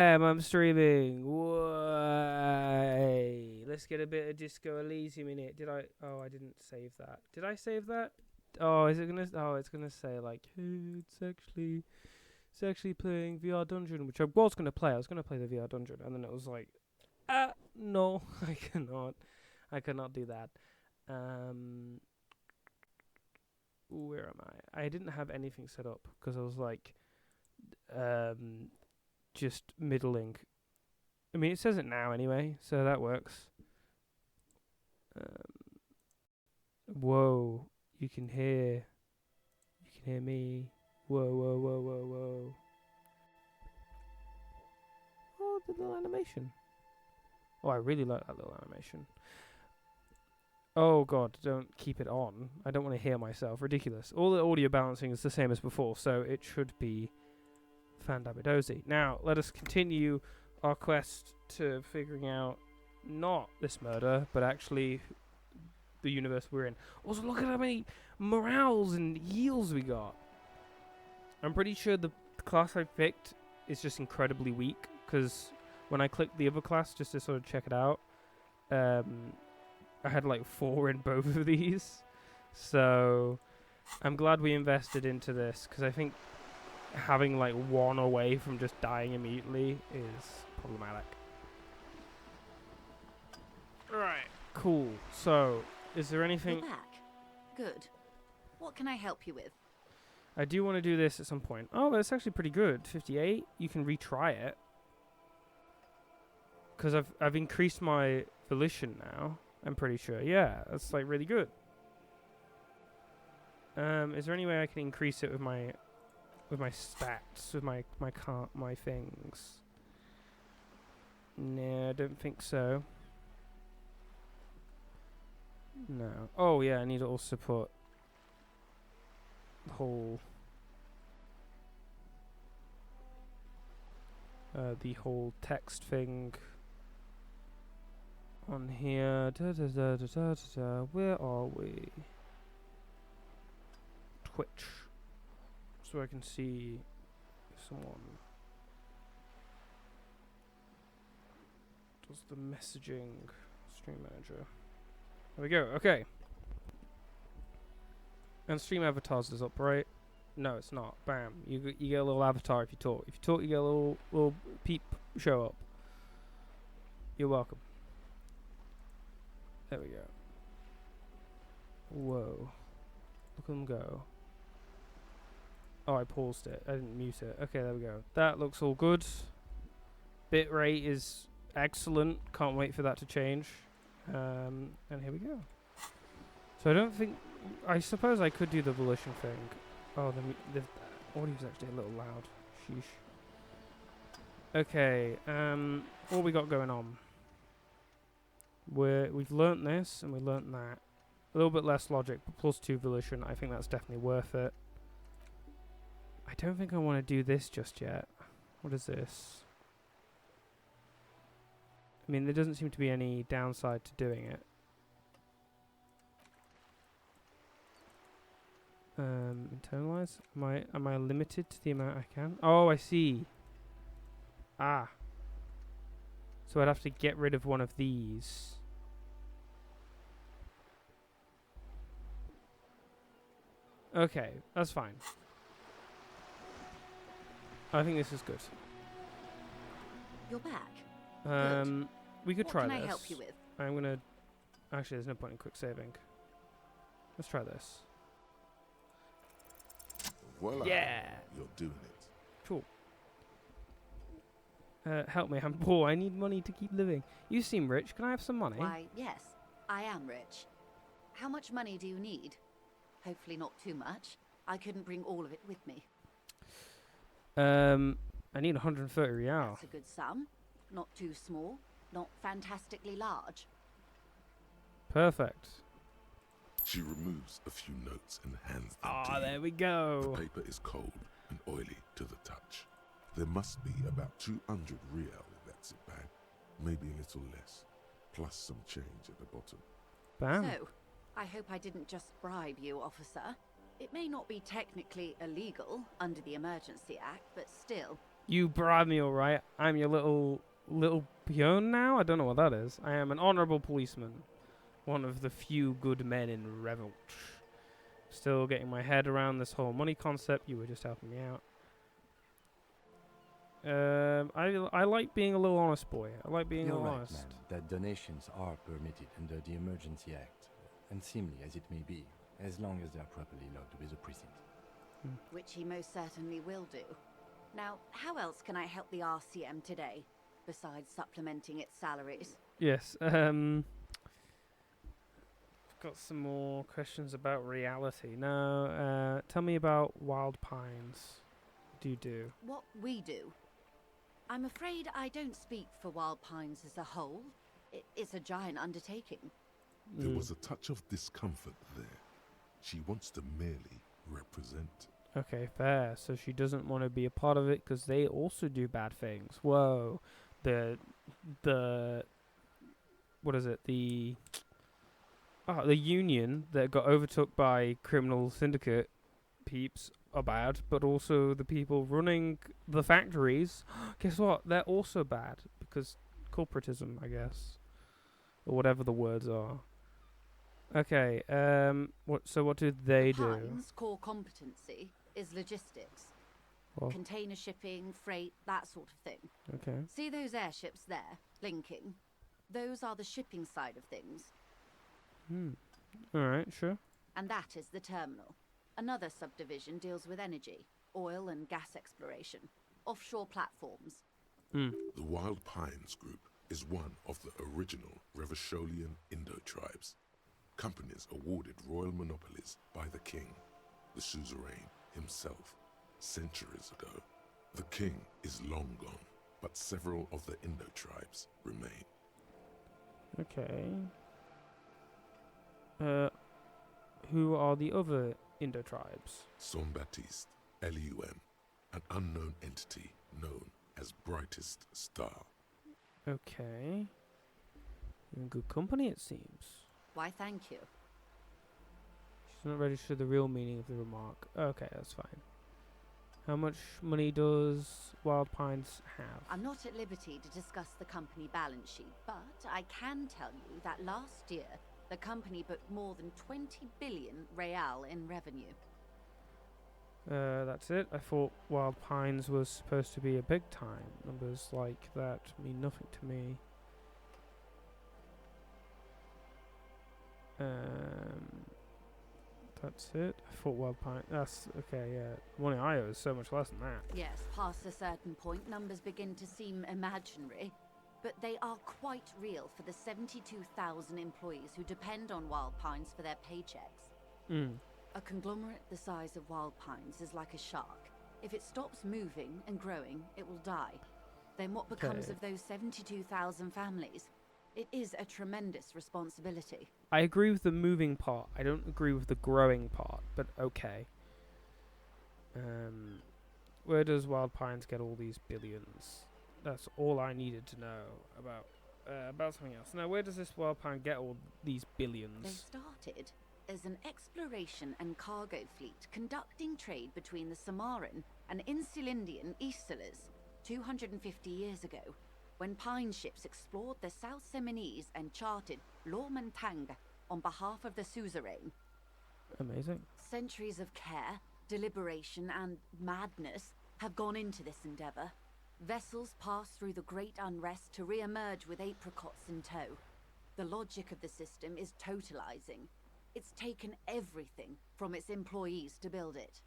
I'm streaming. Why? Let's get a bit of Disco Elysium in it. Did I? Oh, I didn't save that. Did I save that? Oh, is it gonna? Oh, it's gonna say like, hey, it's actually playing VR Dungeon, which I was gonna play. I was gonna play the VR Dungeon, and then it was like, no, I cannot do that. Um, where am I? I didn't have anything set up because I was like, um, just middling. I mean, it says it now anyway, so that works. Whoa, you can hear me. Whoa, whoa, whoa, whoa, whoa. Oh, the little animation. Oh, I really like that little animation. Oh god, don't keep it on. I don't want to hear myself. Ridiculous. All the audio balancing is the same as before, so it should be fandabidozy. Now, let us continue our quest to figuring out not this murder, but actually the universe we're in. Also, look at how many morales and heals we got. I'm pretty sure the class I picked is just incredibly weak, because when I clicked the other class just to sort of check it out, I had like 4 in both of these. So I'm glad we invested into this, because I think having like 1 away from just dying immediately is problematic. Alright, cool. So, is there anything... You're back. Good. What can I help you with? I do want to do this at some point. Oh, that's actually pretty good. 58. You can retry it. Because I've increased my volition now. I'm pretty sure. Yeah, that's like really good. Is there any way I can increase it with my stats, with my things? No, I don't think so. No. Oh yeah, I need to also put the whole text thing on here. Where are we? Twitch. So I can see someone does the messaging. Stream manager. There we go. Okay. And stream avatars is up, right? No, it's not. Bam. You get a little avatar if you talk. If you talk, you get a little peep show up. You're welcome. There we go. Whoa. Look at them go. Oh, I paused it. I didn't mute it. Okay, there we go. That looks all good. Bitrate is excellent. Can't wait for that to change. And here we go. So I don't think... I suppose I could do the volition thing. Oh, the audio's actually a little loud. Sheesh. Okay, what we got going on? We've learnt this, and we learnt that. A little bit less logic, but +2 volition. I think that's definitely worth it. I don't think I want to do this just yet. What is this? I mean, there doesn't seem to be any downside to doing it. Internalize? Am I limited to the amount I can? Oh, I see. Ah. So I'd have to get rid of one of these. Okay, that's fine. I think this is good. You're back. We could try this. What can I help you with? I'm gonna... Actually, there's no point in quick saving. Let's try this. Voila. Yeah! You're doing it. Cool. Help me, I'm poor. I need money to keep living. You seem rich. Can I have some money? Why, yes, I am rich. How much money do you need? Hopefully not too much. I couldn't bring all of it with me. I need 130 real. That's a good sum. Not too small, not fantastically large. Perfect. She removes a few notes and hands them to you. There we go. The paper is cold and oily to the touch. There must be about 200 real in that zip bag. Maybe a little less. Plus some change at the bottom. Bam. So, I hope I didn't just bribe you, officer. It may not be technically illegal under the Emergency Act, but still, You bribe me, all right. I'm your little peon now. I don't know what that is. I am an honourable policeman, one of the few good men in Revolt. Still getting my head around this whole money concept. You were just helping me out. I like being a little honest boy. I like being a You're little right, honest. man, that donations are permitted under the Emergency Act, unseemly as it may be, as long as they are properly logged with the precinct. Which he most certainly will do. Now, how else can I help the RCM today, besides supplementing its salaries? Yes. Got some more questions about reality. Now, tell me about Wild Pines. What do you do? What we do? I'm afraid I don't speak for Wild Pines as a whole. It's a giant undertaking. There was a touch of discomfort there. She wants to merely represent. Okay, fair. So she doesn't want to be a part of it because they also do bad things. Whoa. The what is it? The union that got overtook by criminal syndicate peeps are bad, but also the people running the factories, guess what? They're also bad because corporatism, I guess, or whatever the words are. Okay. What do they do? Pines' core competency is logistics. Well, Container shipping, freight, that sort of thing. okay. See those airships there, linking? Those are the shipping side of things. All right. Sure. And that is the terminal. Another subdivision deals with energy, oil and gas exploration, offshore platforms. The Wild Pines Group is one of the original Revacholian Indo-tribes. Companies awarded royal monopolies by the king, the suzerain himself, centuries ago. The king is long gone, but several of the Indo-tribes remain. Okay. Who are the other Indo tribes? Son Baptiste, Elysium, an unknown entity known as Brightest Star. Okay. You're in good company, it seems. Why, thank you. She's not registered the real meaning of the remark. Okay, that's fine. How much money does Wild Pines have? I'm not at liberty to discuss the company balance sheet, but I can tell you that last year, the company booked more than 20 billion real in revenue. That's it. I thought Wild Pines was supposed to be a big time. Numbers like that mean nothing to me. That's it. I thought Wild Pine. That's okay. Yeah, money I owe is so much less than that. Yes, past a certain point, numbers begin to seem imaginary, but they are quite real for the 72,000 employees who depend on Wild Pines for their paychecks. A conglomerate the size of Wild Pines is like a shark. If it stops moving and growing, it will die. Then what becomes Okay. of those 72,000 families? It is a tremendous responsibility. I agree with the moving part. I don't agree with the growing part, but okay. Where does Wild Pines get all these billions? That's all I needed to know about something else. Now, where does this Wild Pine get all these They billions? started as an exploration and cargo fleet conducting trade between the Samaran and Insulindian Easterlers 250 years ago, when pine ships explored the South Seminese and charted Lomantang on behalf of the suzerain. Amazing. Centuries of care, deliberation, and madness have gone into this endeavor. Vessels pass through the great unrest to re-emerge with apricots in tow. The logic of the system is totalizing. It's taken everything from its employees to build it.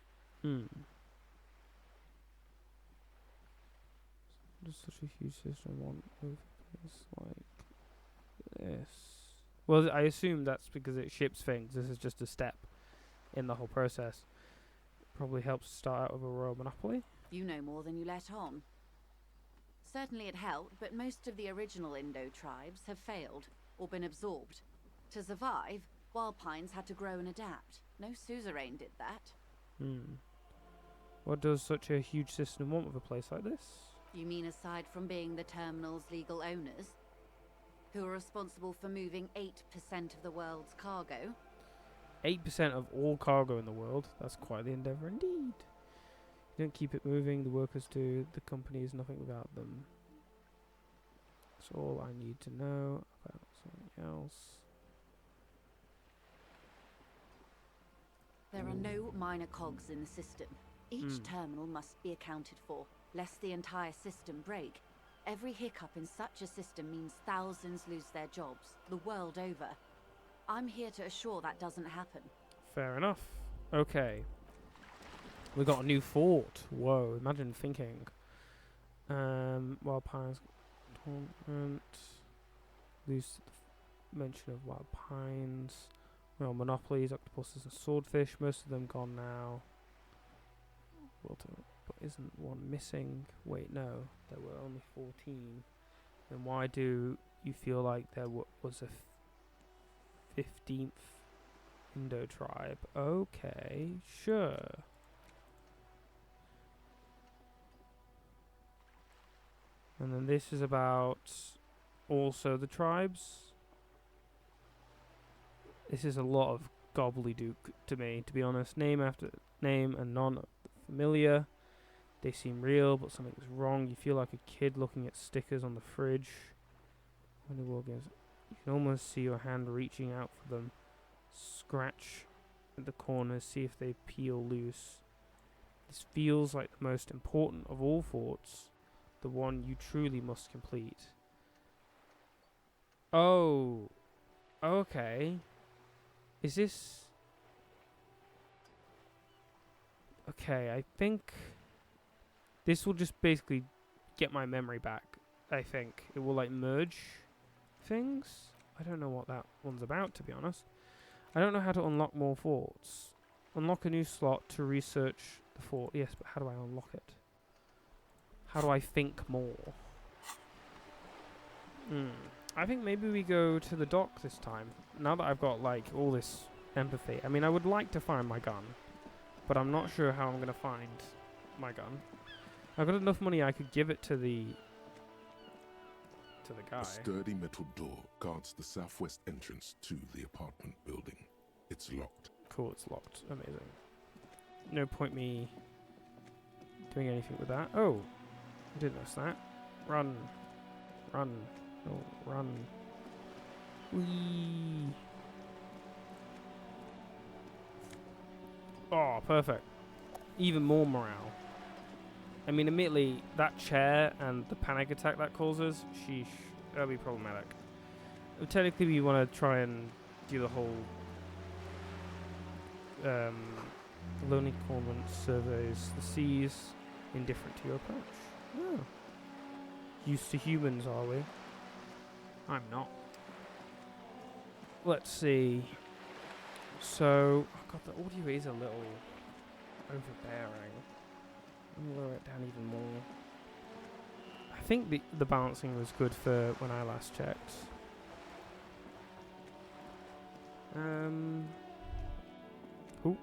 Does such a huge system want with this like this? Well, I assume that's because it ships things. This is just a step in the whole process. Probably helps start out with a royal monopoly. You know more than you let on. Certainly it helped, but most of the original Indo tribes have failed or been absorbed. To survive, Wild Pines had to grow and adapt. No suzerain did that. What does such a huge system want with a place like this? You mean aside from being the terminal's legal owners, who are responsible for moving 8% of the world's cargo? 8% of all cargo in the world. That's quite the endeavour indeed. You don't keep it moving, the workers do. The company is nothing without them. That's all I need to know about something else. There are no minor cogs in the system. Each terminal must be accounted for, lest the entire system break. Every hiccup in such a system means thousands lose their jobs, the world over. I'm here to assure that doesn't happen. Fair enough. Okay. We got a new fort. Whoa, imagine thinking. Wild Pines Torment. Lose mention of Wild Pines. Well, monopolies, octopuses and swordfish. Most of them gone now. But isn't one missing? Wait, no. There were only 14. Then why do you feel like there was a 15th Indo tribe? Okay, sure. And then this is about also the tribes. This is a lot of gobbledygook to me, to be honest. Name after name and none are familiar. They seem real, but something's wrong. You feel like a kid looking at stickers on the fridge. When you walk in, you can almost see your hand reaching out for them. Scratch at the corners, see if they peel loose. This feels like the most important of all forts. The one you truly must complete. Oh. Okay. Is this... Okay, I think... This will just basically get my memory back, I think. It will, like, merge things. I don't know what that one's about, to be honest. I don't know how to unlock more forts. Unlock a new slot to research the fort. Yes, but how do I unlock it? How do I think more? I think maybe we go to the dock this time. Now that I've got, like, all this empathy. I mean, I would like to find my gun. But I'm not sure how I'm going to find my gun. I've got enough money I could give it to the guy. A sturdy metal door guards the southwest entrance to the apartment building. It's locked. Cool, it's locked. Amazing. No point me doing anything with that. Oh, I didn't notice that. Run. Run. No, run. Whee. Oh, perfect. Even more morale. I mean, admittedly, that chair and the panic attack that causes, sheesh, that'll be problematic. Technically, we want to try and do the whole Lonely Cormorant surveys the seas, indifferent to your approach. Oh. Used to humans, are we? I'm not. Let's see. So, oh god, the audio is a little overbearing. I'll lower it down even more. I think the balancing was good for when I last checked. Ooh. The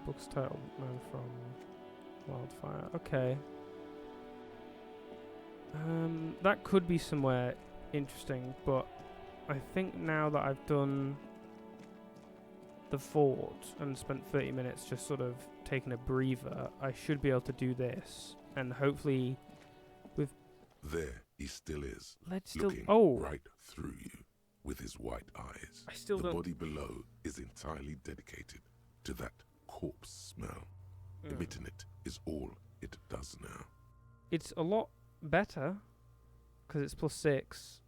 book's titled Man from Wildfire. Okay. That could be somewhere interesting, but I think now that I've done the fort and spent 30 minutes just sort of taking a breather, I should be able to do this, and hopefully with... There he still is, Let's still... looking Oh! right through you with his white eyes. I still the don't... body below is entirely dedicated to that corpse smell. Emitting it is all it does now. It's a lot better, because it's +6.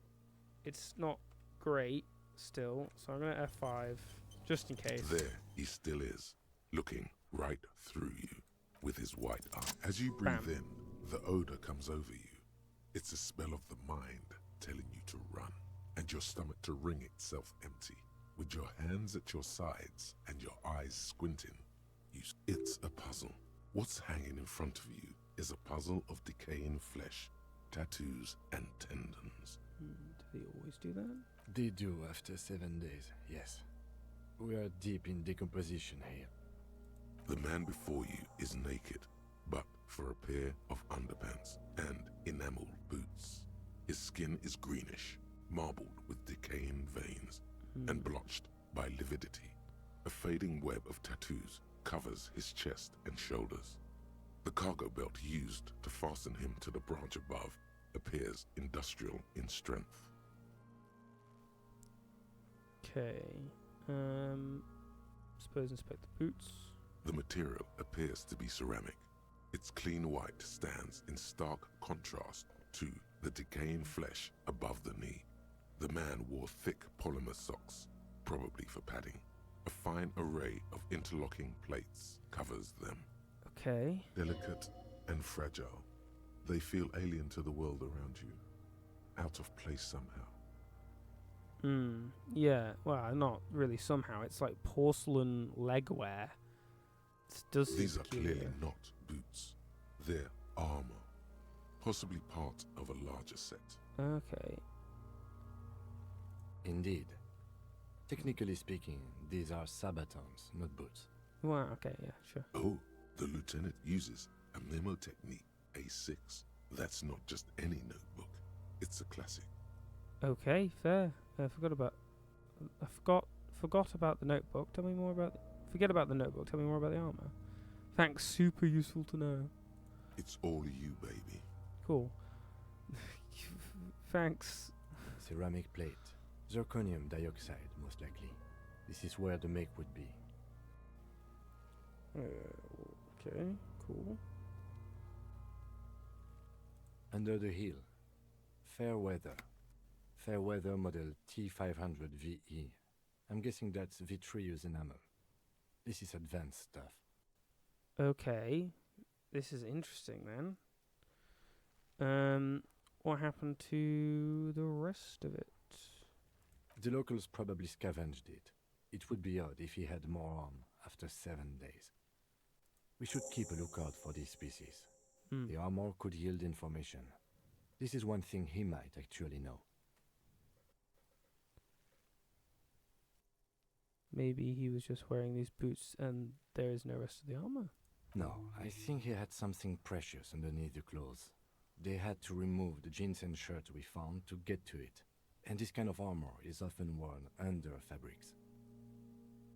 It's not great still, so I'm going to F5, just in case. There he still is, looking right through you with his white eye. As you breathe Bam. in, the odor comes over you. It's a smell of the mind telling you to run, and your stomach to wring itself empty. With your hands at your sides and your eyes squinting, it's a puzzle. What's hanging in front of you is a puzzle of decaying flesh, tattoos and tendons. Do they always do that? They do after 7 days, yes. We are deep in decomposition here. The man before you is naked, but for a pair of underpants and enameled boots. His skin is greenish, marbled with decaying veins, and blotched by lividity. A fading web of tattoos covers his chest and shoulders. The cargo belt used to fasten him to the branch above appears industrial in strength. Okay. Suppose inspect the boots. The material appears to be ceramic. Its clean white stands in stark contrast to the decaying flesh above the knee. The man wore thick polymer socks, probably for padding. A fine array of interlocking plates covers them. Okay. Delicate and fragile, they feel alien to the world around you, out of place somehow. Yeah, well, not really somehow. It's like porcelain legwear. It does seem These are peculiar. clearly not boots. They're armor, possibly part of a larger set. Okay. Indeed. Technically speaking, these are sabatons, not boots. Well, okay, yeah, sure. Oh, the lieutenant uses a memo technique A6. That's not just any notebook. It's a classic. Okay, fair. I forgot about the notebook. Tell me more about. Forget about the notebook. Tell me more about the armor. Thanks. Super useful to know. It's all you, baby. Cool. Thanks. Ceramic plate. Zirconium dioxide, most likely. This is where the make would be. Okay. Cool. Under the heel. Fair weather. Fair weather model T500 VE. I'm guessing that's vitreous enamel. This is advanced stuff. Okay. This is interesting then. What happened to the rest of it? The locals probably scavenged it. It would be odd if he had more on after 7 days. We should keep a lookout for these species. The armor could yield information. This is one thing he might actually know. Maybe he was just wearing these boots and there is no rest of the armor. No, I think he had something precious underneath the clothes. They had to remove the jeans and shirt we found to get to it. And this kind of armor is often worn under fabrics.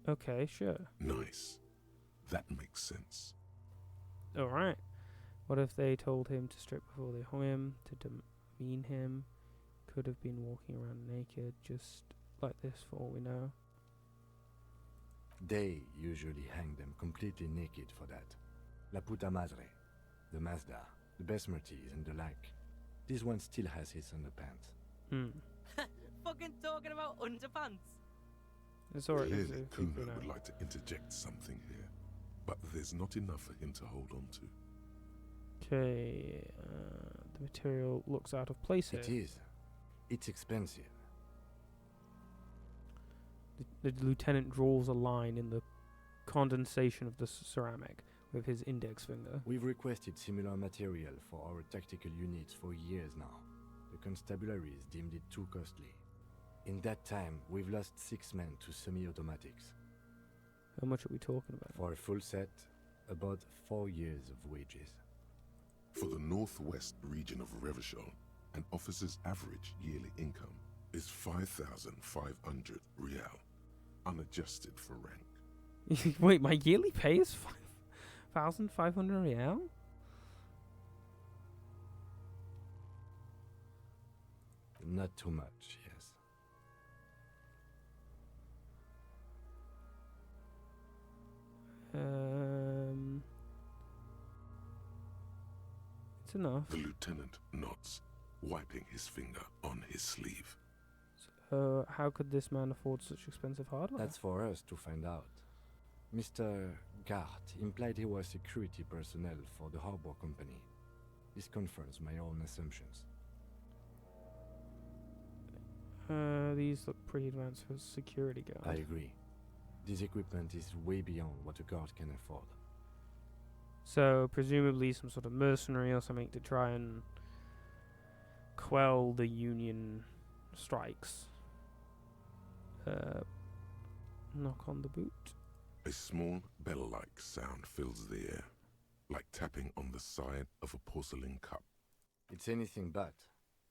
Okay, sure. Nice. That makes sense. Alright. What if they told him to strip before they hung him, to demean him? Could have been walking around naked, just like this for all we know. They usually hang them completely naked for that. La puta madre, the Mazda, the Besmerties and the like. This one still has his underpants. Fucking talking about underpants. It's alright. Clearly, Kuno would like to interject something here, but there's not enough for him to hold on to. Okay, the material looks out of place here. It is. It's expensive. The lieutenant draws a line in the condensation of the ceramic with his index finger. We've requested similar material for our tactical units for years now. The constabularies deemed it too costly. In that time, we've lost 6 men to semi-automatics. How much are we talking about? For a full set, about 4 years of wages. For the northwest region of Revachol, an officer's average yearly income is 5,500 real, unadjusted for rank. Wait, my yearly pay is 5,500 real? Not too much, yes. It's enough. The lieutenant nods, wiping his finger on his sleeve. How could this man afford such expensive hardware? That's for us to find out. Mr. Gart implied he was security personnel for the harbor company. This confirms my own assumptions. These look pretty advanced for security guard. I agree. This equipment is way beyond what a guard can afford. So, presumably some sort of mercenary or something to try and quell the Union strikes. Knock on the boot. A small bell-like sound fills the air, like tapping on the side of a porcelain cup. It's anything but.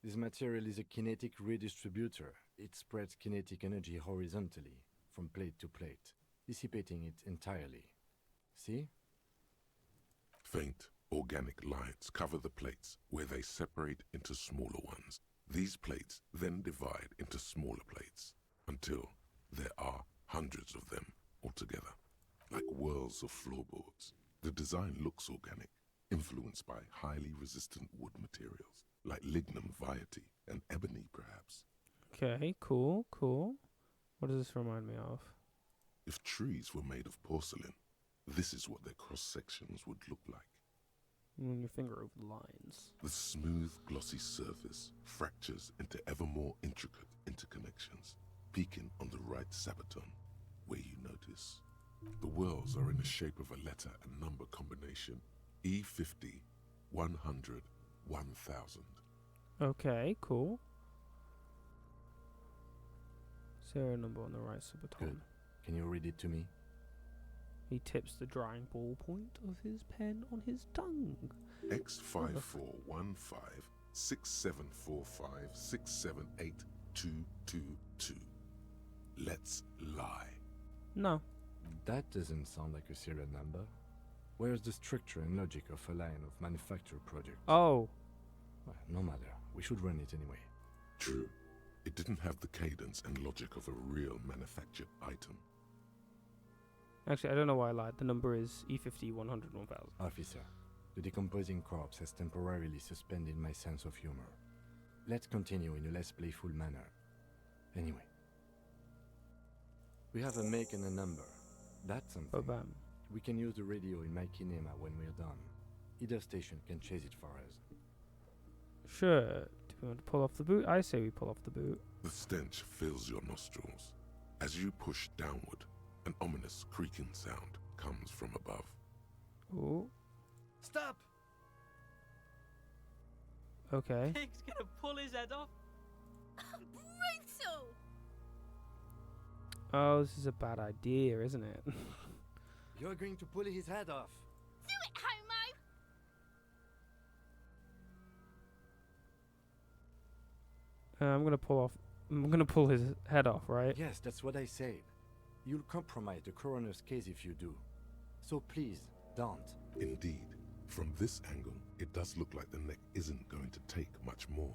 This material is a kinetic redistributor. It spreads kinetic energy horizontally, from plate to plate, dissipating it entirely. See? Faint, organic lines cover the plates where they separate into smaller ones. These plates then divide into smaller plates until there are hundreds of them altogether, like whirls of floorboards. The design looks organic, influenced by highly resistant wood materials, like lignum vitae and ebony perhaps. Okay, cool, cool. What does this remind me of? If trees were made of porcelain, this is what their cross-sections would look like. Run your finger over the lines. The smooth, glossy surface fractures into ever more intricate interconnections, peaking on the right sabaton, where you notice the whirls are in the shape of a letter and number combination: E50, 100, 1000. Okay, cool. Serial number on the right sabaton. Good. Can you read it to me? He tips the drying ballpoint of his pen on his tongue. X5415 6745 678222. Let's lie. No. That doesn't sound like a serial number. Where's the structure and logic of a line of manufactured products? Oh. Well, no matter. We should run it anyway. True. It didn't have the cadence and logic of a real manufactured item. Actually, I don't know why I lied. The number is E50 100 1000. Officer, the decomposing corpse has temporarily suspended my sense of humor. Let's continue in a less playful manner. Anyway. We have a make and a number. That's something. Bam. We can use the radio in my kinema when we're done. Either station can chase it for us. Sure. Do we want to pull off the boot? I say we pull off the boot. The stench fills your nostrils. As you push downward, an ominous creaking sound comes from above. Oh. Stop! Okay. Pig's gonna pull his head off. Brutal! Oh, this is a bad idea, isn't it? You're going to pull his head off. Do it, homo! I'm gonna pull his head off, right? Yes, that's what I said. You'll compromise the coroner's case if you do. So please, don't. Indeed, from this angle, it does look like the neck isn't going to take much more.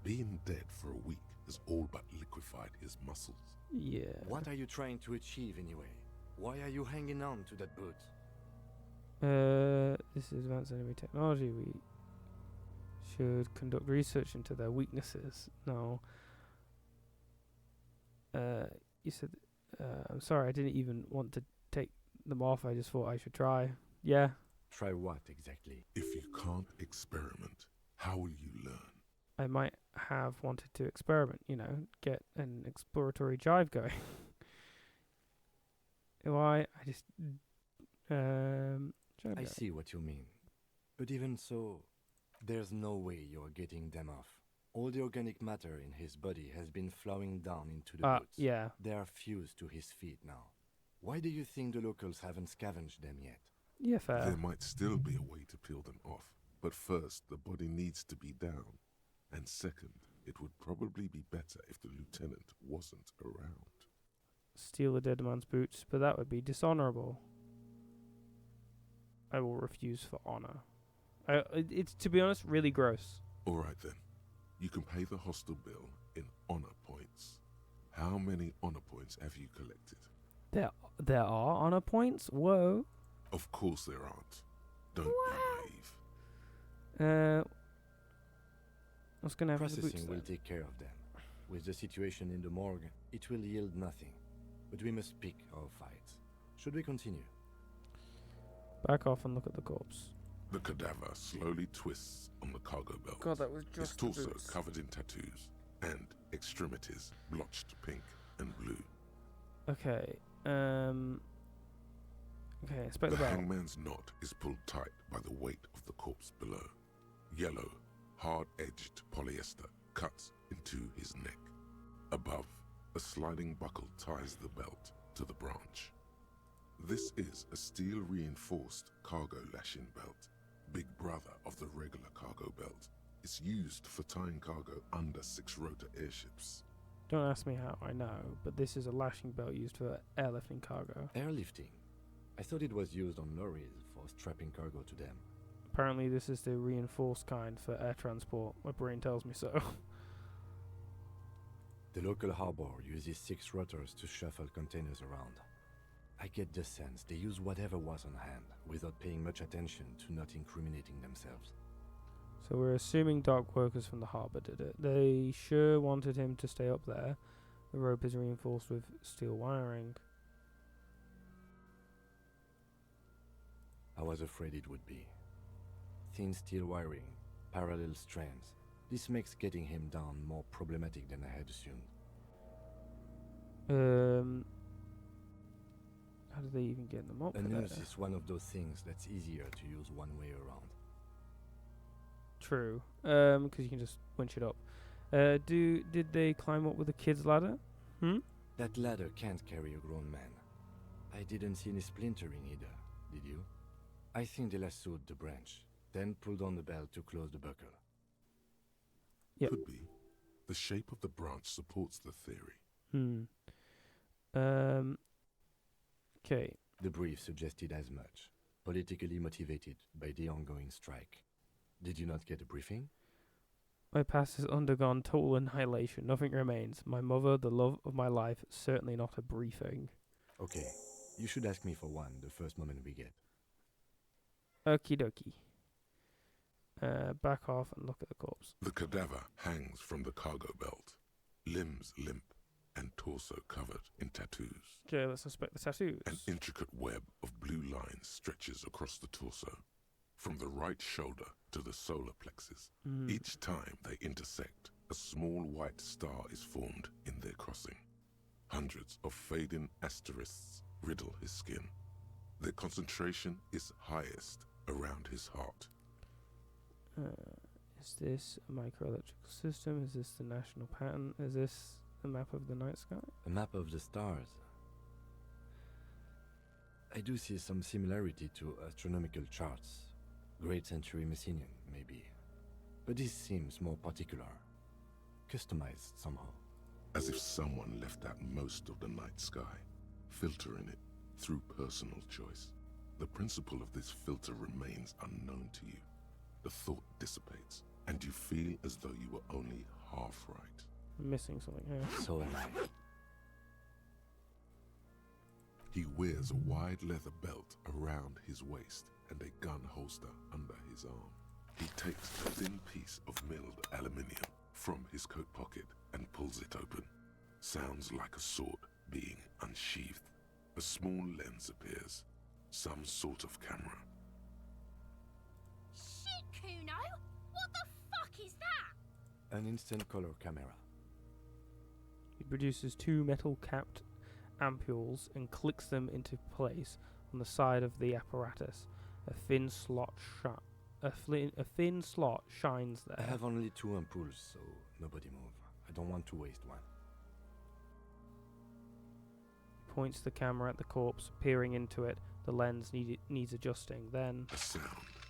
Being dead for a week has all but liquefied his muscles. Yeah. What are you trying to achieve anyway? Why are you hanging on to that boot? This is advanced enemy technology. We should conduct research into their weaknesses. No. You said, I'm sorry, I didn't even want to take them off. I just thought I should try. Yeah. Try what exactly? If you can't experiment, how will you learn? I might have wanted to experiment, get an exploratory jive going. Why? I just, I see what you mean. But even so, there's no way you're getting them off. All the organic matter in his body has been flowing down into the boots. Yeah. They are fused to his feet now. Why do you think the locals haven't scavenged them yet? Yeah, fair. There might still be a way to peel them off, but first the body needs to be down. And second, it would probably be better if the lieutenant wasn't around. Steal a dead man's boots, but that would be dishonorable. I will refuse for honor. It's, to be honest, really gross. All right then. You can pay the hostel bill in honor points. How many honor points have you collected? There are honor points? Whoa. Of course there aren't. Don't be naive. What's going to happen to the boots Processing then? will take care of them. With the situation in the morgue, it will yield nothing. But we must pick our fights. Should we continue? Back off and look at the corpse. The cadaver slowly twists on the cargo belt. God, that was His just torso the boots. covered in tattoos and extremities blotched pink and blue. Okay. Okay, inspect The the belt. hangman's knot is pulled tight by the weight of the corpse below. Yellow, hard-edged polyester cuts into his neck. Above, a sliding buckle ties the belt to the branch. This is a steel-reinforced cargo lashing belt, big brother of the regular cargo belt. It's used for tying cargo under six-rotor airships. Don't ask me how I know, but this is a lashing belt used for airlifting cargo. Airlifting. I thought it was used on lorries for strapping cargo to them. Apparently this is the reinforced kind for air transport. My brain tells me so. The local harbor uses 6 rotors to shuffle containers around. I get the sense they use whatever was on hand, without paying much attention to not incriminating themselves. So we're assuming dock workers from the harbour did it. They sure wanted him to stay up there. The rope is reinforced with steel wiring. I was afraid it would be. Thin steel wiring, parallel strands. This makes getting him down more problematic than I had assumed. How do they even get them up A there? noose is one of those things that's easier to use one way around. True. Because you can just winch it up. Did they climb up with a kid's ladder? That ladder can't carry a grown man. I didn't see any splintering either, did you? I think they lassoed the branch, then pulled on the belt to close the buckle. Yep. Could be. The shape of the branch supports the theory. Okay. The brief suggested as much, politically motivated by the ongoing strike. Did you not get a briefing? My past has undergone total annihilation. Nothing remains. My mother, the love of my life, certainly not a briefing. Okay, you should ask me for one the first moment we get. Okie dokie. Back off and look at the corpse. The cadaver hangs from the cargo belt, limbs limp and torso covered in tattoos. Okay, let's inspect the tattoos. An intricate web of blue lines stretches across the torso, from the right shoulder to the solar plexus. Each time they intersect, a small white star is formed in their crossing. Hundreds of fading asterisks riddle his skin. Their concentration is highest around his heart. Is this a microelectrical system? Is this the national pattern? Is this a map of the night sky? A map of the stars. I do see some similarity to astronomical charts. Great Century Messinian, maybe. But this seems more particular. Customized somehow. As if someone left out most of the night sky, filtering it through personal choice. The principle of this filter remains unknown to you. The thought dissipates, and you feel as though you were only half right. I'm missing something here. So am I. He wears a wide leather belt around his waist and a gun holster under his arm. He takes a thin piece of milled aluminium from his coat pocket and pulls it open. Sounds like a sword being unsheathed. A small lens appears, some sort of camera. Shit, Kuno! What the fuck is that? An instant color camera. He produces 2 metal-capped ampules and clicks them into place on the side of the apparatus. A thin slot shines there. I have only 2 ampoules, so nobody move. I don't want to waste one. Points the camera at the corpse, peering into it. The lens needs adjusting. Then A sound,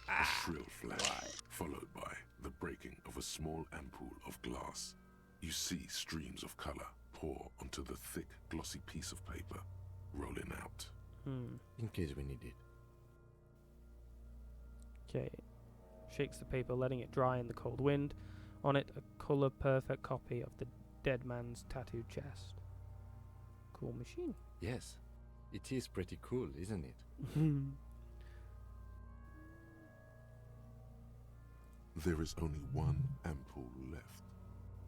a shrill flash, followed by the breaking of a small ampoule of glass. You see streams of color pour onto the thick, glossy piece of paper, rolling out. In case we need it. Okay. Shakes the paper, letting it dry in the cold wind. On it, a color-perfect copy of the dead man's tattooed chest. Cool machine. Yes, it is pretty cool, isn't it? There is only one ampoule left.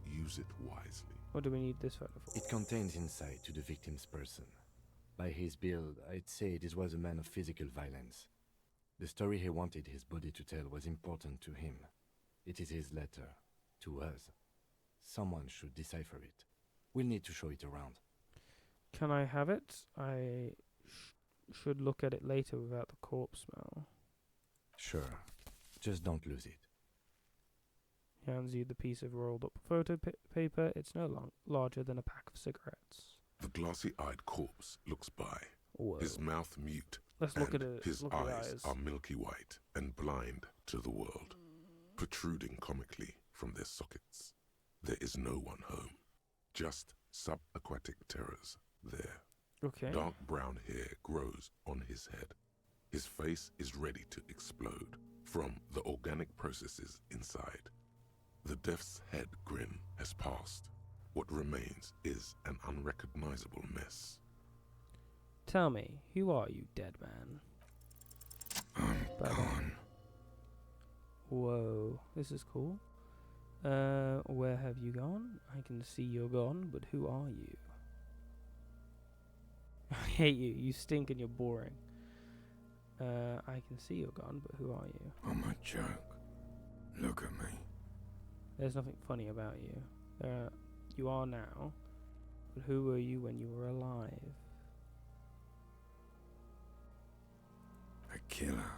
Use it wisely. What do we need this photo for? It contains insight to the victim's person. By his build, I'd say this was a man of physical violence. The story he wanted his body to tell was important to him. It is his letter, to us. Someone should decipher it. We'll need to show it around. Can I have it? I should look at it later without the corpse smell. Sure, just don't lose it. He hands you the piece of rolled up photo paper. It's no larger than a pack of cigarettes. The glossy-eyed corpse looks by, Whoa. his mouth mute, Let's look and at it. his Look at the eyes are milky white and blind to the world, protruding comically from their sockets. There is no one home, just subaquatic terrors there. Okay. Dark brown hair grows on his head. His face is ready to explode from the organic processes inside. The death's head grin has passed. What remains is an unrecognizable mess. Tell me, who are you, dead man? I'm Bye-bye. gone. Whoa, this is cool. Where have you gone? I can see you're gone, but who are you? I hate you. You stink and you're boring. I can see you're gone, but who are you? I'm a joke. Look at me. There's nothing funny about you. You are now, but who were you when you were alive? A killer.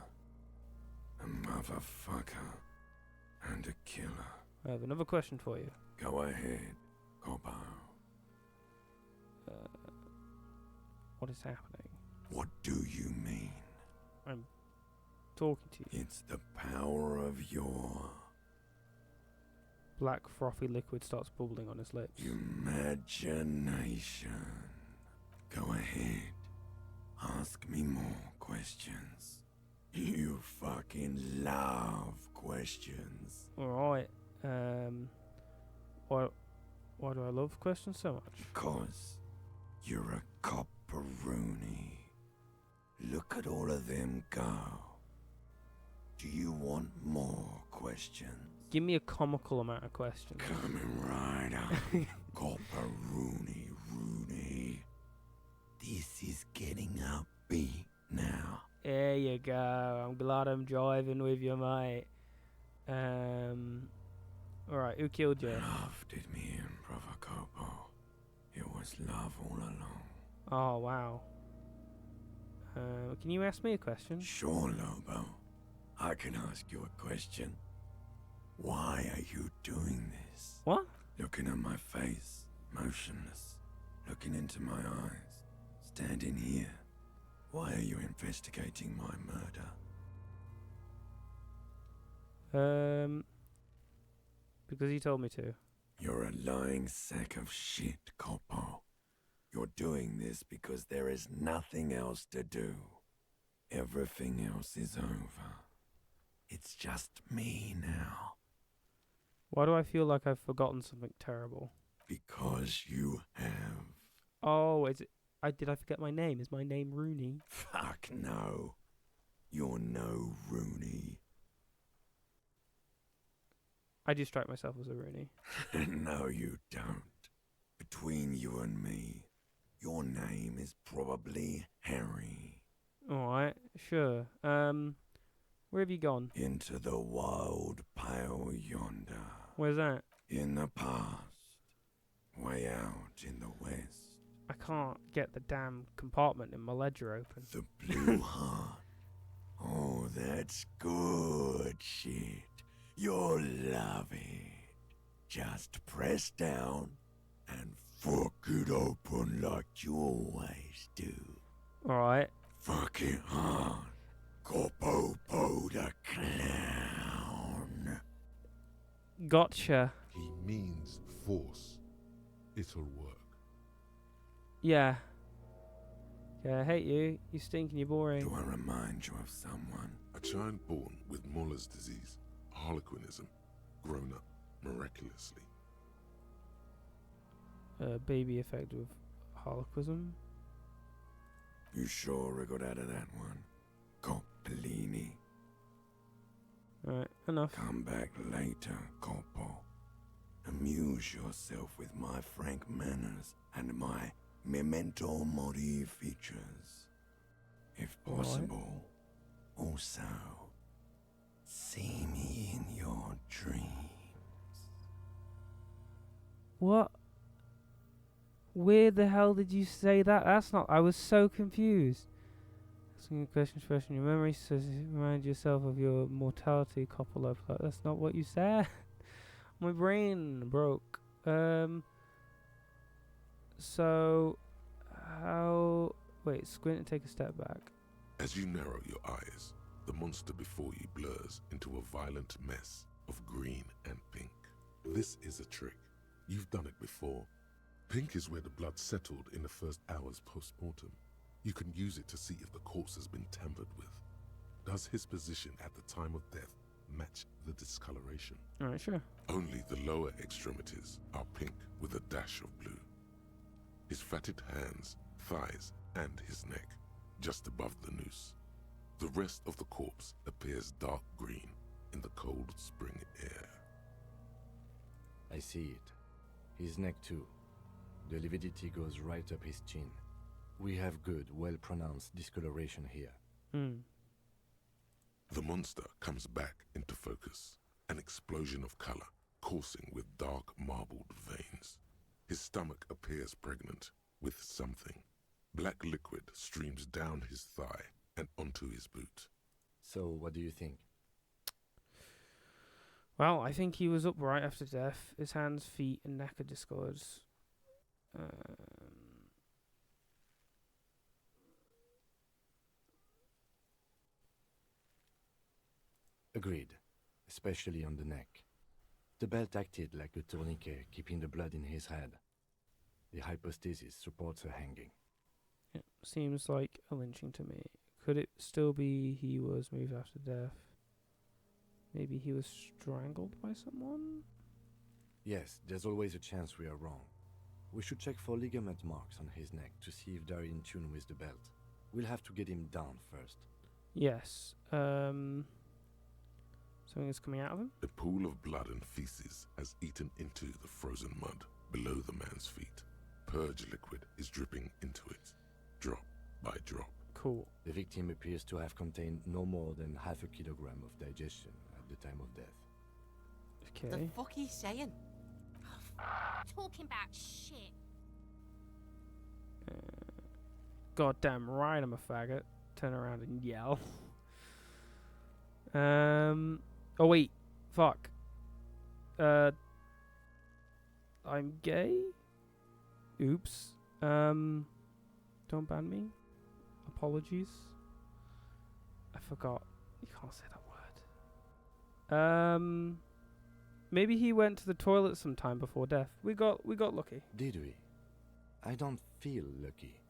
A motherfucker. And a killer. I have another question for you. Go ahead, Coppo. What is happening? What do you mean? I'm talking to you. It's the power of your Black frothy liquid starts bubbling on his lips. imagination. Go ahead. Ask me more questions. You fucking love questions. Alright. Why do I love questions so much? 'Cause you're a copperoonie. Look at all of them go. Do you want more questions? Give me a comical amount of questions. Coming right up. Copperoonie, Rooney. This is getting upbeat now. There you go. I'm glad I'm driving with you, mate. Alright, who killed you? Love did me in, brother Coppo. It was love all along. Oh, wow. Can you ask me a question? Sure, Lobo. I can ask you a question. Why are you doing this? What? Looking at my face, motionless. Looking into my eyes, standing here. Why are you investigating my murder? Because he told me to. You're a lying sack of shit, Coppo. You're doing this because there is nothing else to do. Everything else is over. It's just me now. Why do I feel like I've forgotten something terrible? Because you have. Oh, is it? Did I forget my name? Is my name Rooney? Fuck no. You're no Rooney. I do strike myself as a Rooney. No, you don't. Between you and me, your name is probably Harry. Alright, sure. Where have you gone? Into the wild pale yonder. Where's that? In the past. Way out in the west. I can't get the damn compartment in my ledger open. The blue heart. Oh, that's good shit. You'll love it. Just press down and fuck it open like you always do. Alright. Fuck it hard. Coppo the clown. Gotcha. He means force. It'll work. Yeah. Yeah, I hate you. You stink and you're boring. Do I remind you of someone? A child born with Muller's disease, harlequinism, grown up miraculously. Baby effect of harlequism. You sure wriggled out of that one? Coppolini. Alright, enough. Come back later, Coppo. Amuse yourself with my frank manners and my memento mori features. If possible, also, see me in your dreams. What? Where the hell did you say that? That's not... I was so confused. Asking a question fresh in your memory says remind yourself of your mortality, Coppola. That's not what you said. My brain broke. So... How... Wait, squint and take a step back. As you narrow your eyes, the monster before you blurs into a violent mess of green and pink. This is a trick. You've done it before. Pink is where the blood settled in the first hours post-mortem. You can use it to see if the corpse has been tampered with. Does his position at the time of death match the discoloration? Alright, sure. Only the lower extremities are pink with a dash of blue. His fatted hands, thighs, and his neck, just above the noose. The rest of the corpse appears dark green in the cold spring air. I see it. His neck too. The lividity goes right up his chin. We have good, well-pronounced discoloration here. The monster comes back into focus, an explosion of color, coursing with dark marbled veins. His stomach appears pregnant with something. Black liquid streams down his thigh and onto his boot. So, what do you think? Well, I think he was upright after death. His hands, feet, and neck are discolored. Agreed, especially on the neck. The belt acted like a tourniquet, keeping the blood in his head. The hypostasis supports her hanging. Yeah, seems like a lynching to me. Could it still be he was moved after death? Maybe he was strangled by someone? Yes, there's always a chance we are wrong. We should check for ligament marks on his neck to see if they're in tune with the belt. We'll have to get him down first. Yes. Something is coming out of him? A pool of blood and feces has eaten into the frozen mud below the man's feet. Purge liquid is dripping into it, drop by drop. Cool. The victim appears to have contained no more than half a kilogram of digestion at the time of death. Okay. The fuck he's saying? Talking about shit. Goddamn right I'm a faggot. Turn around and yell. Oh wait. Fuck. I'm gay? Oops. Don't ban me. Apologies. I forgot. You can't say that word. Maybe he went to the toilet sometime before death. We got lucky. Did we? I don't feel lucky.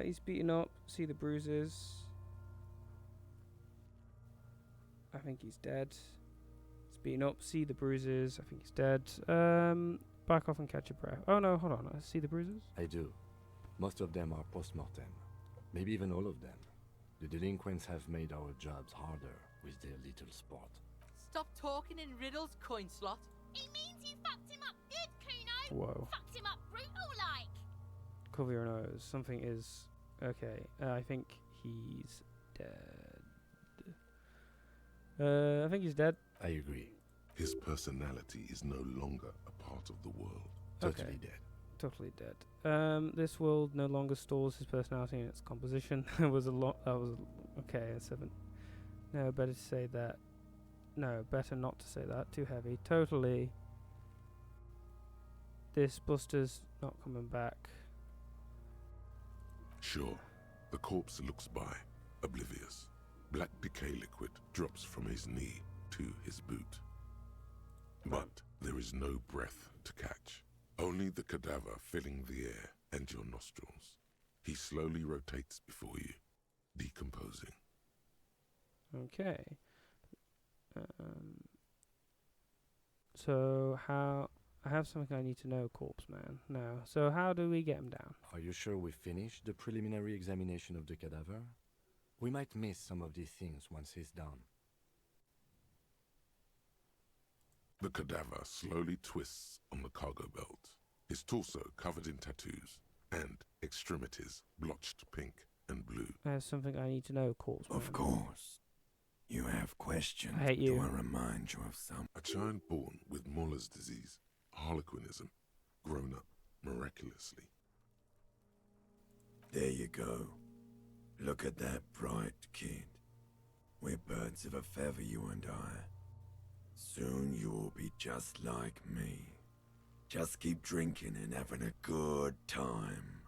He's beaten up. See the bruises. I think he's dead. He's beaten up. See the bruises. I think he's dead. Back off and catch your breath. Oh no, hold on. I see the bruises. I do. Most of them are post-mortem. Maybe even all of them. The delinquents have made our jobs harder with their little sport. Stop talking in riddles, coin slot. It means you fucked him up good, Kuno. Whoa. Fucked him up brutal like. Cover your nose. Something is... Okay. I think he's dead. I think he's dead. I agree. His personality is no longer a part of the world. Totally Okay. dead. Totally dead. This world no longer stores his personality and its composition. It was a lot. Okay. A 7. No, better to say that. No, better not to say that. Too heavy. Totally. This Buster's not coming back. Sure, the corpse looks by, oblivious. Black decay liquid drops from his knee to his boot. But there is no breath to catch. Only the cadaver filling the air and your nostrils. He slowly rotates before you, decomposing. Okay. So how... I have something I need to know, Corpse Man. Now, so how do we get him down? Are you sure we finished the preliminary examination of the cadaver? We might miss some of these things once he's done. The cadaver slowly twists on the cargo belt, his torso covered in tattoos, and extremities blotched pink and blue. I have something I need to know, Corpse Man. Of course. You have questions. I hate you. Do I remind you of some? A child born with Muller's disease, harlequinism, grown up miraculously. There you go. Look at that bright kid. We're birds of a feather, you and I. Soon you will be just like me. Just keep drinking and having a good time.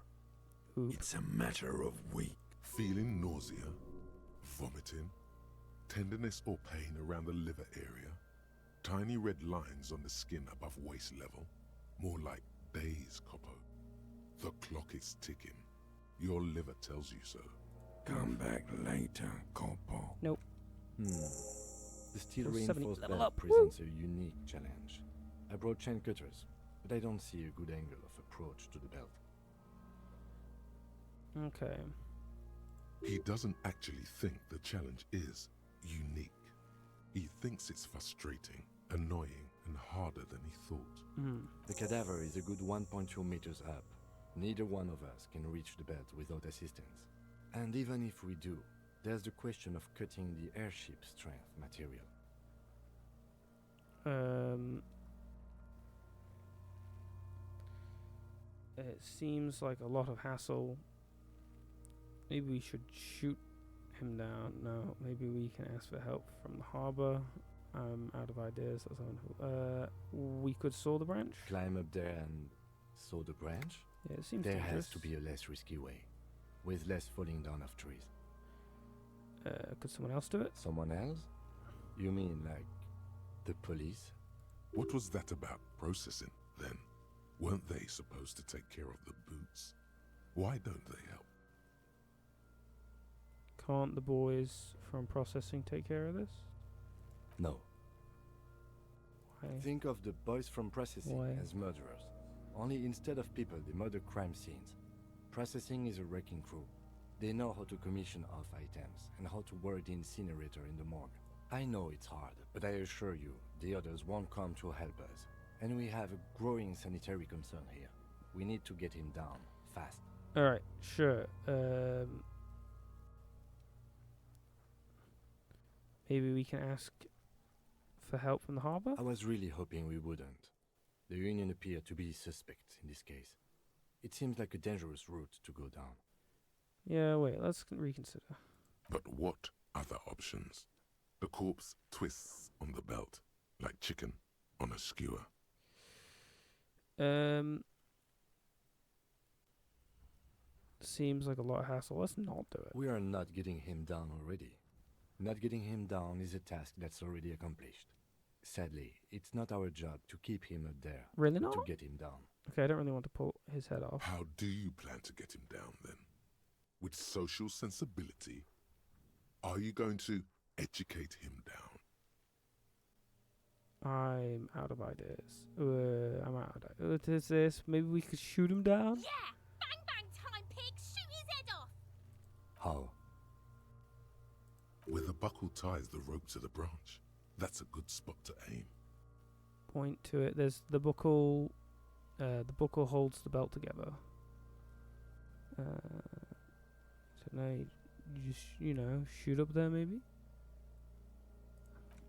Oops. It's a matter of weeks. Feeling nausea, vomiting, tenderness or pain around the liver area, tiny red lines on the skin above waist level, more like days, Coppo. The clock is ticking. Your liver tells you so. Come back later, Corpo. Nope. The steel So 70 reinforced level belt up. presents a unique challenge. I brought chain cutters, but I don't see a good angle of approach to the belt. Okay. He doesn't actually think the challenge is unique. He thinks it's frustrating, annoying, and harder than he thought. The cadaver is a good 1.2 meters up. Neither one of us can reach the belt without assistance. And even if we do, there's the question of cutting the airship strength material. It seems like a lot of hassle. Maybe we should shoot him down. No, maybe we can ask for help from the harbor. I'm out of ideas. We could saw the branch. Climb up there and saw the branch? Yeah, it seems There dangerous. has to be a less risky way, with less falling down of trees. Could someone else do it? Someone else? You mean like the police? What was that about processing, then? Weren't they supposed to take care of the boots? Why don't they help? Can't the boys from processing take care of this? No. Why? Think of the boys from processing Why? as murderers. Only instead of people, they murder crime scenes. Processing is a wrecking crew. They know how to commission off items and how to work the incinerator in the morgue. I know it's hard, but I assure you, the others won't come to help us. And we have a growing sanitary concern here. We need to get him down, fast. Alright, sure. Maybe we can ask for help from the harbor? I was really hoping we wouldn't. The Union appeared to be suspect in this case. It seems like a dangerous route to go down. Yeah, wait, let's reconsider. But what other options? The corpse twists on the belt, like chicken on a skewer. Seems like a lot of hassle. Let's not do it. We are not getting him down already. Not getting him down is a task that's already accomplished. Sadly, it's not our job to keep him up there. Really but not? to get him down. Okay, I don't really want to pull his head off. How do you plan to get him down, then? With social sensibility? Are you going to educate him down? I'm out of ideas. I'm out of ideas. What is this? Maybe we could shoot him down? Yeah! Bang bang time, pig! Shoot his head off! How? Where the buckle ties the rope to the branch. That's a good spot to aim. Point to it. There's the buckle. The buckle holds the belt together. So now you just, shoot up there maybe?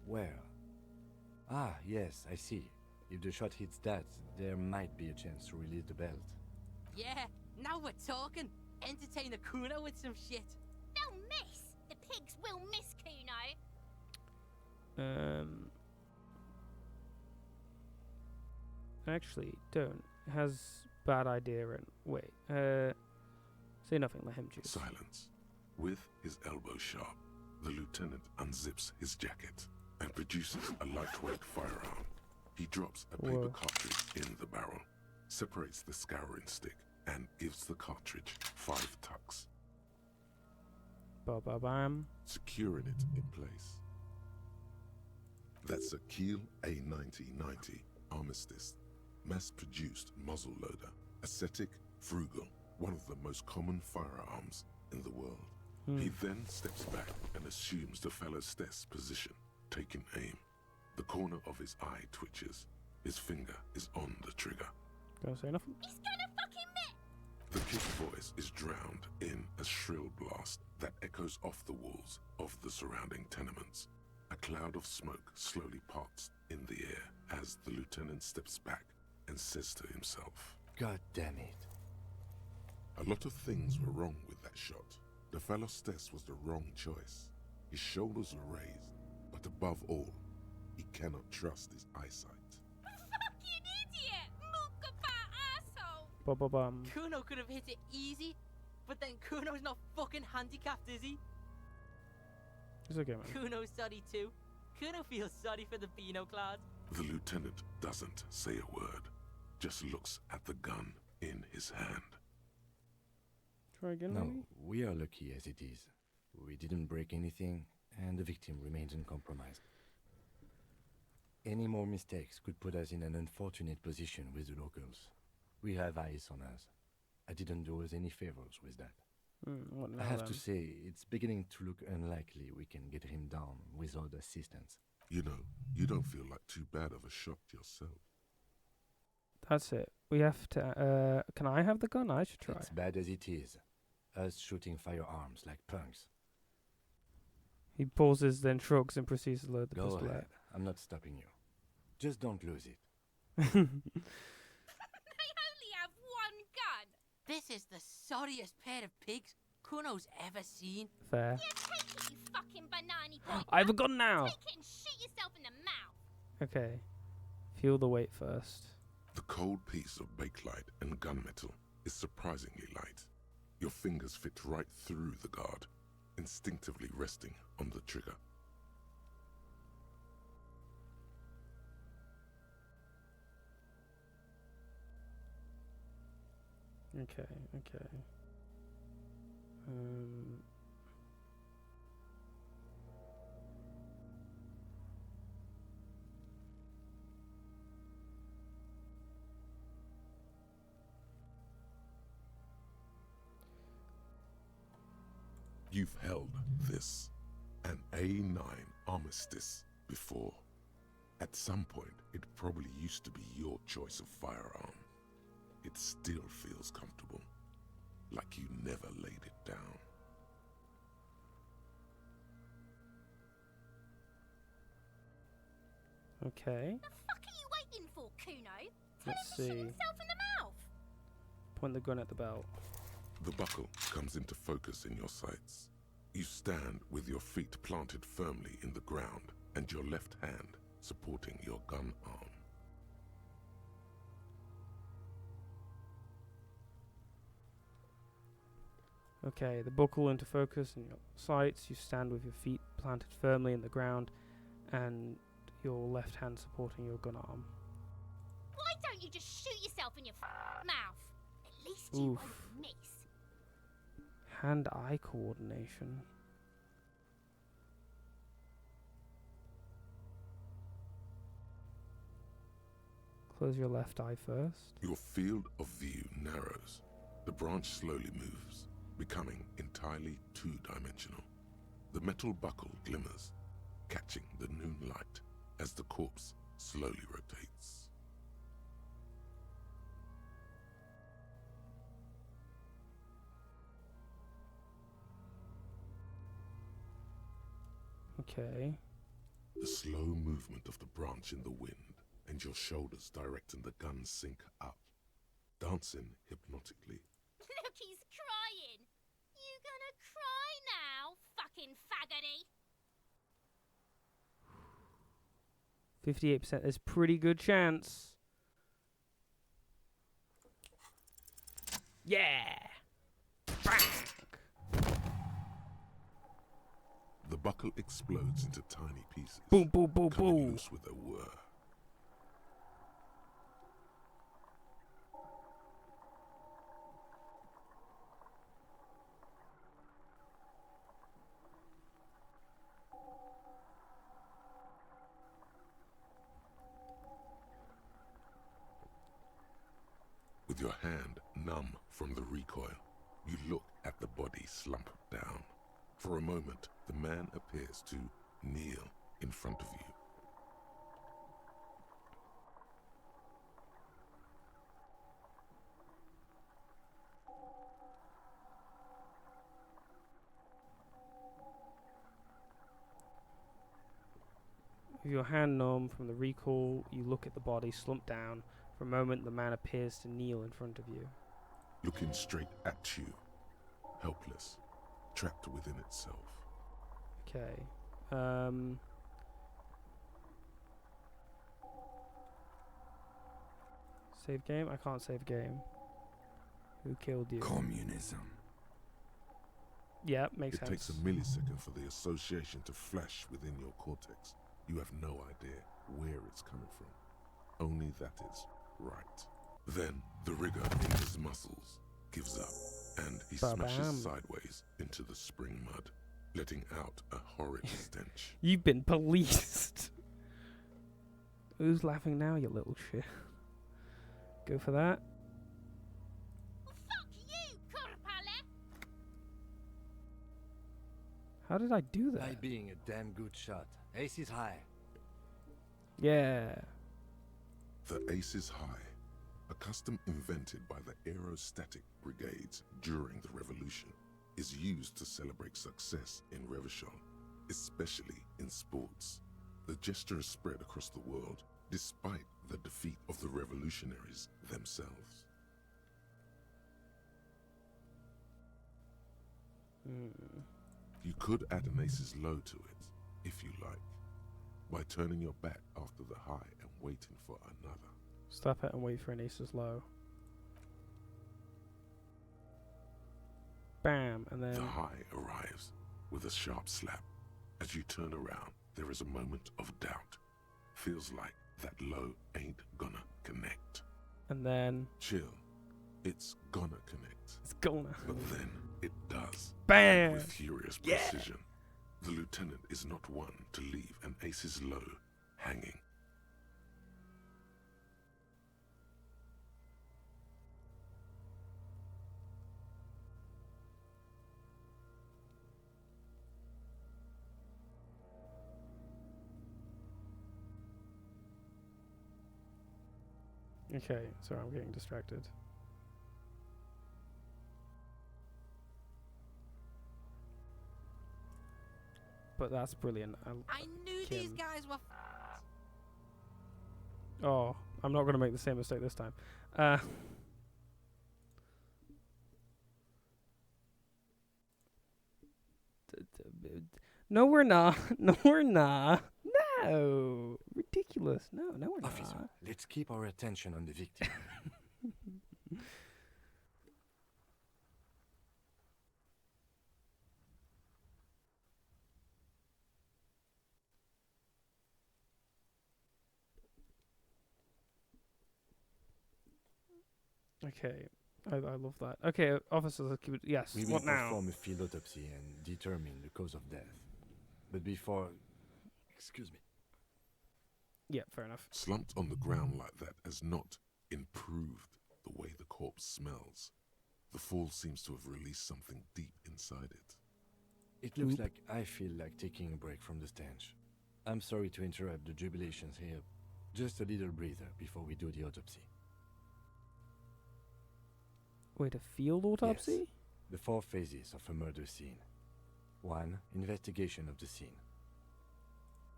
Where? Ah, yes, I see. If the shot hits that, there might be a chance to release the belt. Yeah, now we're talking. Entertain the Kuno with some shit. They'll miss! The pigs will miss Kuno! Actually, don't. It has bad idea and wait. Say nothing, let him choose. Silence. With his elbow sharp, the lieutenant unzips his jacket and produces a lightweight firearm. He drops a paper Whoa. cartridge in the barrel, separates the scouring stick, and gives the cartridge 5 tucks, Ba-ba-bam. securing it in place. That's a Kiel A9090 Armistice, mass-produced muzzle loader, ascetic, frugal, one of the most common firearms in the world. He then steps back and assumes the fellow's Stess position, taking aim. The corner of his eye twitches. His finger is on the trigger. Gonna say nothing? He's gonna fucking miss! The kid's voice is drowned in a shrill blast that echoes off the walls of the surrounding tenements. A cloud of smoke slowly parts in the air as the lieutenant steps back and says to himself, God damn it. a lot of things were wrong with that shot. The fellow Stess was the wrong choice. His shoulders were raised, but above all, he cannot trust his eyesight. Fucking idiot! Mookabat asshole! Ba-ba-bam. Kuno could have hit it easy, but then Kuno's not fucking handicapped, is he? It's okay, man. Kuno's sorry too. Kuno feels sorry for the Beano clad. The lieutenant doesn't say a word, just looks at the gun in his hand. Try again, No, maybe? we are lucky as it is. We didn't break anything, and the victim remains uncompromised. Any more mistakes could put us in an unfortunate position with the locals. We have eyes on us. I didn't do us any favors with that. What now I have then? to say, it's beginning to look unlikely we can get him down without assistance. You know, you don't feel like too bad of a shot yourself. That's it. We have to. Can I have the gun? I should try. As bad as it is, us shooting firearms like punks. He pauses, then shrugs and proceeds to load the Go pistol ahead. I'm not stopping you. Just don't lose it. out. They only have one gun. This is the sorriest pair of pigs Kuno's ever seen. Fair. Yeah, take it, you fucking banana point. I have a gun now! Take it and shoot yourself in the mouth. Okay. Feel the weight first. The cold piece of bakelite and gunmetal is surprisingly light. Your fingers fit right through the guard, instinctively resting on the trigger. Okay. You've held this, an A9 armistice, before. At some point, it probably used to be your choice of firearm. It still feels comfortable, like you never laid it down. Okay. The fuck are you waiting for, Kuno? Tell Let's him to shoot see. himself in the mouth. Point the gun at the belt. The buckle comes into focus in your sights. You stand with your feet planted firmly in the ground and your left hand supporting your gun arm. Okay, the buckle into focus in your sights. You stand with your feet planted firmly in the ground and your left hand supporting your gun arm. Why don't you just shoot yourself in your mouth? At least you Oof. won't miss. Hand-eye coordination. Close your left eye first. Your field of view narrows. The branch slowly moves, becoming entirely two-dimensional. The metal buckle glimmers, catching the noon light as the corpse slowly rotates. Okay. The slow movement of the branch in the wind and your shoulders directing the gun sync up, dancing hypnotically. Look, he's crying. You gonna cry now, fucking faggoty? 58%. There's pretty good chance. Yeah! The buckle explodes into tiny pieces, Boom, boom, boom, coming boom. loose with a whir. With your hand numb from the recoil, you look at the body slump down. For a moment, the man appears to kneel in front of you. With your hand numb from the recoil, you look at the body slump down. For a moment, the man appears to kneel in front of you. Looking straight at you, helpless, trapped within itself. Okay. Save game? I can't save game. Who killed you? Communism. Yeah, makes It sense. takes a millisecond for the association to flash within your cortex. You have no idea where it's coming from. Only that it's right. Then the rigor in his muscles gives up, and he smashes sideways into the spring mud, letting out a horrid stench. You've been policed. Who's laughing now, you little shit? Go for that. Fuck you, Corpale! How did I do that? By being a damn good shot. Ace is high. Yeah. The Ace is High, a custom invented by the aerostatic brigades during the revolution, is used to celebrate success in Revachol, especially in sports. The gesture is spread across the world, despite the defeat of the revolutionaries themselves. You could add an Ace's Low to it, if you like, by turning your back after the high and waiting for another. Stop it and wait for an Ace's Low. Bam, and then... The high arrives with a sharp slap. As you turn around, there is a moment of doubt. Feels like that low ain't gonna connect. And then... Chill. It's gonna connect. It's gonna. But then it does. Bam! With furious precision. The lieutenant is not one to leave an Ace's Low hanging. Okay, sorry, I'm getting distracted. But that's brilliant. I knew these guys were. Oh, I'm not going to make the same mistake this time. No, we're not. No, we're not. No. Ridiculous. No, we're not. Officer, let's keep our attention on the victim. Okay, I love that. Okay, officers, let's keep it. Yes. We will What now? perform a field autopsy and determine the cause of death. But before... Excuse me. Yeah, fair enough. Slumped on the ground like that has not improved the way the corpse smells. The fall seems to have released something deep inside it. It looks like I feel like taking a break from the stench. I'm sorry to interrupt the jubilations here. Just a little breather before we do the autopsy. Wait, a field autopsy? Yes. The 4 phases of a murder scene. 1. Investigation of the scene.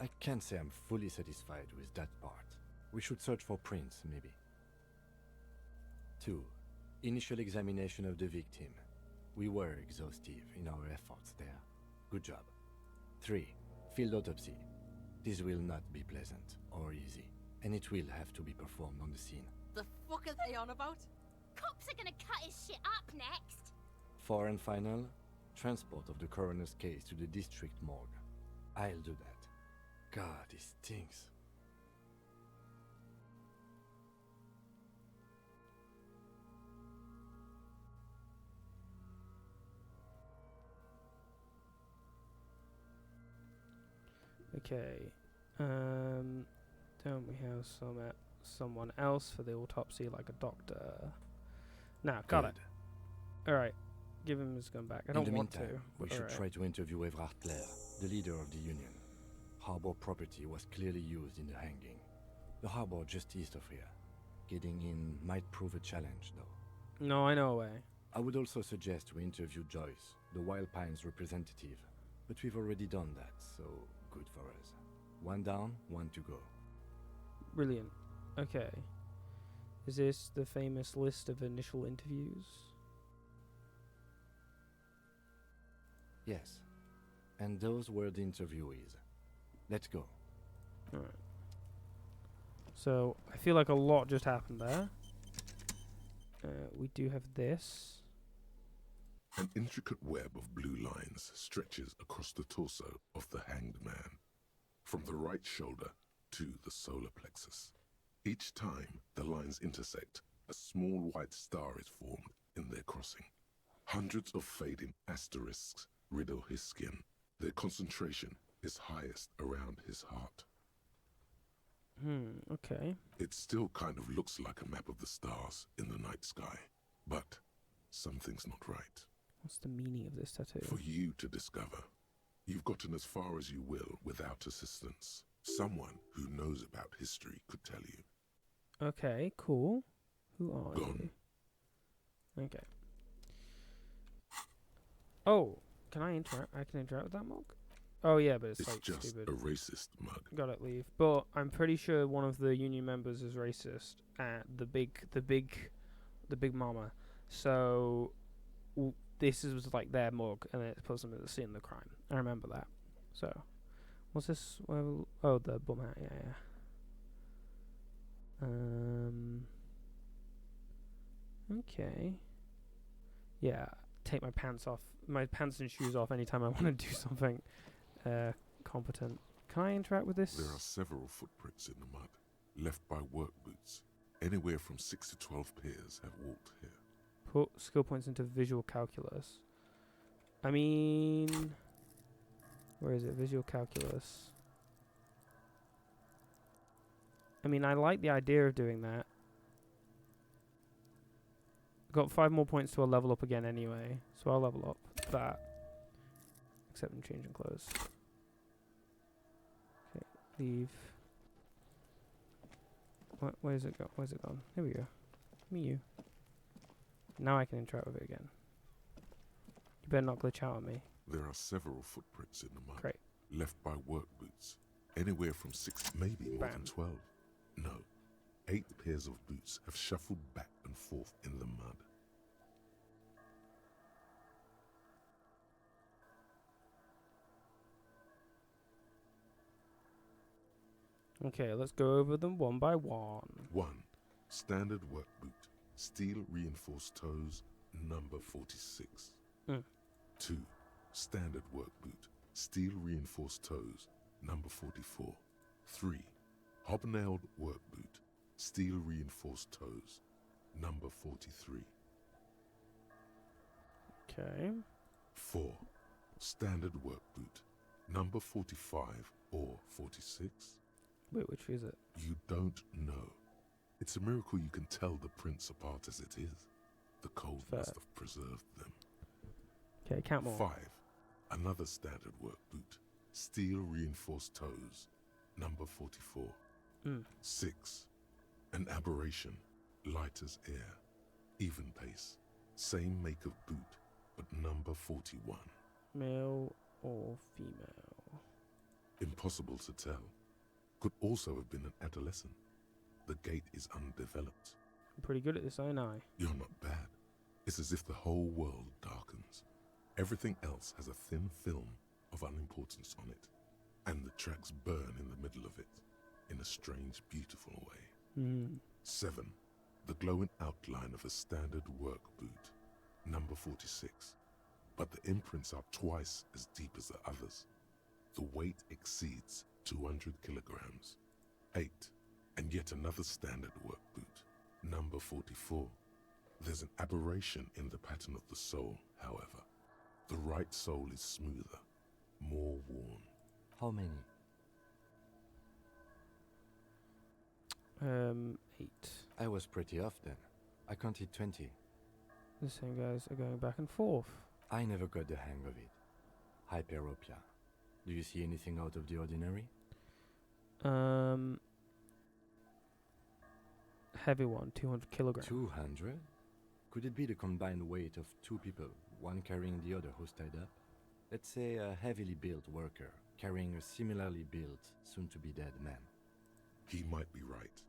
I can't say I'm fully satisfied with that part. We should search for prints, maybe. 2. Initial examination of the victim. We were exhaustive in our efforts there. Good job. 3. Field autopsy. This will not be pleasant or easy, and it will have to be performed on the scene. The fuck are they on about? Cops are gonna cut his shit up next. 4 and final, transport of the coroner's case to the district morgue. I'll do that. God, it stinks. Okay. Don't we have someone else for the autopsy, like a doctor? Nah, got it. All right, give him his gun back. I don't want to. We should try to interview Evrard Claire, the leader of the union. Harbor property was clearly used in the hanging. The harbor just east of here. Getting in might prove a challenge, though. No, I know a way. I would also suggest we interview Joyce, the Wild Pines representative. But we've already done that, so good for us. 1 down, 1 to go. Brilliant. Okay. Is this the famous list of initial interviews? Yes. And those were the interviewees. Let's go. Alright. So, I feel like a lot just happened there. We do have this. An intricate web of blue lines stretches across the torso of the hanged man, from the right shoulder to the solar plexus. Each time the lines intersect, a small white star is formed in their crossing. Hundreds of fading asterisks riddle his skin. Their concentration is highest around his heart. Okay. It still kind of looks like a map of the stars in the night sky, but something's not right. What's the meaning of this tattoo? For you to discover. You've gotten as far as you will without assistance. Someone who knows about history could tell you. Okay, cool. Who are Gone. you? Okay. Oh, can I interact? I can interact with that mug? Oh yeah, but it's It's like just stupid. a racist mug. Gotta leave. But I'm pretty sure one of the union members is racist. The big mama. So this was like their mug, and it puts them at the scene of the crime. I remember that. So, what's this? Well, oh, the bum hat. Yeah. Okay. Yeah. Take my pants and shoes off anytime I want to do something competent. Can I interact with this? There are several footprints in the mud, left by work boots. Anywhere from 6 to 12 pairs have walked here. Put skill points into visual calculus. I mean, where is it? Visual calculus. I mean, I like the idea of doing that. Got 5 more points to a level up again anyway, so I'll level up that. Except I'm changing clothes. Okay, leave. Where's it go? Where's it gone? Here we go. Me, you. Now I can interact with it again. You better not glitch out on me. There are several footprints in the mud, Great. left by work boots. Anywhere from 6, maybe more than 12. No, 8 pairs of boots have shuffled back and forth in the mud. Okay, let's go over them one by one. 1. Standard work boot, steel reinforced toes, number 46. 2. Standard work boot, steel reinforced toes, number 44. 3. Hobnailed work boot, steel reinforced toes, number 43. Okay. 4. Standard work boot, number 45 or 46. Wait, which is it? You don't know. It's a miracle you can tell the prints apart as it is. The cold Fair. must have preserved them. Okay, count more. 5. Another standard work boot, steel reinforced toes, number 44. 6. An aberration, light as air, even pace, same make of boot, but number 41. Male or female? Impossible to tell. Could also have been an adolescent. The gait is undeveloped. I'm pretty good at this, ain't I? You're not bad. It's as if the whole world darkens. Everything else has a thin film of unimportance on it, and the tracks burn in the middle of it, in a strange, beautiful way. 7. The glowing outline of a standard work boot, number 46. But the imprints are twice as deep as the others. The weight exceeds 200 kilograms. 8. And yet another standard work boot, number 44. There's an aberration in the pattern of the sole, however. The right sole is smoother, more worn. How many? 8. I was pretty off then. I counted 20. The same guys are going back and forth. I never got the hang of it. Hyperopia. Do you see anything out of the ordinary? Heavy one, 200 kilograms. 200? Could it be the combined weight of 2 people, one carrying the other who's tied up? Let's say a heavily built worker carrying a similarly built, soon-to-be-dead man. He might be right.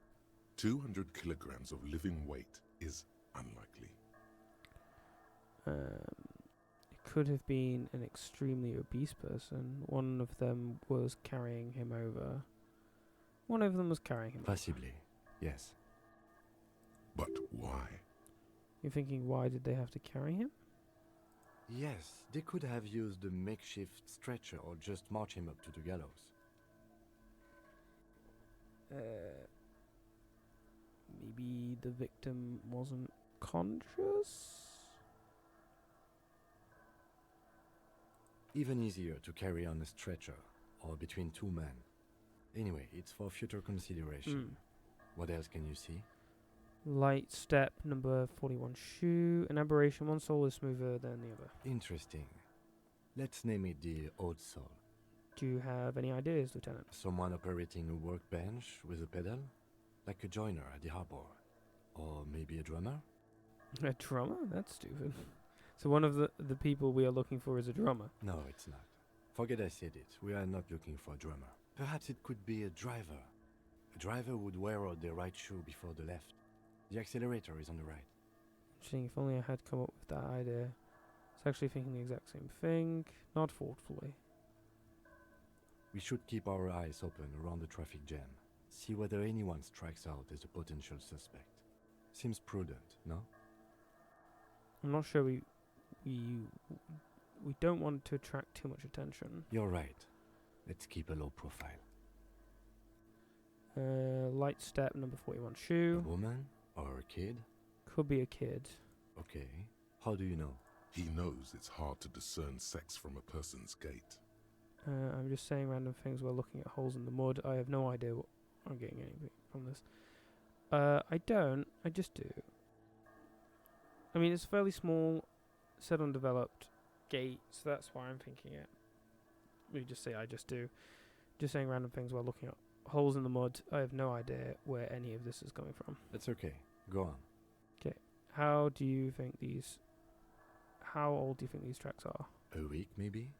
200 kilograms of living weight is unlikely. It could have been an extremely obese person. One of them was carrying him over. Possibly, yes. But why? You're thinking, why did they have to carry him? Yes, they could have used a makeshift stretcher or just march him up to the gallows. maybe the victim wasn't conscious? Even easier to carry on a stretcher, or between two men. Anyway, it's for future consideration. What else can you see? Light step, number 41 shoe. An aberration, one sole is smoother than the other. Interesting. Let's name it the odd sole. Do you have any ideas, Lieutenant? Someone operating a workbench with a pedal? Like a joiner at the harbor. Or maybe a drummer? A drummer? That's stupid. So one of the people we are looking for is a drummer? No, it's not. Forget I said it. We are not looking for a drummer. Perhaps it could be a driver. A driver would wear out the right shoe before the left. The accelerator is on the right. Interesting, if only I had come up with that idea. I was actually thinking the exact same thing. Not thoughtfully. We should keep our eyes open around the traffic jam. See whether anyone strikes out as a potential suspect. Seems prudent, no? I'm not sure we don't want to attract too much attention. You're right. Let's keep a low profile. Light step, number 41 shoe. A woman? Or a kid? Could be a kid. Okay. How do you know? He knows it's hard to discern sex from a person's gait. I'm just saying random things while looking at holes in the mud. I have no idea what I'm getting anything from this. I don't. I just do. I mean, it's fairly small, set undeveloped gate, so that's why I'm thinking it. We just say I just do. Just saying random things while looking at holes in the mud. I have no idea where any of this is coming from. That's okay. Go on. Okay. How old do you think these tracks are? A week, maybe?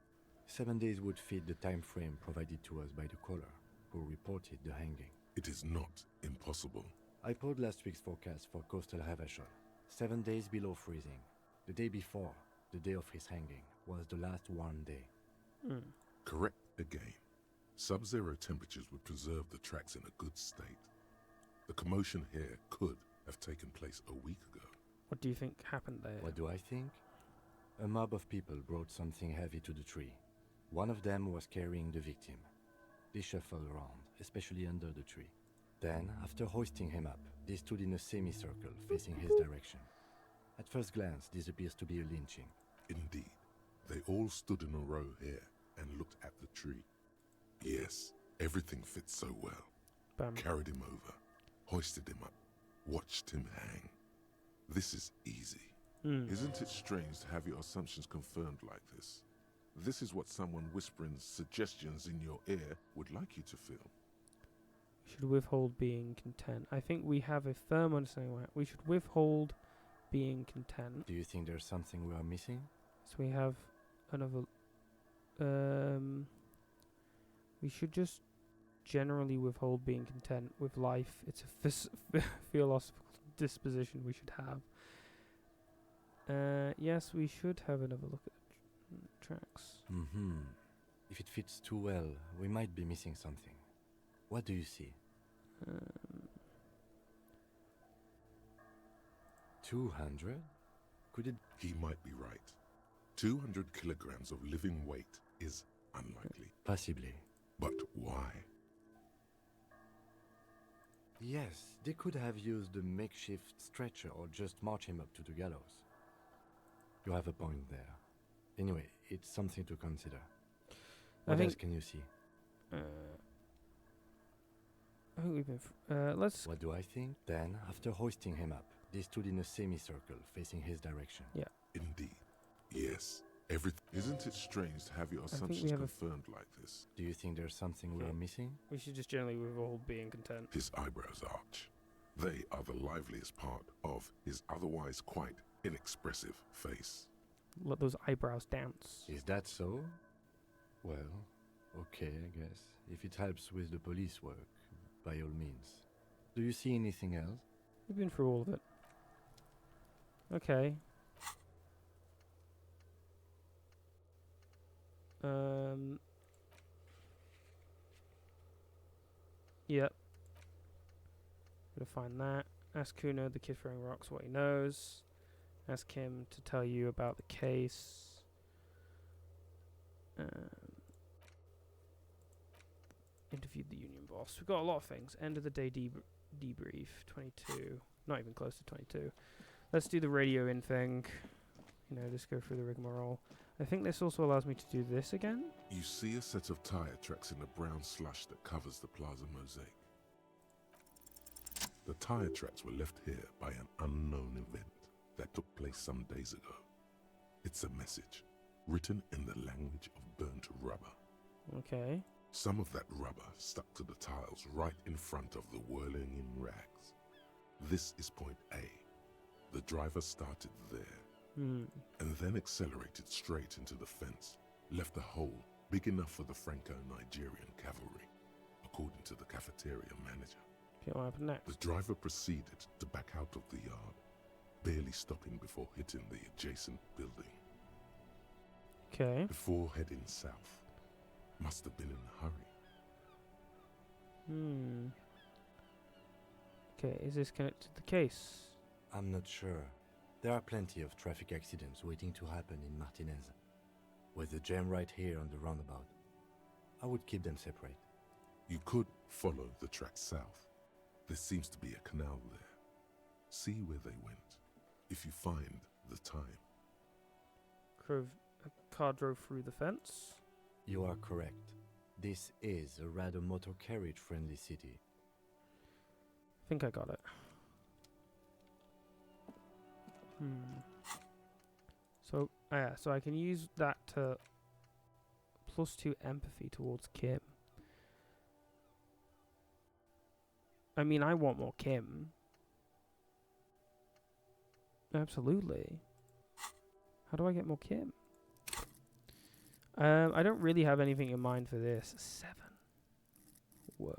7 days would fit the time frame provided to us by the caller, who reported the hanging. It is not impossible. I pulled last week's forecast for coastal Havashol. 7 days below freezing. The day before, the day of his hanging, was the last warm day. Correct again. Sub-zero temperatures would preserve the tracks in a good state. The commotion here could have taken place a week ago. What do you think happened there? What do I think? A mob of people brought something heavy to the tree. One of them was carrying the victim. They shuffled around, especially under the tree. Then, after hoisting him up, they stood in a semicircle facing his direction. At first glance, this appears to be a lynching. Indeed. They all stood in a row here and looked at the tree. Yes, everything fits so well. Bam. Carried him over, hoisted him up, watched him hang. This is easy. Isn't it strange to have your assumptions confirmed like this? This is what someone whispering suggestions in your ear would like you to feel. We should withhold being content. I think we have a firm understanding why we should withhold being content. Do you think there's something we are missing? So we have another. We should just generally withhold being content with life. It's a philosophical disposition we should have. Yes, we should have another look at the tracks. If it fits too well, we might be missing something. What do you see? 200? Could it... He might be right. 200 kilograms of living weight is unlikely. Possibly. But why? Yes, they could have used a makeshift stretcher or just march him up to the gallows. You have a point there. Anyway, it's something to consider. What else can you see? I think we've been. Let's. What do I think? Then, after hoisting him up, they stood in a semicircle facing his direction. Yeah. Indeed. Yes. Isn't it strange to have your assumptions confirmed like this? Do you think there's something we are missing? We should just generally withhold being content. His eyebrows arch. They are the liveliest part of his otherwise quite inexpressive face. Let those eyebrows dance. Is that so? Well, okay, I guess. If it helps with the police work, by all means. Do you see anything else? We've been through all of it. Okay. Yep. Gotta find that. Ask Kuno, the kid throwing rocks, what he knows. Ask him to tell you about the case. Interviewed the union boss. We've got a lot of things. End of the day debrief. 22. Not even close to 22. Let's do the radio in thing. You know, just go through the rigmarole. I think this also allows me to do this again. You see a set of tire tracks in the brown slush that covers the plaza mosaic. The tire tracks were left here by an unknown event that took place some days ago. It's a message, written in the language of burnt rubber. Okay. Some of that rubber stuck to the tiles right in front of the whirling in rags. This is point A. The driver started there, and then accelerated straight into the fence, left a hole big enough for the Franco-Nigerian cavalry, according to the cafeteria manager. Okay, what happened next? The driver proceeded to back out of the yard, barely stopping before hitting the adjacent building. Okay. Before heading south. Must have been in a hurry. Okay, is this connected to the case? I'm not sure. There are plenty of traffic accidents waiting to happen in Martinez. With the jam right here on the roundabout, I would keep them separate. You could follow the track south. There seems to be a canal there. See where they went, if you find the time. A car drove through the fence. You are correct. This is a rather motor carriage friendly city. I think I got it. So, so I can use that to +2 empathy towards Kim. I mean, I want more Kim. Absolutely. How do I get more Kim? I don't really have anything in mind for this. 7. Whoa.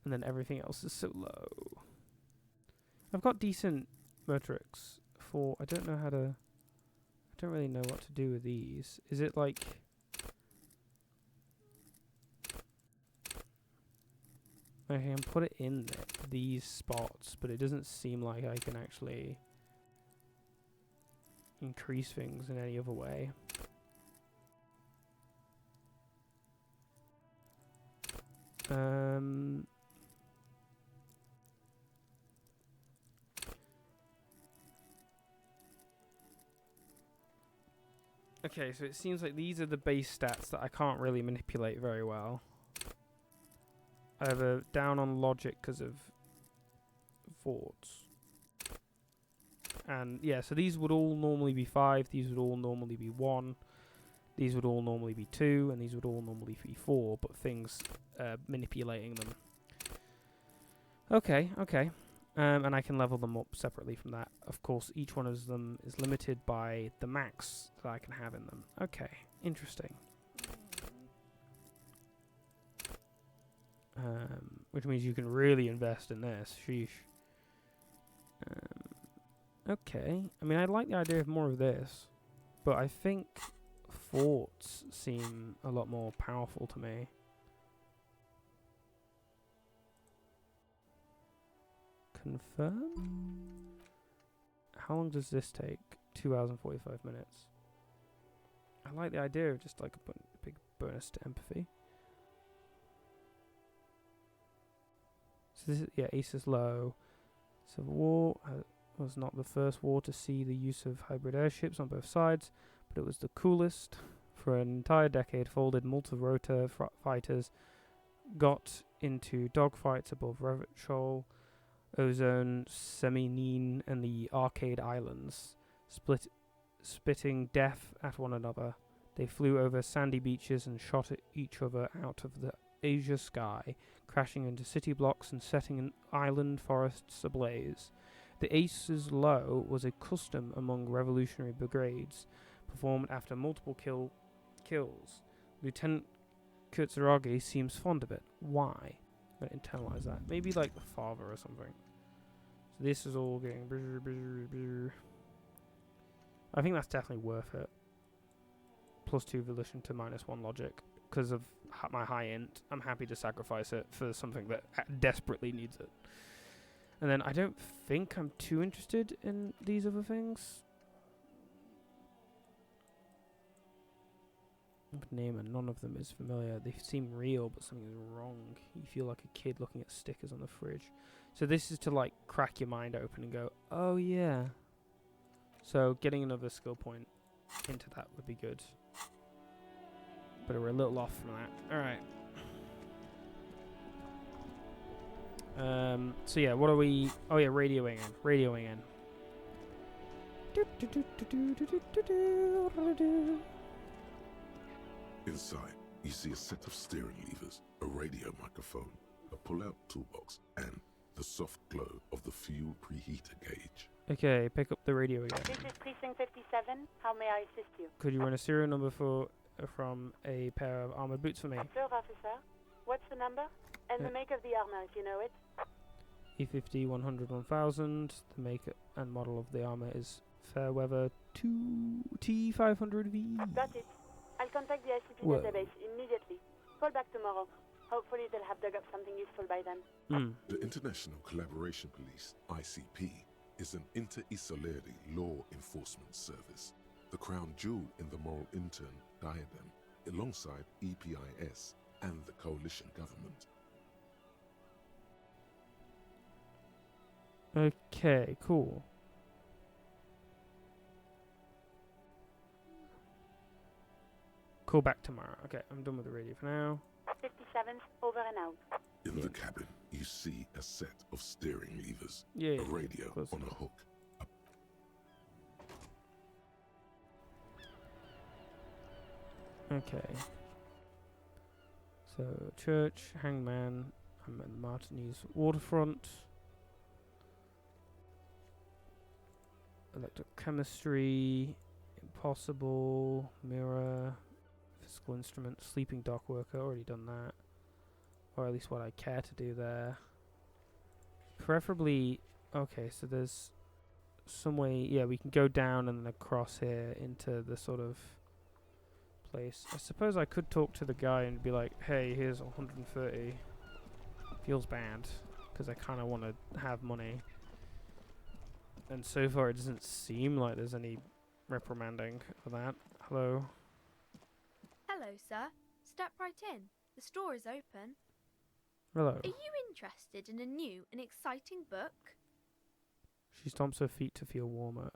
And then everything else is so low. I've got decent metrics for... I don't know how to... I don't really know what to do with these. Is it like... I can put it in these spots, but it doesn't seem like I can actually increase things in any other way. Okay, so it seems like these are the base stats that I can't really manipulate very well. I have a down on logic because of forts. And yeah, so these would all normally be 5, these would all normally be 1, these would all normally be 2, and these would all normally be 4, but things manipulating them. Okay. And I can level them up separately from that. Of course, each one of them is limited by the max that I can have in them. Okay, interesting. Which means you can really invest in this. Sheesh. Okay. I mean, I like the idea of more of this, but I think forts seem a lot more powerful to me. Confirm? How long does this take? 2 hours and 45 minutes. I like the idea of just like a big bonus to empathy. So this is, yeah, Ace is low. Civil War was not the first war to see the use of hybrid airships on both sides, but it was the coolest. For an entire decade, folded multi-rotor fighters got into dogfights above Revet Shoal, Ozone, Seminine, and the Arcade Islands, spitting death at one another. They flew over sandy beaches and shot at each other out of the azure sky, crashing into city blocks and setting island forests ablaze. The Ace's Low was a custom among revolutionary brigades, performed after multiple kills. Lieutenant Kurtzaragi seems fond of it. Why? I'm going to internalize that. Maybe like the father or something. So this is all getting... I think that's definitely worth it. +2 volition to -1 logic. Because of my high int, I'm happy to sacrifice it for something that desperately needs it. And then I don't think I'm too interested in these other things. name and none of them is familiar. They seem real, but something is wrong. You feel like a kid looking at stickers on the fridge. So this is to like crack your mind open and go, oh yeah. So getting another skill point into that would be good. But we're a little off from that. Alright. So yeah, what are we... Oh yeah, radioing in. Inside, you see a set of steering levers, a radio microphone, a pull-out toolbox, and the soft glow of the fuel preheater gauge. Okay, pick up the radio again. This is Precinct 57. How may I assist you? Could you run a serial number from a pair of armored boots for me? Sure, officer. What's the number? And the make of the armor, if you know it. E50 100 1000. The make and model of the armor is Fairweather 2T500V. Got it. I'll contact the ICP database immediately. Call back tomorrow. Hopefully they'll have dug up something useful by then. The International Collaboration Police, ICP, is an inter-Isolari law enforcement service, the crown jewel in the moral intern diadem, alongside EPIS and the coalition government. Okay, cool. Call back tomorrow. Okay, I'm done with the radio for now. 57's over and out. In the cabin, you see a set of steering levers, Yeah, a radio close on enough. a hook. Okay. So, church, hangman, I'm at the Martinez waterfront. Electrochemistry, impossible, mirror, physical instrument, sleeping dock worker, already done that. Or at least what I care to do there. Preferably, okay, so there's some way, yeah, we can go down and then across here into the sort of place. I suppose I could talk to the guy and be like, hey, here's 130. Feels bad, because I kind of want to have money. And so far it doesn't seem like there's any reprimanding for that. Hello? Hello, sir. Step right in. The store is open. Hello. Are you interested in a new and exciting book? She stomps her feet to feel warmer.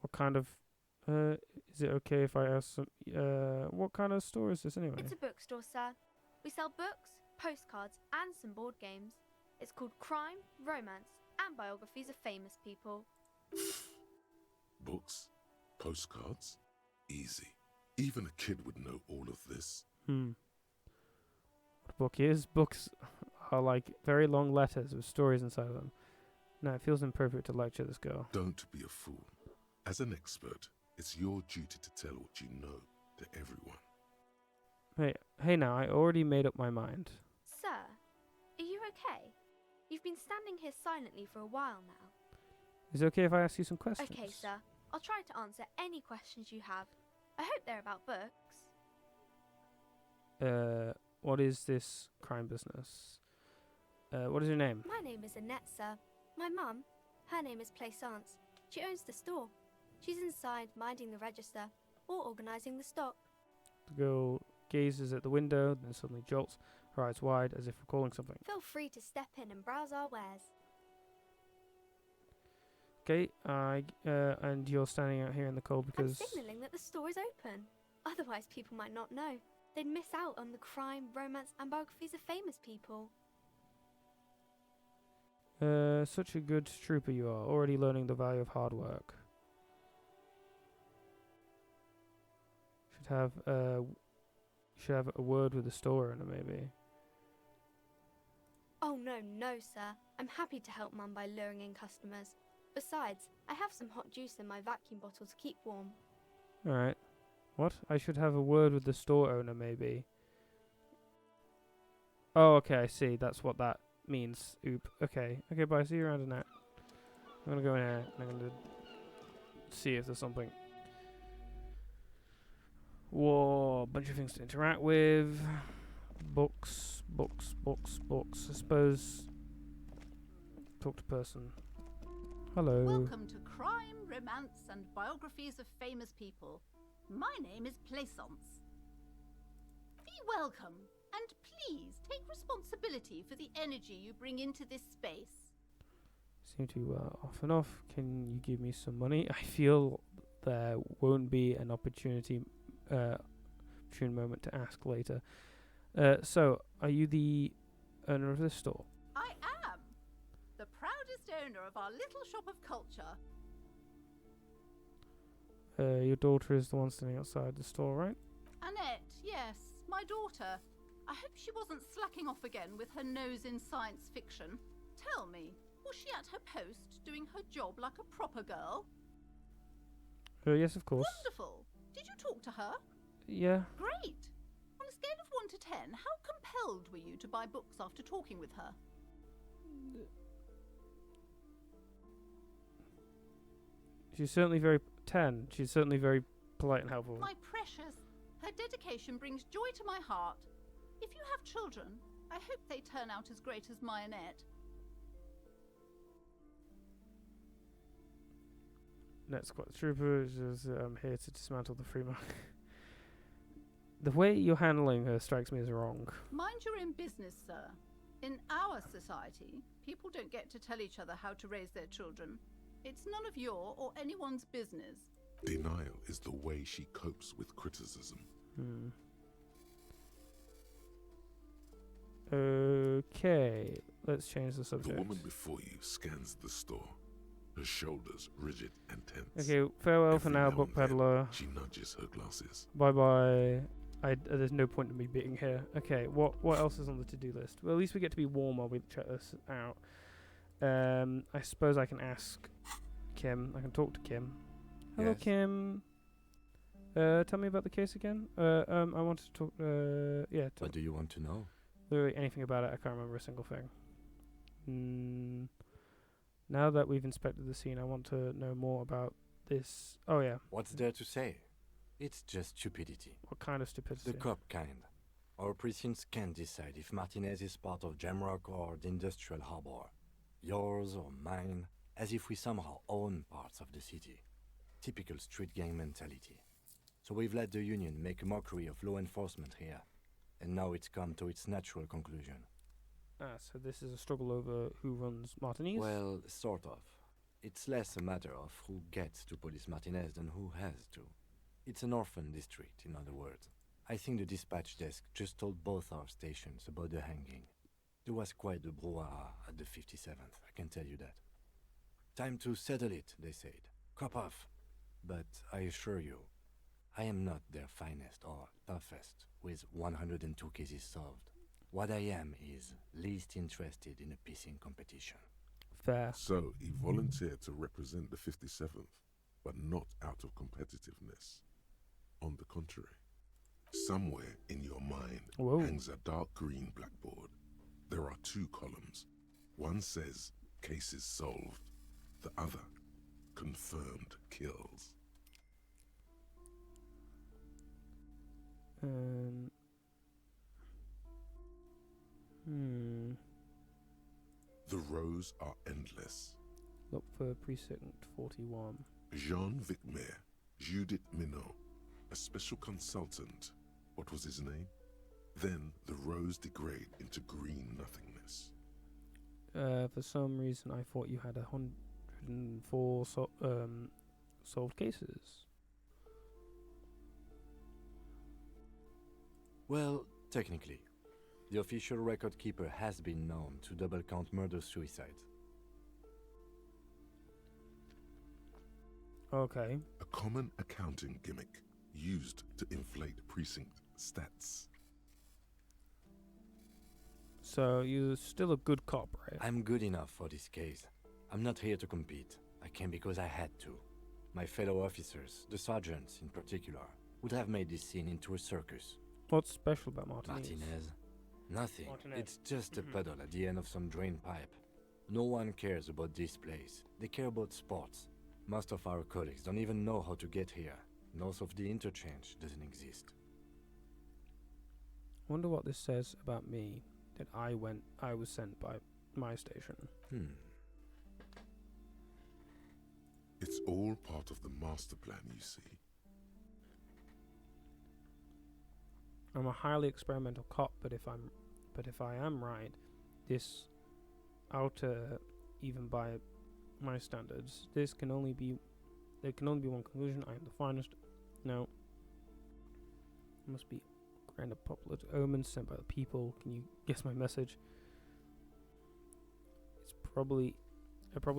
What kind of... is it okay if I ask some... what kind of store is this anyway? It's a bookstore, sir. We sell books, postcards, and some board games. It's called Crime, Romance, and Biographies of Famous People. Books? Postcards? Easy. Even a kid would know all of this. What a book is? Books are like very long letters with stories inside of them. No, it feels inappropriate to lecture this girl. Don't be a fool. As an expert, it's your duty to tell what you know to everyone. Hey now, I already made up my mind. Sir, are you okay? You've been standing here silently for a while now. Is it okay if I ask you some questions? Okay, sir. I'll try to answer any questions you have. I hope they're about books. What is this crime business? What is your name? My name is Annette, sir. My mum, her name is Plaisance. She owns the store. She's inside minding the register or organising the stock. The girl gazes at the window, then suddenly jolts, her eyes wide as if recalling something. Feel free to step in and browse our wares. Okay, and you're standing out here in the cold because... I'm signalling that the store is open. Otherwise people might not know. They'd miss out on the crime, romance and biographies of famous people. Such a good trooper you are, already learning the value of hard work. Should have a word with the store owner, maybe. Oh no, sir. I'm happy to help Mum by luring in customers. Besides, I have some hot juice in my vacuum bottle to keep warm. Alright. What? I should have a word with the store owner, maybe. Oh, okay, I see. That's what that means. Oop. Okay. Okay, bye. See you around tonight. I'm gonna go in here and I'm gonna see if there's something. Whoa, bunch of things to interact with. Books. I suppose. Talk to person. Hello. Welcome to Crime, Romance and Biographies of Famous People. My name is Plaisance. Be welcome, and please take responsibility for the energy you bring into this space. Seem to be off and off. Can you give me some money? I feel there won't be an opportune moment to ask later. So, are you the owner of this store? I am the proudest owner of our little shop of culture. Your daughter is the one standing outside the store, right? Annette, yes, my daughter. I hope she wasn't slacking off again with her nose in science fiction. Tell me, was she at her post doing her job like a proper girl? Yes, of course. Wonderful. Did you talk to her? Yeah. Great. On a scale of 1 to 10, how compelled were you to buy books after talking with her? She's certainly very 10. She's certainly very polite and helpful. My precious, her dedication brings joy to my heart. If you have children, I hope they turn out as great as my Annette. Next Squad Trooper is here to dismantle the free market. The way you're handling her strikes me as wrong. Mind your own business, sir. In our society, people don't get to tell each other how to raise their children. It's none of your or anyone's business. Denial is the way she copes with criticism. Okay, let's change the subject. The woman before you scans the store, her shoulders rigid and tense. Okay, farewell for Every now, now book and then, peddler. She nudges her glasses. Bye bye. There's no point in me being here. Okay, what else is on the to-do list? Well, at least we get to be warm while we check this out. I suppose I can ask Kim. I can talk to Kim. Hello, Yes. Kim. Tell me about the case again. I wanted to talk. What do you want to know? Literally anything about it. I can't remember a single thing. Now that we've inspected the scene, I want to know more about this. Oh yeah. What's there to say? It's just stupidity. What kind of stupidity? The cop kind. Our precincts can't decide if Martinez is part of Jamrock or the Industrial Harbor. Yours or mine, as if we somehow own parts of the city. Typical street gang mentality. So we've let the Union make a mockery of law enforcement here. And now it's come to its natural conclusion. So this is a struggle over who runs Martinez? Well, sort of. It's less a matter of who gets to police Martinez than who has to. It's an orphan district, in other words. I think the dispatch desk just told both our stations about the hanging. There was quite the brouhaha at the 57th, I can tell you that. Time to settle it, they said. Cop off. But I assure you, I am not their finest or toughest, with 102 cases solved. What I am is least interested in a pissing competition. Fair. So he volunteered to represent the 57th, but not out of competitiveness. On the contrary, somewhere in your mind hangs a dark green blackboard. There are 2 columns. One says, cases solved. The other, confirmed kills. The rows are endless. Look for precinct 41. Jean Vicmer, Judith Minot, a special consultant. What was his name? Then the rows degrade into green nothingness. For some reason, I thought you had 104 solved cases. Well, technically. The official record keeper has been known to double count murder-suicides. Okay. A common accounting gimmick used to inflate precinct stats. So you're still a good cop, right? I'm good enough for this case. I'm not here to compete. I came because I had to. My fellow officers, the sergeants in particular, would have made this scene into a circus. What's special about Martinez? Martinez? Nothing. Martinez. It's just a puddle at the end of some drain pipe. No one cares about this place. They care about sports. Most of our colleagues don't even know how to get here. North of the interchange doesn't exist. Wonder what this says about me, that I was sent by my station. It's all part of the master plan, you see. I'm a highly experimental cop, but if I am right, this outer, even by my standards, there can only be one conclusion. I am the finest. No. Must be grand apocalyptic omen sent by the people. Can you guess my message? I probably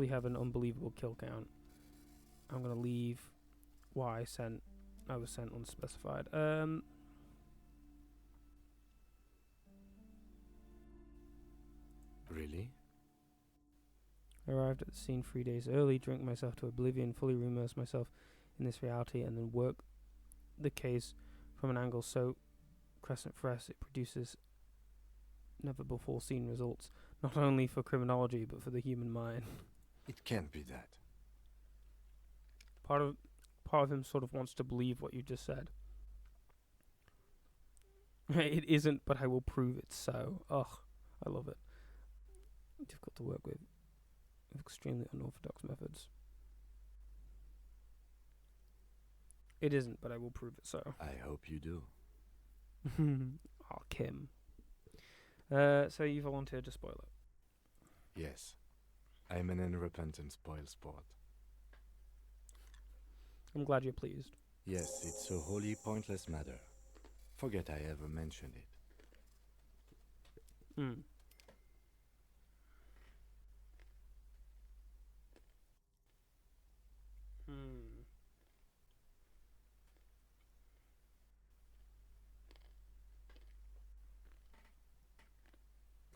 have an unbelievable kill count. I'm gonna leave why I was sent unspecified. Really? I arrived at the scene 3 days early, drank myself to oblivion, fully immerse myself in this reality, and then work the case from an angle so crescent fresh it produces never before seen results, not only for criminology but for the human mind. It can't be that. Part of him sort of wants to believe what you just said. It isn't, but I will prove it so. Ugh, I love it. Difficult to work with extremely unorthodox methods. It isn't, but I will prove it so. I hope you do. Oh, Kim. So you volunteered to spoil it? Yes. I'm an unrepentant spoil sport. I'm glad you're pleased. Yes, it's a wholly pointless matter. Forget I ever mentioned it.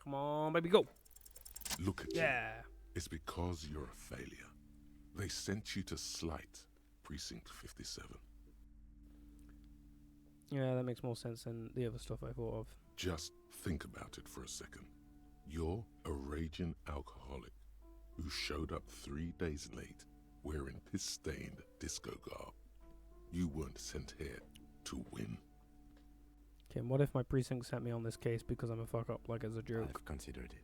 Come on, baby, go. Look at Yeah. you. It's because you're a failure. They sent you to Slight, Precinct 57. Yeah, that makes more sense than the other stuff I thought of. Just think about it for a second. You're a raging alcoholic who showed up 3 days late wearing piss-stained disco garb. You weren't sent here to win. Kim, what if my precinct sent me on this case because I'm a fuck up, like as a joke? I've considered it.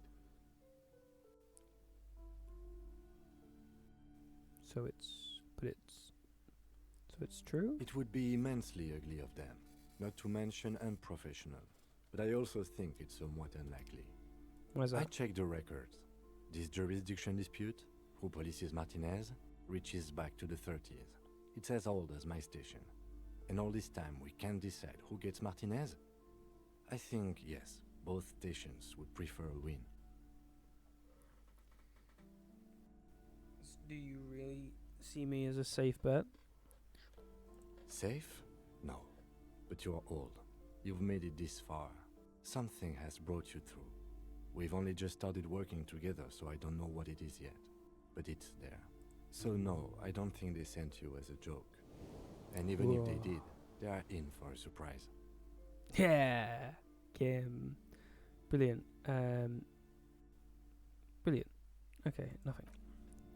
So it's true? It would be immensely ugly of them, not to mention unprofessional. But I also think it's somewhat unlikely. Why is that? I checked the records. This jurisdiction dispute, who polices Martinez, reaches back to the 30s. It's as old as my station. And all this time we can't decide who gets Martinez? I think, yes, both stations would prefer a win. Do you really see me as a safe bet? Safe? No. But you're old. You've made it this far. Something has brought you through. We've only just started working together, so I don't know what it is yet. But it's there. So no, I don't think they sent you as a joke. And even if they did, they are in for a surprise. Yeah, Kim. Brilliant. Brilliant. Okay, nothing.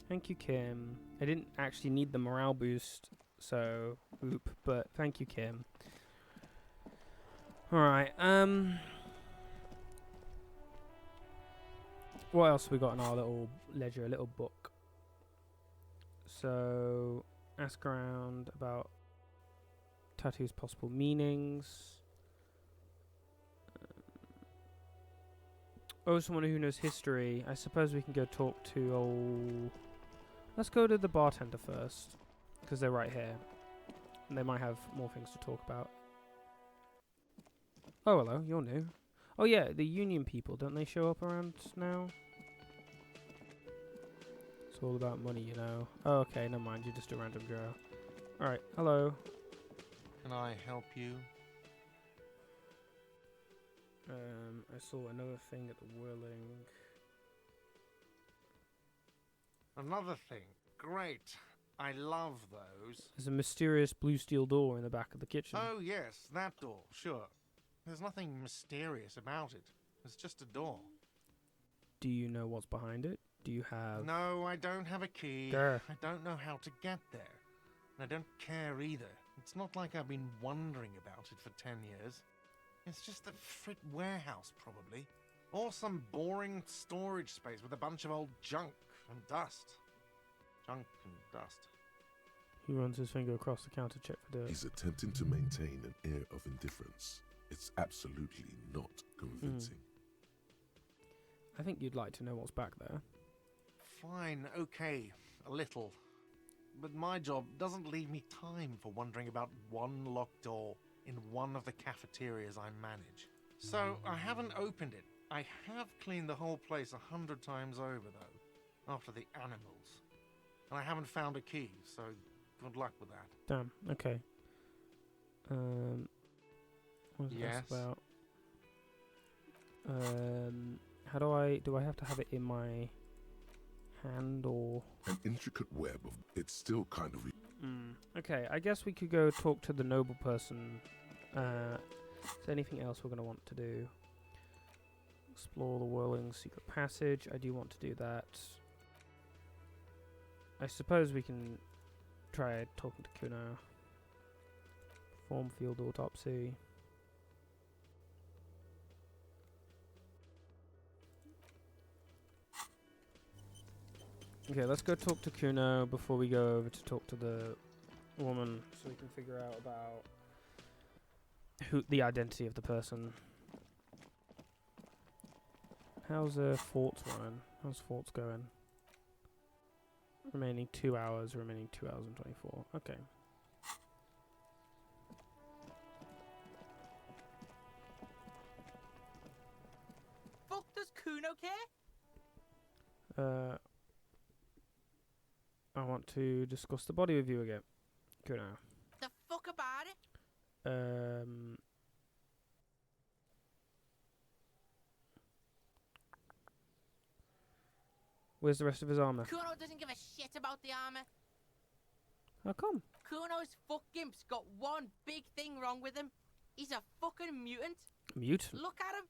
Thank you, Kim. I didn't actually need the morale boost, so oop, but thank you, Kim. Alright, what else have we got in our little ledger, a little book? So, ask around about tattoos' possible meanings. Someone who knows history. I suppose we can go talk to old... Let's go to the bartender first, because they're right here. And they might have more things to talk about. Oh, hello, you're new. Oh yeah, the union people, don't they show up around now? It's all about money, you know. Oh, okay, never mind, you're just a random Joe. Alright, hello. Can I help you? I saw another thing at the Whirling. Another thing. Great. I love those. There's a mysterious blue steel door in the back of the kitchen. Oh, yes, that door, sure. There's nothing mysterious about it. It's just a door. Do you know what's behind it? Do you have... No, I don't have a key. Grr. I don't know how to get there. And I don't care either. It's not like I've been wondering about it for 10 years. It's just a frit warehouse, probably. Or some boring storage space with a bunch of old junk and dust. Junk and dust. He runs his finger across the counter, check for dirt. He's attempting to maintain an air of indifference, It's absolutely not convincing. I think you'd like to know what's back there. Fine, okay, a little. But my job doesn't leave me time for wondering about one locked door in one of the cafeterias I manage. So I haven't opened it. I have cleaned the whole place 100 times over, though, after the animals. And I haven't found a key, so good luck with that. Damn, okay. What's Yes? this about? How do I have to have it in my hand or? An intricate web of it's still kind of. Okay, I guess we could go talk to the noble person. Is there anything else we're going to want to do? Explore the whirling secret passage. I do want to do that. I suppose we can try talking to Kuno. Perform field autopsy. Okay, let's go talk to Kuno before we go over to talk to the woman, so we can figure out about the identity of the person. How's Forts, Ryan? How's Forts going? Remaining 2 hours, remaining 2 hours and 24. Okay. Fuck does Kuno care? I want to discuss the body with you again. Kuno. The fuck about it? Where's the rest of his armor? Kuno doesn't give a shit about the armor. How come? Kuno's fuck gimp's got one big thing wrong with him. He's a fucking mutant. Mutant? Look at him.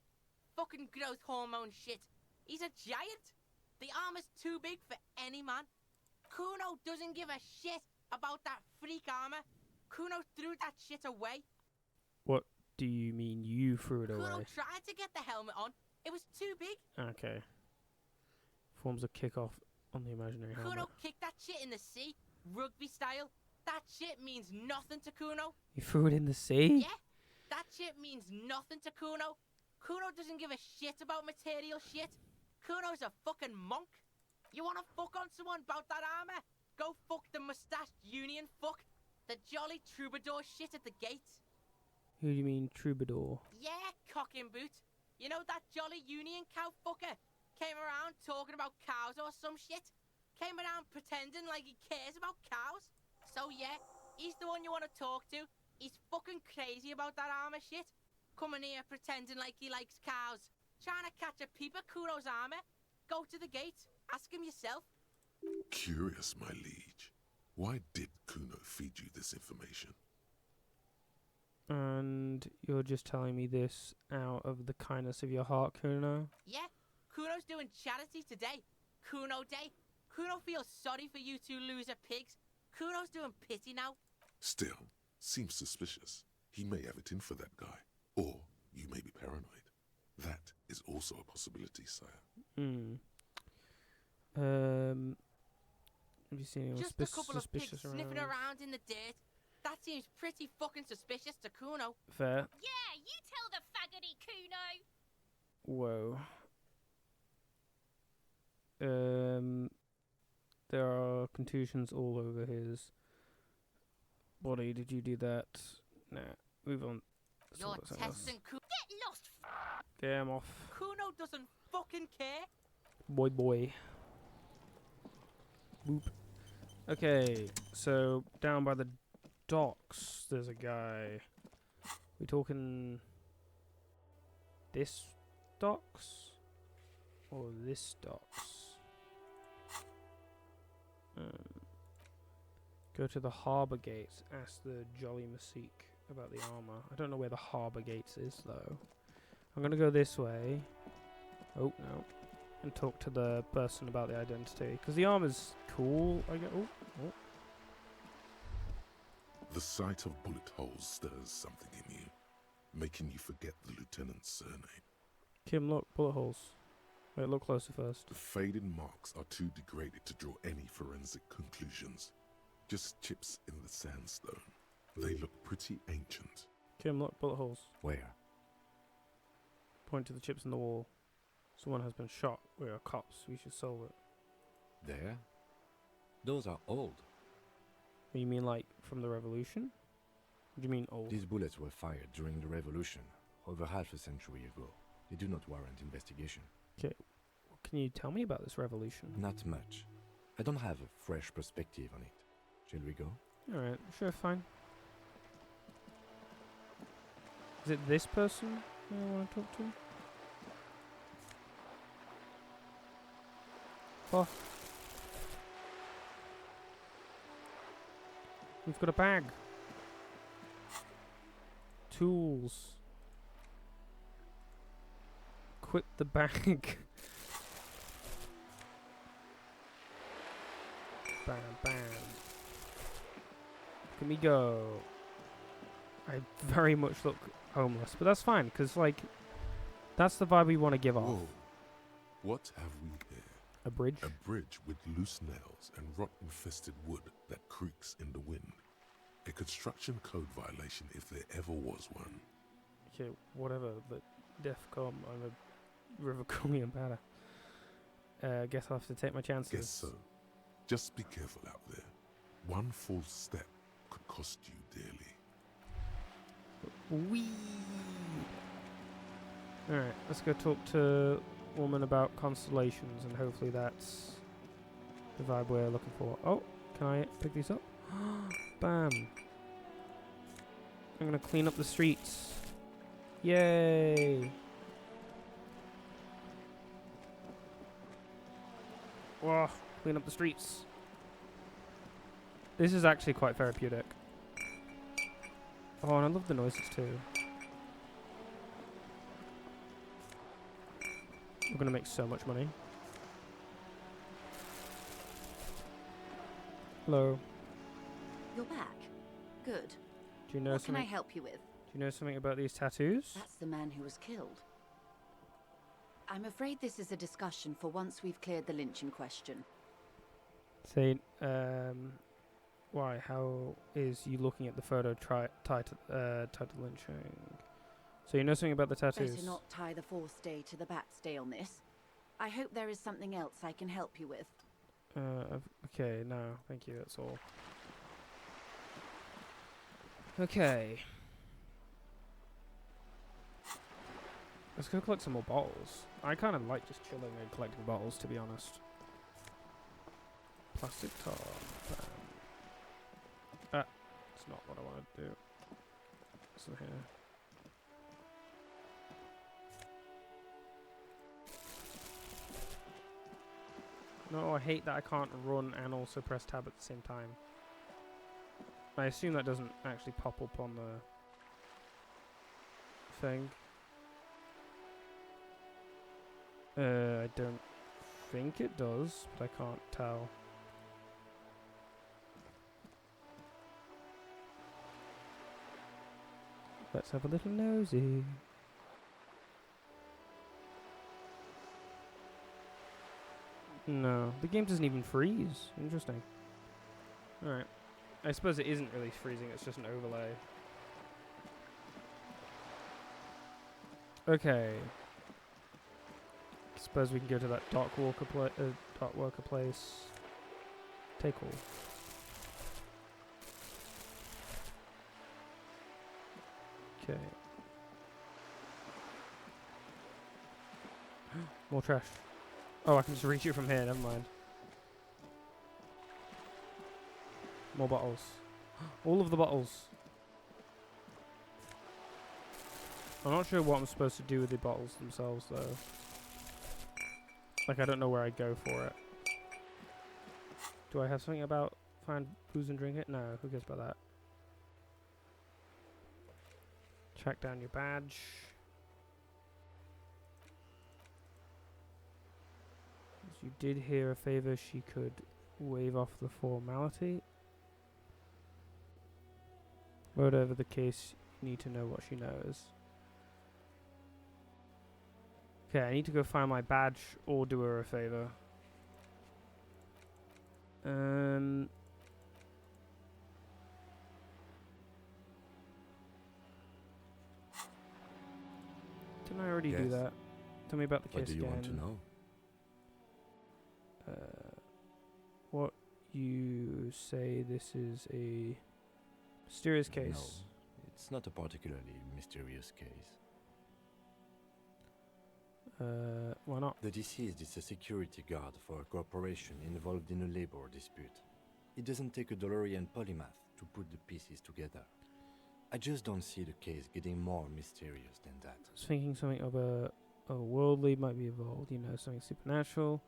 Fucking growth hormone shit. He's a giant. The armor's too big for any man. Kuno doesn't give a shit about that freak armor. Kuno threw that shit away. What do you mean you threw it Kuno away? tried to get the helmet on. It was too big. Okay. Forms a kickoff on the imaginary helmet. Kuno kicked that shit in the sea, rugby style. That shit means nothing to Kuno. You threw it in the sea? Yeah, that shit means nothing to Kuno. Kuno doesn't give a shit about material shit. Kuno's a fucking monk. You wanna fuck on someone about that armor? Go fuck the mustached union fuck. The jolly troubadour shit at the gate. Who do you mean troubadour? Yeah, cock and boot. You know that jolly union cow fucker? Came around talking about cows or some shit. Came around pretending like he cares about cows. So yeah, he's the one you want to talk to. He's fucking crazy about that armor shit. Coming here pretending like he likes cows. Trying to catch a peep at Kuno's armor. Go to the gate. Ask him yourself. Curious, my liege. Why did Kuno feed you this information? And you're just telling me this out of the kindness of your heart, Kuno? Yeah, Kuno's doing charity today. Kuno Day. Kuno feels sorry for you two loser pigs. Kuno's doing pity now. Still, seems suspicious. He may have it in for that guy. Or you may be paranoid. That is also a possibility, sire. Have you seen anyone Just a couple of pigs suspicious sniffing around in the dirt. That seems pretty fucking suspicious to Kuno. Fair. Yeah, you tell the faggoty Kuno. Whoa. There are contusions all over his body. Did you do that? Nah. Move on. You're testing Kuno. Get lost. Yeah, I'm off. Kuno doesn't fucking care. Boy. Boop. Okay, so down by the docks, there's a guy. We talking this docks or this docks? Go to the harbour gates. Ask the Jolly Masik about the armor. I don't know where the harbour gates is though. I'm gonna go this way. Oh no. And talk to the person about the identity, because the armor's cool. I get. Oh. The sight of bullet holes stirs something in you, making you forget the lieutenant's surname. Kim, look, bullet holes. Wait, look closer first. The faded marks are too degraded to draw any forensic conclusions. Just chips in the sandstone. They look pretty ancient. Kim, look, bullet holes. Where? Point to the chips in the wall. Someone has been shot. We are cops. We should solve it. There? Those are old. You mean like from the revolution? What do you mean old? These bullets were fired during the revolution, over half a century ago. They do not warrant investigation. Okay. Can you tell me about this revolution? Not much. I don't have a fresh perspective on it. Shall we go? Alright, sure, fine. Is it this person I want to talk to? Oh. We've got a bag. Tools. Quit the bag. Bam, bam. Can we go? I very much look homeless, but that's fine, because, like, that's the vibe we want to give off. Whoa. What have we here? A bridge? A bridge with loose nails and rot-infested wood that creaks in the wind. A construction code violation if there ever was one. Okay, whatever. The DEFCON, I'm a Riverconian batter. Guess I'll have to take my chances. Guess so. Just be careful out there. One false step could cost you dearly. Wee. Alright, let's go talk to woman about constellations, and hopefully that's the vibe we're looking for. Oh, can I pick these up? Bam. I'm gonna clean up the streets. Yay. Whoa, clean up the streets. This is actually quite therapeutic. Oh, and I love the noises too. We're gonna make so much money. Hello. You're back. Good. Do you know What can something? I help you with? Do you know something about these tattoos? That's the man who was killed. I'm afraid this is a discussion for once we've cleared the lynching question. Say, why? How is you looking at the photo title lynching? So you know something about the tattoos? Better not tie the fourth day to the bat's day on this. I hope there is something else I can help you with. Okay, no, thank you, that's all. Okay. Let's go collect some more bottles. I kind of like just chilling and collecting bottles, to be honest. Plastic tar. It's not what I want to do. What's in here? No, I hate that I can't run and also press tab at the same time. I assume that doesn't actually pop up on the thing. I don't think it does, but I can't tell. Let's have a little nosy. No, the game doesn't even freeze. Interesting. Alright. I suppose it isn't really freezing, it's just an overlay. Okay. Suppose we can go to that dock worker place. Take all. Okay. More trash. Oh, I can just reach it from here, never mind. More bottles. All of the bottles. I'm not sure what I'm supposed to do with the bottles themselves, though. Like, I don't know where I'd go for it. Do I have something about find booze and drink it? No, who cares about that? Track down your badge. You did hear a favor, she could waive off the formality. Whatever the case, you need to know what she knows. Okay, I need to go find my badge or do her a favor. Didn't I already do Yes. that? Tell me about the What case do you again. want to know? What you say this is a mysterious case. No, it's not a particularly mysterious case. Why not? The deceased is a security guard for a corporation involved in a labor dispute. It doesn't take a DeLorean polymath to put the pieces together. I just don't see the case getting more mysterious than that. I was thinking something of a worldly might be involved, you know, something supernatural.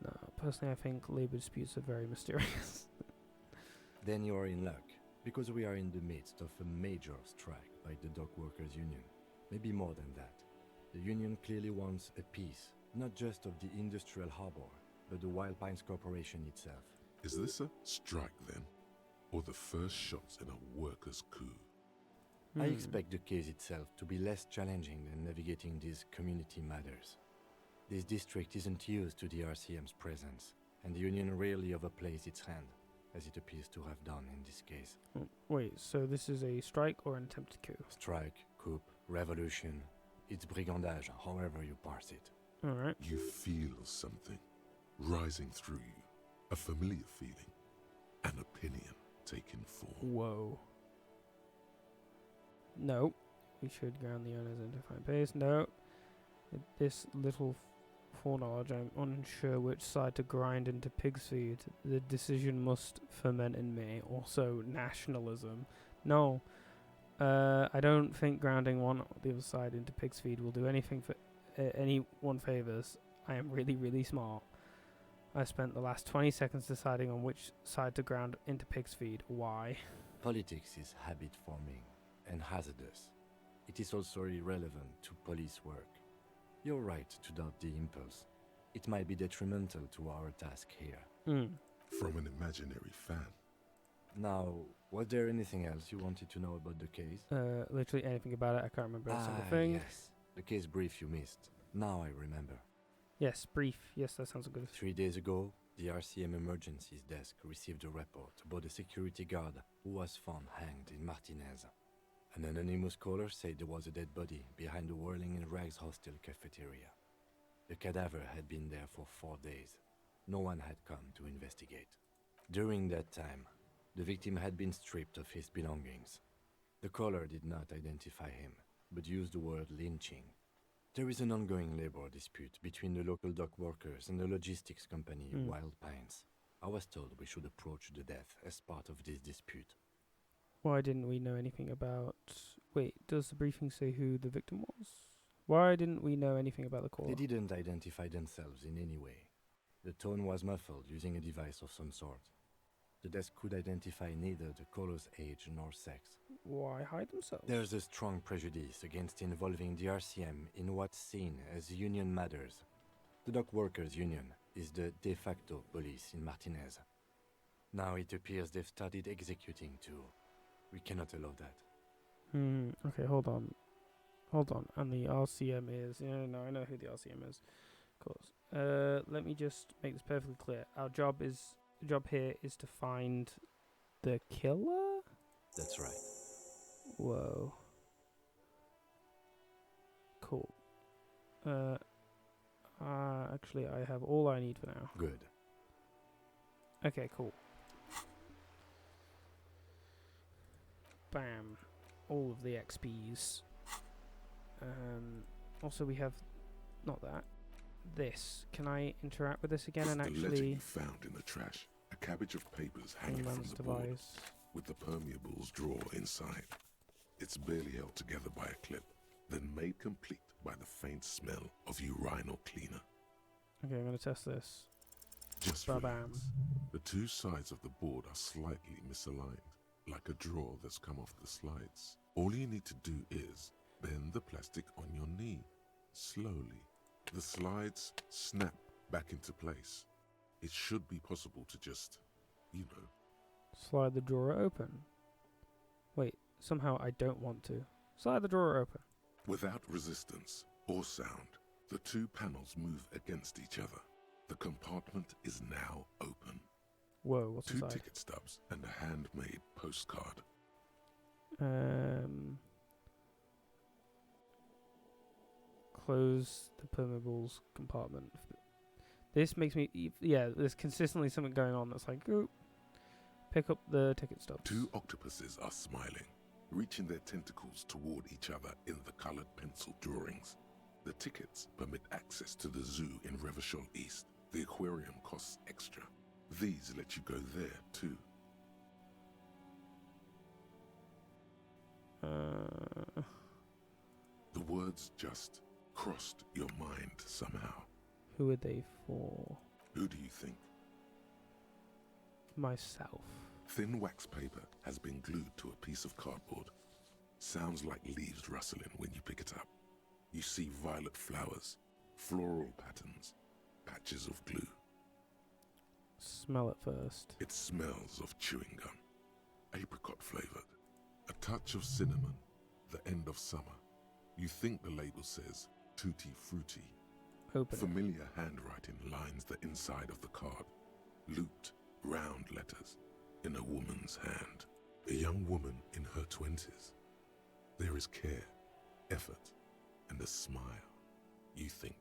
No, personally I think labor disputes are very mysterious. Then you are in luck, because we are in the midst of a major strike by the dock workers union. Maybe more than that. The union clearly wants a piece, not just of the industrial harbor, but the Wild Pines Corporation itself. Is this a strike then? Or the first shots in a workers' coup? I expect the case itself to be less challenging than navigating these community matters. This district isn't used to the RCM's presence, and the union rarely overplays its hand, as it appears to have done in this case. Wait, so this is a strike or an attempted coup? Strike, coup, revolution, it's brigandage, however you parse it. Alright. You feel something rising through you, a familiar feeling, an opinion taking form. Whoa. No. We should ground the owners into fine pace. No. With this little foreknowledge, I'm unsure which side to grind into pig's feed. The decision must ferment in me. Also, nationalism. No. I don't think grounding one or the other side into pig's feed will do anything for anyone favors. I am really, really smart. I spent the last 20 seconds deciding on which side to ground into pig's feed. Why? Politics is habit forming and hazardous. It is also irrelevant to police work. You're right to doubt the impulse. It might be detrimental to our task here. From an imaginary fan. Now, was there anything else you wanted to know about the case? Literally anything about it. I can't remember a single thing. Yes. The case brief you missed. Now I remember. Yes, brief. Yes, that sounds good. 3 days ago, the RCM Emergencies Desk received a report about a security guard who was found hanged in Martinez. An anonymous caller said there was a dead body behind the Whirling in Rags hostel cafeteria. The cadaver had been there for 4 days. No one had come to investigate. During that time, the victim had been stripped of his belongings. The caller did not identify him, but used the word lynching. There is an ongoing labor dispute between the local dock workers and the logistics company Wild Pines. I was told we should approach the death as part of this dispute. Why didn't we know anything about... Wait, does the briefing say who the victim was? Why didn't we know anything about the caller? They didn't identify themselves in any way. The tone was muffled using a device of some sort. The desk could identify neither the caller's age nor sex. Why hide themselves? There's a strong prejudice against involving the RCM in what's seen as union matters. The dock workers union is the de facto police in Martinez. Now it appears they've started executing too. We cannot allow that. Okay, hold on. And the RCM is... Yeah, no, I know who the RCM is. Of course. Let me just make this perfectly clear. Our job here is to find the killer? That's right. Whoa. Cool. Actually, I have all I need for now. Good. Okay, cool. Bam. All of the XPs. Also, we have... Not that. This. Can I interact with this again and The letter actually... you found in the trash. A cabbage of papers hanging from Man's the board, device. with the permeables drawer inside. It's barely held together by a clip, then made complete by the faint smell of urinal cleaner. Okay, I'm going to test this. Just Ba-bam. relax. The two sides of the board are slightly misaligned, like a drawer that's come off the slides. All you need to do is bend the plastic on your knee, slowly. The slides snap back into place. It should be possible to just, Slide the drawer open. Wait, somehow I don't want to. Slide the drawer open. Without resistance or sound, the two panels move against each other. The compartment is now open. Whoa, what's Two inside? ticket stubs and a handmade postcard. Close the permeables compartment. This makes me... Yeah, there's consistently something going on that's like, ooh, pick up the ticket stubs. 2 octopuses are smiling, reaching their tentacles toward each other in the colored pencil drawings. The tickets permit access to the zoo in Revachol East. The aquarium costs extra. These let you go there too. The words just crossed your mind somehow. Who are they for? Who do you think? Myself. Thin wax paper has been glued to a piece of cardboard. Sounds like leaves rustling when you pick it up. You see violet flowers, floral patterns, patches of glue. Smell it first. It smells of chewing gum, apricot flavored, a touch of cinnamon, the end of summer. You think the label says tutti frutti. Open Familiar handwriting lines the inside of the card. Looped, round letters in a woman's hand. A young woman in her 20s. There is care, effort, and a smile, you think.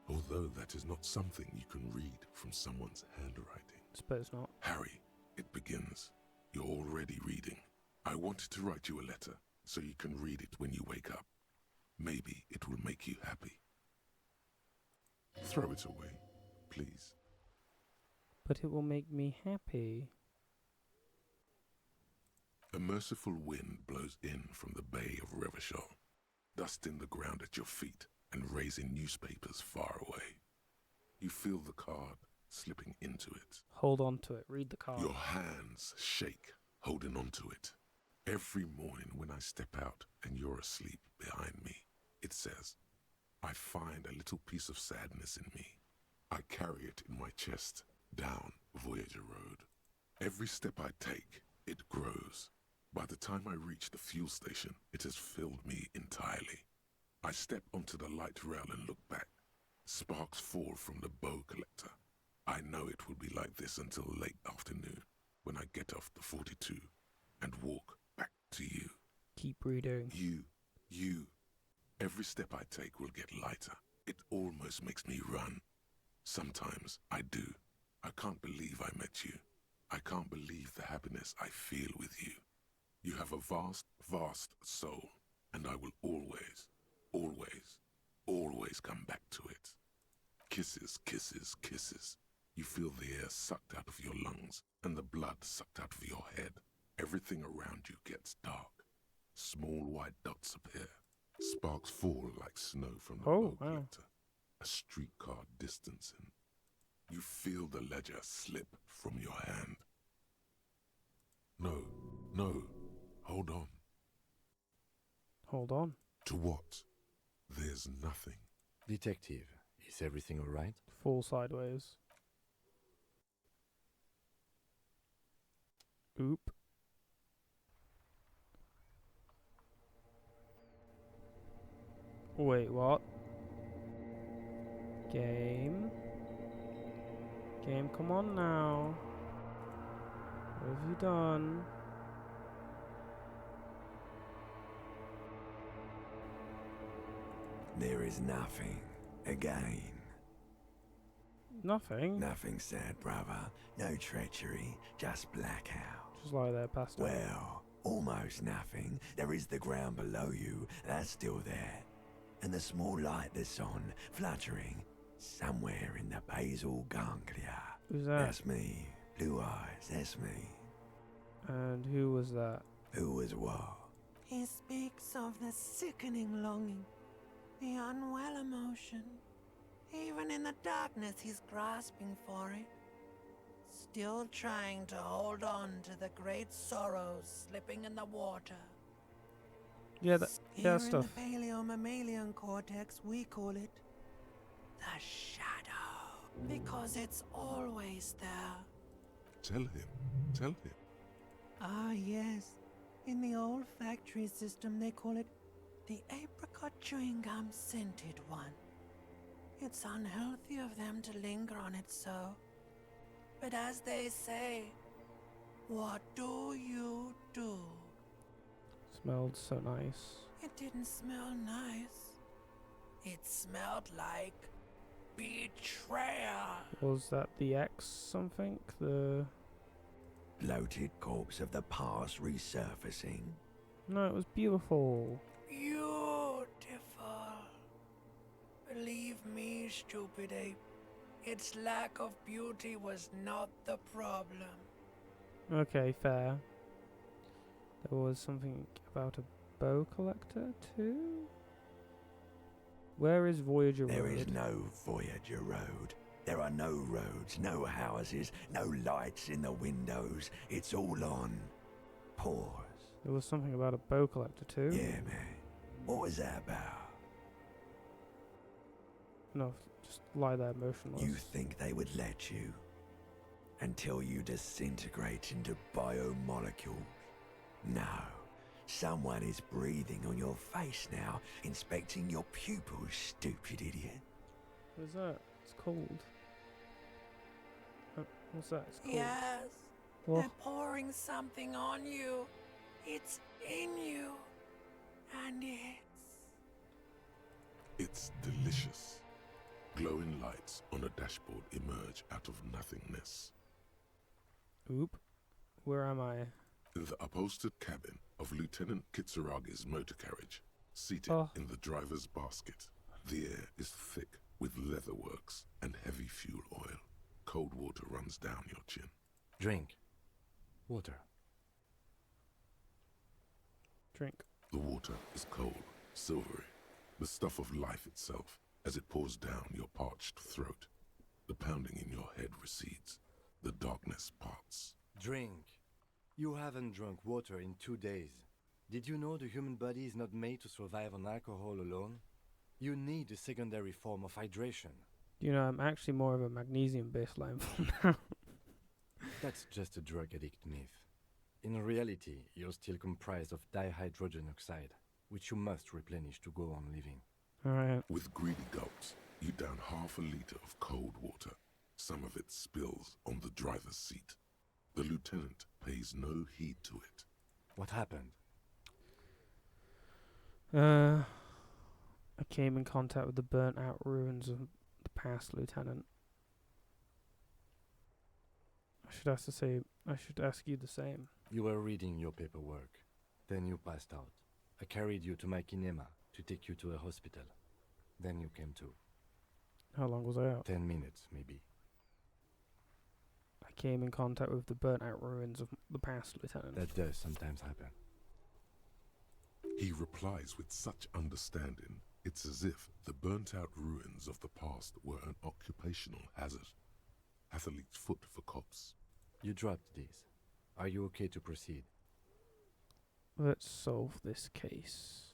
Although that is not something you can read from someone's handwriting. Suppose not. Harry, it begins. You're already reading. I wanted to write you a letter so you can read it when you wake up. Maybe it will make you happy. Throw it away, please. But it will make me happy. A merciful wind blows in from the bay of Revachol, dusting the ground at your feet and raising newspapers far away. You feel the card slipping into it. Hold on to it. Read the card. Your hands shake, holding on to it. Every morning when I step out and you're asleep behind me, it says, I find a little piece of sadness in me. I carry it in my chest, down Voyager Road. Every step I take, it grows. By the time I reach the fuel station, it has filled me entirely. I step onto the light rail and look back. Sparks fall from the bow collector. I know it will be like this until late afternoon, when I get off the 42 and walk back to you. Keep reading. You. Every step I take will get lighter. It almost makes me run. Sometimes I do. I can't believe I met you. I can't believe the happiness I feel with you. You have a vast, vast soul, and I will always, always, always come back to it. Kisses, kisses, kisses. You feel the air sucked out of your lungs and the blood sucked out of your head. Everything around you gets dark. Small white dots appear. Sparks fall like snow from the bow collector. A streetcar distancing. You feel the ledger slip from your hand. No. Hold on. Hold on. To what? There's nothing. Detective, is everything all right? Fall sideways. Oop. Wait, what? Game, come on now. What have you done? There is nothing. Again. Nothing? Nothing sad, brother. No treachery, just blackout. Just lie there, passed out. Well, almost nothing. There is the ground below you. That's still there. And the small light that's on, fluttering, somewhere in the basal ganglia. Who's that? That's me. Blue eyes, that's me. And who was that? Who was what? He speaks of the sickening longing, the unwell emotion. Even in the darkness, he's grasping for it. Still trying to hold on to the great sorrows slipping in the water. Yeah, that Here stuff. in the paleo-mammalian cortex, we call it the shadow. Because it's always there. Tell him. Ah, yes. In the olfactory system, they call it the apricot chewing gum scented one. It's unhealthy of them to linger on it so. But as they say, what do you do? Smelled so nice. It didn't smell nice. It smelled like betrayal. Was that the X something? The... Bloated corpse of the past resurfacing. No, it was beautiful. Beautiful. Believe me, stupid ape. Its lack of beauty was not the problem. Okay, fair. There was something about a bow collector too? Where is Voyager Road? There is no Voyager Road. There are no roads, no houses, no lights in the windows. It's all on pause. There was something about a bow collector too? Yeah, man. What was that about? No, just lie there motionless. You think they would let you? Until you disintegrate into biomolecules? No. Someone is breathing on your face now, inspecting your pupils, stupid idiot. What is that? It's cold. What's that? It's cold. Yes. What? They're pouring something on you. It's in you. And It's delicious. Glowing lights on a dashboard emerge out of nothingness. Oop. Where am I? In the upholstered cabin of Lieutenant Kitsuragi's motor carriage, seated in the driver's basket. The air is thick with leatherworks and heavy fuel oil. Cold water runs down your chin. Drink. Water. Drink. The water is cold, silvery, the stuff of life itself, as it pours down your parched throat. The pounding in your head recedes. The darkness parts. Drink. You haven't drunk water in 2 days. Did you know the human body is not made to survive on alcohol alone? You need a secondary form of hydration. You know, I'm actually more of a magnesium baseline for now. That's just a drug addict myth. In reality, you're still comprised of dihydrogen oxide, which you must replenish to go on living. Alright. With greedy gulps, you down half a liter of cold water. Some of it spills on the driver's seat. The lieutenant pays no heed to it. What happened? I came in contact with the burnt out ruins of the past, Lieutenant. I should ask you the same. You were reading your paperwork. Then you passed out. I carried you to my kinema to take you to a hospital. Then you came to. How long was I out? 10 minutes, maybe. I came in contact with the burnt out ruins of the past, Lieutenant. That does sometimes happen. He replies with such understanding, it's as if the burnt-out ruins of the past were an occupational hazard. Athlete's foot for cops. You dropped these. Are you okay to proceed? Let's solve this case.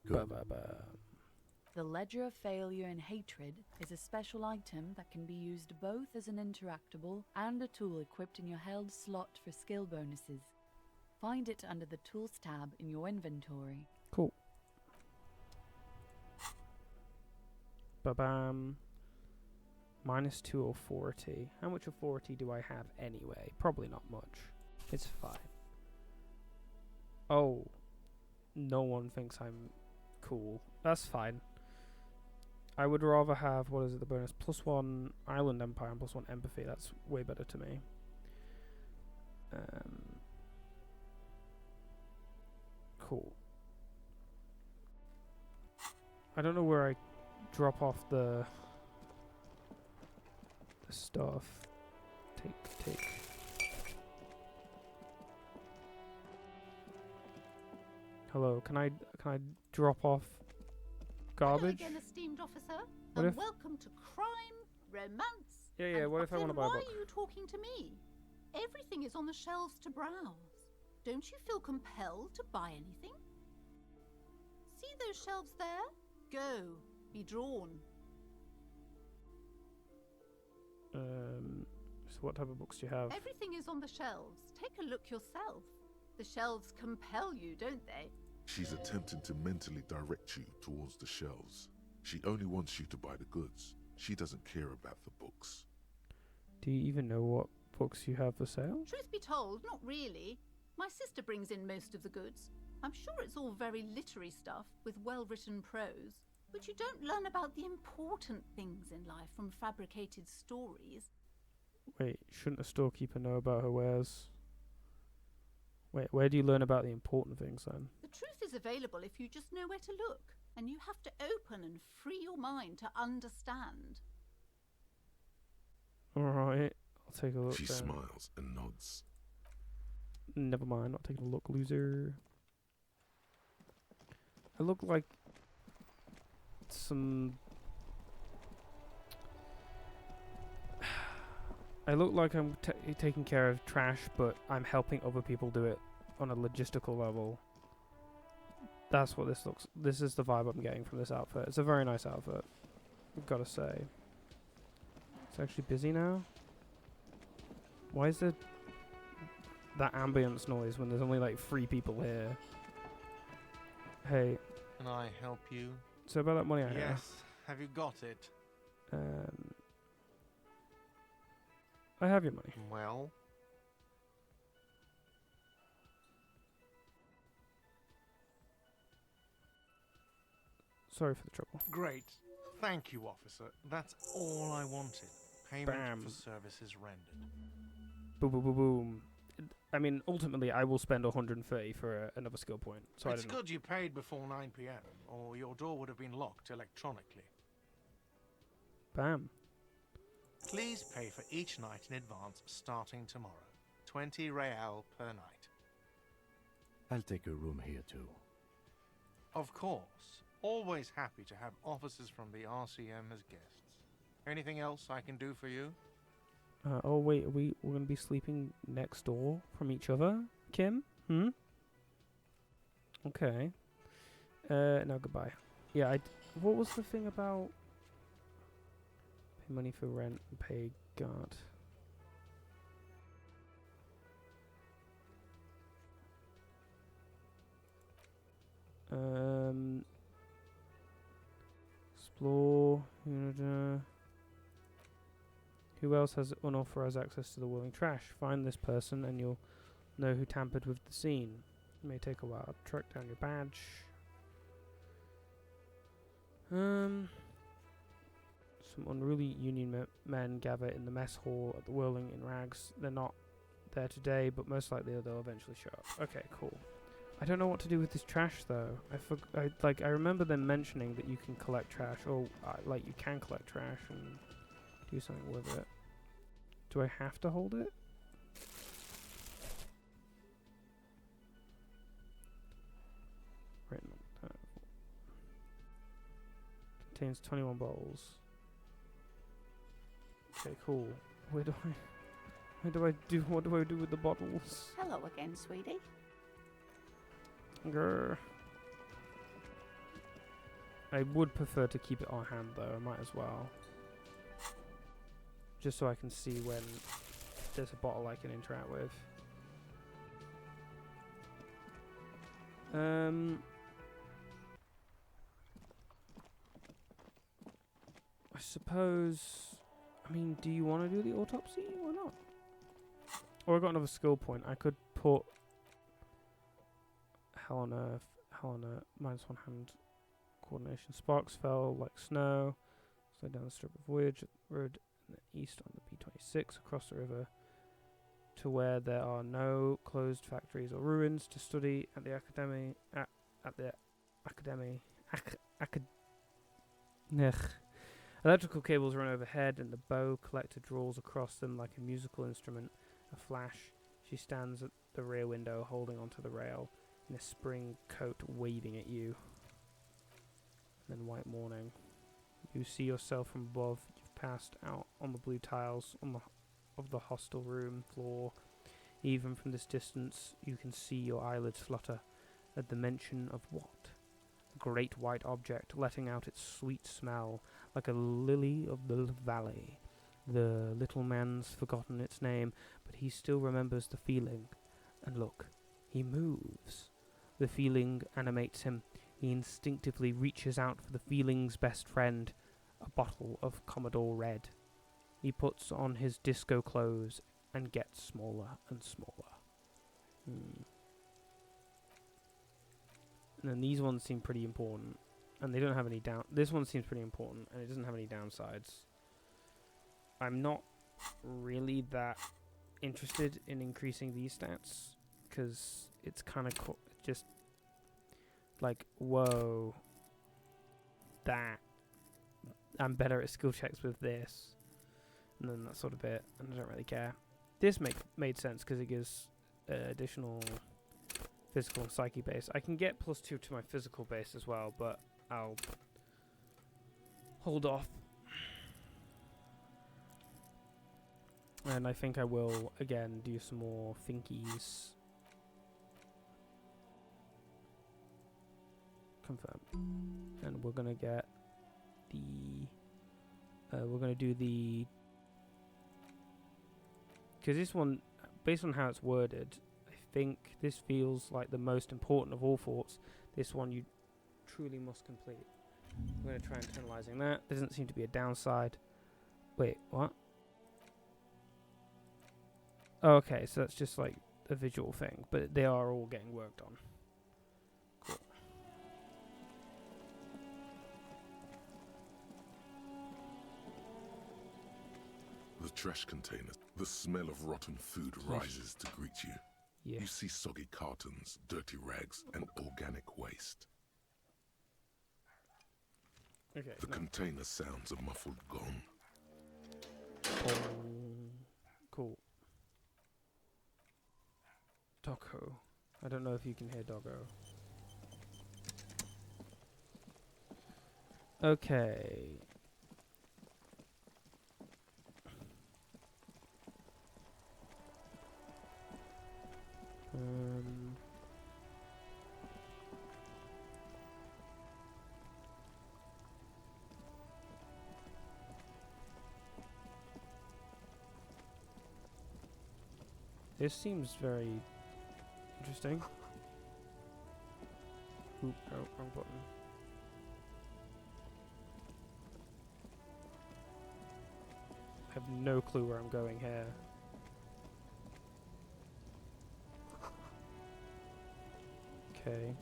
Good. The Ledger of Failure and Hatred is a special item that can be used both as an interactable and a tool equipped in your held slot for skill bonuses. Find it under the Tools tab in your inventory. Cool. Ba-bam. -2 authority. How much authority do I have anyway? Probably not much. It's fine. Oh. No one thinks I'm cool. That's fine. I would rather have, what is it, the bonus? +1 Island Empire and +1 Empathy. That's way better to me. Cool. I don't know where I drop off the stuff. Take. Hello, can I drop off garbage? Hello again, esteemed officer, What and if- welcome to crime, romance. Yeah, and what if I want to buy a Why book? are you talking to me? Everything is on the shelves to browse. Don't you feel compelled to buy anything? See those shelves there? Go. Be drawn. So what type of books do you have? Everything is on the shelves. Take a look yourself. The shelves compel you, don't they? She's attempting to mentally direct you towards the shelves. She only wants you to buy the goods. She doesn't care about the books. Do you even know what books you have for sale? Truth be told, not really. My sister brings in most of the goods. I'm sure it's all very literary stuff with well-written prose, but you don't learn about the important things in life from fabricated stories. Wait, shouldn't a storekeeper know about her wares? Wait, where do you learn about the important things then? The truth is available if you just know where to look, and you have to open and free your mind to understand. Alright, I'll take a look She then. smiles and nods. Never mind, not taking a look, loser. I look like some... I look like I'm taking care of trash, but I'm helping other people do it on a logistical level. That's what this looks... This is the vibe I'm getting from this outfit. It's a very nice outfit, I've got to say. It's actually busy now. Why is there that ambience noise when there's only like 3 people here? Hey. Can I help you? So about that money I have. Yes. Have you got it? I have your money. Well? Sorry for the trouble. Great. Thank you, officer. That's all I wanted. Payment Bam. for services rendered. Boom, boom, boom, boom. I mean, ultimately, I will spend 130 for another skill point. So It's I don't know. good you paid before 9 p.m., or your door would have been locked electronically. Bam. Please pay for each night in advance starting tomorrow. 20 real per night. I'll take a room here too. Of course. Always happy to have officers from the RCM as guests. Anything else I can do for you? Oh wait, we're gonna be sleeping next door from each other, Kim? Okay. No, goodbye. Yeah, what was the thing about pay money for rent and pay guard? Explore. Who else has unauthorized access to the whirling trash? Find this person and you'll know who tampered with the scene. It may take a while. Track down your badge. Some unruly union men gather in the mess hall at the whirling in rags. They're not there today, but most likely they'll eventually show up. Okay, cool. I don't know what to do with this trash though. I remember them mentioning that you can collect trash, or like you can collect trash and do something with it. Do I have to hold it? Right. Contains 21 bottles. Okay, cool. What do I do with the bottles? Hello again, sweetie. Grr. I would prefer to keep it on hand though, I might as well. Just so I can see when there's a bottle I can interact with. I suppose... I mean, do you want to do the autopsy? Why not? Or I got another skill point. I could put... Hell on earth. -1 hand coordination. Sparks fell like snow. Slowed down the strip of voyage at the road in the east on the P26 across the river to where there are no closed factories or ruins to study at the academy. Electrical cables run overhead and the bow collector draws across them like a musical instrument. A flash. She stands at the rear window holding onto the rail in a spring coat waving at you. And then white morning. You see yourself from above. You've passed out on the blue tiles of the hostel room floor. Even from this distance, you can see your eyelids flutter at the mention of what? A great white object letting out its sweet smell like a lily of the valley. The little man's forgotten its name, but he still remembers the feeling. And look, he moves. The feeling animates him. He instinctively reaches out for the feeling's best friend, a bottle of Commodore Red. He puts on his disco clothes and gets smaller and smaller. And then these ones seem pretty important. And they don't have any down... This one seems pretty important, and it doesn't have any downsides. I'm not really that interested in increasing these stats, because it's kind of just... Like, whoa. That. I'm better at skill checks with this. And then that sort of bit, and I don't really care. This made sense, because it gives additional physical and psyche base. I can get +2 to my physical base as well, but I'll hold off. And I think I will, again, do some more thinkies. Confirm. And we're going to get the... we're going to do the... Because this one, based on how it's worded, I think this feels like the most important of all forts. This one you truly must complete. I'm going to try internalizing that. There doesn't seem to be a downside. Wait, what? Oh, okay, so that's just like a visual thing, but they are all getting worked on. Cool. The trash container. The smell of rotten food rises to greet you. Yeah. You see soggy cartons, dirty rags, and organic waste. Okay. The container sounds a muffled gong. Cool. Doggo. I don't know if you can hear doggo. Okay. This seems very interesting. Oop, oh, wrong button. I have no clue where I'm going here. Okay.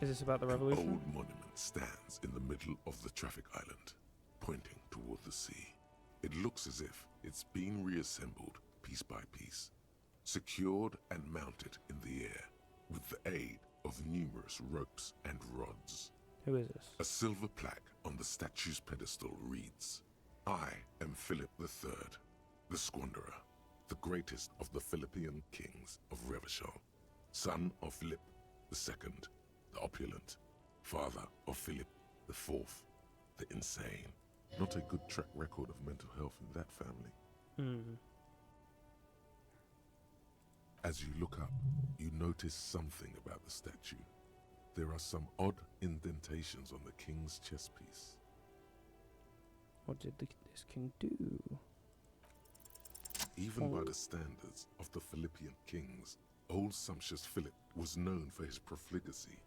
Is this about the revolution? An old monument stands in the middle of the traffic island, pointing toward the sea. It looks as if it's been reassembled piece by piece, secured and mounted in the air with the aid of numerous ropes and rods. Who is this? A silver plaque on the statue's pedestal reads, "I am Philip III, the Squanderer, the greatest of the Philippian kings of Revachol, son of Philip II, the opulent, father of Philip IV, the insane." Not a good track record of mental health in that family. As you look up, you notice something about the statue. There are some odd indentations on the king's chest piece. What did this king do? Even by the standards of the Philippian kings, old sumptuous Philip was known for his profligacy.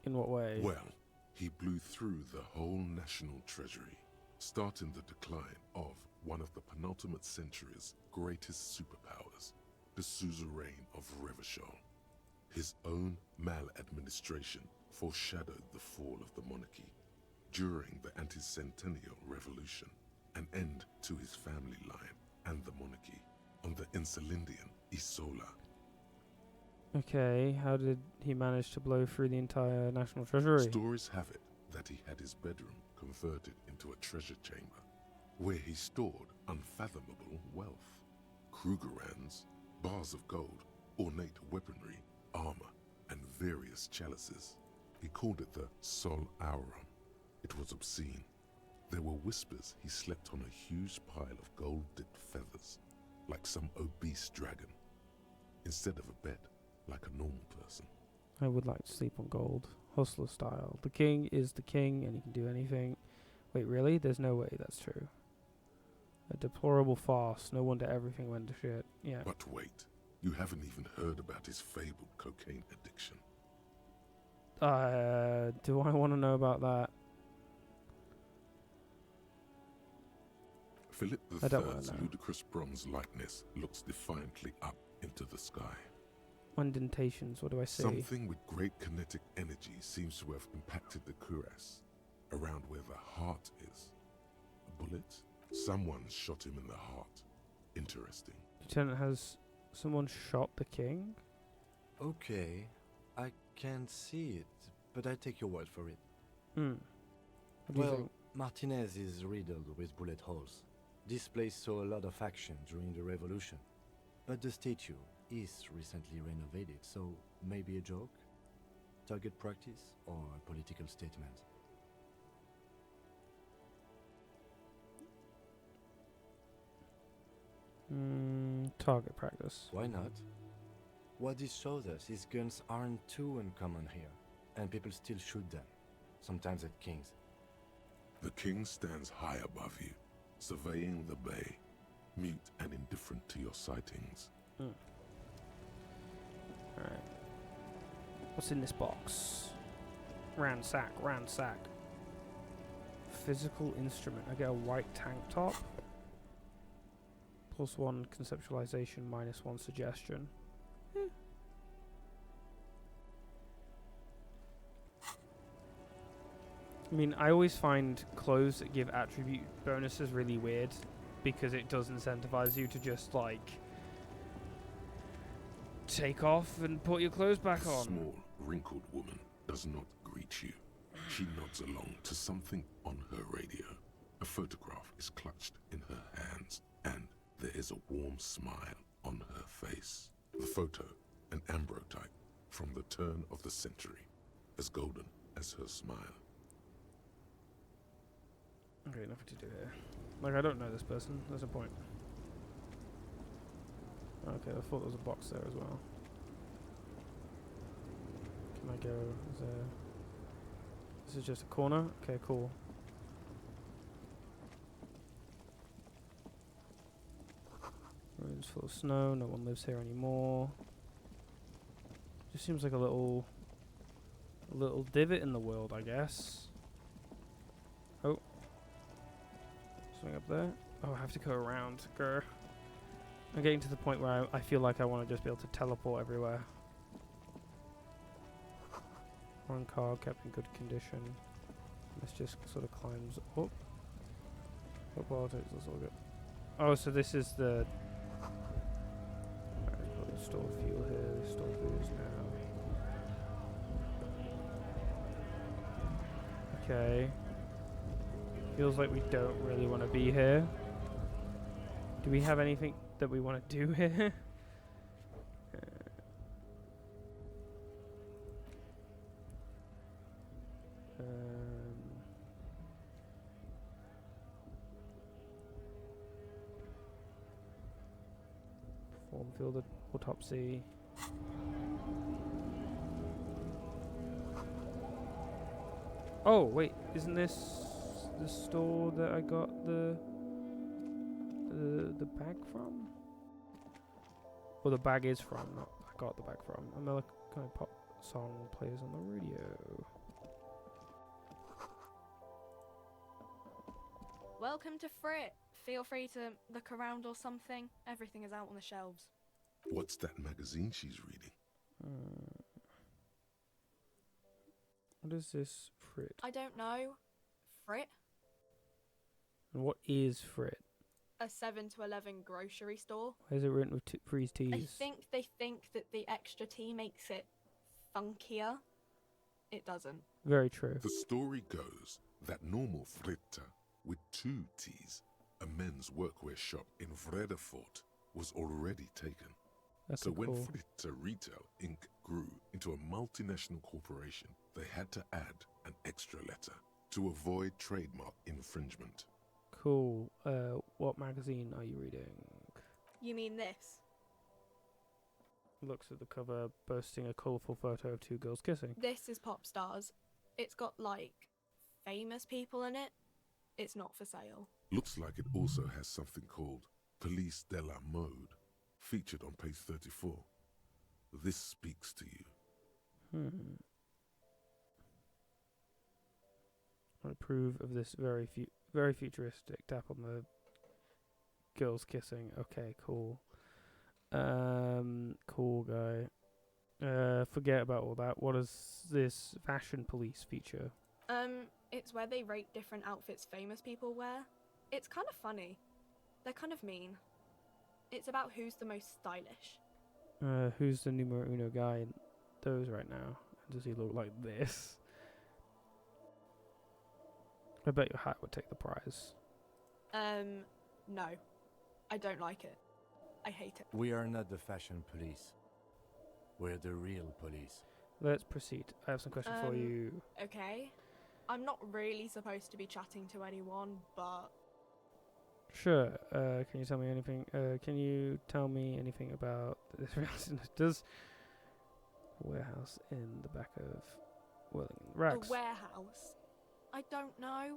In what way? Well, he blew through the whole national treasury, starting the decline of one of the penultimate century's greatest superpowers, the suzerain of Revachol. His own maladministration foreshadowed the fall of the monarchy. During the anti-centennial revolution, an end to his family line and the monarchy on the Insulindian Isola. Okay, how did he manage to blow through the entire national treasury? Stories have it that he had his bedroom converted into a treasure chamber, where he stored unfathomable wealth. Krugerrands, bars of gold, ornate weaponry, armor, and various chalices. He called it the Sol Auron. It was obscene. There were whispers he slept on a huge pile of gold-dipped feathers, like some obese dragon, instead of a bed, like a normal person. I would like to sleep on gold, hustler style. The king is the king, and he can do anything. Wait, really? There's no way that's true. A deplorable farce. No wonder everything went to shit. Yeah. But wait, you haven't even heard about his fabled cocaine addiction. Do I want to know about that? Philip III's ludicrous bronze likeness looks defiantly up into the sky. Indentations, what do I see? Something with great kinetic energy seems to have impacted the cuirass, around where the heart is. A bullet? Someone shot him in the heart. Interesting. Lieutenant, has someone shot the king? Okay, I can't see it, but I take your word for it. What do you think? Martinez is riddled with bullet holes. This place saw a lot of action during the revolution, but the statue is recently renovated, so maybe a joke, target practice, or a political statement. Target practice. Why not? What this shows us is guns aren't too uncommon here, and people still shoot them, sometimes at kings. The king stands high above you, surveying the bay, mute and indifferent to your sightings. Alright. What's in this box? Ransack, ransack. Physical instrument. I get a white tank top. +1 conceptualization, -1 suggestion. I mean, I always find clothes that give attribute bonuses really weird, because it does incentivize you to just, like, take off and put your clothes back on. A small, wrinkled woman does not greet you. She nods along to something on her radio. A photograph is clutched in her hands, and there is a warm smile on her face. The photo, an ambrotype from the turn of the century, as golden as her smile. Okay, nothing to do here. Like, I don't know this person. There's a point. Okay, I thought there was a box there as well. Can I go? Is there... This is just a corner? Okay, cool. Room's full of snow. No one lives here anymore. Just seems like a little divot in the world, I guess. Oh. Something up there. Oh, I have to go around. Grr. I'm getting to the point where I feel like I want to just be able to teleport everywhere. One car kept in good condition. This just sort of climbs up. Oh, politics, that's all good. Oh, so this is the... Probably store fuel here, store booze now. Okay. Feels like we don't really want to be here. Do we have anything that we want to do here? Perform field autopsy. Oh wait, isn't this the store that I got the bag from? Or the bag is from, not I got the bag from. A melancholy pop song plays on the radio. Welcome to Frit. Feel free to look around or something. Everything is out on the shelves. What's that magazine she's reading? What is this Frit? I don't know. Frit? And what is Frit? A 7 to 11 grocery store. Why is it written with freeze T's? I think they think that the extra T makes it funkier. It doesn't. Very true. The story goes that normal Fritta with 2 T's, a men's workwear shop in Vredefort, was already taken. That's so when cool. Fritta Retail Inc. grew into a multinational corporation, they had to add an extra letter to avoid trademark infringement. Cool. What magazine are you reading? You mean this? Looks at the cover, boasting a colourful photo of 2 girls kissing. This is Pop Stars. It's got, like, famous people in it. It's not for sale. Looks like it also has something called Police de la Mode, featured on page 34. This speaks to you. I approve of this very futuristic tap on the girls kissing. Okay, cool. Cool guy. Forget about all that. What is this fashion police feature? It's where they rate different outfits famous people wear. It's kind of funny. They're kind of mean. It's about who's the most stylish. Who's the numero uno guy in those right now? Does he look like this? I bet your hat would take the prize. No. I don't like it. I hate it. We are not the fashion police. We're the real police. Let's proceed. I have some questions for you. Okay. I'm not really supposed to be chatting to anyone, but... Sure. Can you tell me anything? Can you tell me anything about this? Does warehouse in the back of Wellington Rags? The warehouse? I don't know.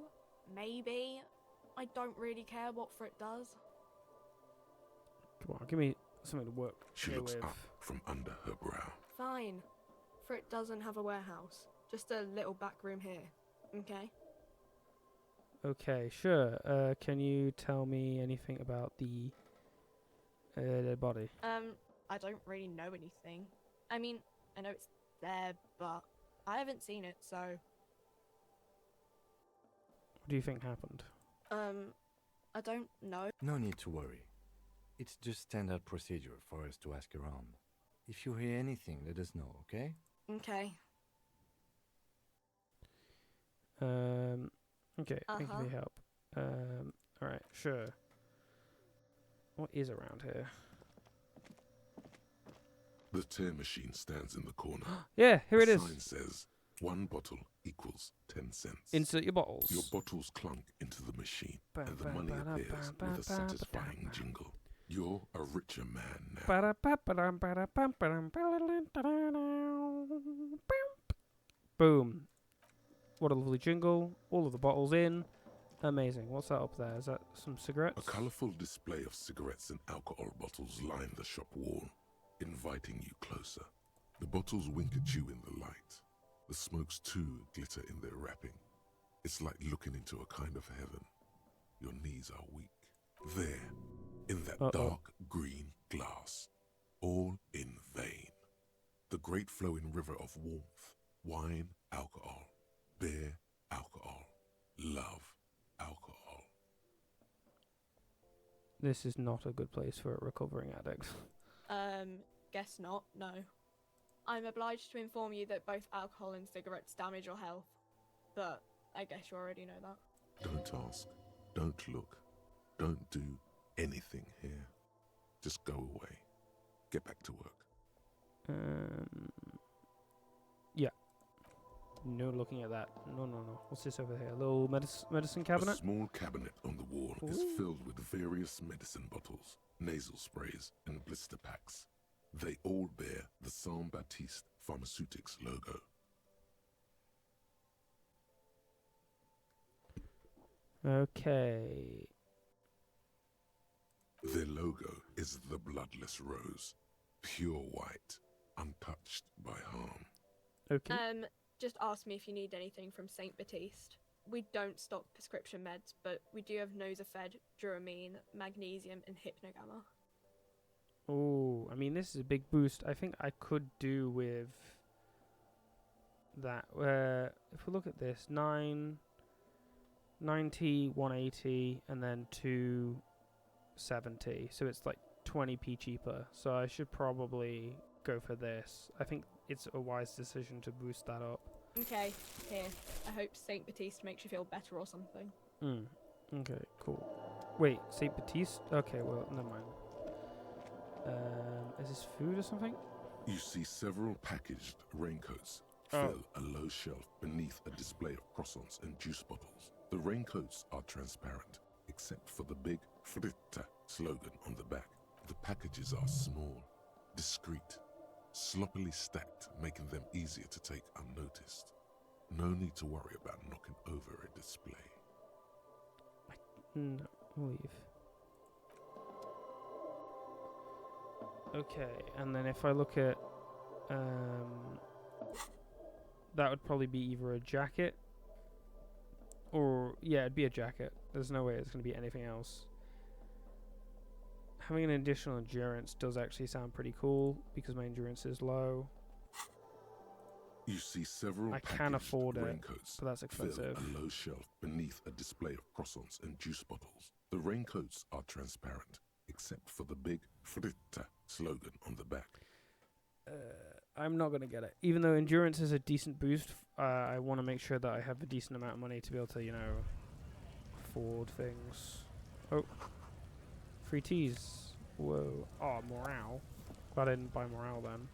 Maybe. I don't really care what Frit does. Come on, give me something to work. She looks up from under her brow. Fine. Frit doesn't have a warehouse. Just a little back room here. Okay? Okay, sure. Can you tell me anything about the dead body? I don't really know anything. I mean, I know it's there, but I haven't seen it, so... What do you think happened? I don't know. No need to worry. It's just standard procedure for us to ask around. If you hear anything, let us know, okay? Okay. Okay, thank you for your help. Alright, sure. What is around here? The tear machine stands in the corner. Yeah, here it is. The sign says, 1 bottle equals 10 cents. Insert your bottles. Your bottles clunk into the machine, and the money appears with a satisfying jingle. You're a richer man now. Boom. What a lovely jingle. All of the bottles in. Amazing. What's that up there? Is that some cigarettes? A colourful display of cigarettes and alcohol bottles line the shop wall, inviting you closer. The bottles wink at you in the light. The smokes too glitter in their wrapping. It's like looking into a kind of heaven. Your knees are weak. There, in that dark green glass, all in vain. The great flowing river of warmth, wine, alcohol, beer, alcohol, love, alcohol. This is not a good place for a recovering addict. Guess not, no. I'm obliged to inform you that both alcohol and cigarettes damage your health. But I guess you already know that. Don't ask, don't look, don't do anything here. Just go away. Get back to work. Yeah. No looking at that. No. What's this over here? A little medicine cabinet? A small cabinet on the wall is filled with various medicine bottles, nasal sprays, and blister packs. They all bear the Saint Baptiste Pharmaceutics logo. Okay. Their logo is the bloodless rose, pure white, untouched by harm. Okay. Just ask me if you need anything from Saint Baptiste. We don't stock prescription meds, but we do have Nosafed, Duramine, Magnesium, and Hypnogamma. Oh, I mean, this is a big boost. I think I could do with that. If we look at this, 990, 180, and then 270. So it's like 20p cheaper. So I should probably go for this. I think it's a wise decision to boost that up. Okay, here. I hope Saint Baptiste makes you feel better or something. Okay, cool. Wait, Saint Baptiste? Okay, well, never mind. Is this food or something? You see several packaged raincoats fill a low shelf beneath a display of croissants and juice bottles. The raincoats are transparent, except for the big Fritta slogan on the back. The packages are small, discreet, sloppily stacked, making them easier to take unnoticed. No need to worry about knocking over a display. No, leave. Okay, and then if I look at that would probably be either a jacket or it'd be a jacket. There's no way it's going to be anything else. Having an additional endurance does actually sound pretty cool because my endurance is low. You see several I can packaged afford it, raincoats but that's expensive. fill a low shelf beneath a display of croissants and juice bottles. The raincoats are transparent, except for the big Fritta slogan on the back. I'm not going to get it. Even though endurance is a decent boost, I want to make sure that I have a decent amount of money to be able to, afford things. Oh. Free teas. Whoa. Oh, morale. Glad I didn't buy morale then.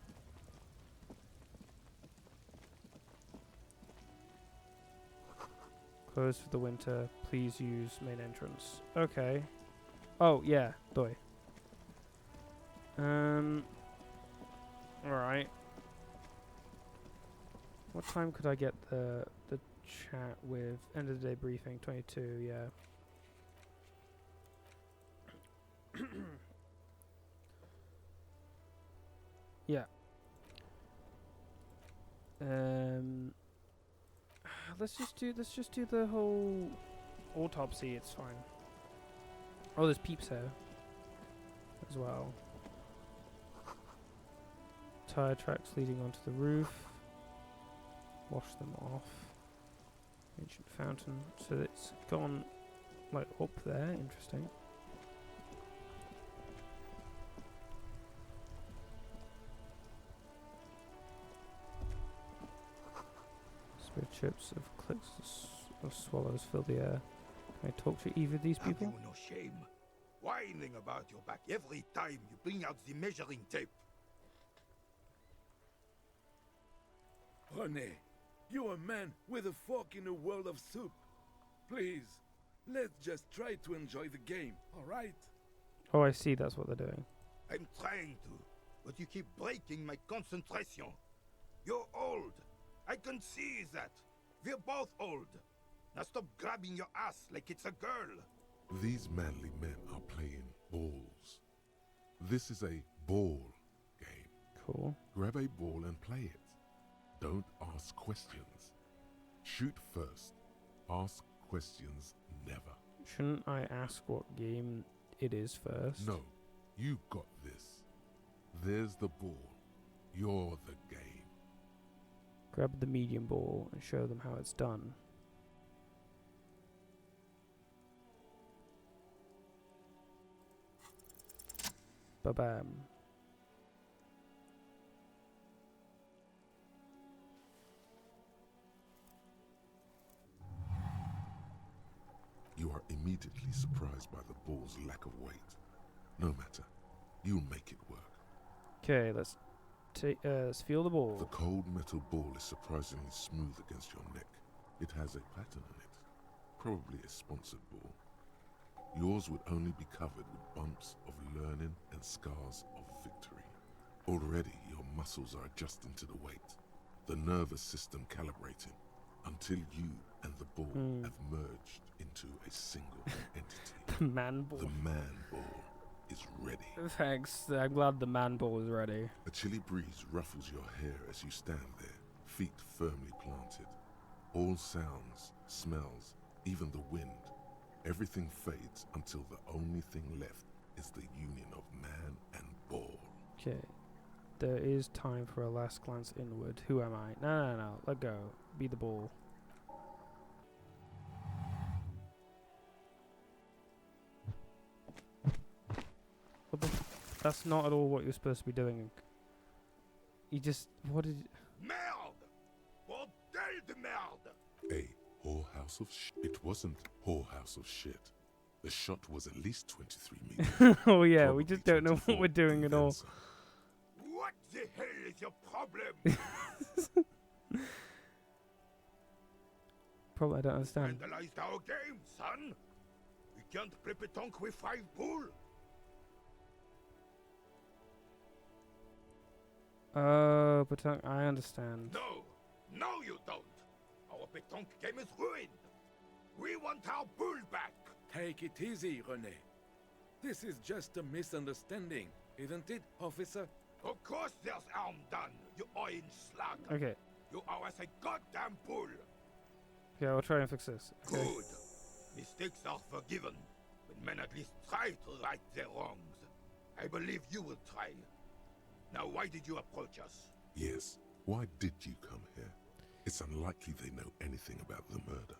Closed for the winter. Please use main entrance. Okay. Oh, yeah. Doi. Alright. What time could I get the chat with? End of the day briefing, 22, yeah. Yeah. Let's just do the whole autopsy, it's fine. Oh, there's peeps here as well. Tire tracks leading onto the roof. Wash them off. Ancient fountain. So it's gone like up there, interesting. Spirit chips of clicks of swallows fill the air. Can I talk to either of these people? Have you no shame? Whining about your back every time you bring out the measuring tape. René, you're a man with a fork in a world of soup. Please, let's just try to enjoy the game, alright? Oh, I see, that's what they're doing. I'm trying to, but you keep breaking my concentration. You're old. I can see that. We're both old. Now stop grabbing your ass like it's a girl. These manly men are playing balls. This is a ball game. Cool. Grab a ball and play it. Don't ask questions. Shoot first. Ask questions never. Shouldn't I ask what game it is first? No, you got this. There's the ball. You're the game. Grab the medium ball and show them how it's done. Ba-bam. You are immediately surprised by the ball's lack of weight. No matter, you'll make it work. Okay, let's feel the ball. The cold metal ball is surprisingly smooth against your neck. It has a pattern on it, probably a sponsored ball. Yours would only be covered with bumps of learning and scars of victory. Already your muscles are adjusting to the weight, the nervous system calibrating, until you and the ball have merged into a single entity. The man ball. The man ball is ready. Thanks, I'm glad the man ball is ready. A chilly breeze ruffles your hair as you stand there, feet firmly planted. All sounds, smells, even the wind, everything fades until the only thing left is the union of man and ball. Okay, there is time for a last glance inward. Who am I? No, let go. Be the ball. What the that's not at all what you're supposed to be doing. You just... What did... Merde! Bordel de merde! A whorehouse of shit. It wasn't whorehouse of shit. The shot was at least 23 meters. Oh yeah, we just don't know what we're doing at all. What the hell is your problem? Probably I don't understand. Vandalized our game, son! We can't play pétanque with 5 bull! But I understand. No, you don't! Our pétanque game is ruined! We want our bull back! Take it easy, René. This is just a misunderstanding, isn't it, officer? Of course there's harm done, you orange slug! Okay. You owe us a goddamn bull! Okay, I'll try and fix this. Okay. Good. Mistakes are forgiven, when men at least try to right their wrongs. I believe you will try. Now, why did you approach us? Yes, Why did you come here? It's unlikely they know anything about the murder.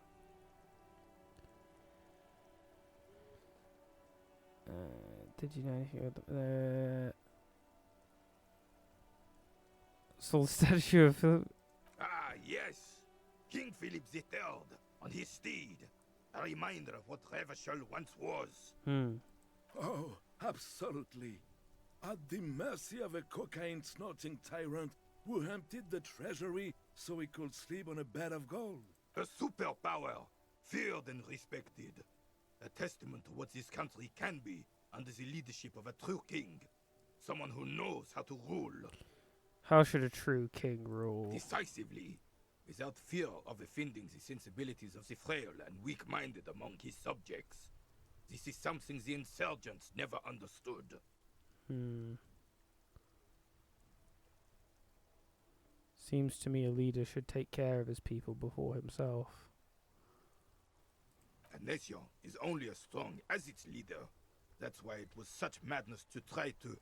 Did you know anything about the... saw the statue of Philip... Ah, yes! King Philip III on his steed. A reminder of what Revachol once was. Oh, absolutely. At the mercy of a cocaine-snorting tyrant who emptied the treasury so he could sleep on a bed of gold. A superpower, feared and respected. A testament to what this country can be under the leadership of a true king. Someone who knows how to rule. How should a true king rule? Decisively, without fear of offending the sensibilities of the frail and weak-minded among his subjects. This is something the insurgents never understood. Seems to me a leader should take care of his people before himself. A nation is only as strong as its leader. That's why it was such madness to try to...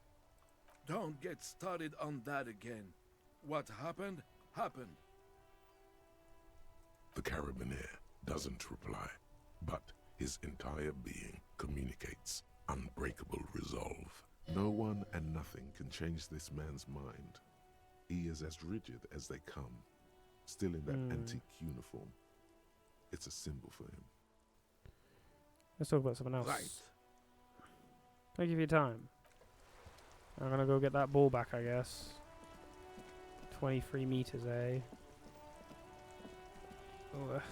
Don't get started on that again. What happened, happened. The Carabinier doesn't reply, but his entire being communicates unbreakable resolve. No one and nothing can change this man's mind. He is as rigid as they come, still in that antique uniform. It's a symbol for him. Let's talk about something else. Right. Thank you for your time. I'm gonna go get that ball back, I guess. 23 meters, eh? Ugh.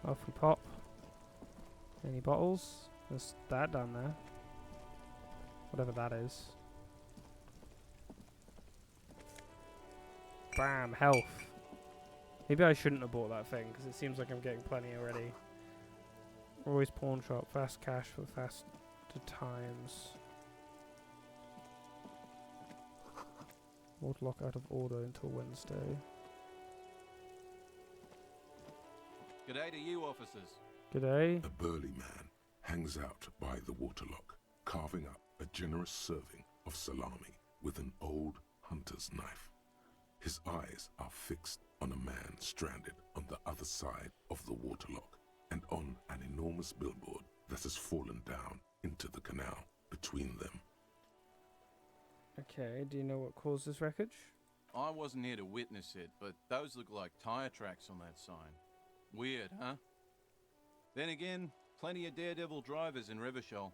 Off we pop. Any bottles? There's that down there. Whatever that is. Bam, health. Maybe I shouldn't have bought that thing, because it seems like I'm getting plenty already. Always pawn shop, fast cash for faster times. Waterlock out of order until Wednesday. G'day to you, officers. G'day. A burly man hangs out by the waterlock, carving up a generous serving of salami with an old hunter's knife. His eyes are fixed on a man stranded on the other side of the waterlock and on an enormous billboard that has fallen down into the canal between them. Okay, do you know what caused this wreckage? I wasn't here to witness it, but those look like tire tracks on that sign. Weird, huh? Then again, plenty of daredevil drivers in Revachol.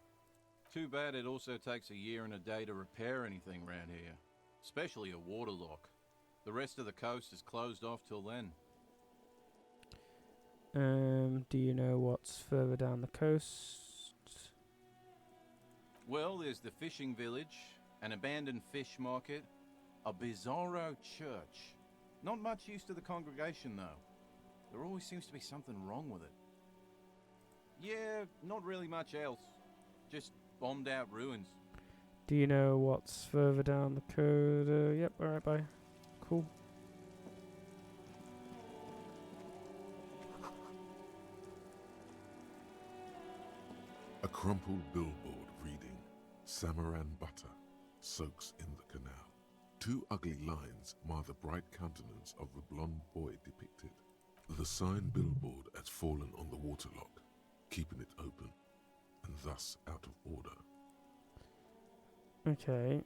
Too bad it also takes a year and a day to repair anything around here. Especially a waterlock. The rest of the coast is closed off till then. Do you know what's further down the coast? Well, there's the fishing village, an abandoned fish market, a bizarro church. Not much use to the congregation, though. There always seems to be something wrong with it. Yeah, not really much else. Just bombed out ruins. Do you know what's further down the coast? Yep, alright, bye. Cool. A crumpled billboard reading, Samaran butter soaks in the canal. Two ugly lines mar the bright countenance of the blonde boy depicted. The sign billboard has fallen on the waterlock, keeping it open, and thus out of order. Okay.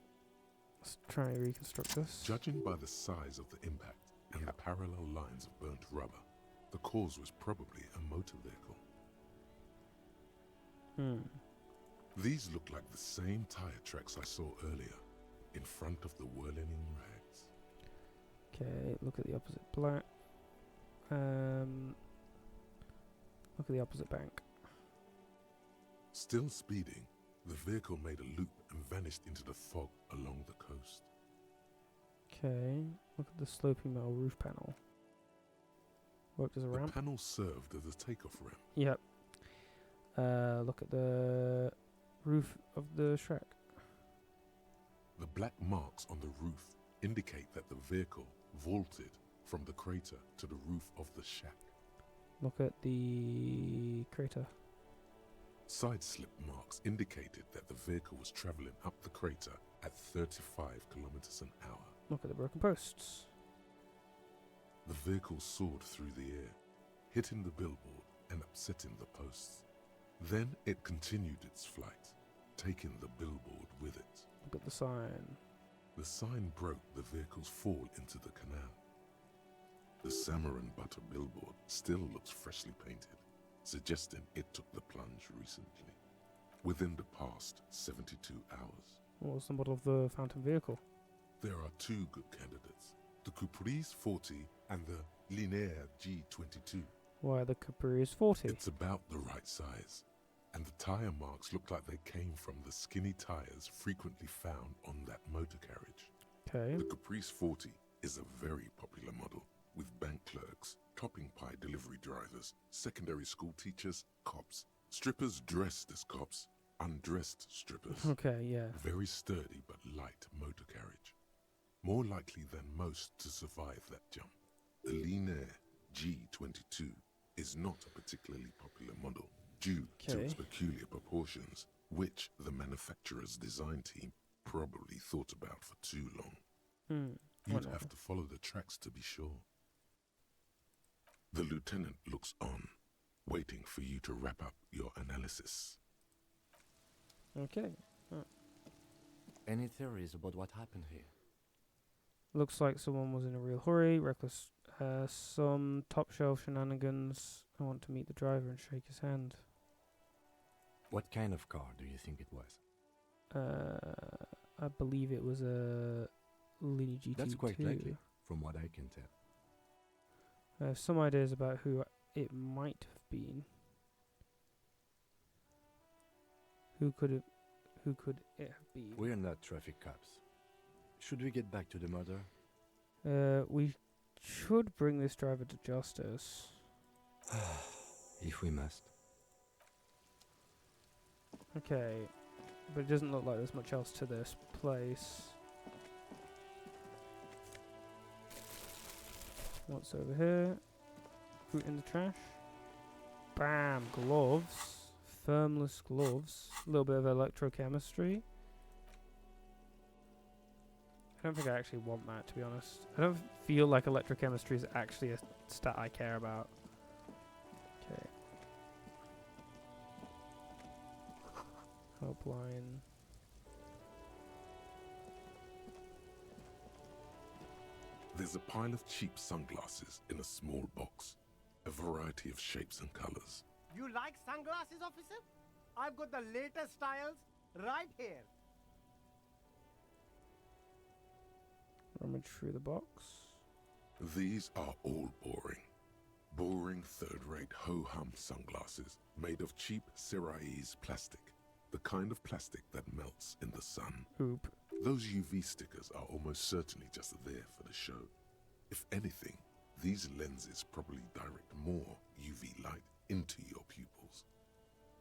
Let's try and reconstruct this. Judging by the size of the impact and the parallel lines of burnt rubber, the cause was probably a motor vehicle. These look like the same tire tracks I saw earlier, in front of the whirling rags. Okay, look at the opposite black. Look at the opposite bank. Still speeding, the vehicle made a loop and vanished into the fog along the coast. Okay, look at the sloping metal roof panel. Worked as a ramp. The panel served as a takeoff ramp. Yep. Look at the roof of the Shrek. The black marks on the roof indicate that the vehicle vaulted from the crater to the roof of the shack. Look at the crater. Side slip marks indicated that the vehicle was traveling up the crater at 35 kilometers an hour. Look at the broken posts. The vehicle soared through the air, hitting the billboard and upsetting the posts. Then it continued its flight, taking the billboard with it. Look at the sign. The sign broke the vehicle's fall into the canal. The salmon and butter billboard still looks freshly painted, suggesting it took the plunge recently, within the past 72 hours. What was the model of the phantom vehicle? There are two good candidates, the Caprice 40 and the Linéaire G22. Why the Caprice 40? It's about the right size, and the tyre marks look like they came from the skinny tyres frequently found on that motor carriage. Okay. The Caprice 40 is a very popular model, with bank clerks, topping pie delivery drivers, secondary school teachers, cops, strippers dressed as cops, undressed strippers. Okay, yeah. Very sturdy but light motor carriage. More likely than most to survive that jump. The Linéaire G22 is not a particularly popular model due to its peculiar proportions, which the manufacturer's design team probably thought about for too long. You'd have to follow the tracks to be sure. The lieutenant looks on, waiting for you to wrap up your analysis. Okay. Any theories about what happened here? Looks like someone was in a real hurry, reckless, some top shelf shenanigans. I want to meet the driver and shake his hand. What kind of car do you think it was? I believe it was a Linie GT2. That's quite likely, from what I can tell. I have some ideas about who it might have been. Who could it have been? We're not traffic cops. Should we get back to the murder? We should bring this driver to justice. If we must. Okay, but it doesn't look like there's much else to this place. What's over here? Fruit in the trash. Bam! Gloves. Firmless gloves. A little bit of electrochemistry. I don't think I actually want that, to be honest. I don't feel like electrochemistry is actually a stat I care about. Okay. Helpline. There's a pile of cheap sunglasses in a small box, a variety of shapes and colors. You like sunglasses, officer? I've got the latest styles right here. Rummage through the box. These are all boring. Boring third-rate ho-hum sunglasses made of cheap Cerise plastic. The kind of plastic that melts in the sun. Oop. Those UV stickers are almost certainly just there for the show. If anything, these lenses probably direct more UV light into your pupils.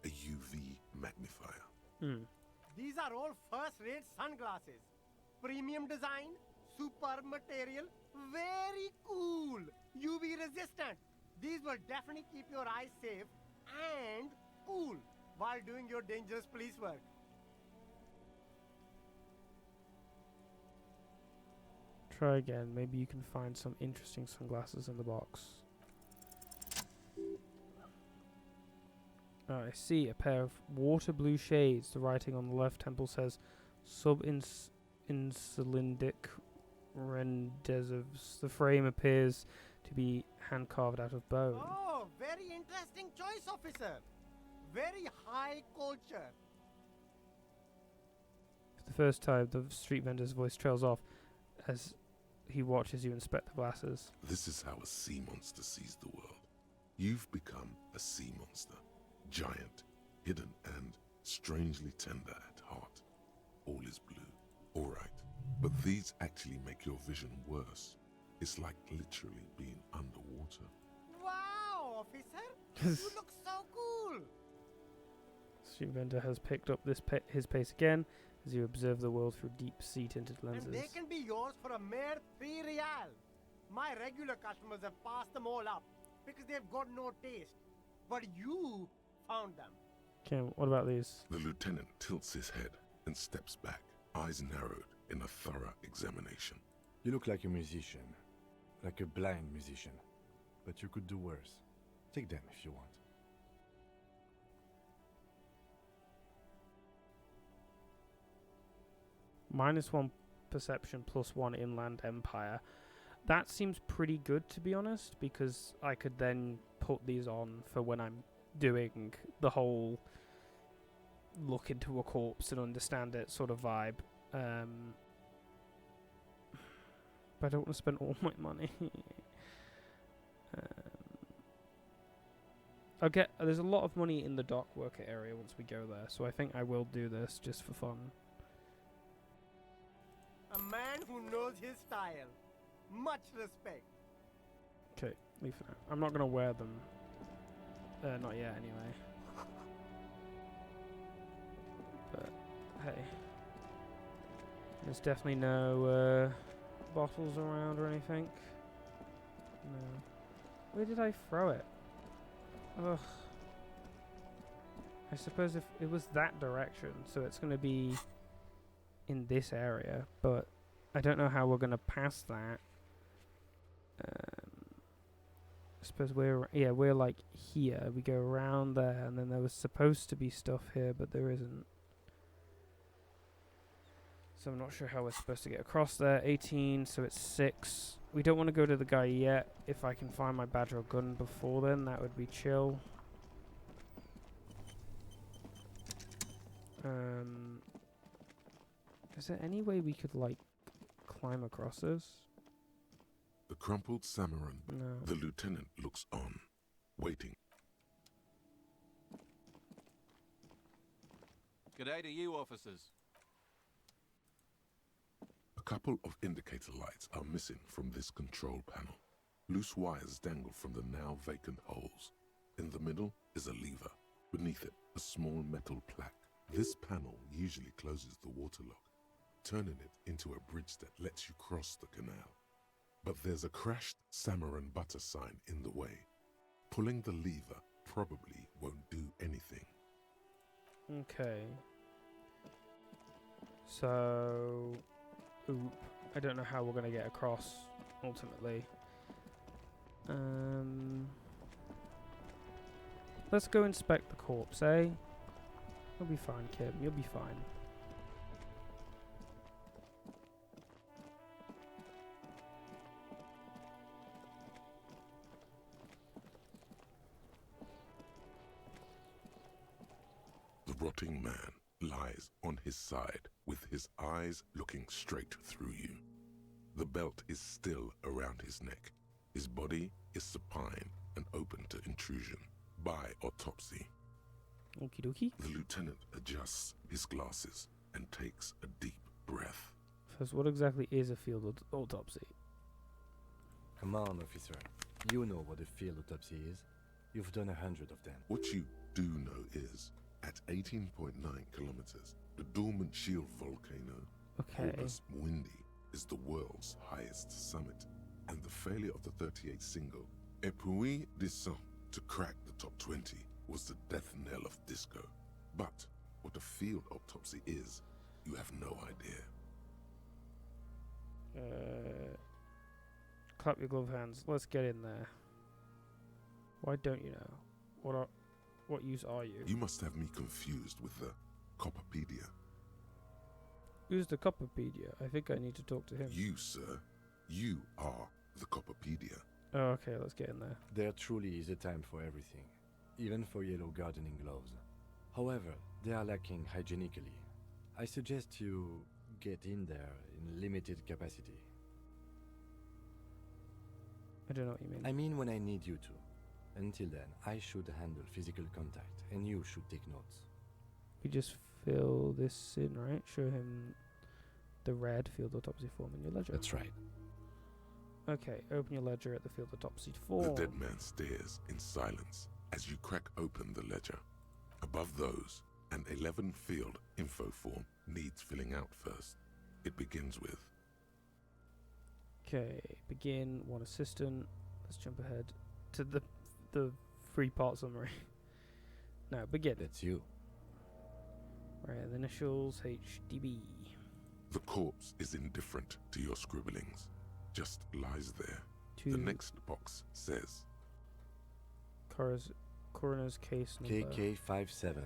A UV magnifier. These are all first-rate sunglasses. Premium design, superb material, very cool. UV resistant. These will definitely keep your eyes safe and cool while doing your dangerous police work. Try again. Maybe you can find some interesting sunglasses in the box. Oh, I see a pair of water blue shades. The writing on the left temple says sub-insulindic rendezvous. The frame appears to be hand carved out of bone. Oh, very interesting choice, officer. Very high culture. For the first time, the street vendor's voice trails off as he watches you inspect the glasses. This is how a sea monster sees the world. You've become a sea monster. Giant, hidden, and strangely tender at heart. All is blue. All right. But these actually make your vision worse. It's like literally being underwater. Wow, officer! You look so cool! Street vendor has picked up his pace again as you observe the world through deep sea-tinted lenses. And they can be yours for a mere 3 real. My regular customers have passed them all up because they've got no taste. But you found them. Okay, what about these? The lieutenant tilts his head and steps back, eyes narrowed in a thorough examination. You look like a musician. like a blind musician. But you could do worse. Take them if you want. -1 perception, +1 inland empire. That seems pretty good, to be honest, because I could then put these on for when I'm doing the whole look into a corpse and understand it sort of vibe. But I don't want to spend all my money. There's a lot of money in the dock worker area once we go there, so I think I will do this just for fun. A man who knows his style. Much respect. Okay, leave for now. I'm not going to wear them. Not yet, anyway. But, hey. There's definitely no bottles around or anything. No. Where did I throw it? Ugh. I suppose if it was that direction, so it's going to be in this area, but I don't know how we're going to pass that. I suppose we're like here. We go around there, and then there was supposed to be stuff here, but there isn't. So I'm not sure how we're supposed to get across there. 18, so it's 6. We don't want to go to the guy yet. If I can find my badge or gun before then, that would be chill. Is there any way we could, like, climb across this? The crumpled Samaran. No. The lieutenant looks on, waiting. G'day to you, officers. A couple of indicator lights are missing from this control panel. Loose wires dangle from the now vacant holes. In the middle is a lever. Beneath it, a small metal plaque. This panel usually closes the waterlock, turning it into a bridge that lets you cross the canal. But there's a crashed Samaran butter sign in the way. Pulling the lever probably won't do anything. Okay. So... Oop. I don't know how we're going to get across, ultimately. Let's go inspect the corpse, eh? You'll be fine, Kim. You'll be fine. The rotting man lies on his side with his eyes looking straight through you. The belt is still around his neck. His body is supine and open to intrusion by autopsy. Okie dokie. The lieutenant adjusts his glasses and takes a deep breath. First, what exactly is a field autopsy? Come on, officer. You know what a field autopsy is. You've done 100 of them. What you do know is, at 18.9 kilometers, the dormant shield volcano, Hopeless Windy, is the world's highest summit, and the failure of the 38 single, Et puis descend, to crack the top 20 was the death knell of disco. But what a field autopsy is, you have no idea. Clap your glove hands. Let's get in there. Why don't you know? What use are you? You must have me confused with the Copperpedia. Who's the Copperpedia? I think I need to talk to him. You, sir. You are the Copperpedia. Oh, okay, let's get in there. There truly is a time for everything, even for yellow gardening gloves. However, they are lacking hygienically. I suggest you get in there in limited capacity. I don't know what you mean. I mean when I need you to. Until then, I should handle physical contact, and you should take notes. We just fill this in, right? Show him the red field autopsy form in your ledger. That's right. Okay, open your ledger at the field autopsy form. The dead man stares in silence as you crack open the ledger. Above those, an 11 field info form needs filling out first. It begins with... Okay, begin, one assistant. Let's jump ahead to the 3-part summary. Now, begin. That's you. Right, the initials, HDB. The corpse is indifferent to your scribblings. Just lies there, The next box says coroner's case number KK57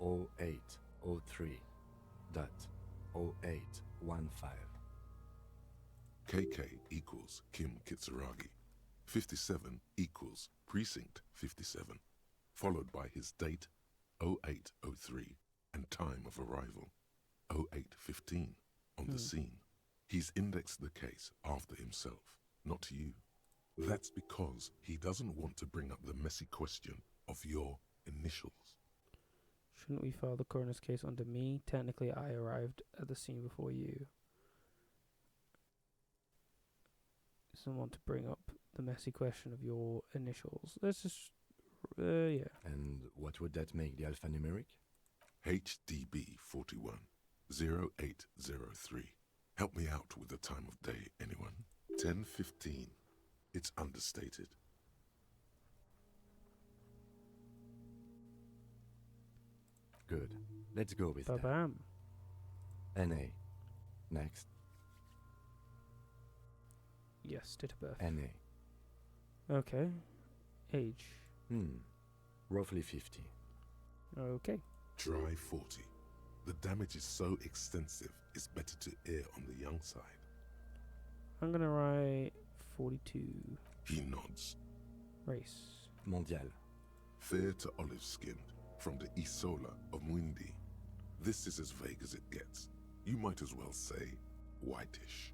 0803 .0815. KK equals Kim Kitsuragi. 57 equals Precinct 57, followed by his date 0803 and time of arrival 0815 on the scene. He's indexed the case after himself, not you. That's because he doesn't want to bring up the messy question of your initials. Shouldn't we file the coroner's case under me? Technically, I arrived at the scene before you. Doesn't want to bring up the messy question of your initials. Let's just, yeah. And what would that make the alphanumeric? HDB 41 0803. Help me out with the time of day, anyone? 10:15. It's understated. Good. Let's go with that. Ba-bam. NA. Next. Yes, date of birth. NA. Okay. Age. Roughly 50. Okay. Try 40. The damage is so extensive, it's better to err on the young side. I'm gonna write 42. He nods. Race. Mondial. Fair to olive-skinned, from the Isola of Mwindi. This is as vague as it gets. You might as well say whitish.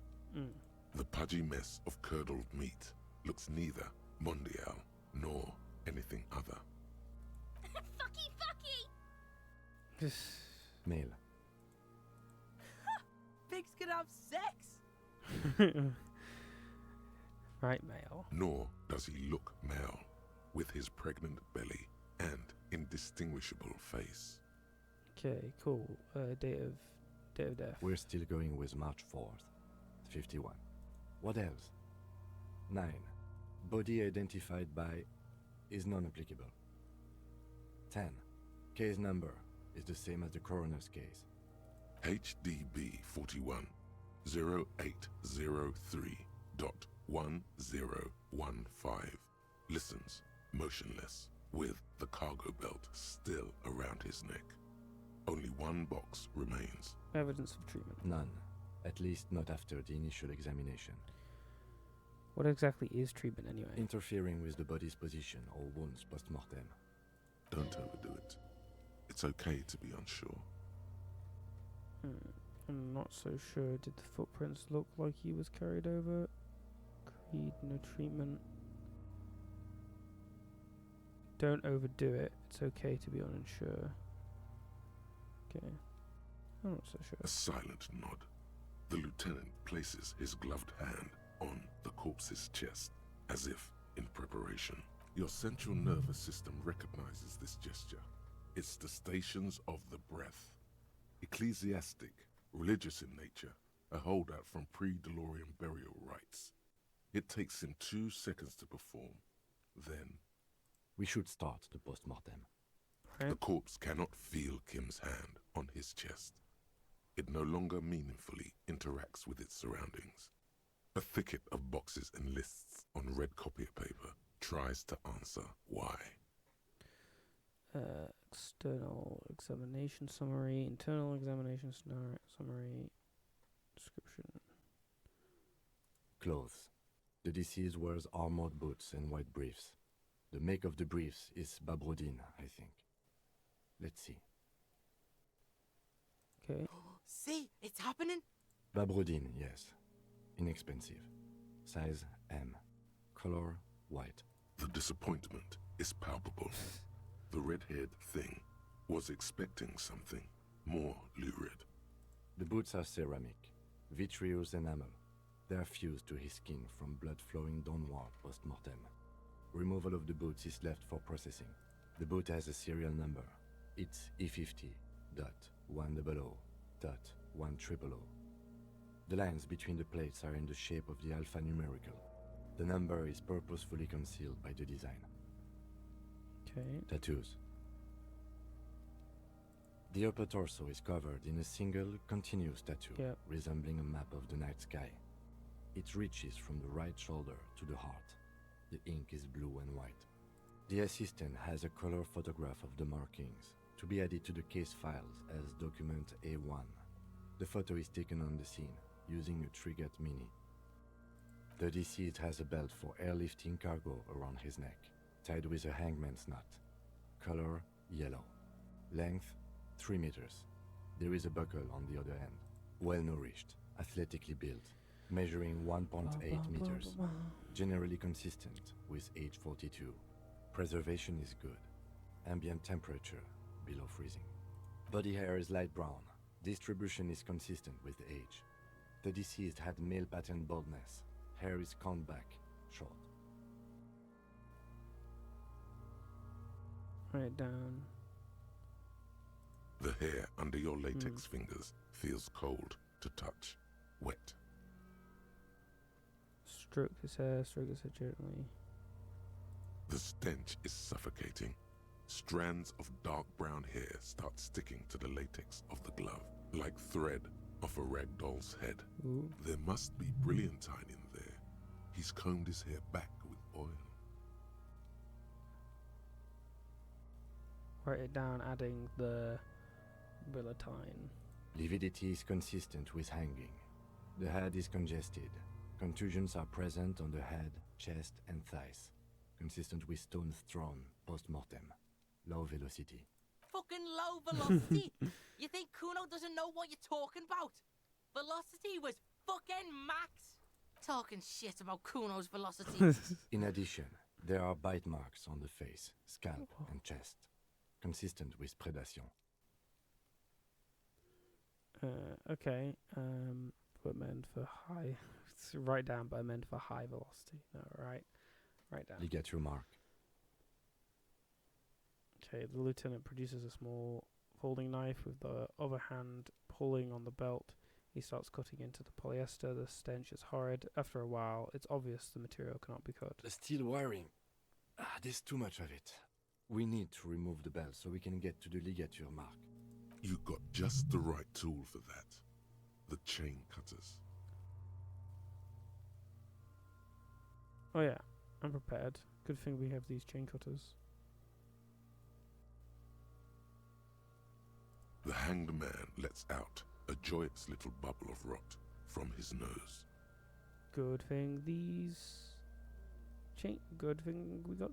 The pudgy mess of curdled meat looks neither mondial nor anything other. Fucky! Male. Pigs can have sex! Right, male. Nor does he look male, with his pregnant belly and indistinguishable face. Okay, cool. Date of death. We're still going with March 4th. 51. What else? 9. Body identified by is non-applicable. 10. Case number is the same as the coroner's case. HDB 41 0803.1015 listens motionless with the cargo belt still around his neck. Only one box remains. Evidence of treatment. None. At least not after the initial examination. What exactly is treatment anyway? Interfering with the body's position or wounds post-mortem. Don't overdo it. It's okay to be unsure. I'm not so sure. Did the footprints look like he was carried over? Creed, no treatment. Don't overdo it. It's okay to be unsure. Okay. I'm not so sure. A silent nod. The lieutenant places his gloved hand on the corpse's chest, as if in preparation. Your central nervous system recognizes this gesture. It's the stations of the breath. Ecclesiastic, religious in nature, a holdout from pre-DeLorean burial rites. It takes him 2 seconds to perform. Then, we should start the post-mortem. The corpse cannot feel Kim's hand on his chest. It no longer meaningfully interacts with its surroundings. A thicket of boxes and lists on red copier paper tries to answer why. External examination summary, internal examination summary, description. Clothes. The deceased wears armored boots and white briefs. The make of the briefs is Babrodine, I think. Let's see. Okay. See, it's happening. Babrodine, yes. Inexpensive. Size M. Color white. The disappointment is palpable. The red-haired thing was expecting something more lurid. The boots are ceramic, vitreous enamel. They are fused to his skin from blood flowing downward post-mortem. Removal of the boots is left for processing. The boot has a serial number. It's E50.100.100. The lines between the plates are in the shape of the alphanumerical. The number is purposefully concealed by the design. Okay. Tattoos. The upper torso is covered in a single, continuous tattoo, resembling a map of the night sky. It reaches from the right shoulder to the heart. The ink is blue and white. The assistant has a color photograph of the markings to be added to the case files as document A1. The photo is taken on the scene using a Trigat Mini. The deceased has a belt for airlifting cargo around his neck, tied with a hangman's knot. Color yellow. Length 3 meters. There is a buckle on the other end. Well-nourished, athletically built, measuring 1.8 meters. Generally consistent with age 42. Preservation is good. Ambient temperature below freezing. Body hair is light brown. Distribution is consistent with age. The deceased had male pattern baldness. Hair is combed back, short. Write it down. The hair under your latex fingers feels cold to touch, wet. Stroke his hair gently. The stench is suffocating. Strands of dark brown hair start sticking to the latex of the glove, like thread off a rag doll's head. Ooh. There must be brilliantine in there. He's combed his hair back with oil. Write it down, adding the brilliantine. Lividity is consistent with hanging. The head is congested. Contusions are present on the head, chest, and thighs. Consistent with stones thrown post-mortem. Low velocity. Fucking low velocity? You think Kuno doesn't know what you're talking about? Velocity was fucking max. Talking shit about Kuno's velocity. In addition, there are bite marks on the face, scalp, and chest. Consistent with predation. Okay. But meant for high. Write down, but meant for high velocity. No, right. Write down. Ligature mark. Okay, the lieutenant produces a small folding knife with the other hand pulling on the belt. He starts cutting into the polyester. The stench is horrid. After a while, it's obvious the material cannot be cut. The steel wiring. There's too much of it. We need to remove the belt so we can get to the ligature mark. You got just the right tool for that. The chain cutters. Oh yeah, I'm prepared. Good thing we have these chain cutters. The hanged man lets out a joyous little bubble of rot from his nose. Good thing we got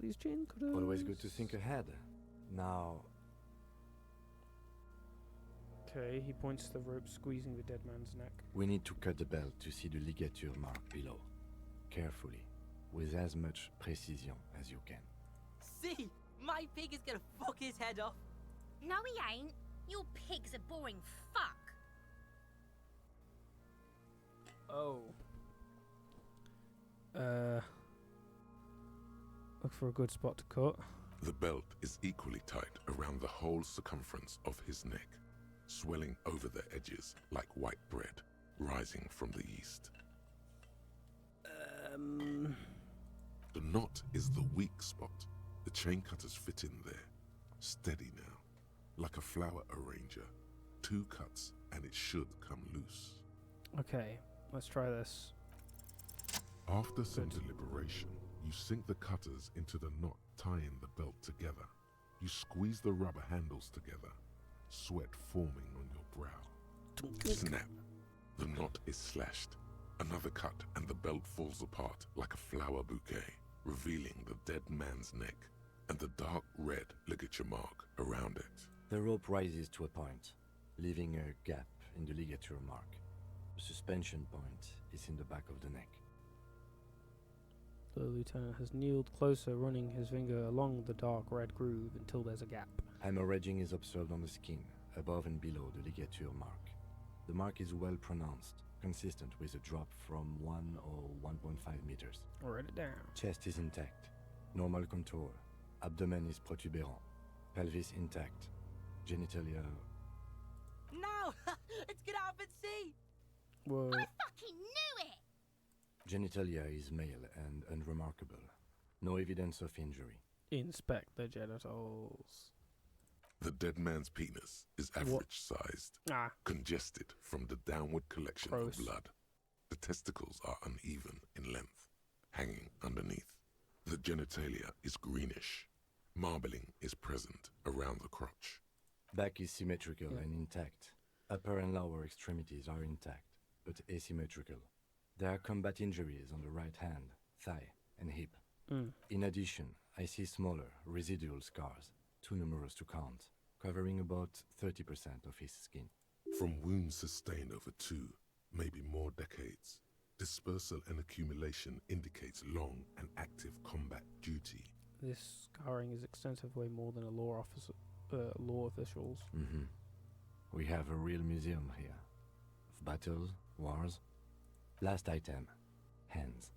these chain cutters. Always good to think ahead. Now. Okay, he points to the rope squeezing the dead man's neck. We need to cut the belt to see the ligature mark below. Carefully, with as much precision as you can. See, my pig is gonna fuck his head off. No, he ain't. Your pig's a boring fuck. Oh. Look for a good spot to cut. The belt is equally tight around the whole circumference of his neck, swelling over the edges like white bread rising from the yeast. The knot is the weak spot. The chain cutters fit in there. Steady now. Like a flower arranger. 2 cuts and it should come loose. Okay, let's try this. After some deliberation, you sink the cutters into the knot tying the belt together. You squeeze the rubber handles together, sweat forming on your brow. Snap. The knot is slashed. Another cut and the belt falls apart like a flower bouquet, revealing the dead man's neck and the dark red ligature mark around it. The rope rises to a point, leaving a gap in the ligature mark. The suspension point is in the back of the neck. The lieutenant has kneeled closer, running his finger along the dark red groove until there's a gap. Hemorrhaging is observed on the skin, above and below the ligature mark. The mark is well pronounced, consistent with a drop from 1 or 1.5 meters. Write it down. Chest is intact, normal contour. Abdomen is protuberant, pelvis intact, genitalia. No! Let's get up and see! Whoa. I fucking knew it! Genitalia is male and unremarkable. No evidence of injury. Inspect the genitals. The dead man's penis is average sized, congested from the downward collection of blood. The testicles are uneven in length, hanging underneath. The genitalia is greenish. Marbling is present around the crotch. Back is symmetrical and intact. Upper and lower extremities are intact, but asymmetrical. There are combat injuries on the right hand, thigh, and hip. In addition, I see smaller, residual scars, too numerous to count, covering about 30% of his skin. From wounds sustained over 2, maybe more decades, dispersal and accumulation indicates long and active combat duty. This scarring is extensive, way more than a law officials. We have a real museum here. Of battles, wars. Last item. Hands.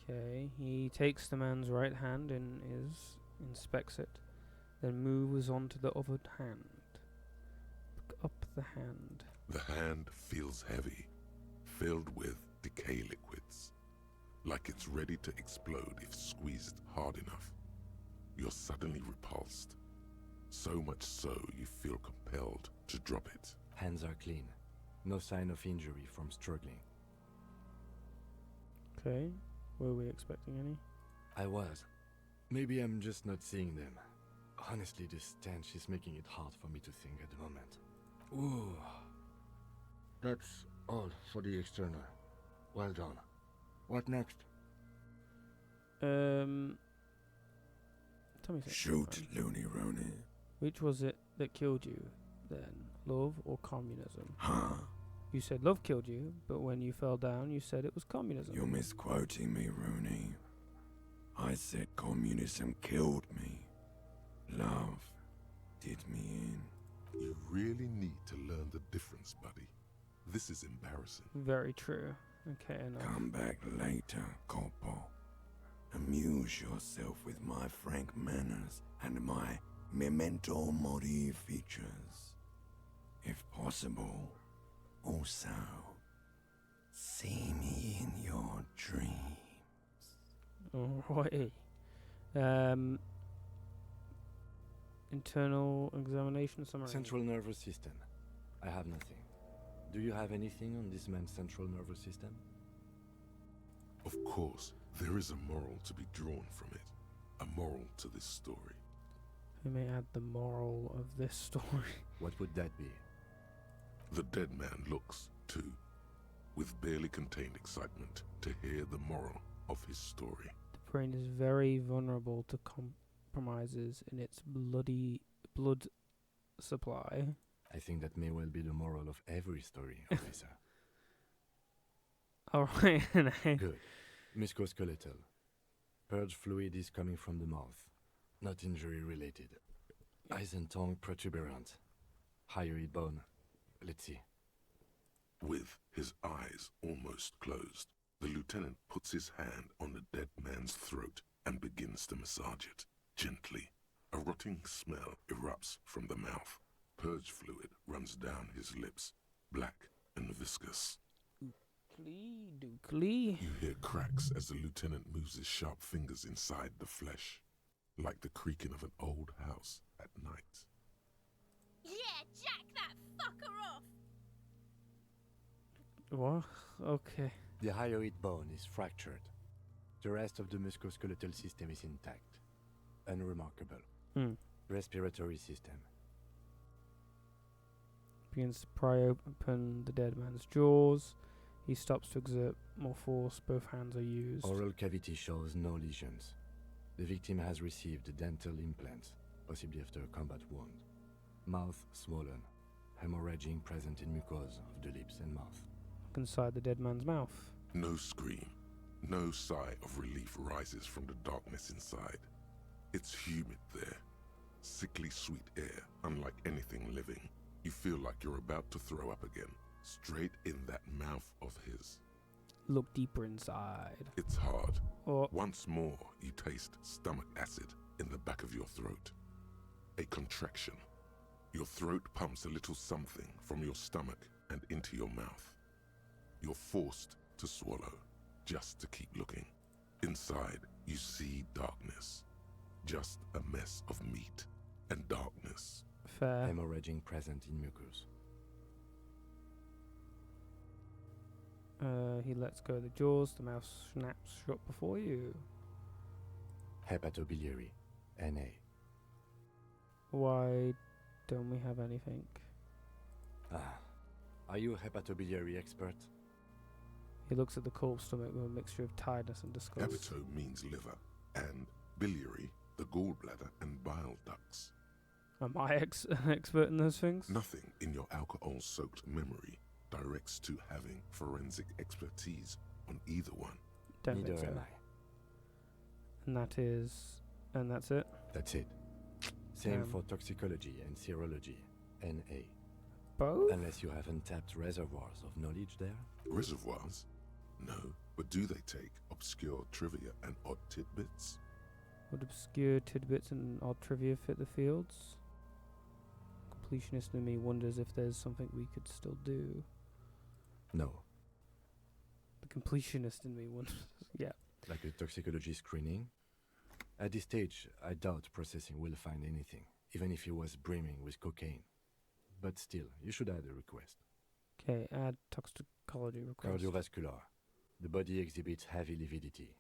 Okay, he takes the man's right hand and inspects it, then moves on to the other hand. Pick up the hand. The hand feels heavy, filled with decay liquids, like it's ready to explode if squeezed hard enough. You're suddenly repulsed, so much so you feel compelled to drop it. Hands are clean. No sign of injury from struggling. Okay, were we expecting any? I was. Maybe I'm just not seeing them. Honestly, this stench is making it hard for me to think at the moment. Ooh. That's all for the external. Well done. What next? Tell me something. Shoot, Looney Rooney. Which was it that killed you, then? Love or communism? Huh? You said love killed you, but when you fell down, you said it was communism. You're misquoting me, Rooney. I said communism killed me. Love did me in. You really need to learn the difference, buddy. This is embarrassing. Very true. Okay, enough. Come back later, Corpo. Amuse yourself with my frank manners and my memento mori features. If possible, also see me in your dreams. Alrighty. Internal examination summary. Central nervous system. I have nothing. Do you have anything on this man's central nervous system? Of course, there is a moral to be drawn from it. A moral to this story. We may add the moral of this story. What would that be? The dead man looks, too, with barely contained excitement to hear the moral of his story. The brain is very vulnerable to compromises in its blood supply. I think that may well be the moral of every story, officer. Alright. Good. Musculoskeletal. Purge fluid is coming from the mouth. Not injury related. Eyes and tongue protuberant. Hyoid bone. Let's see. With his eyes almost closed, the lieutenant puts his hand on the dead man's throat and begins to massage it, gently. A rotting smell erupts from the mouth. Purge fluid runs down his lips, black and viscous. Dookly. You hear cracks as the lieutenant moves his sharp fingers inside the flesh, like the creaking of an old house at night. Yeah, jack that fucker off! What? Okay. The hyoid bone is fractured. The rest of the musculoskeletal system is intact. Unremarkable. Respiratory system. Begins to pry open the dead man's jaws. He stops to exert more force. Both hands are used. Oral cavity shows no lesions. The victim has received dental implants, possibly after a combat wound. Mouth swollen. Hemorrhaging present in mucosa of the lips and mouth. Look inside the dead man's mouth. No scream. No sigh of relief rises from the darkness inside. It's humid there. Sickly sweet air, unlike anything living. You feel like you're about to throw up again, straight in that mouth of his. Look deeper inside. It's hard. Oh. Once more, you taste stomach acid in the back of your throat. A contraction. Your throat pumps a little something from your stomach and into your mouth. You're forced to swallow, just to keep looking. Inside, you see darkness. Just a mess of meat and darkness. Fair. Hemorrhaging present in mucus. He lets go of the jaws. The mouth snaps shut before you. Hepatobiliary, NA. Why don't we have anything? Are you a hepatobiliary expert? He looks at the corpse stomach with a mixture of tiredness and disgust. Hepato means liver, and biliary, the gallbladder and bile ducts. Am I an expert in those things? Nothing in your alcohol-soaked memory directs to having forensic expertise on either one. Don't Neither think so. am I. And that's it? That's it. Same for toxicology and serology, NA. Both? Unless you have untapped reservoirs of knowledge there. Reservoirs? No, but do they take obscure trivia and odd tidbits? Would obscure tidbits and odd trivia fit the fields? Completionist in me wonders if there's something we could still do. No. The completionist in me wonders. Yeah. Like a toxicology screening? At this stage, I doubt processing will find anything, even if he was brimming with cocaine. But still, you should add a request. Okay, add toxicology request. Cardiovascular. The body exhibits heavy lividity.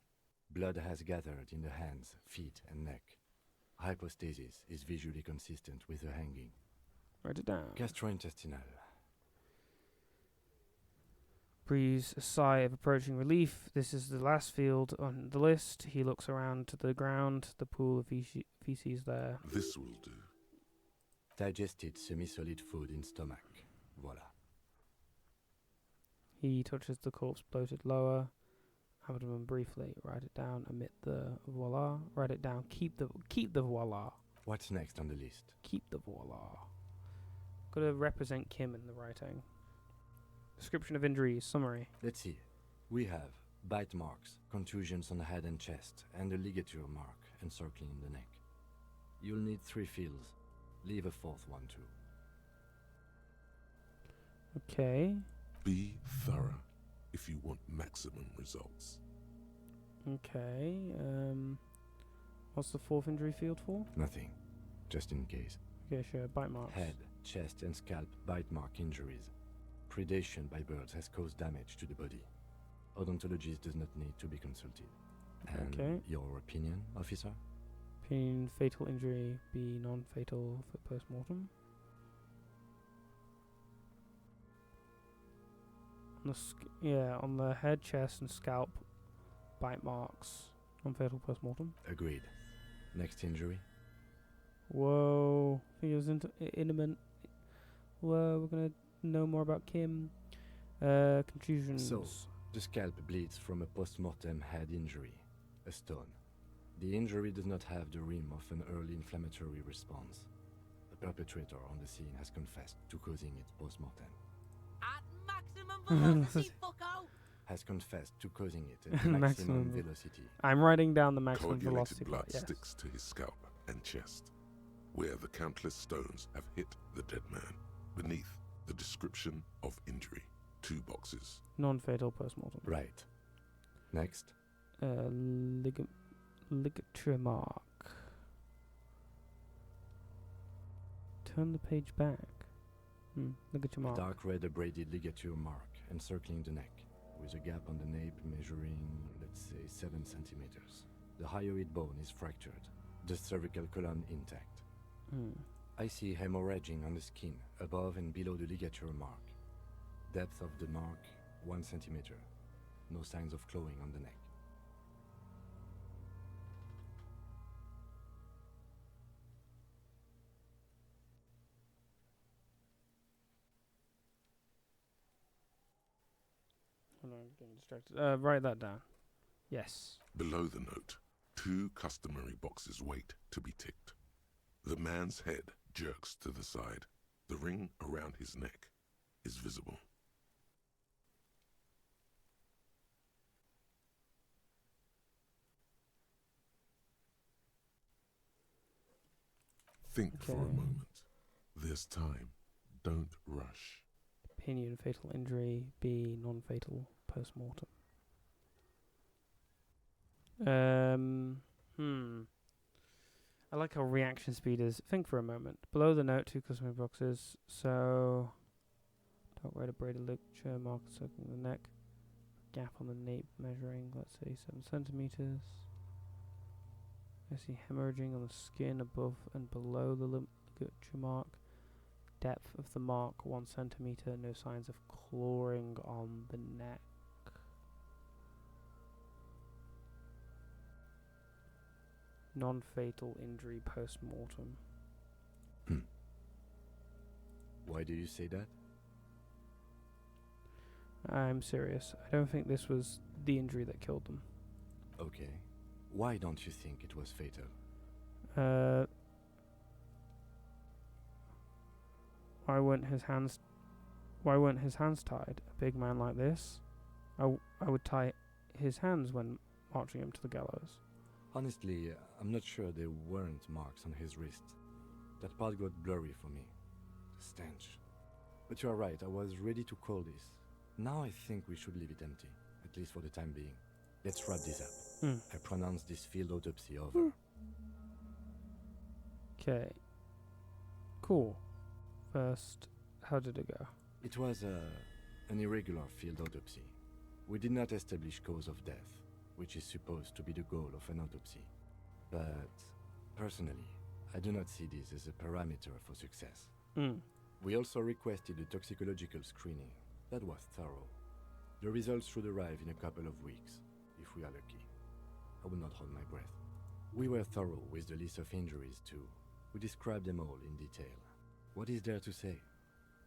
Blood has gathered in the hands, feet, and neck. Hypostasis is visually consistent with the hanging. Write it down. Gastrointestinal. Breathes a sigh of approaching relief. This is the last field on the list. He looks around to the ground, the pool of feces there. This will do. Digested semi-solid food in stomach. Voila. He touches the corpse, bloated lower. Abdomen briefly. Write it down. Omit the voila. Write it down. Keep the voila. What's next on the list? Keep the voila. Gotta represent Kim in the writing. Description of injuries. Summary. Let's see. We have bite marks, contusions on the head and chest, and a ligature mark encircling the neck. You'll need 3 fields. Leave a 4th one too. Okay. Be thorough if you want maximum results. Okay. What's the 4th injury field for? Nothing. Just in case. Okay, sure. Bite marks. Head, chest, and scalp bite mark injuries. Predation by birds has caused damage to the body. Odontologist does not need to be consulted. And okay. Your opinion, officer? Opinion, fatal injury be non-fatal for post-mortem. On the head, chest, and scalp, bite marks, non-fatal post-mortem. Agreed. Next injury? Whoa, I think it was intimate. Whoa, we're gonna know more about Kim. Contusions. So, the scalp bleeds from a post-mortem head injury, a stone. The injury does not have the rim of an early inflammatory response. The perpetrator on the scene has confessed to causing it post-mortem. At maximum velocity, fucko! Has confessed to causing it at maximum velocity. I'm writing down the maximum Coagulated velocity. blood Yes. sticks to his scalp and chest, where the countless stones have hit the dead man. Beneath, the description of injury. 2 boxes. Non-fatal post-mortem. Right. Next. Ligature mark. Turn the page back. Ligature mark. Dark red abraded ligature mark encircling the neck, with a gap on the nape measuring, let's say, 7 centimeters. The hyoid bone is fractured, the cervical column intact. I see hemorrhaging on the skin, above and below the ligature mark. Depth of the mark, 1 centimeter. No signs of clawing on the neck. Hold on, I'm getting distracted. Write that down. Yes. Below the note, 2 customary boxes wait to be ticked. The man's head jerks to the side. The ring around his neck is visible. Think for a moment. There's time. Don't rush. Opinion, fatal injury, B, non-fatal post-mortem. I like how reaction speed is. Think for a moment. Below the note, 2 customary boxes. So, dark red abraded ligature mark circling the neck. gap on the nape measuring, let's say 7 centimeters. I see hemorrhaging on the skin above and below the ligature mark. Depth of the mark 1 centimeter. No signs of clawing on the neck. Non-fatal injury post-mortem. Why do you say that? I'm serious. I don't think this was the injury that killed them. Okay. Why don't you think it was fatal? Why weren't his hands tied? A big man like this, I would tie his hands when marching him to the gallows. Honestly, I'm not sure there weren't marks on his wrist. That part got blurry for me. The stench. But you are right, I was ready to call this. Now I think we should leave it empty, at least for the time being. Let's wrap this up. I pronounce this field autopsy over. Okay. Cool. First, how did it go? It was an irregular field autopsy. We did not establish cause of death, which is supposed to be the goal of an autopsy. But, personally, I do not see this as a parameter for success. We also requested a toxicological screening. That was thorough. The results should arrive in a couple of weeks, if we are lucky. I will not hold my breath. We were thorough with the list of injuries too. We described them all in detail. What is there to say?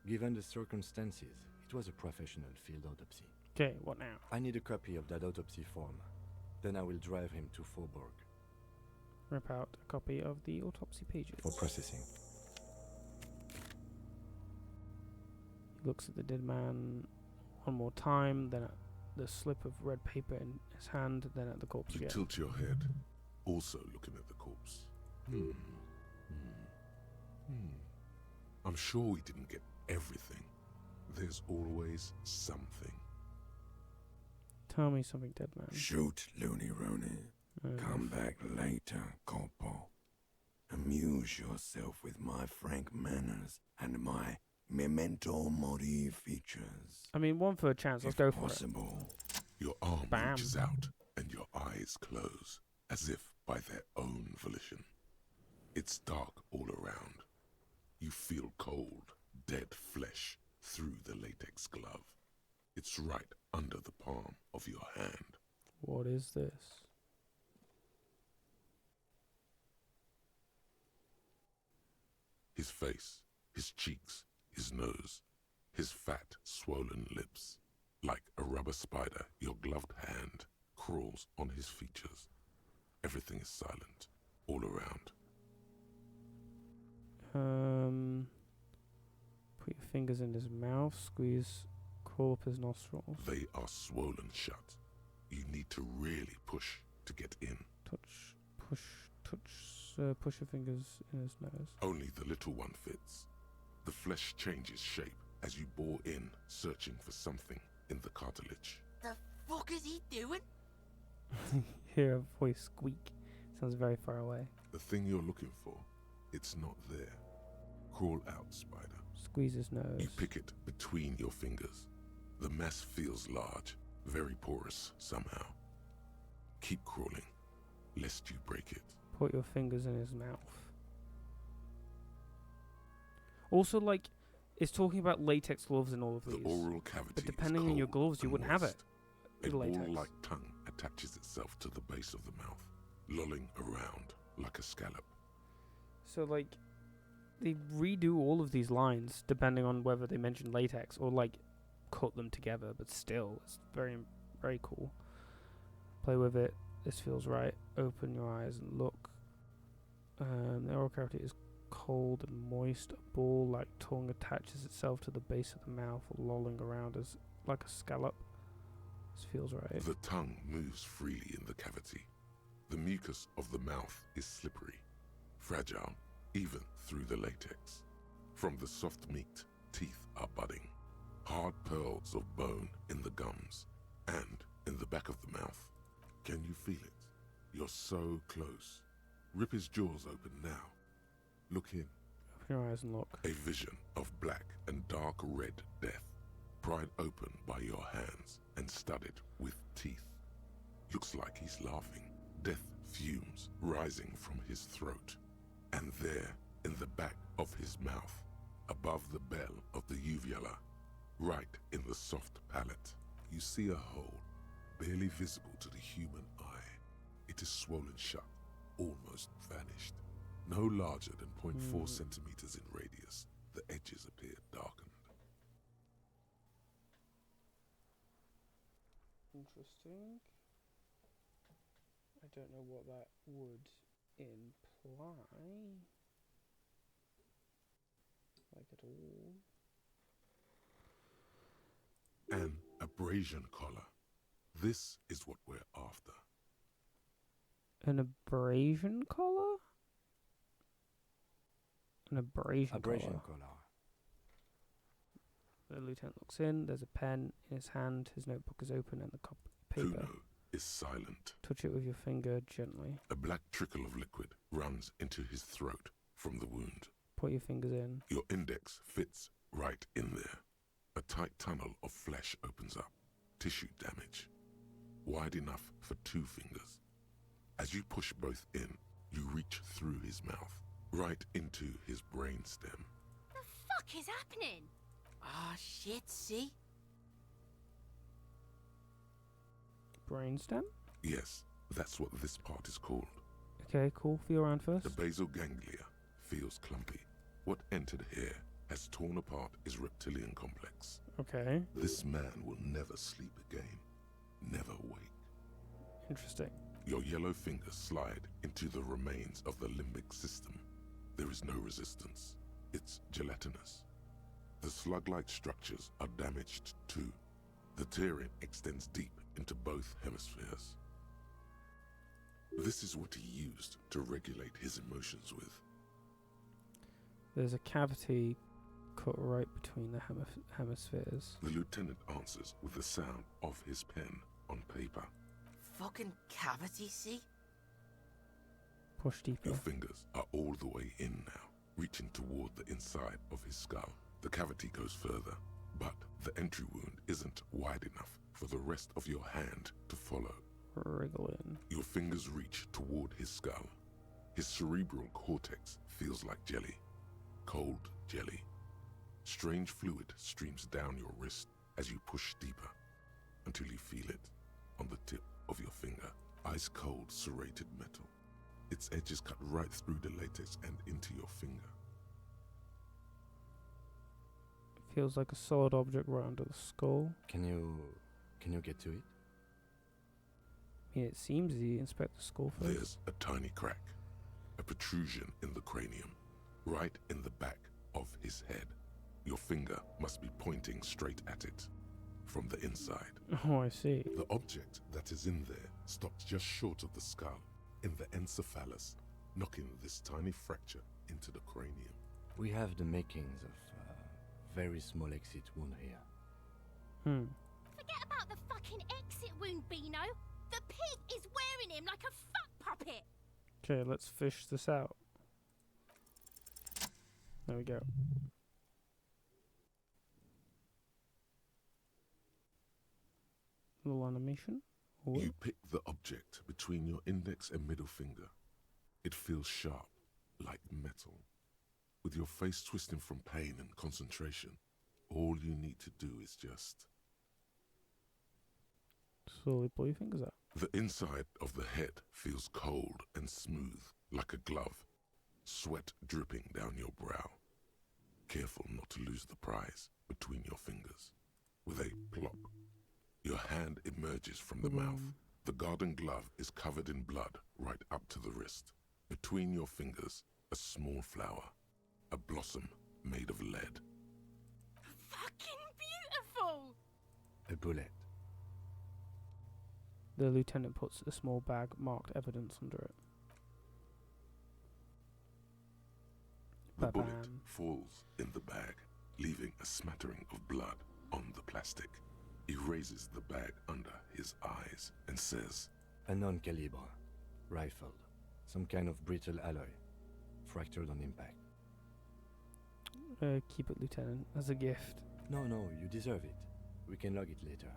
Given the circumstances, it was a professional field autopsy. Okay, what now? I need a copy of that autopsy form. Then I will drive him to Faubourg. Rip out a copy of the autopsy pages. For processing. He looks at the dead man one more time, then at the slip of red paper in his hand, then at the corpse You again. tilt your head, also looking at the corpse. I'm sure we didn't get everything. There's always something. Tell me something, dead man. Shoot, Looney Rooney. Come back later, Corporal. Amuse yourself with my frank manners and my memento mori features. I mean, one for a chance. Let's go for it. Your arm Bam. reaches out and your eyes close, as if by their own volition. It's dark all around. You feel cold, dead flesh through the latex glove. It's right under the palm of your hand. What is this? His face, his cheeks, his nose, his fat, swollen lips. Like a rubber spider, your gloved hand crawls on his features. Everything is silent, all around. Put your fingers in his mouth, squeeze, crawl up his nostrils. They are swollen shut. You need to really push to get in. Push your fingers in his nose. Only the little one fits. The flesh changes shape as you bore in, searching for something in the cartilage. The fuck is he doing? Hear a voice squeak. Sounds very far away. The thing you're looking for, it's not there. Crawl out, spider. Squeeze his nose. You pick it between your fingers. The mass feels large, very porous somehow. Keep crawling, lest you break it. Put your fingers in his mouth. Also, like, it's talking about latex gloves and all of these. The oral cavity but depending on your gloves, you wouldn't have it. A Latex. ball-like tongue attaches itself to the base of the mouth, lolling around like a scallop. So, like, they redo all of these lines depending on whether they mention latex or, like, cut them together. But still, it's very, very cool. Play with it. This feels right. Open your eyes and look. The oral cavity is cold and moist. A ball-like tongue attaches itself to the base of the mouth, lolling around as like a scallop. This feels right. The tongue moves freely in the cavity. The mucus of the mouth is slippery, fragile, even through the latex. From the soft meat, teeth are budding. Hard pearls of bone in the gums and in the back of the mouth. Can you feel it? You're so close. Rip his jaws open now. Look in. Open your eyes and look. A vision of black and dark red death. pried open by your hands and studded with teeth. Looks like he's laughing, death fumes rising from his throat. And there, in the back of his mouth, above the bell of the uvula, right in the soft palate, you see a hole, barely visible to the human eye. It is swollen shut, almost vanished. No larger than 0.4 centimeters in radius, the edges appear darkened. Interesting. I don't know what that would imply. Like at all. An abrasion collar. This is what we're after. An abrasion collar? An abrasion collar. The lieutenant looks in. There's a pen in his hand. His notebook is open and the paper. Kuno is silent. Touch it with your finger gently. A black trickle of liquid runs into his throat from the wound. Put your fingers in. Your index fits right in there. A tight tunnel of flesh opens up. Tissue damage. Wide enough for 2 fingers. As you push both in, you reach through his mouth, right into his brainstem. The fuck is happening? Ah, shit, see? Brainstem? Yes, that's what this part is called. Okay, cool. Feel around first. The basal ganglia feels clumpy. What entered here has torn apart his reptilian complex. Okay. This man will never sleep again. Never wake. Interesting. Your yellow fingers slide into the remains of the limbic system. There is no resistance. It's gelatinous. The slug-like structures are damaged too. The tearing extends deep into both hemispheres. This is what he used to regulate his emotions with. There's a cavity cut right between the hemispheres. The lieutenant answers with the sound of his pen on paper. Fucking cavity, see? Push deeper. Your fingers are all the way in now, reaching toward the inside of his skull. The cavity goes further, but the entry wound isn't wide enough for the rest of your hand to follow. Wriggle in. Your fingers reach toward his skull. His cerebral cortex feels like jelly. Cold jelly. Strange fluid streams down your wrist as you push deeper until you feel it on the tip of your finger. Ice cold serrated metal. Its edges cut right through the latex and into your finger. Feels like a solid object right under the skull. Can you get to it? I mean, it seems you inspect the skull first. There's a tiny crack, a protrusion in the cranium, right in the back of his head. Your finger must be pointing straight at it, from the inside. Oh, I see. The object that is in there stops just short of the skull, in the encephalus, knocking this tiny fracture into the cranium. We have the makings of a very small exit wound here. Forget about the fucking exit wound, Beano. The pig is wearing him like a fuck puppet. Okay, let's fish this out. There we go. Little animation. You pick the object between your index and middle finger. It feels sharp, like metal. With your face twisting from pain and concentration, all you need to do is just... slowly pull your fingers out. The inside of the head feels cold and smooth, like a glove. Sweat dripping down your brow. Careful not to lose the prize between your fingers. With a plop, your hand emerges from the mouth. The garden glove is covered in blood right up to the wrist. Between your fingers, a small flower. A blossom made of lead. Fucking beautiful! A bullet. The lieutenant puts a small bag marked evidence under it. The bullet falls in the bag, leaving a smattering of blood on the plastic. He raises the bag under his eyes and says, A non-calibre. Rifled. Some kind of brittle alloy. Fractured on impact. Keep it, Lieutenant, as a gift. No, you deserve it. We can log it later.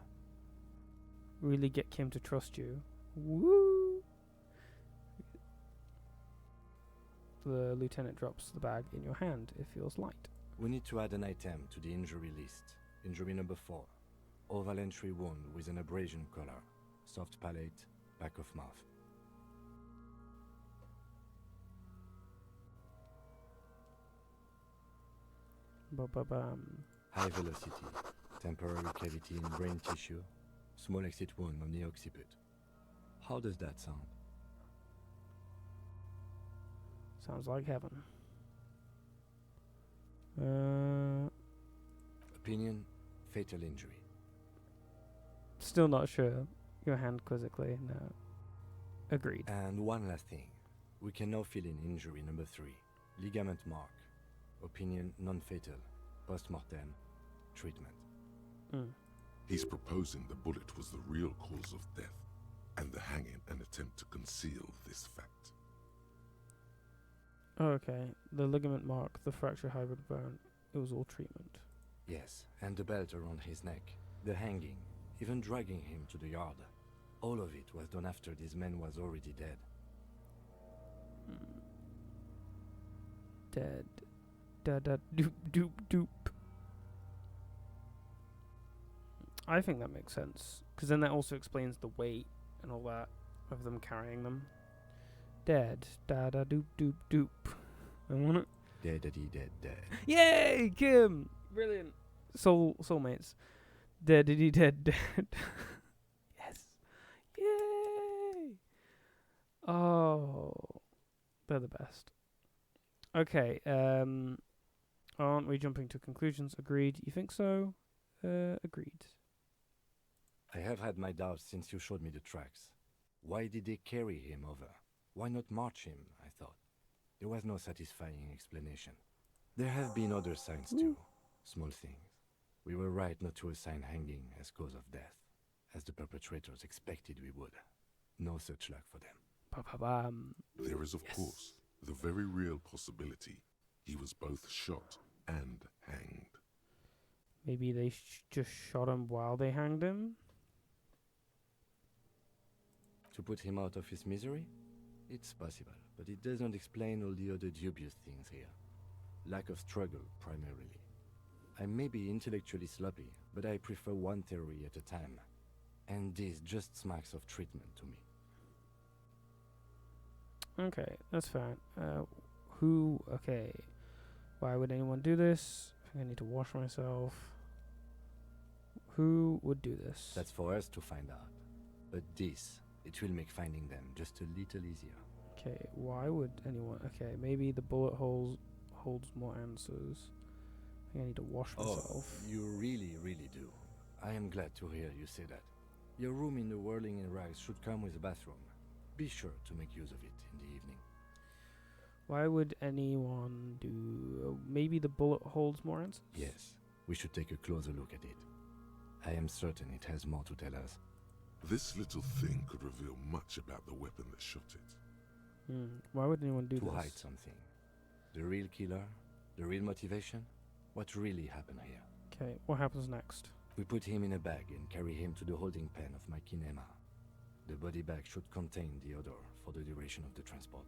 Really get Kim to trust you. Woo! The lieutenant drops the bag in your hand. It feels light. We need to add an item to the injury list. Injury number 4. Oval entry wound with an abrasion collar. Soft palate, back of mouth. Ba-ba-bam. High velocity. Temporary cavity in brain tissue. Small exit wound on the occiput. How does that sound? Sounds like heaven. Opinion, fatal injury. Still not sure. Your hand quizzically. No. Agreed. And one last thing. We can now fill in injury number 3. Ligament mark. Opinion, non-fatal. Post-mortem. Treatment. He's proposing the bullet was the real cause of death, and the hanging an attempt to conceal this fact. Okay. The ligament mark, the fracture hybrid bone. It was all treatment. Yes, and the belt around his neck. The hanging. Even dragging him to the yard. All of it was done after this man was already dead. Dead. Da-da-doop, doop, doop. I think that makes sense. Because then that also explains the weight and all that of them carrying them. Dead. Da-da-doop, doop, doop. I want it. Dead. Yay, Kim! Brilliant. Soulmates. Dead. Yes. Yay! Oh. They're the best. Okay, aren't we jumping to conclusions? Agreed. You think so? Agreed. I have had my doubts since you showed me the tracks. Why did they carry him over? Why not march him, I thought. There was no satisfying explanation. There have been other signs too. Small things. We were right not to assign hanging as cause of death, as the perpetrators expected we would. No such luck for them. Pa-pa-bam. There is, of course, the very real possibility he was both shot and hanged. Maybe they just shot him while they hanged him? To put him out of his misery? It's possible, but it does not explain all the other dubious things here. Lack of struggle, primarily. I may be intellectually sloppy, but I prefer one theory at a time. And this just smacks of treatment to me. Okay, that's fine. Okay. Why would anyone do this? I think I need to wash myself. Who would do this? That's for us to find out. But this, it will make finding them just a little easier. Okay, why would anyone... Okay, maybe the bullet holes holds more answers. I think I need to wash myself. Oh, you really, really do. I am glad to hear you say that. Your room in the Whirling in Rags should come with a bathroom. Be sure to make use of it in the evening. Why would anyone do... maybe the bullet holds more answers? Yes, we should take a closer look at it. I am certain it has more to tell us. This little thing could reveal much about the weapon that shot it. Why would anyone do this? To hide something. The real killer? The real motivation? What really happened here? Okay, what happens next? We put him in a bag and carry him to the holding pen of my kinema. The body bag should contain the odor for the duration of the transport.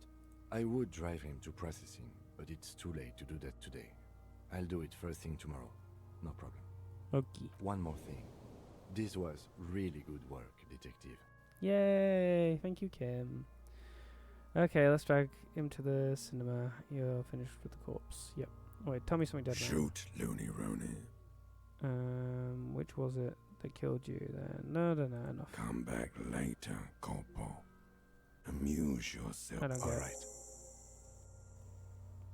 I would drive him to processing, but it's too late to do that today. I'll do it first thing tomorrow. No problem. Okay. One more thing. This was really good work, detective. Yay! Thank you, Kim. Okay, let's drag him to the cinema. You're finished with the corpse. Yep. Wait, tell me something dead. Shoot, Looney Rooney. Which was it that killed you then? No, enough. Come back later, Corporal. Amuse yourself. I don't get it. Alright.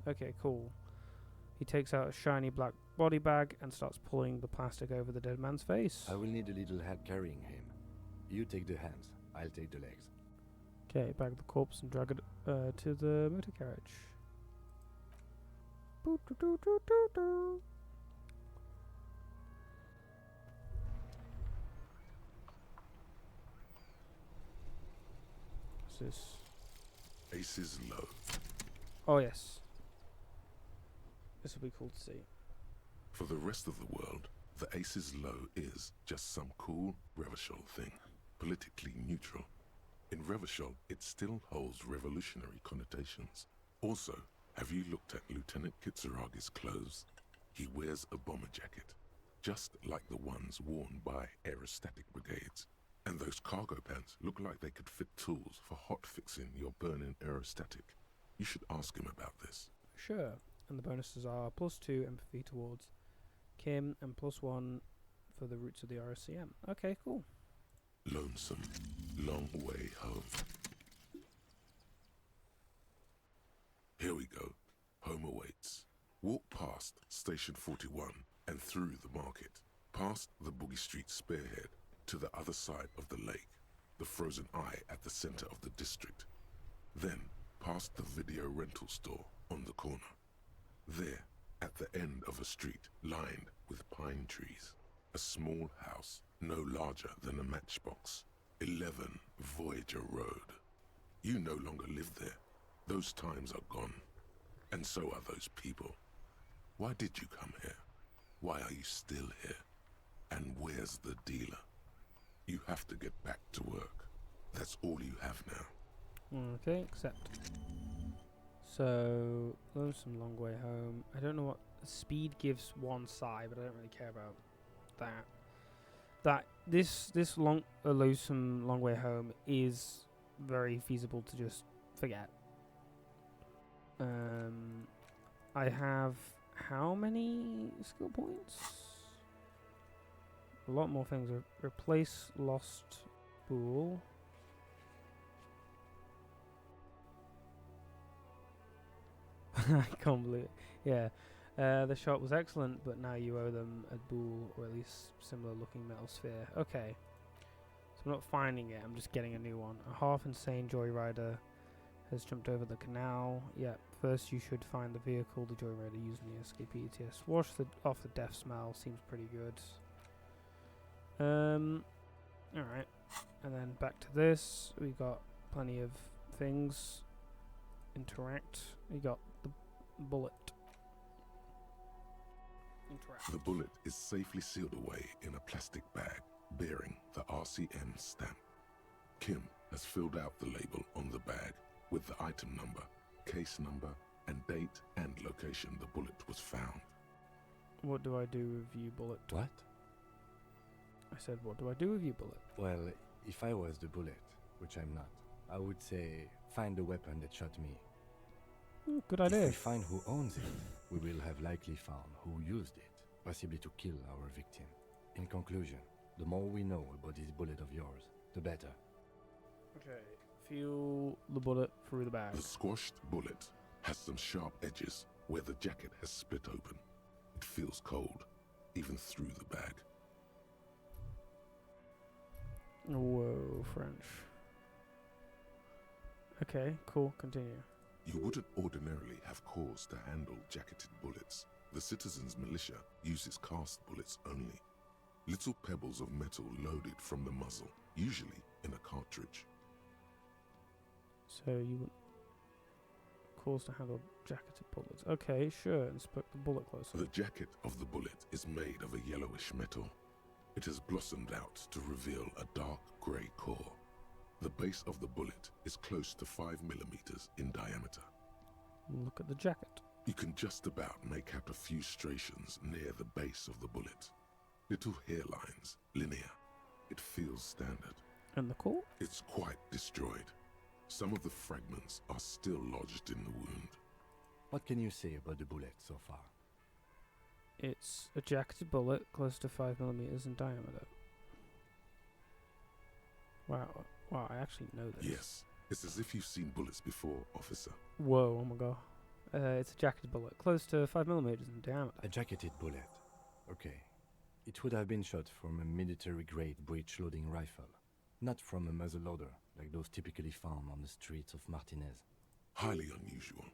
Okay, cool. He takes out a shiny black body bag and starts pulling the plastic over the dead man's face. I will need a little help carrying him. You take the hands, I'll take the legs. Okay, bag the corpse and drag it to the motor carriage. Boo-doo-doo-doo-doo-doo. What's this? Ace's Low. Oh, yes. This will be cool to see. For the rest of the world, The Ace's low is just some cool Revachol thing, politically neutral. In Revachol, it still holds revolutionary connotations. Also, have you looked at Lieutenant Kitsuragi's clothes? He wears a bomber jacket, just like the ones worn by aerostatic brigades. And those cargo pants look like they could fit tools for hot-fixing your burning aerostatic. You should ask him about this. Sure. And the bonuses are +2 empathy towards Kim and +1 for the roots of the RSCM. Okay, cool. Lonesome, long way home. Here we go. Home awaits. Walk past Station 41 and through the market, past the Boogie Street spearhead, to the other side of the lake, the frozen eye at the center of the district. Then, past the video rental store on the corner. There, at the end of a street lined with pine trees, a small house no larger than a matchbox. 11 Voyager Road. You no longer live there. Those times are gone. And so are those people. Why did you come here? Why are you still here? And where's the dealer? You have to get back to work. That's all you have now. Okay, accept. So, Lonesome Long Way Home. I don't know what speed gives one side, but I don't really care about that. This Lonesome Long Way Home is very feasible to just forget. I have how many skill points? A lot more things. Replace lost spool. I can't believe it. Yeah. The shot was excellent, but now you owe them a bull, or at least similar looking metal sphere. Okay. So I'm not finding it, I'm just getting a new one. A half-insane joyrider has jumped over the canal. Yeah, first you should find the vehicle the joyrider using the escape ETS. Wash off the death smell, seems pretty good. Alright. And then back to this. We got plenty of things. Interact. We got the bullet. Interact. The bullet is safely sealed away in a plastic bag bearing the RCM stamp. Kim has filled out the label on the bag with the item number, case number, and date and location the bullet was found. What do I do with you, bullet? What? I said, what do I do with you, bullet? Well, if I was the bullet, which I'm not, I would say, find the weapon that shot me. Good idea. If we find who owns it, we will have likely found who used it, possibly to kill our victim. In conclusion, the more we know about this bullet of yours, the better. Okay, feel the bullet through the bag. The squashed bullet has some sharp edges where the jacket has split open. It feels cold, even through the bag. Whoa, French. Okay, cool, continue. You wouldn't ordinarily have cause to handle jacketed bullets. The citizens' militia uses cast bullets only. Little pebbles of metal loaded from the muzzle, usually in a cartridge. So you would cause to handle jacketed bullets. Okay, sure, inspect the bullet closer. The jacket of the bullet is made of a yellowish metal. It has blossomed out to reveal a dark grey core. The base of the bullet is close to 5 millimeters in diameter. Look at the jacket. You can just about make out a few striations near the base of the bullet. Little hairlines, linear. It feels standard. And the core? It's quite destroyed. Some of the fragments are still lodged in the wound. What can you say about the bullet so far? It's a jacketed bullet close to 5 millimeters in diameter. Wow, I actually know this. Yes, it's as if you've seen bullets before, officer. Whoa, oh my god. It's a jacketed bullet, close to 5 millimeters in diameter. A jacketed bullet. Okay. It would have been shot from a military-grade breech-loading rifle, not from a muzzleloader, like those typically found on the streets of Martinez. Highly unusual.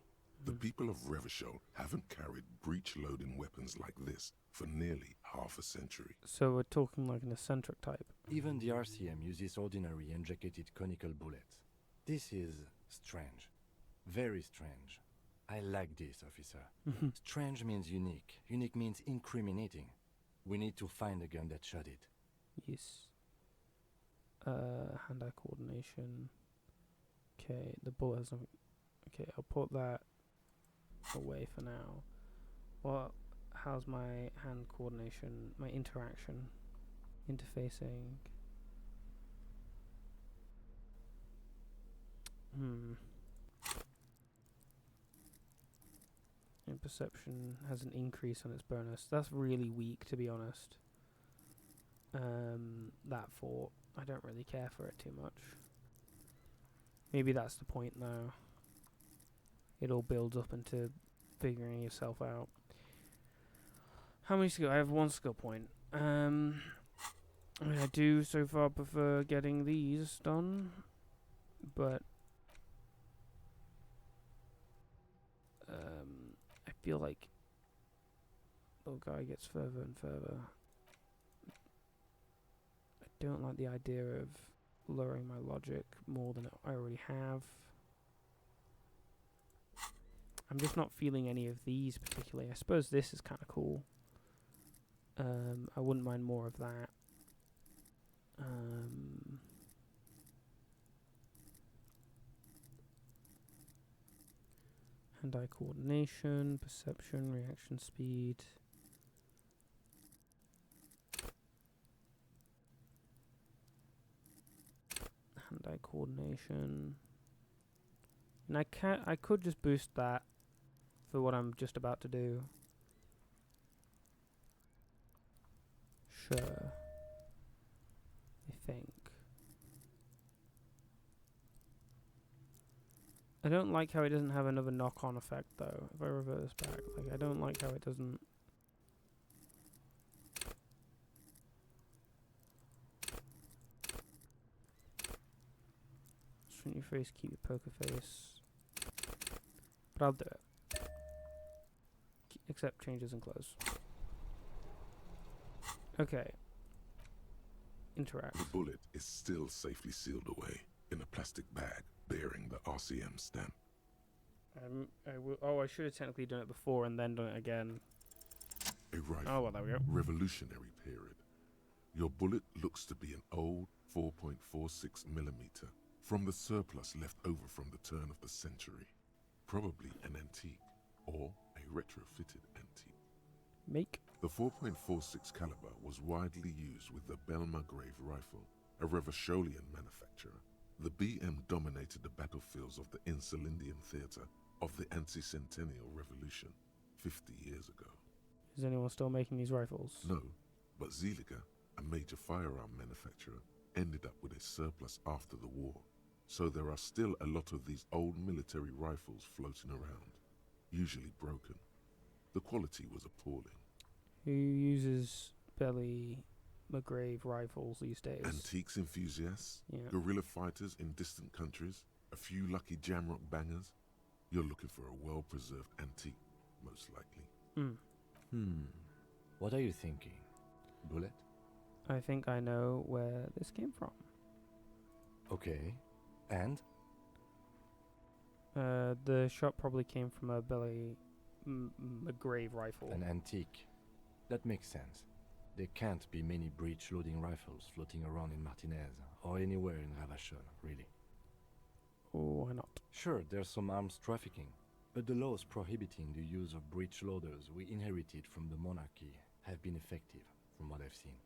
The people of Revachol haven't carried breech-loading weapons like this for nearly half a century. So we're talking like an eccentric type. Even the RCM uses ordinary unjacketed conical bullets. This is strange. Very strange. I like this, officer. Strange means unique. Unique means incriminating. We need to find the gun that shot it. Yes. Hand-eye coordination. Okay, the bullet has nothing. Okay, I'll put that away for now. Well, how's my hand coordination, my interaction, interfacing? And perception has an increase on its bonus. That's really weak, to be honest. That fort, I don't really care for it too much. Maybe that's the point, though. It all builds up into figuring yourself out. How many skill? I have 1 skill point. I mean, I do so far prefer getting these done, but I feel like the guy gets further and further. I don't like the idea of lowering my logic more than I already have. I'm just not feeling any of these particularly. I suppose this is kind of cool. I wouldn't mind more of that. Hand-eye coordination, perception, reaction speed. Hand-eye coordination. And I could just boost that for what I'm just about to do. Sure. I think. I don't like how it doesn't have another knock-on effect, though. If I reverse back, like, I don't like how it doesn't. Shrink your face, keep your poker face. But I'll do it. Except changes in clothes. Okay. Interact. The bullet is still safely sealed away in a plastic bag bearing the RCM stamp. I should have technically done it before and then done it again. A rifle. Oh, well, there we go. Revolutionary period. Your bullet looks to be an old 4.46mm from the surplus left over from the turn of the century. Probably an antique or a retrofitted antique. Make. The 4.46 caliber was widely used with the Belmargrave rifle, a Revacholian manufacturer. The BM dominated the battlefields of the Insulindian theatre of the anti-centennial revolution 50 years ago. Is anyone still making these rifles? No, but Zeliger, a major firearm manufacturer, ended up with a surplus after the war. So there are still a lot of these old military rifles floating around, usually broken. The quality was appalling. Who uses Belmargrave rifles these days? Antiques enthusiasts, guerrilla fighters in distant countries, a few lucky jamrock bangers. You're looking for a well-preserved antique, most likely. What are you thinking? Bullet? I think I know where this came from. Okay. And? The shot probably came from a Belmargrave rifle. An antique. That makes sense. There can't be many breech-loading rifles floating around in Martinez, or anywhere in Ravachol, really. Why not? Sure, there's some arms trafficking, but the laws prohibiting the use of breech loaders we inherited from the monarchy have been effective, from what I've seen.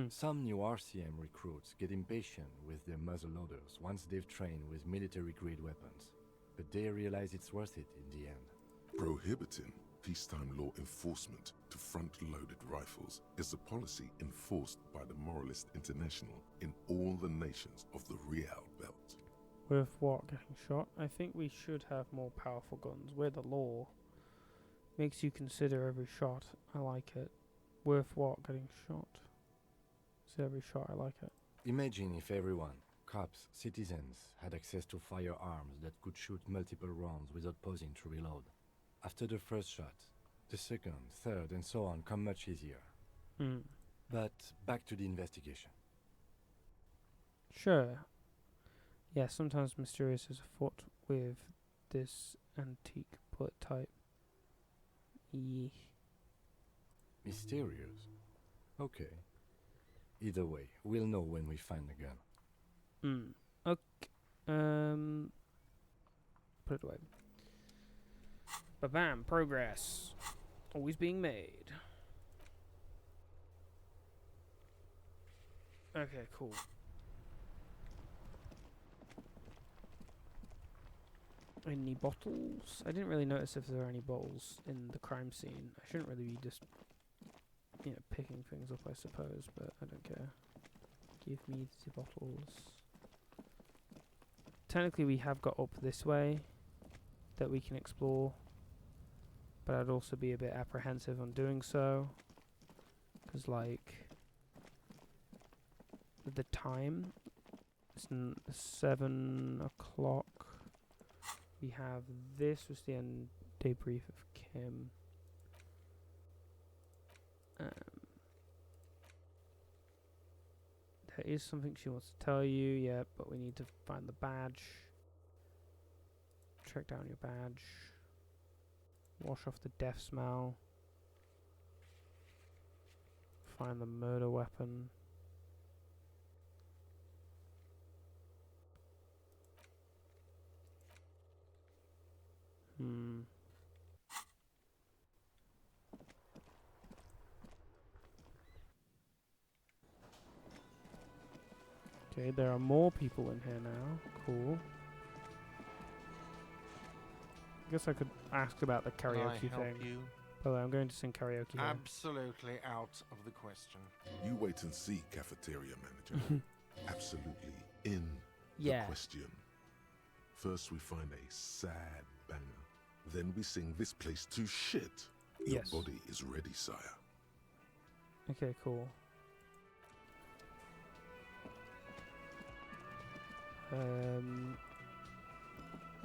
Some new RCM recruits get impatient with their muzzle loaders once they've trained with military-grade weapons, but they realize it's worth it in the end. Prohibiting peacetime law enforcement to front-loaded rifles is a policy enforced by the Moralist International in all the nations of the Real Belt. Worth what? Getting shot? I think we should have more powerful guns. We're the law. Makes you consider every shot. I like it. Worth what? Getting shot? So every shot, I like it. Imagine if everyone, cops, citizens, had access to firearms that could shoot multiple rounds without pausing to reload. After the first shot, the second, third, and so on come much easier. But back to the investigation. Sure. Yeah, sometimes mysterious is afoot with this antique bullet type. Mysterious? Okay. Either way, we'll know when we find the gun. Okay. Put it away. Ba-bam. Progress. Always being made. Okay, cool. Any bottles? I didn't really notice if there were any bottles in the crime scene. I shouldn't really be just, picking things up, I suppose, but I don't care. Give me the bottles. Technically, we have got up this way that we can explore, but I'd also be a bit apprehensive on doing so, because, like, the time, it's 7 o'clock. We have this was the end debrief of Kim. There is something she wants to tell you, yeah, but we need to find the badge. Track down your badge. Wash off the death smell. Find the murder weapon. Okay, there are more people in here now. Cool. I guess I could ask about the karaoke thing. You? But I'm going to sing karaoke here. Absolutely out of the question. You wait and see, cafeteria manager. Absolutely in the question. First we find a sad banger. Then we sing this place to shit. Your body is ready, sire. Okay, cool.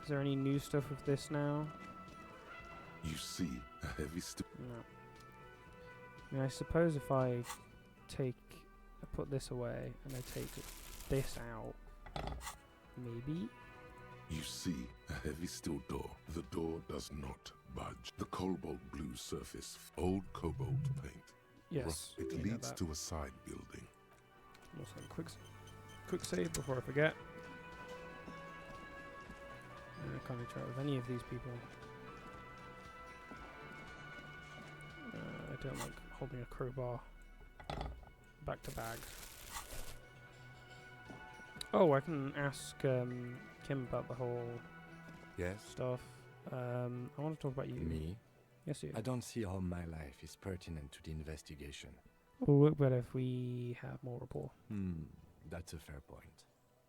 Is there any new stuff with this now? You see a heavy No. I mean, I suppose if I put this away and I take this out, maybe? You see a heavy steel door. The door does not budge. The cobalt blue surface, old cobalt paint. Yes. It leads to a side building. Also, quick save before I forget. I can't interact with any of these people. I don't like holding a crowbar back to bag. Oh, I can ask Kim about the whole stuff. I want to talk about you. Me? Yes, you. I don't see how my life is pertinent to the investigation. We'll work better if we have more rapport. That's a fair point.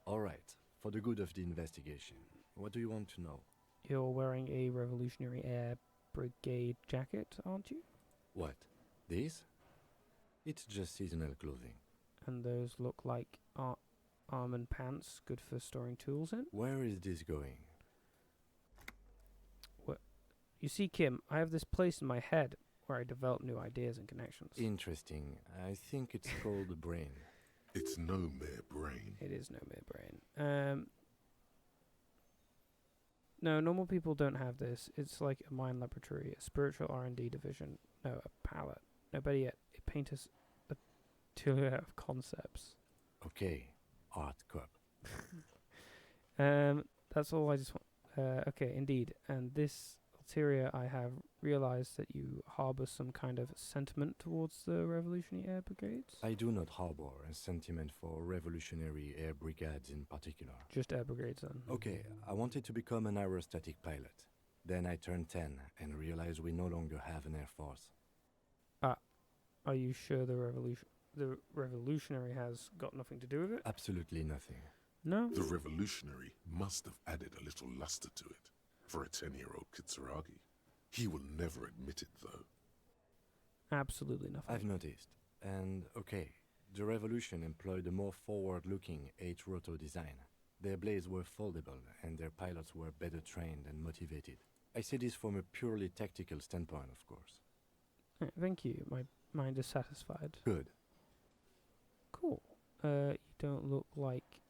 Alright, for the good of the investigation, what do you want to know? You're wearing a Revolutionary Air Brigade jacket, aren't you? What? This? It's just seasonal clothing. And those look like armored pants, good for storing tools in? Where is this going? You see, Kim, I have this place in my head where I develop new ideas and connections. Interesting. I think it's called the brain. It's no mere brain. It is no mere brain. No, normal people don't have this. It's like a mind laboratory, a spiritual R&D division. No, a palette. No, better yet, it paints us a tool of concepts. Okay, art cup. That's all I just want. Okay, indeed. And this ulterior, I have realized that you harbor some kind of sentiment towards the Revolutionary Air Brigades. I do not harbor a sentiment for Revolutionary Air Brigades in particular. Just Air Brigades then. Okay, I wanted to become an aerostatic pilot. Then I turned 10 and realized we no longer have an air force. Are you sure the Revolutionary has got nothing to do with it? Absolutely nothing. No? The Revolutionary must have added a little luster to it for a 10-year-old Kitsuragi. He will never admit it, though. Absolutely nothing. I've noticed. And, okay, the Revolution employed a more forward-looking H-rotor design. Their blades were foldable, and their pilots were better trained and motivated. I say this from a purely tactical standpoint, of course. Thank you. My mind is satisfied. Good. Cool. You don't look like...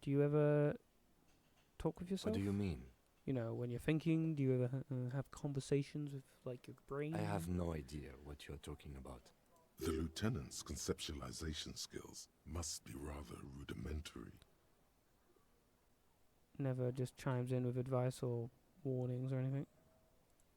do you ever talk with yourself? What do you mean? You know, when you're thinking, do you ever have conversations with, like, your brain? I have no idea what you're talking about. The lieutenant's conceptualization skills must be rather rudimentary. Never just chimes in with advice or warnings or anything?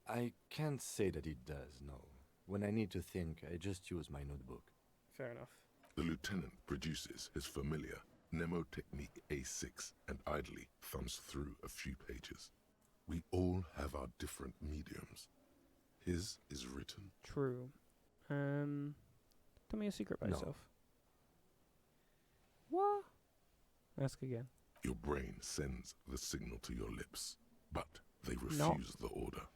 I can't say that it does, no. When I need to think, I just use my notebook. Fair enough. The lieutenant produces his familiar mnemotechnique A6 and idly thumbs through a few pages. We all have our different mediums. His is written. True. Tell me a secret about yourself. What? Ask again. Your brain sends the signal to your lips, but they refuse the order.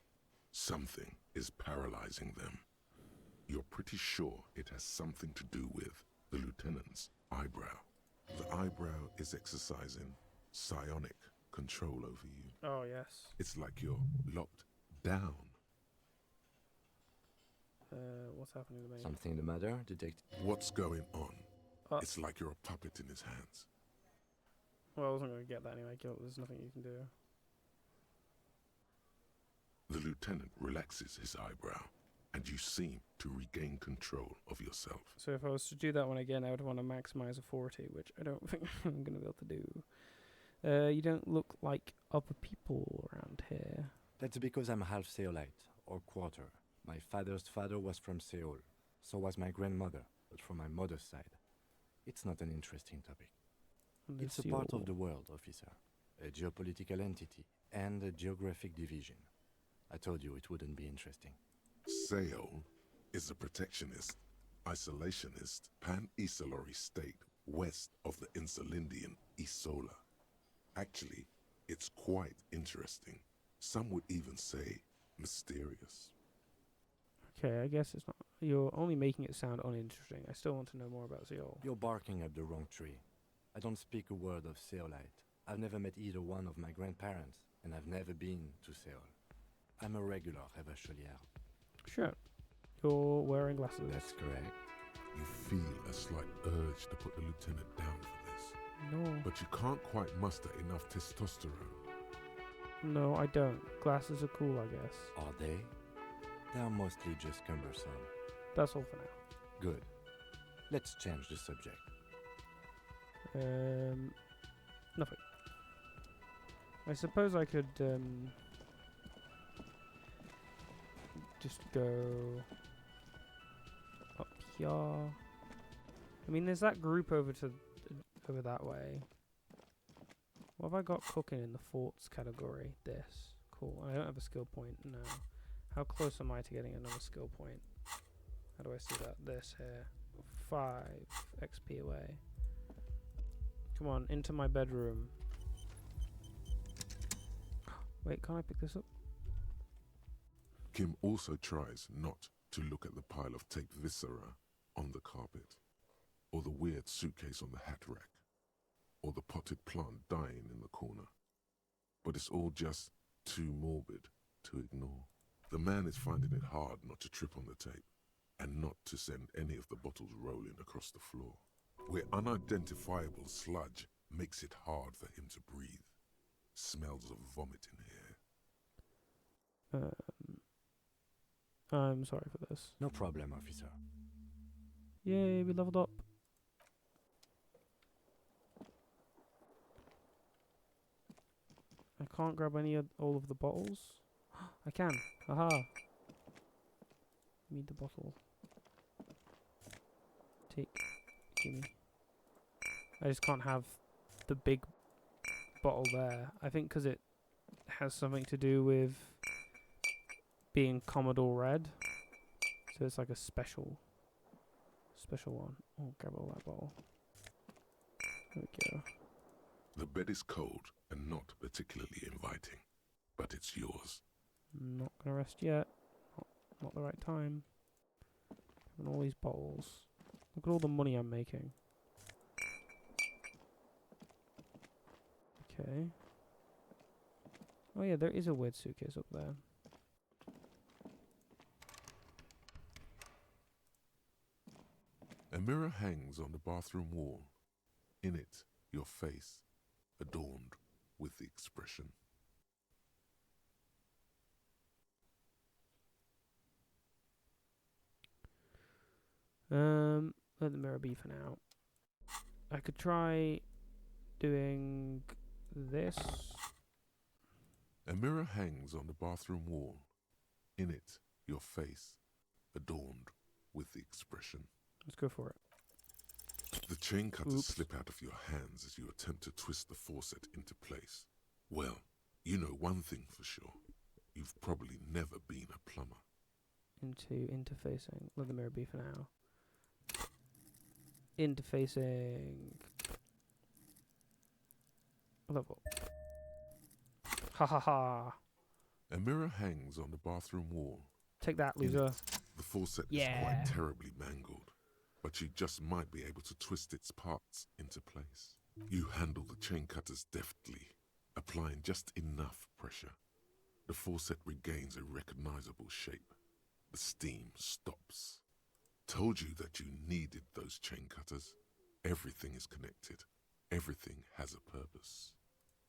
Something is paralyzing them. You're pretty sure it has something to do with the lieutenant's eyebrow. The eyebrow is exercising psionic control over you. Oh, yes. It's like you're locked down. What's happening to me? Something the matter, detective? What's going on? It's like you're a puppet in his hands. Well, I wasn't going to get that anyway, Gil. There's nothing you can do. The lieutenant relaxes his eyebrow, and you seem to regain control of yourself. So if I was to do that one again, I would want to maximize authority, which I don't think I'm going to be able to do. You don't look like other people around here. That's because I'm half Seolite, or quarter. My father's father was from Seoul. So was my grandmother, but from my mother's side. It's not an interesting topic. It's a part of the world, officer. A geopolitical entity and a geographic division. I told you it wouldn't be interesting. Seoul is a protectionist, isolationist, pan-Isolari state west of the Insulindian Isola. Actually, it's quite interesting. Some would even say mysterious. Okay, I guess it's not. You're only making it sound uninteresting. I still want to know more about Seoul. You're barking up the wrong tree. I don't speak a word of Seolite. I've never met either one of my grandparents, and I've never been to Seoul. I'm a regular Revacholier. Sure. You're wearing glasses. That's correct. You feel a slight urge to put the lieutenant down for this. No. But you can't quite muster enough testosterone. No, I don't. Glasses are cool, I guess. Are they? They're mostly just cumbersome. That's all for now. Good. Let's change the subject. Nothing. I suppose I could, just go up here. I mean, there's that group over that way. What have I got cooking in the forts category? This. Cool. I don't have a skill point. No. How close am I to getting another skill point? How do I see that? This here. 5 XP away. Come on, into my bedroom. Wait, can't I pick this up? Kim also tries not to look at the pile of taped viscera on the carpet, or the weird suitcase on the hat rack, or the potted plant dying in the corner. But it's all just too morbid to ignore. The man is finding it hard not to trip on the tape, and not to send any of the bottles rolling across the floor, where unidentifiable sludge makes it hard for him to breathe. Smells of vomit in here. I'm sorry for this. No problem, officer. Yay, we leveled up. I can't grab all of the bottles. I can. Haha. Need the bottle. Take. Gimme. I just can't have the big bottle there. I think because it has something to do with being Commodore Red. So it's like a special one. Oh, grab all that bottle. There we go. The bed is cold and not particularly inviting, but it's yours. Not gonna rest yet. Not the right time. Having all these bottles. Look at all the money I'm making. Okay. Oh yeah, there is a weird suitcase up there. A mirror hangs on the bathroom wall. In it, your face, adorned with the expression, Let the mirror be for now. I could try doing this. A mirror hangs on the bathroom wall. In it, your face, adorned with the expression. Let's go for it. The chain cutters slip out of your hands as you attempt to twist the faucet into place. Well, you know one thing for sure. You've probably never been a plumber. Into interfacing. Let the mirror be for now. Interfacing. Level. Ha ha ha. A mirror hangs on the bathroom wall. Take that, loser. The faucet is quite terribly mangled, but you just might be able to twist its parts into place. You handle the chain cutters deftly, applying just enough pressure. The faucet regains a recognizable shape. The steam stops. Told you that you needed those chain cutters. Everything is connected. Everything has a purpose.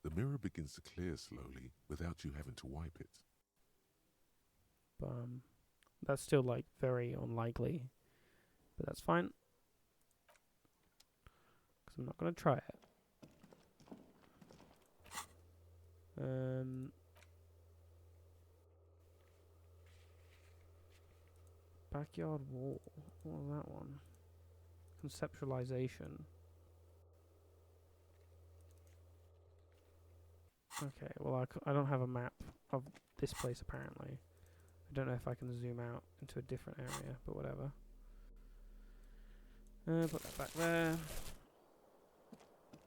The mirror begins to clear slowly without you having to wipe it. That's still like very unlikely, but that's fine. Because I'm not going to try it. Backyard wall. What was that one? Conceptualization. Okay, well I don't have a map of this place apparently. I don't know if I can zoom out into a different area, but whatever. Put that back there.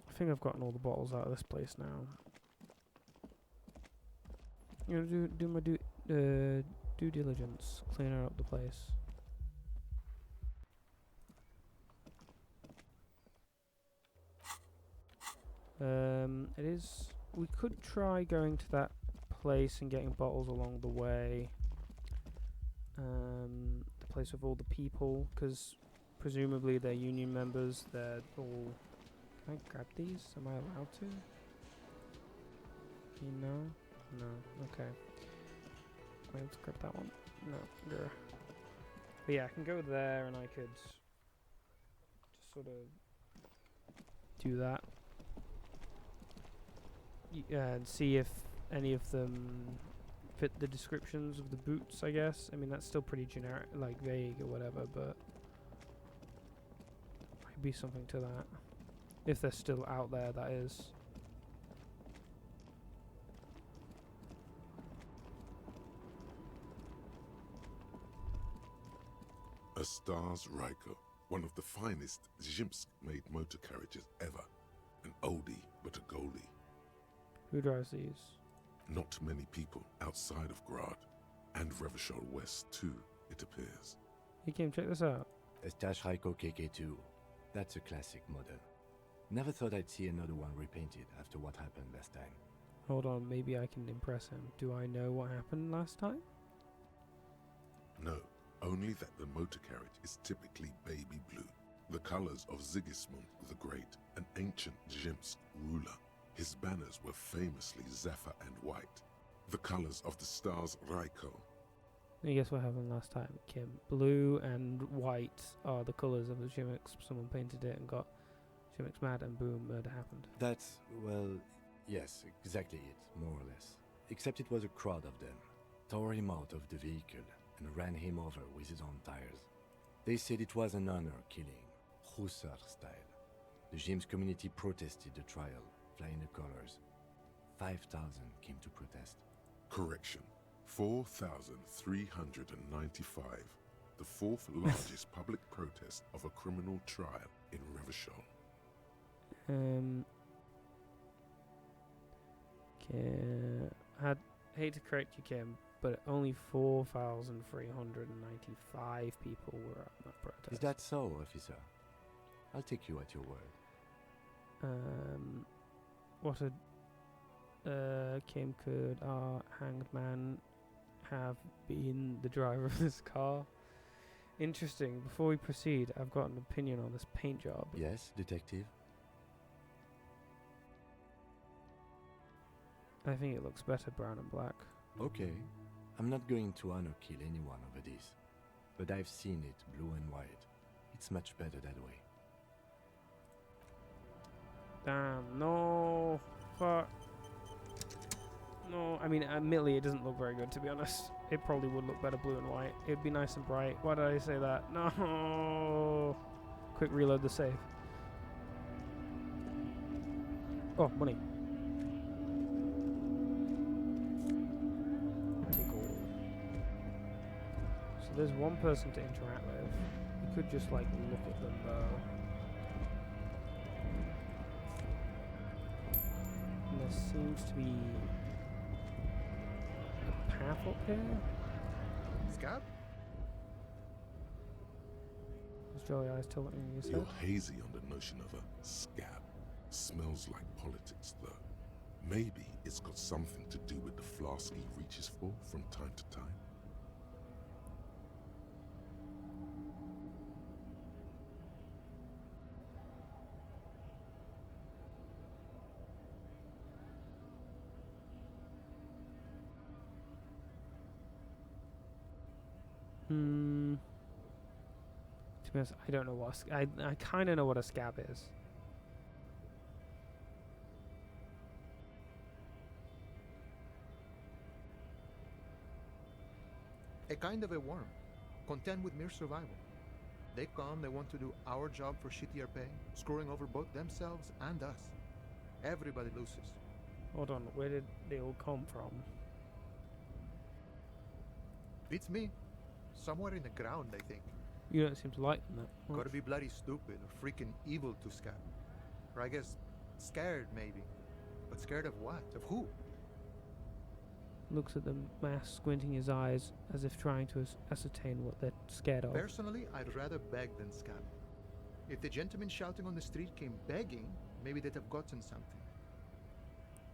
I think I've gotten all the bottles out of this place now. I'm gonna do my due diligence, cleaning up the place. It is. We could try going to that place and getting bottles along the way. The place with all the people, because presumably they're union members. They're all. Can I grab these? Am I allowed to? No. Okay. Wait, let's grab that one. No. Grr. But yeah, I can go there and I could just sort of do that. And see if any of them fit the descriptions of the boots, I guess. I mean, that's still pretty generic, like vague or whatever, but might be something to that. If they're still out there, that is. A Stars Ryko, one of the finest Zhimsk-made motor carriages ever. An oldie, but a goldie. Who drives these? Not many people outside of Grad, and Revachol West too, it appears. Hey Kim, check this out. A Stash Ryko KK2. That's a classic model. Never thought I'd see another one repainted after what happened last time. Hold on, maybe I can impress him. Do I know what happened last time? No, only that the motor carriage is typically baby blue, the colors of Sigismund the Great, an ancient Zhimsk ruler. His banners were famously zephyr and white, the colors of the Stars Ryko. I guess what happened last time, Kim. Blue and white are the colours of the Zhimix. Someone painted it and got Zhimix mad and boom, murder happened. That's, well, yes, exactly it, more or less. Except it was a crowd of them. Tore him out of the vehicle and ran him over with his own tires. They said it was an honor killing, Hussar style. The Zhims community protested the trial, flying the colors. 5,000 came to protest. Correction. 4,395. The fourth largest public protest of a criminal trial in Revachol. I'd hate to correct you, Kim, but only 4,395 people were at that protest. Is that so, officer? I'll take you at your word. Kim, could our hanged man have been the driver of this car? Interesting. Before we proceed, I've got an opinion on this paint job. Yes, detective? I think it looks better brown and black. Okay. I'm not going to honor kill anyone over this, but I've seen it blue and white. It's much better that way. Damn, no. Fuck. No, I mean, admittedly, it doesn't look very good, to be honest. It probably would look better blue and white. It'd be nice and bright. Why did I say that? No. Quick reload the save. Oh, money. Take all. So there's one person to interact with. You could just, like, look at them, though. And there seems to be a path up here. Scab? Is Jolly Eyes telling you You're so? hazy on the notion of a scab. Smells like politics, though. Maybe it's got something to do with the flask he reaches for from time to time. To be honest, I don't know what I kind of know what a scab is. A kind of a worm, content with mere survival. They come, they want to do our job for shittier pay, screwing over both themselves and us. Everybody loses. Hold on, where did they all come from? Beats me. Somewhere in the ground, I think. You don't seem to like them that much. Gotta be bloody stupid or freaking evil to scab. Or I guess scared, maybe. But scared of what? Of who? Looks at the mask, squinting his eyes as if trying to ascertain what they're scared of. Personally, I'd rather beg than scab. If the gentleman shouting on the street came begging, maybe they'd have gotten something.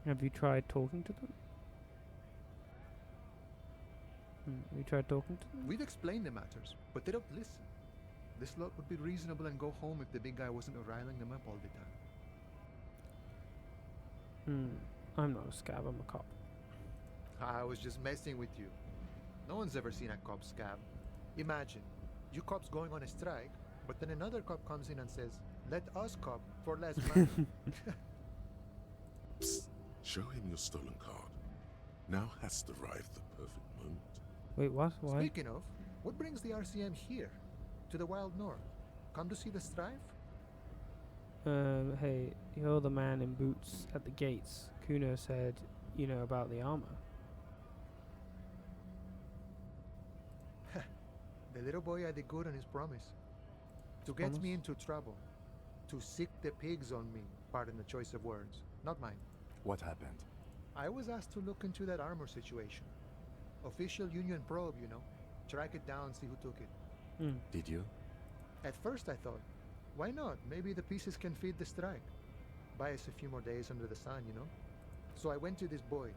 Have you tried talking to them? Have you tried talking to them? We've explained the matters, but they don't listen. This lot would be reasonable and go home if the big guy wasn't riling them up all the time. I'm not a scab, I'm a cop. I was just messing with you. No one's ever seen a cop scab. Imagine, you cops going on a strike, but then another cop comes in and says, "Let us cop for less money." Psst, show him your stolen card. Now has arrived the perfect moment. Wait, what? Why? Speaking of, what brings the RCM here? To the wild north? Come to see the strife? Hey, you're the man in boots at the gates. Kuno said you know about the armor. The little boy had it good on his promise. To get me into trouble. To sick the pigs on me. Pardon the choice of words. Not mine. What happened? I was asked to look into that armor situation. Official Union probe, you know. Track it down, see who took it. Did you? At first I thought, why not? Maybe the pieces can feed the strike. Buy us a few more days under the sun, you know? So I went to this boy.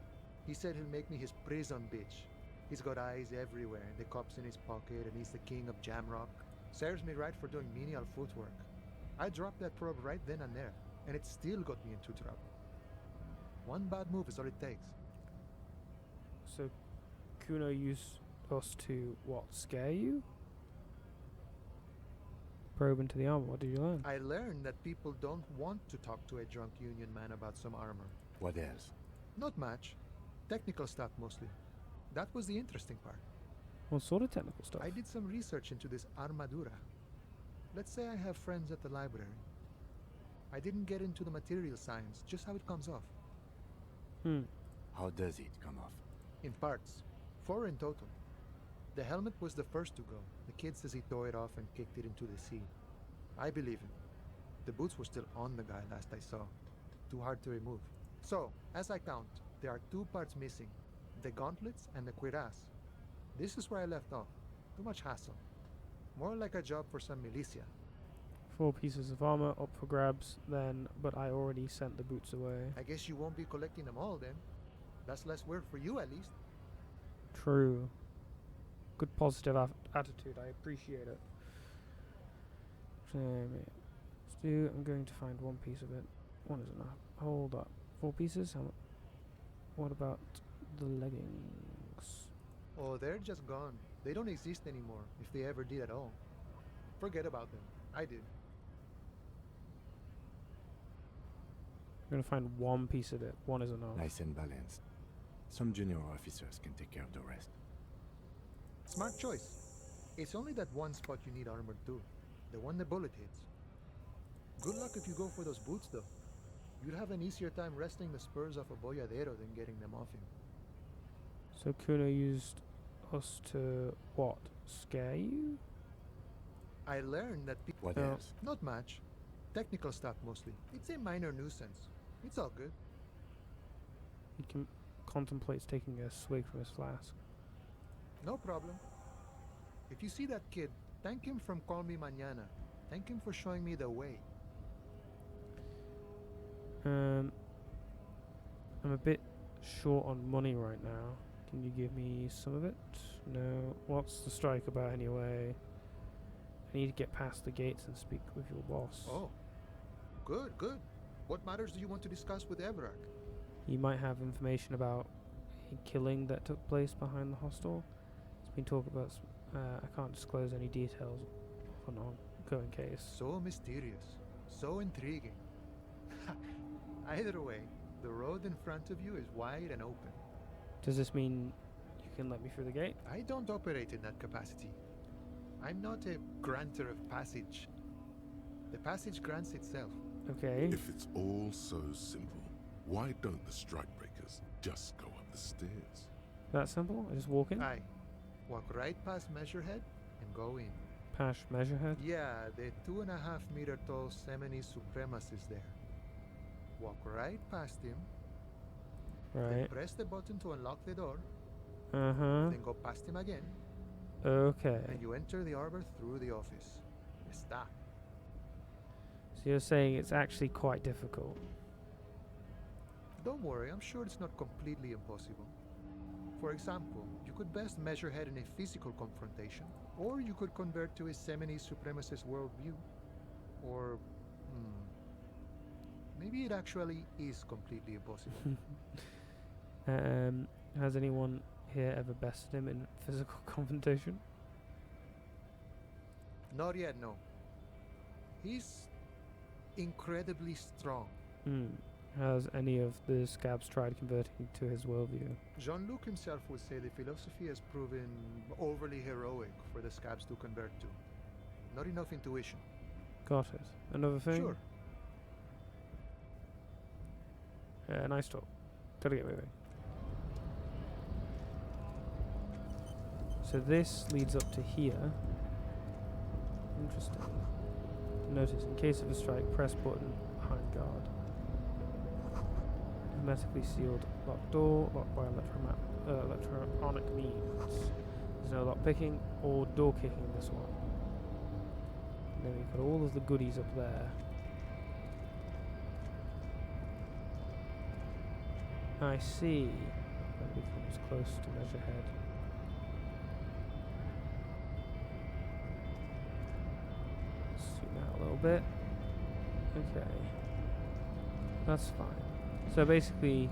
He said he'll make me his prison bitch. He's got eyes everywhere, and the cop's in his pocket, and he's the king of Jamrock. Serves me right for doing menial footwork. I dropped that probe right then and there, and it still got me into trouble. One bad move is all it takes. So, Kuno used us to, what, scare you? Probe into the armor, what did you learn? I learned that people don't want to talk to a drunk Union man about some armor. What else? Not much. Technical stuff mostly. That was the interesting part. What sort of technical stuff? I did some research into this armadura. Let's say I have friends at the library. I didn't get into the material science, just how it comes off. How does it come off? In parts. 4 in total. The helmet was the first to go. The kid says he tore it off and kicked it into the sea. I believe him. The boots were still on the guy last I saw. Too hard to remove. So, as I count, there are 2 parts missing. The gauntlets and the cuirass. This is where I left off. Too much hassle. More like a job for some militia. 4 pieces of armor up for grabs then, but I already sent the boots away. I guess you won't be collecting them all then. That's less work for you at least. True. Good positive attitude, I appreciate it. I'm going to find 1 piece of it. 1 is enough. Hold up. 4 pieces? What about the leggings? Oh, they're just gone. They don't exist anymore, if they ever did at all. Forget about them. I did. I'm gonna find one piece of it. One is enough. Nice and balanced. Some junior officers can take care of the rest. Smart choice. It's only that one spot you need armored too. The one the bullet hits. Good luck if you go for those boots though. You'd have an easier time wresting the spurs off a boyadero than getting them off him. So Kuno used us to what? Scare you? I learned that people... What else? Not much. Technical stuff mostly. It's a minor nuisance. It's all good. He contemplates taking a swig from his flask. No problem. If you see that kid, thank him from Call Me Mañana. Thank him for showing me the way. I'm a bit short on money right now. Can you give me some of it? No. What's the strike about anyway? I need to get past the gates and speak with your boss. Oh. Good, good. What matters do you want to discuss with Evrak? He might have information about a killing that took place behind the hostel. It's been talked about. I can't disclose any details of an ongoing case. So mysterious. So intriguing. Either way, the road in front of you is wide and open. Does this mean you can let me through the gate? I don't operate in that capacity. I'm not a granter of passage. The passage grants itself. Okay. If it's all so simple, why don't the strikebreakers just go up the stairs? That simple? I just walk in? Aye. Walk right past Measurehead and go in. Past Measurehead? Yeah, the 2.5 meter tall Semini Supremus is there. Walk right past him. Right. Then press the button to unlock the door. Uh-huh. Then go past him again. Okay. And you enter the arbor through the office. Está. So you're saying it's actually quite difficult? Don't worry, I'm sure it's not completely impossible. For example, you could best Measurehead in a physical confrontation, or you could convert to a Semini Supremacist worldview. Or, maybe it actually is completely impossible. Has anyone here ever bested him in physical confrontation? Not yet, no. He's incredibly strong. Has any of the scabs tried converting to his worldview? Jean-Luc himself would say the philosophy has proven overly heroic for the scabs to convert to. Not enough intuition. Got it. Another thing? Sure. Nice talk. Gotta get moving. So this leads up to here. Interesting. Notice, in case of a strike, press button behind guard. Hermetically sealed locked door, locked by electronic means. There's no lock picking or door kicking in this one. And then we've got all of the goodies up there. I see. That becomes close to Measurehead. Zoom out a little bit. Okay. That's fine. So basically,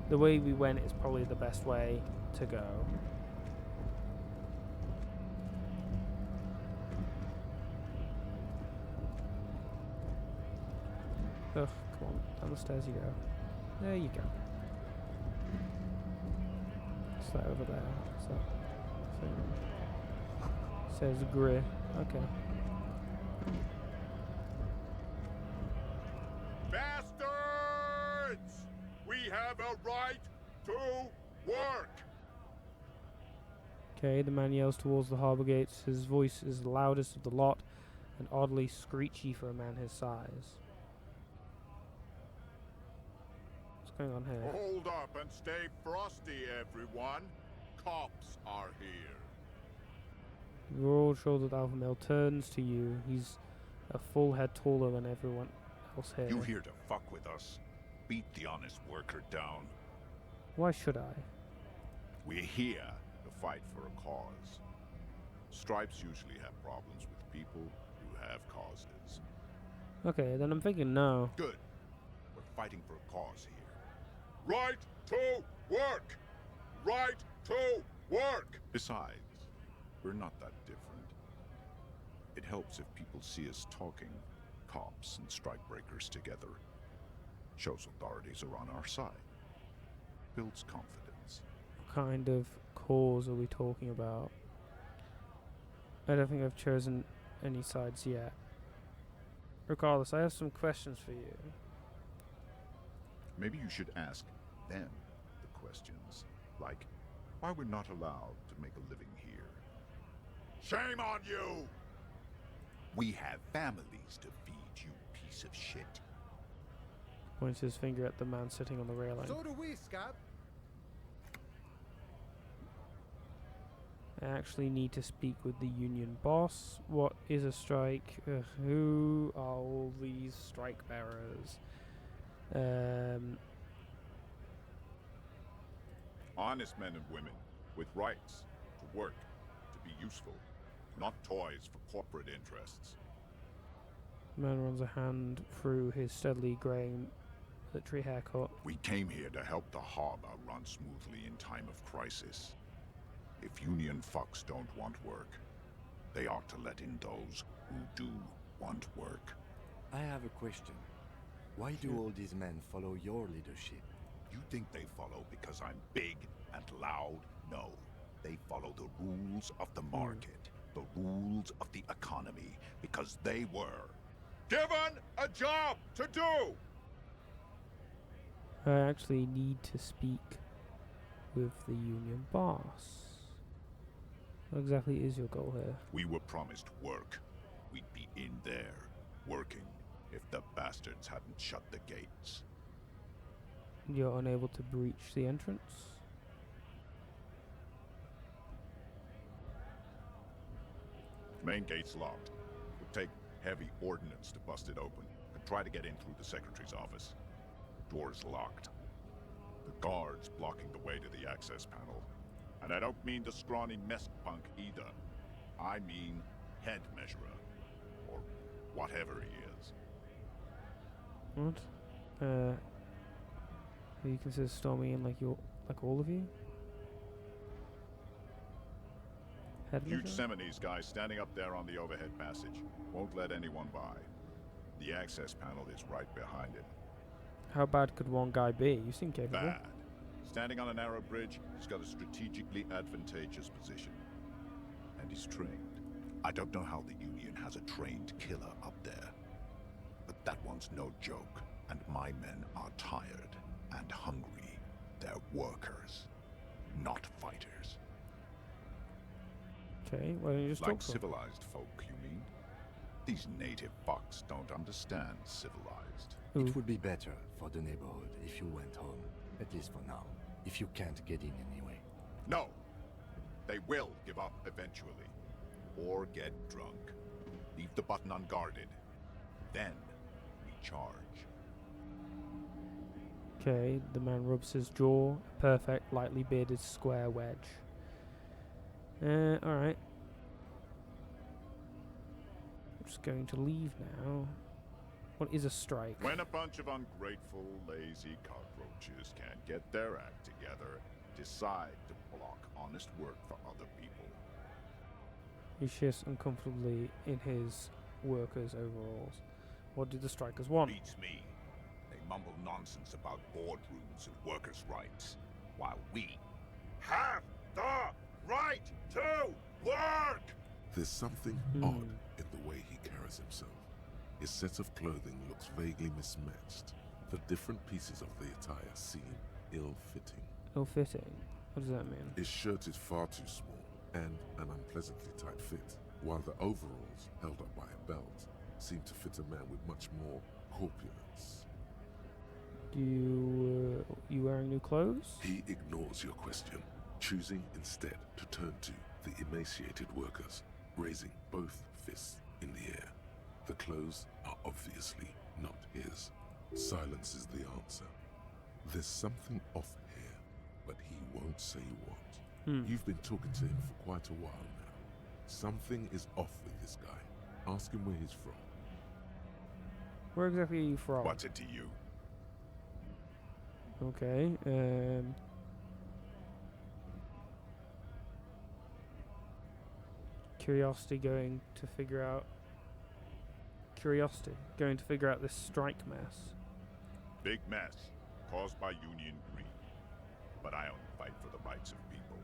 the way we went is probably the best way to go. Ugh, come on. Down the stairs you go. There you go. What's that over there? What's that thing? Says grey. Okay. Bastards! We have a right to work! Okay, the man yells towards the harbour gates. His voice is the loudest of the lot and oddly screechy for a man his size. What's going on here? Hold up and stay frosty, everyone. Cops are here. The broad-shouldered alpha male turns to you. He's a full head taller than everyone else here. You here to fuck with us? Beat the honest worker down. Why should I? We're here to fight for a cause. Stripes usually have problems with people who have causes. Okay, then I'm thinking no. Good. We're fighting for a cause here. Right to work! Right to work! Besides, we're not that different. It helps if people see us talking, cops and strikebreakers together. Shows authorities are on our side. Builds confidence. What kind of cause are we talking about? I don't think I've chosen any sides yet. Regardless, I have some questions for you. Maybe you should ask them the questions, like why we're not allowed to make a living here. Shame on you! We have families to feed, you piece of shit. Points his finger at the man sitting on the railing. So do we, Scab. I actually need to speak with the union boss. What is a strike? Who are all these strike bearers? Honest men and women with rights to work, to be useful, not toys for corporate interests. The man runs a hand through his steadily greying military haircut. We came here to help the harbor run smoothly in time of crisis. If union fucks don't want work, they ought to let in those who do want work. I have a question. Why do all these men follow your leadership? You think they follow because I'm big and loud? No. They follow the rules of the market, the rules of the economy, because they were given a job to do! I actually need to speak with the union boss. What exactly is your goal here? We were promised work. We'd be in there, working, if the bastards hadn't shut the gates. You're unable to breach the entrance? Main gate's locked. Would take heavy ordnance to bust it open. Could try to get in through the secretary's office. Door's locked. The guard's blocking the way to the access panel. And I don't mean the scrawny mess punk either. I mean head measurer. Or whatever he is. What? You consider storming in like all of you? Head Huge measure? Seminese guy standing up there on the overhead passage. Won't let anyone by. The access panel is right behind it. How bad could one guy be? You seem capable. Bad. Standing on a narrow bridge, he's got a strategically advantageous position. And he's trained. I don't know how the Union has a trained killer up there. But that one's no joke. And my men are tired and hungry. They're workers, not fighters. Okay, why don't you just like talk to him? civilized folk, you mean? These native fucks don't understand civilized. It would be better for the neighborhood if you went home, at least for now, if you can't get in anyway. No! They will give up eventually. Or get drunk. Leave the button unguarded. Then we charge. Okay, the man rubs his jaw. Perfect, lightly bearded square wedge. Alright. I'm just going to leave now. What is a strike? When a bunch of ungrateful, lazy cockroaches can't get their act together, decide to block honest work for other people. He shifts uncomfortably in his workers' overalls. What do the strikers want? Beats me. They mumble nonsense about boardrooms and workers' rights, while we have the right to work! There's something odd in the way he carries himself. His set of clothing looks vaguely mismatched. The different pieces of the attire seem ill-fitting. Ill-fitting? What does that mean? His shirt is far too small and an unpleasantly tight fit, while the overalls, held up by a belt, seem to fit a man with much more corpulence. You wearing new clothes? He ignores your question, choosing instead to turn to the emaciated workers, raising both fists in the air. The clothes are obviously not his. Silence is the answer. There's something off here, but he won't say what. You've been talking to him for quite a while now. Something is off with this guy. Ask him where he's from. Where exactly are you from? What's it to you? Okay, Curiosity going to figure out this strike mess. Big mess caused by Union greed. But I only fight for the rights of people.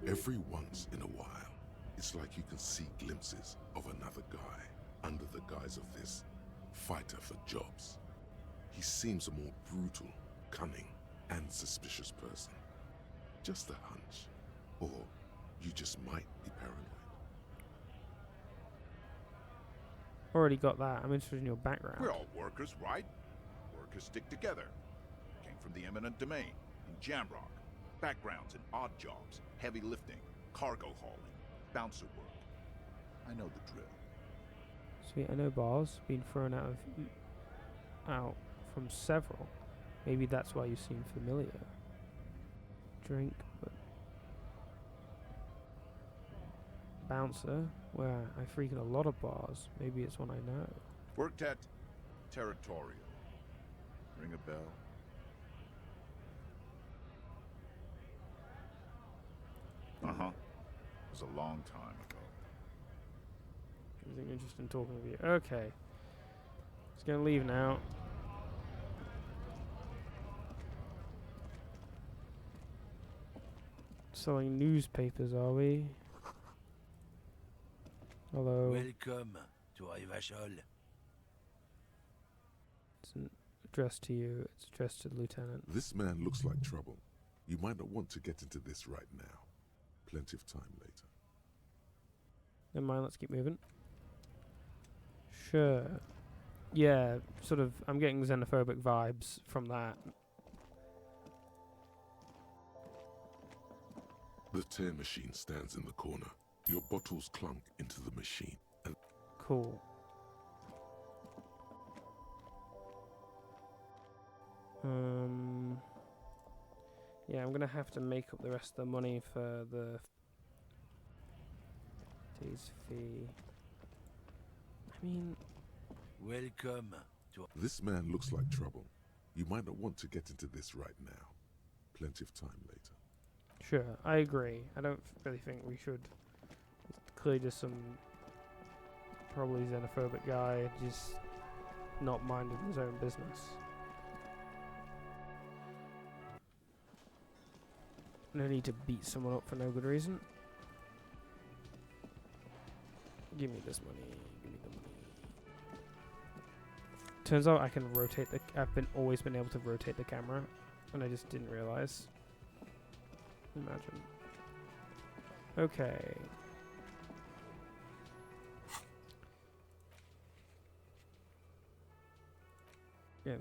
Every once in a while, it's like you can see glimpses of another guy under the guise of this fighter for jobs. He seems a more brutal, cunning, and suspicious person. Just a hunch. Or you just might be paranoid. Already got that. I'm interested in your background. We're all workers, right? Workers stick together. Came from the eminent domain in Jamrock. Backgrounds in odd jobs, heavy lifting, cargo hauling, bouncer work. I know the drill. Sweet, I know bars. Been thrown out from several. Maybe that's why you seem familiar. Drink, but bouncer. Where I frequent a lot of bars. Maybe it's one I know. Worked at Territorial. Ring a bell? Uh-huh. It was a long time ago. Anything interesting talking with you? Okay. Just gonna leave now. Selling newspapers, are we? Hello. Welcome to Rivachol. It's addressed to you. It's addressed to the lieutenant. This man looks like trouble. You might not want to get into this right now. Plenty of time later. Never mind, let's keep moving. Sure. Yeah, sort of, I'm getting xenophobic vibes from that. The tear machine stands in the corner. Your bottles clunk into the machine. And cool. Yeah, I'm gonna have to make up the rest of the money for the day's fee. I mean, welcome to. This man looks like trouble. You might not want to get into this right now. Plenty of time later. Sure, I agree. I don't really think we should. It's clearly just some probably xenophobic guy just not minding his own business. No need to beat someone up for no good reason. Give me this money. Give me the money. Turns out I can rotate the. I've always been able to rotate the camera, and I just didn't realize. Imagine. Okay. Yeah.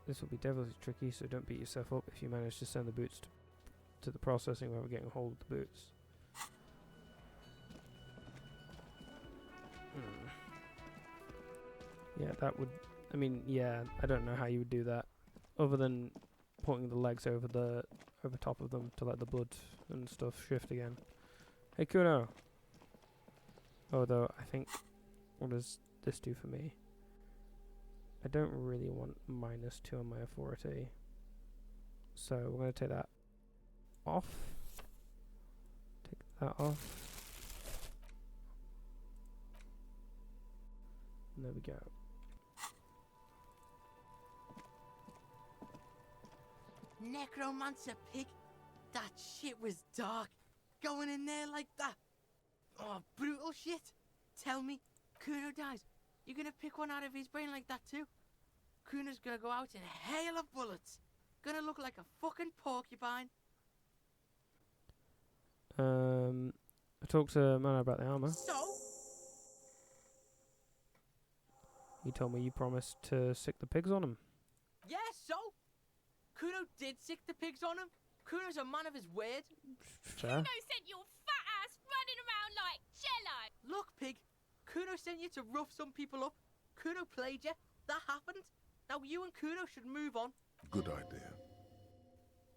This will be devilishly tricky, so don't beat yourself up if you manage to send the boots to the processing without getting hold of the boots. Yeah, that would. I mean, yeah, I don't know how you would do that, other than putting the legs over top of them to let the blood and stuff shift again. Hey, Kuno. Although I think, what does this do for me? I don't really want -2 on my authority, so we're going to take that off. Take that off. And there we go. Necromancer pig? That shit was dark. Going in there like that. Oh, brutal shit. Tell me, Kuno dies. You're gonna pick one out of his brain like that too? Kuno's gonna go out in a hail of bullets. Gonna look like a fucking porcupine. I talked to Mana about the armor. So? He told me you promised to sick the pigs on him. Yeah, so? Kuno did sick the pigs on him. Kuno's a man of his word. Fair. Kuno sent your fat ass running around like jello. Look, pig. Kuno sent you to rough some people up. Kuno played you. That happened. Now you and Kuno should move on. Good idea.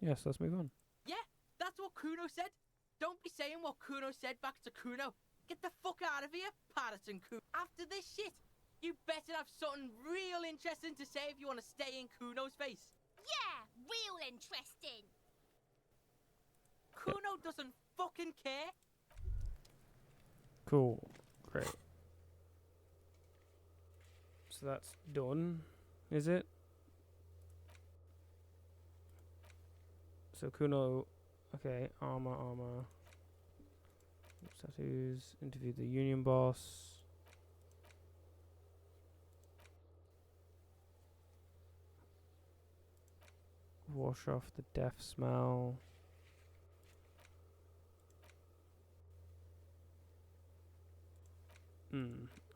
Yes, let's move on. Yeah, that's what Kuno said. Don't be saying what Kuno said back to Kuno. Get the fuck out of here, Patterson Kuno. After this shit, You better have something real interesting to say if you want to stay in Kuno's face. Yeah, real interesting. Kuno doesn't fucking care. Cool. Great. So that's done, is it? So Kuno, okay, armor. Tattoos, interview the union boss. Wash off the death smell.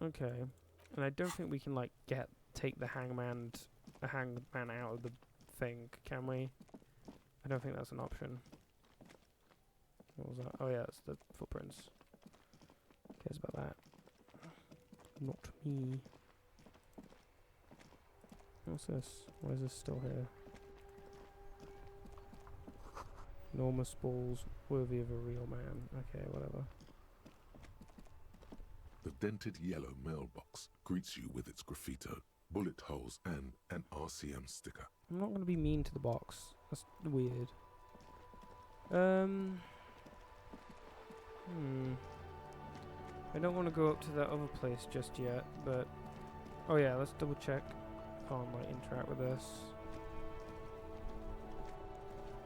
Okay. And I don't think we can like take the hangman out of the thing, can we? I don't think that's an option. What was that? Oh yeah, it's the footprints. Who cares about that? Not me. What's this? Why is this still here? Enormous balls worthy of a real man. Okay, whatever. The dented yellow mailbox greets you with its graffito, bullet holes, and an RCM sticker. I'm not going to be mean to the box. That's weird. I don't want to go up to that other place just yet, but... Oh yeah, let's double check. Can't like interact with this.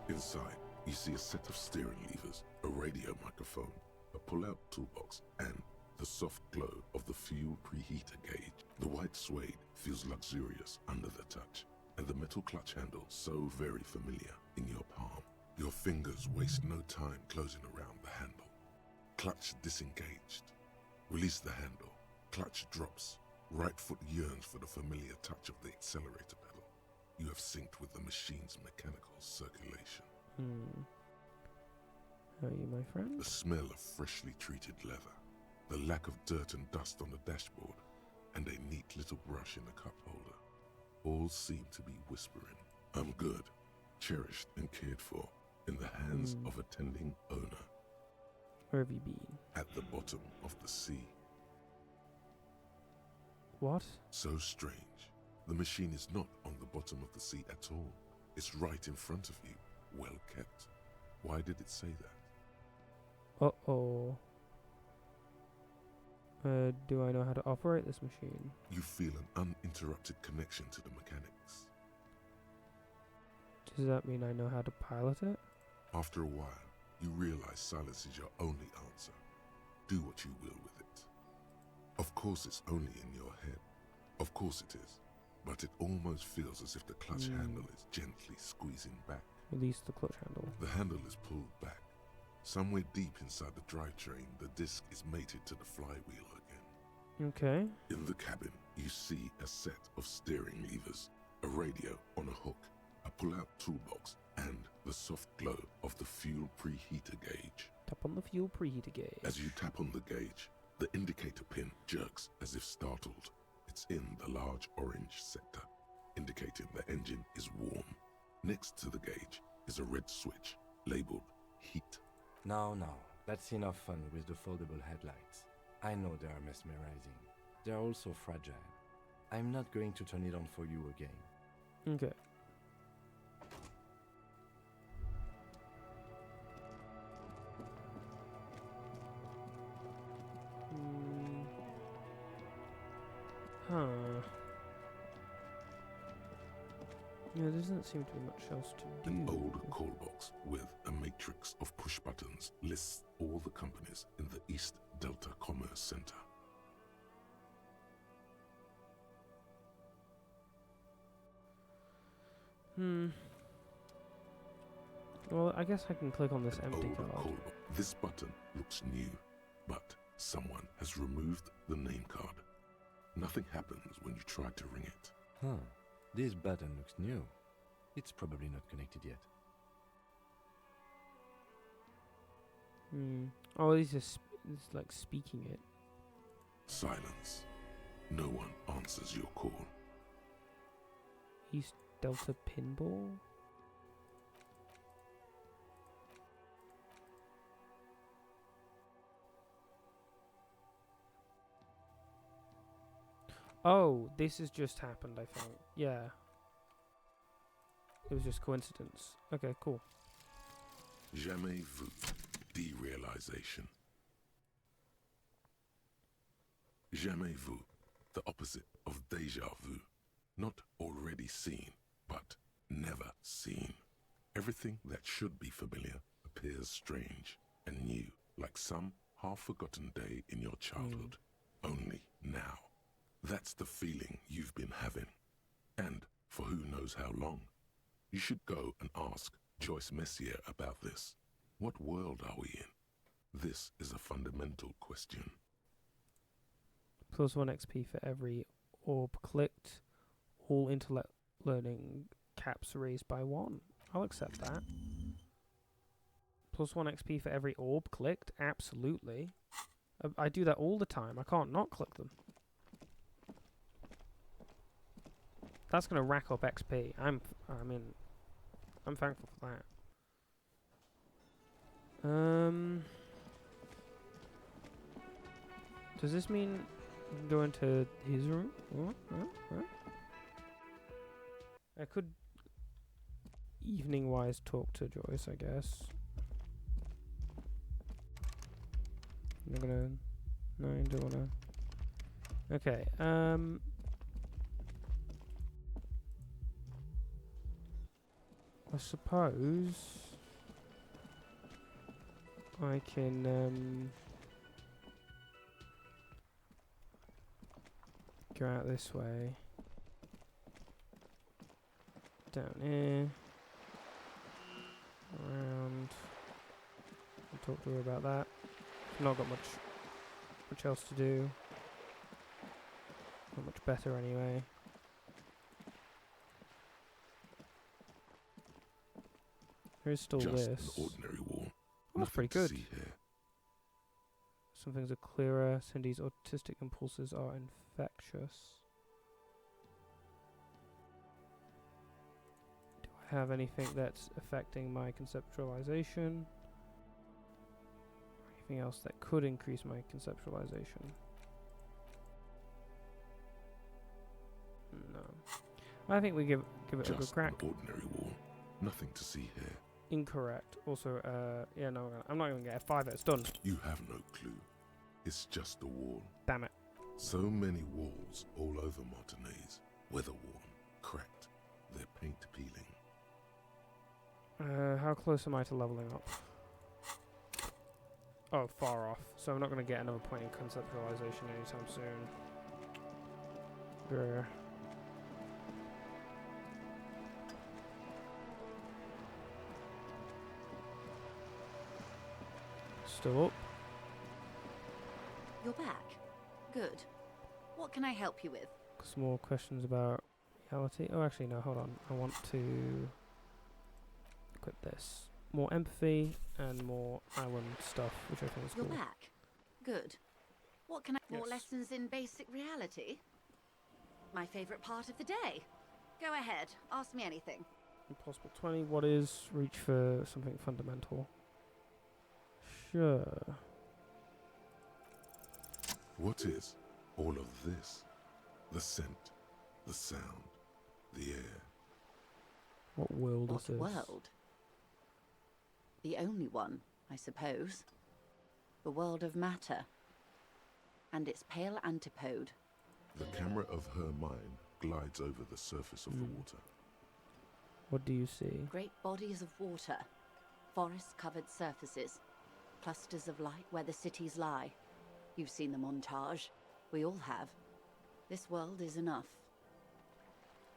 Inside, you see a set of steering levers, a radio microphone, a pull-out toolbox, and the soft glow of the fuel preheater gauge. The white suede feels luxurious under the touch, and the metal clutch handle so very familiar in your palm. Your fingers waste no time closing around the handle. Clutch disengaged. Release the handle. Clutch drops. Right foot yearns for the familiar touch of the accelerator pedal. You have synced with the machine's mechanical circulation. How are you, my friend? The smell of freshly treated leather, the lack of dirt and dust on the dashboard, and a neat little brush in the cup holder. All seem to be whispering, I'm good, cherished and cared for, in the hands of a tending owner. Where have you been? At the bottom of the sea. What? So strange. The machine is not on the bottom of the sea at all. It's right in front of you, well kept. Why did it say that? Uh-oh. Do I know how to operate this machine? You feel an uninterrupted connection to the mechanics. Does that mean I know how to pilot it? After a while, you realize silence is your only answer. Do what you will with it. Of course it's only in your head. Of course it is. But it almost feels as if the clutch handle is gently squeezing back. Release the clutch handle. The handle is pulled back. Somewhere deep inside the drivetrain, the disc is mated to the flywheel again. Okay. In the cabin, you see a set of steering levers, a radio on a hook, a pull-out toolbox, and the soft glow of the fuel preheater gauge. Tap on the fuel preheater gauge. As you tap on the gauge, the indicator pin jerks as if startled. It's in the large orange sector, indicating the engine is warm. Next to the gauge is a red switch labeled heat. No, that's enough fun with the foldable headlights. I know they are mesmerizing. They're also fragile. I'm not going to turn it on for you again. Okay. Huh. Yeah, there doesn't seem to be much else to do. An old call box with a matrix of push buttons lists all the companies in the East Delta Commerce Center. Well, I guess I can click on this empty Old card. call box. This button looks new, but someone has removed the name card. Nothing happens when you try to ring it. Huh. This button looks new. It's probably not connected yet. Oh, he's just like speaking it. Silence. No one answers your call. East Delta Pinball? Oh, this has just happened, I think. Yeah. It was just coincidence. Okay, cool. Jamais vu. Derealization. Jamais vu. The opposite of déjà vu. Not already seen, but never seen. Everything that should be familiar appears strange and new, like some half-forgotten day in your childhood. Only now. That's the feeling you've been having. And for who knows how long. You should go and ask Joyce Messier about this. What world are we in? This is a fundamental question. +1 XP for every orb clicked. All intellect learning caps raised by 1. I'll accept that. +1 XP for every orb clicked? Absolutely. I do that all the time. I can't not click them. That's going to rack up XP. I'm thankful for that. Does this mean we can go into his room? What? I could evening-wise talk to Joyce, I guess. I'm gonna... No, I don't wanna... Okay, I suppose... I can, go out this way. Down here. Around. I'll talk to her about that. I've not got much else to do. Not much better anyway. There is still Just this. an ordinary wall. Oh, that's pretty good. See here. Some things are clearer. Cindy's autistic impulses are infectious. Do I have anything that's affecting my conceptualization? Anything else that could increase my conceptualization? No. I think we give it a good crack. Just an ordinary wall. Nothing to see here. Incorrect. Also, yeah, no, I'm not even gonna get a 5. It's done. You have no clue. It's just a wall. Damn it. So many walls all over Martinez. Weather-worn, cracked, their paint peeling. How close am I to leveling up? Oh, far off. So I'm not gonna get another point in conceptualization anytime soon. Grr. Still up. You're back. Good. What can I help you with? Some more questions about reality. Oh, actually, no, hold on. I want to equip this. More empathy and more island stuff, which I think is You're cool. back. Good. What can I... More lessons in basic reality? My favorite part of the day. Go ahead. Ask me anything. Impossible 20. What is reach for something fundamental? Sure. What is all of this? The scent, the sound, the air. What world is this? What world? The only one, I suppose. The world of matter. And its pale antipode. The camera of her mind glides over the surface of the water. What do you see? Great bodies of water. Forest-covered surfaces. Clusters of light where the cities lie. You've seen the montage. We all have. This world is enough.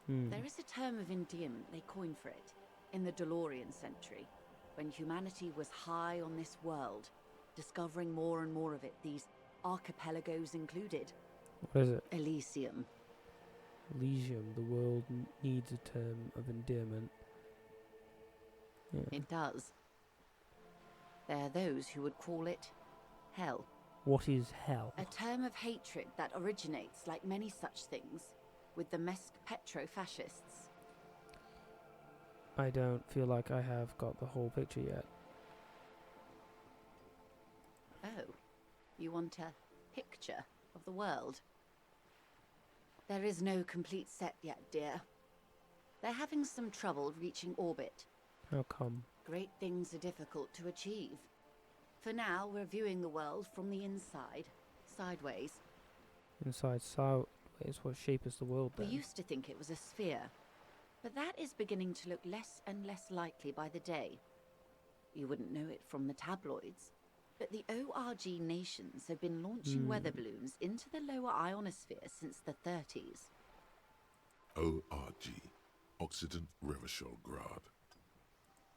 There is a term of endearment they coined for it in the DeLorean century, when humanity was high on this world, discovering more and more of it, these archipelagos included. What is it? Elysium. Elysium. The world needs a term of endearment. Yeah. It does. There are those who would call it hell. What is hell? A term of hatred that originates, like many such things, with the Mesk petro-fascists. I don't feel like I have got the whole picture yet. Oh, you want a picture of the world? There is no complete set yet, dear. They're having some trouble reaching orbit. How come? Great things are difficult to achieve. For now, we're viewing the world from the inside, sideways. Inside sideways? What shape is the world We then? used to think it was a sphere, but that is beginning to look less and less likely by the day. You wouldn't know it from the tabloids, but the ORG nations have been launching weather balloons into the lower ionosphere since the 30s. ORG, Occident Revachol Grad.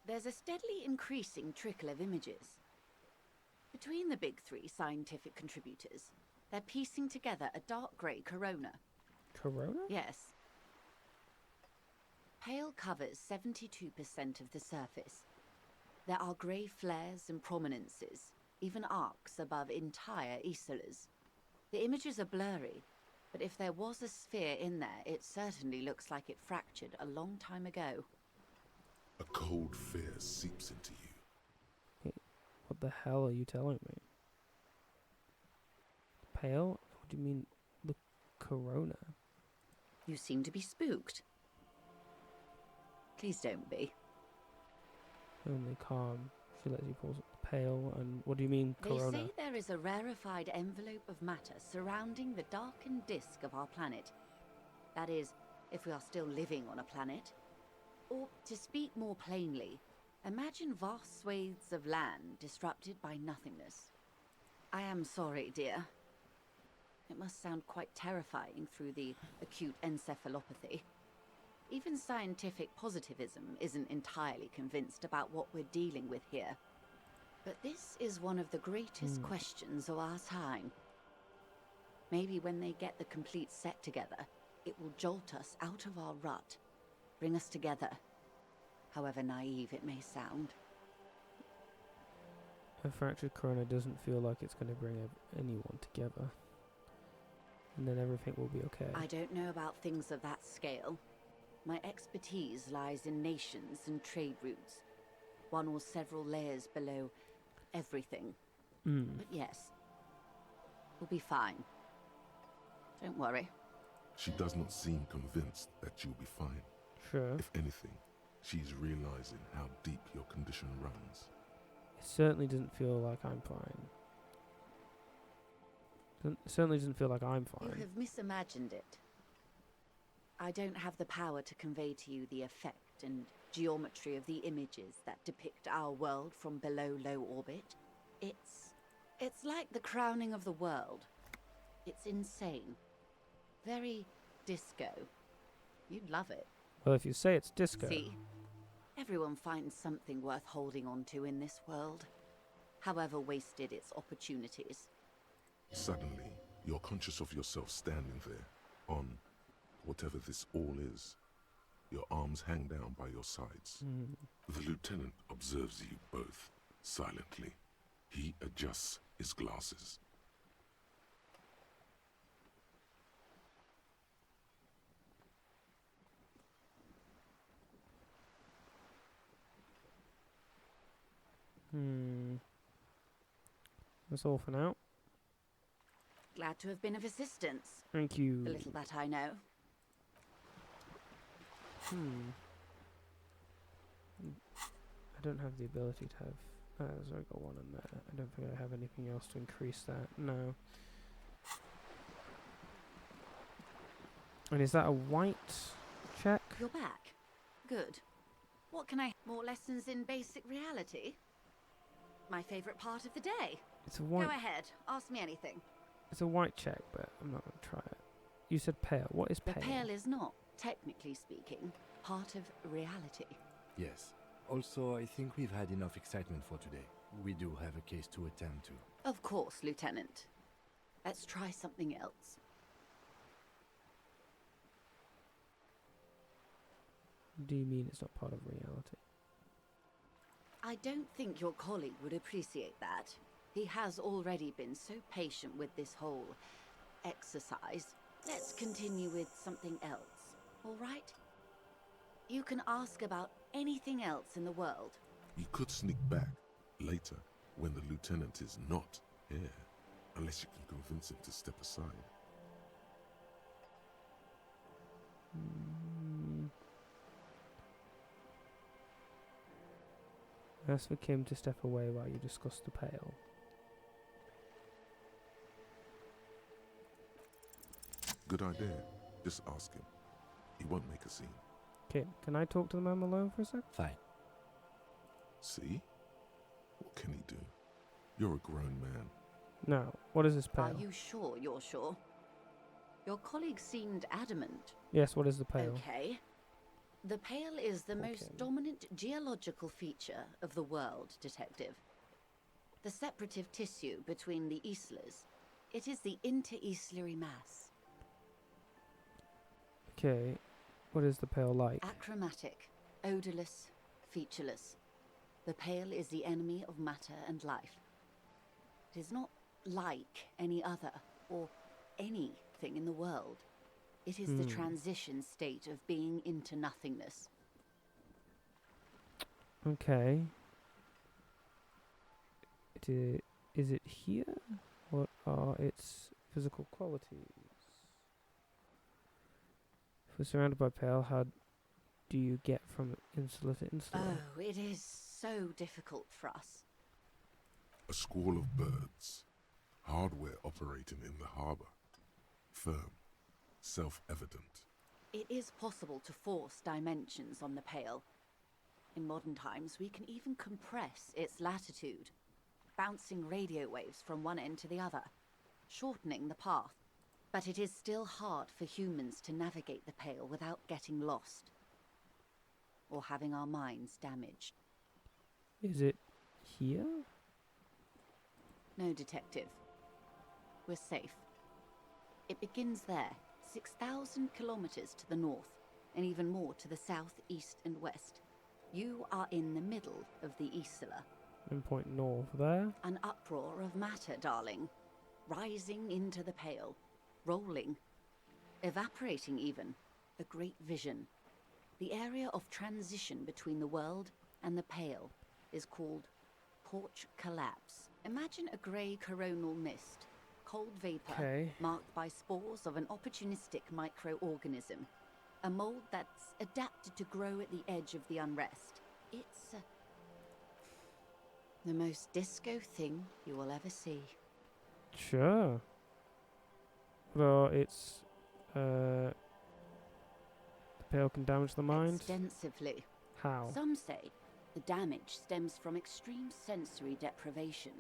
There's a steadily increasing trickle of images. Between the big three scientific contributors, they're piecing together a dark grey corona. Corona? Yes. Pale covers 72% of the surface. There are grey flares and prominences, even arcs above entire isolas. The images are blurry, but if there was a sphere in there, it certainly looks like it fractured a long time ago. A cold fear seeps into you. What the hell are you telling me? Pale? What do you mean, the corona? You seem to be spooked. Please don't be. Only calm. She lets you pause it. Pale, and what do you mean, corona? They say there is a rarefied envelope of matter surrounding the darkened disk of our planet. That is, if we are still living on a planet. Or, to speak more plainly, imagine vast swathes of land disrupted by nothingness. I am sorry, dear. It must sound quite terrifying through the acute encephalopathy. Even scientific positivism isn't entirely convinced about what we're dealing with here. But this is one of the greatest questions of our time. Maybe when they get the complete set together, it will jolt us out of our rut, bring us together, however naive it may sound. A fractured corona doesn't feel like it's going to bring anyone together. And then everything will be okay. I don't know about things of that scale. My expertise lies in nations and trade routes, one or several layers below everything. But yes, we'll be fine. Don't worry. She does not seem convinced that you'll be fine. Sure. If anything, she's realizing how deep your condition runs. It certainly doesn't feel like I'm fine. It certainly doesn't feel like I'm fine. You have misimagined it. I don't have the power to convey to you the effect and geometry of the images that depict our world from below low orbit. It's like the crowning of the world. It's insane. Very disco. You'd love it. Well, if you say it's disco. See? Everyone finds something worth holding on to in this world, however wasted its opportunities. Suddenly, you're conscious of yourself standing there, on whatever this all is. Your arms hang down by your sides. The lieutenant observes you both, silently. He adjusts his glasses. That's all for now. Glad to have been of assistance. Thank you. The little that I know. I don't have the ability to have... there's only got one in there. I don't think I have anything else to increase that. No. And is that a white check? You're back. Good. What can I... More lessons in basic reality? My favourite part of the day. It's a white... Go ahead. Ask me anything. It's a white check, but I'm not going to try it. You said pale. What is pale? The pale is not, technically speaking, part of reality. Yes. Also, I think we've had enough excitement for today. We do have a case to attend to. Of course, Lieutenant. Let's try something else. Do you mean it's not part of reality? I don't think your colleague would appreciate that. He has already been so patient with this whole exercise. Let's continue with something else, all right? You can ask about anything else in the world. You could sneak back later when the lieutenant is not here, unless you can convince him to step aside. Ask for Kim to step away while you discuss the Pale. Good idea. Just ask him. He won't make a scene. Kim, can I talk to the man alone for a sec? Fine. See? What can he do? You're a grown man. Now, what is this Pale? Are you sure you're sure? Your colleague seemed adamant. Yes, what is the Pale? Okay. The Pale is the most dominant geological feature of the world, Detective. The separative tissue between the islas. It is the inter-islary mass. Okay, what is the Pale like? Achromatic, odorless, featureless. The Pale is the enemy of matter and life. It is not like any other, or anything in the world. It is the transition state of being into nothingness. Okay. Is it here? What are its physical qualities? If we're surrounded by Pale, how do you get from insula to insula? Oh, it is so difficult for us. A squall of birds. Hardware operating in the harbour. Firm. Self-evident. It is possible to force dimensions on the Pale. In modern times, we can even compress its latitude, bouncing radio waves from one end to the other, shortening the path. But it is still hard for humans to navigate the Pale without getting lost, or having our minds damaged. Is it here? No, Detective. We're safe. It begins there, 6,000 kilometers to the north, and even more to the south, east, and west. You are in the middle of the Isla. And point north there. An uproar of matter, darling. Rising into the Pale. Rolling. Evaporating even. A great vision. The area of transition between the world and the Pale is called Porch Collapse. Imagine a grey coronal mist. Cold vapor, marked by spores of an opportunistic microorganism. A mold that's adapted to grow at the edge of the unrest. It's the most disco thing you will ever see. Sure. Well, it's the Pale can damage the mind? Extensively. How? Some say the damage stems from extreme sensory deprivation.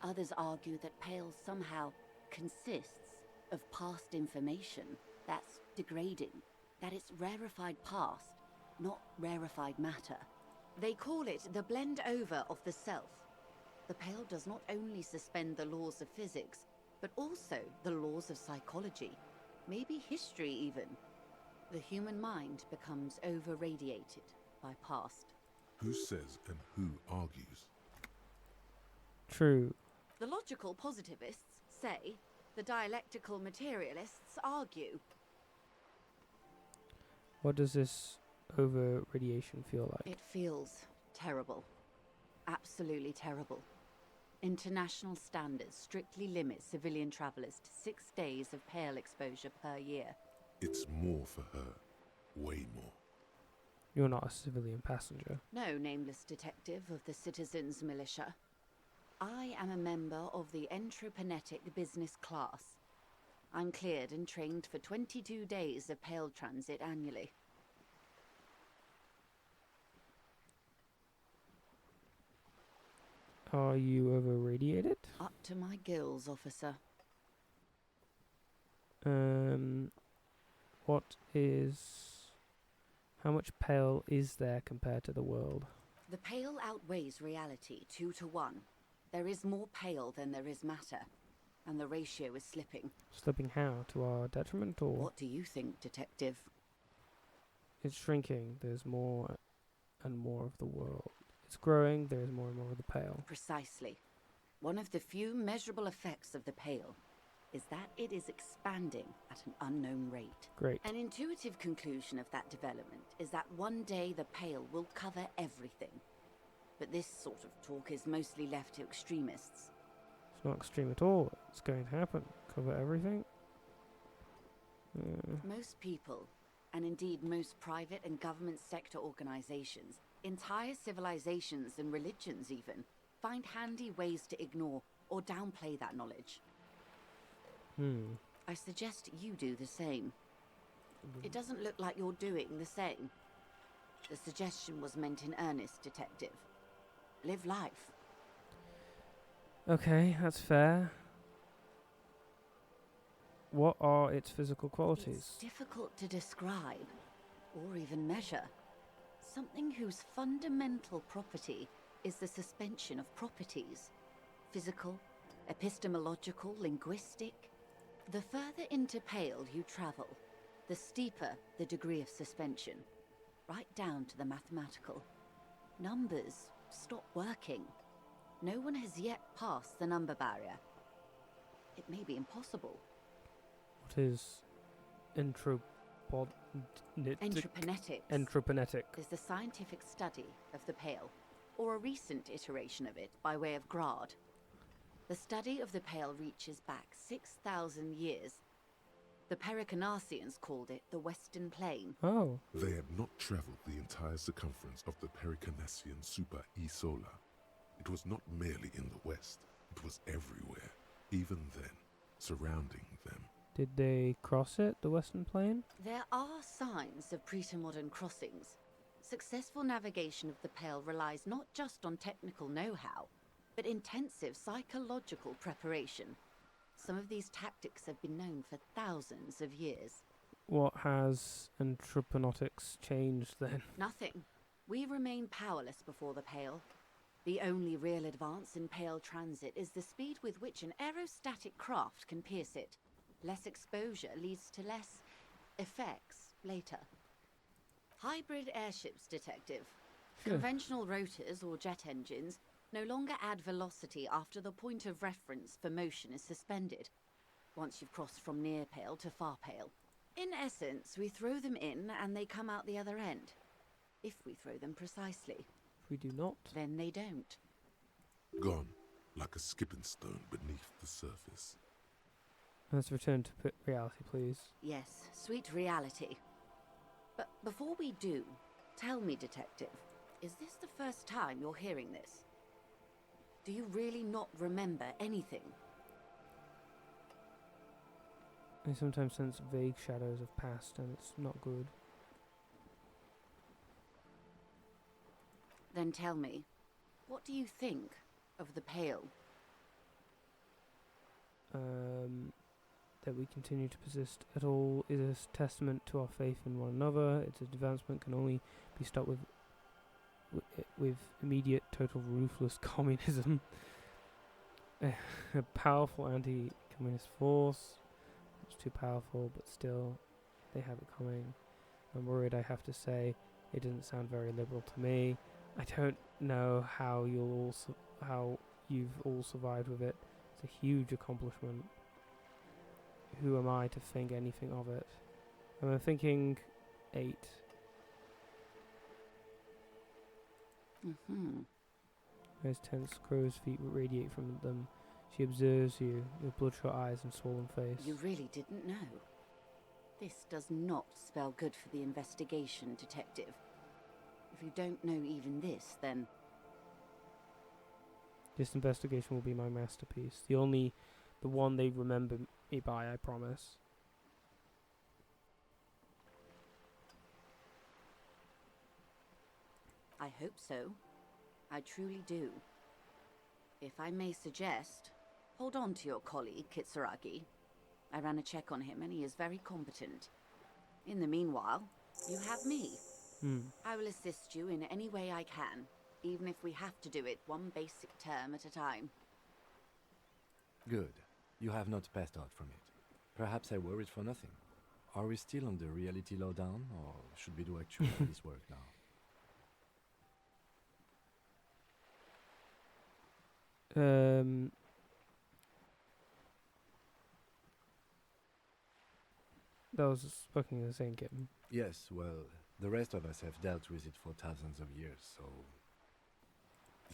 Others argue that Pale somehow consists of past information that's degrading, that it's rarefied past, not rarefied matter. They call it the blend over of the self. The Pale does not only suspend the laws of physics, but also the laws of psychology, maybe history even. The human mind becomes over-radiated by past. Who says and who argues? True. The logical positivists say, the dialectical materialists argue. What does this over-radiation feel like? It feels terrible. Absolutely terrible. International standards strictly limit civilian travelers to 6 days of Pale exposure per year. It's more for her. Way more. You're not a civilian passenger. No, nameless detective of the Citizens Militia. I am a member of the Entreprenetic Business Class. I'm cleared and trained for 22 days of Pale transit annually. Are you over-radiated? Up to my gills, officer. What is... How much Pale is there compared to the world? The Pale outweighs reality 2 to 1. There is more Pale than there is matter, and the ratio is slipping. Slipping how? To our detriment, or...? What do you think, Detective? It's shrinking. There's more and more of the world. It's growing. There's more and more of the Pale. Precisely. One of the few measurable effects of the Pale is that it is expanding at an unknown rate. Great. An intuitive conclusion of that development is that one day the Pale will cover everything. But this sort of talk is mostly left to extremists. It's not extreme at all. It's going to happen. Cover everything. Most people and indeed most private and government sector organizations, entire civilizations and religions even, find handy ways to ignore or downplay that knowledge. I suggest you do the same. It doesn't look like you're doing the same. The suggestion was meant in earnest, Detective. Live life. Okay, that's fair. What are its physical qualities? It's difficult to describe, or even measure. Something whose fundamental property is the suspension of properties. Physical, epistemological, linguistic. The further into Pale you travel, the steeper the degree of suspension. Right down to the mathematical. Numbers stop working. No one has yet passed the number barrier. It may be impossible. What is Entreprenetics is the scientific study of the Pale, or a recent iteration of it by way of Grad. The study of the Pale reaches back 6,000 years. The Pericarnassians called it the Western Plain. Oh. They had not traveled the entire circumference of the Pericarnassian Super E-Solar. It was not merely in the west, it was everywhere, even then, surrounding them. Did they cross it, the Western Plain? There are signs of pre-modern crossings. Successful navigation of the Pale relies not just on technical know-how, but intensive psychological preparation. Some of these tactics have been known for thousands of years. What has Entreprenetics changed then? Nothing. We remain powerless before the Pale. The only real advance in Pale transit is the speed with which an aerostatic craft can pierce it. Less exposure leads to less effects later. Hybrid airships, Detective. Sure. Conventional rotors or jet engines no longer add velocity after the point of reference for motion is suspended, once you've crossed from near Pale to far Pale. In essence, we throw them in and they come out the other end. If we throw them precisely. If we do not, then they don't. Gone, like a skipping stone beneath the surface. Let's return to reality, please. Yes, sweet reality. But before we do, tell me, Detective, is this the first time you're hearing this? Do you really not remember anything? I sometimes sense vague shadows of past, and it's not good. Then tell me, what do you think of the Pale? That we continue to persist at all is a testament to our faith in one another. Its advancement can only be stopped with immediate, total, ruthless communism. A powerful anti-communist force. It's too powerful, but still, they have it coming. I'm worried, I have to say. It doesn't sound very liberal to me. I don't know how you've all survived with it. It's a huge accomplishment. Who am I to think anything of it? I'm thinking 8. As tense crow's feet radiate from them, she observes you with bloodshot eyes and swollen face. You really didn't know. This does not spell good for the investigation, Detective. If you don't know even this, then... This investigation will be my masterpiece. The one they remember me by, I promise. I hope so. I truly do. If I may suggest, hold on to your colleague, Kitsuragi. I ran a check on him and he is very competent. In the meanwhile, you have me. I will assist you in any way I can, even if we have to do it one basic term at a time. Good. You have not passed out from it. Perhaps I worried for nothing. Are we still on the reality lowdown, or should we do actual police work now? That was fucking insane, Kitten. Yes, well, the rest of us have dealt with it for thousands of years, so...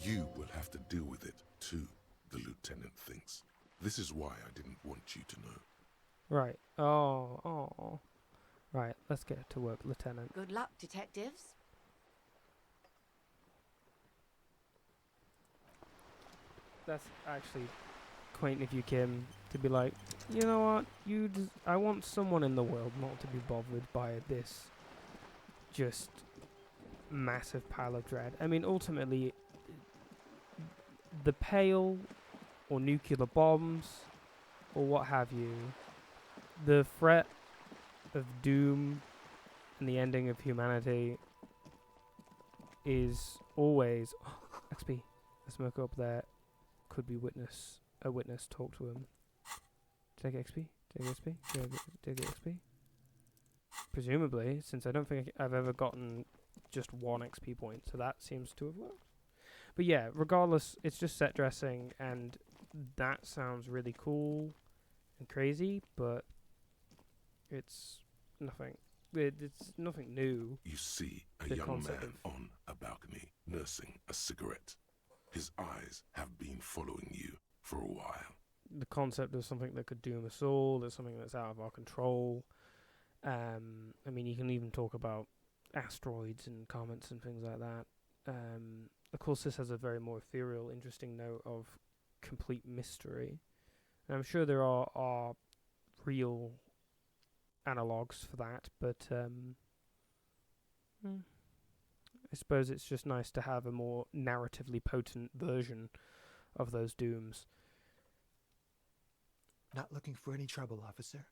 You will have to deal with it, too, the lieutenant thinks. This is why I didn't want you to know. Right. Oh. Right, let's get to work, Lieutenant. Good luck, detectives. That's actually quaint of you, Kim, to be like, you know what, I want someone in the world not to be bothered by this just massive pile of dread. I mean, ultimately, the Pale, or nuclear bombs, or what have you, the threat of doom and the ending of humanity is always... XP, the smoker up there could be a witness, talk to him. Did I get XP? Did I get XP? Did I get XP? Presumably, since I don't think I've ever gotten just 1 XP point, so that seems to have worked. But yeah, regardless, it's just set dressing, and that sounds really cool and crazy, but it's nothing. It's nothing new. You see a young man on a balcony nursing a cigarette. His eyes have been following you for a while. The concept of something that could doom us all, there's something that's out of our control. I mean, you can even talk about asteroids and comets and things like that. Of course, this has a very more ethereal, interesting note of complete mystery. And I'm sure there are real analogues for that, but I suppose it's just nice to have a more narratively potent version of those dooms. Not looking for any trouble, officer.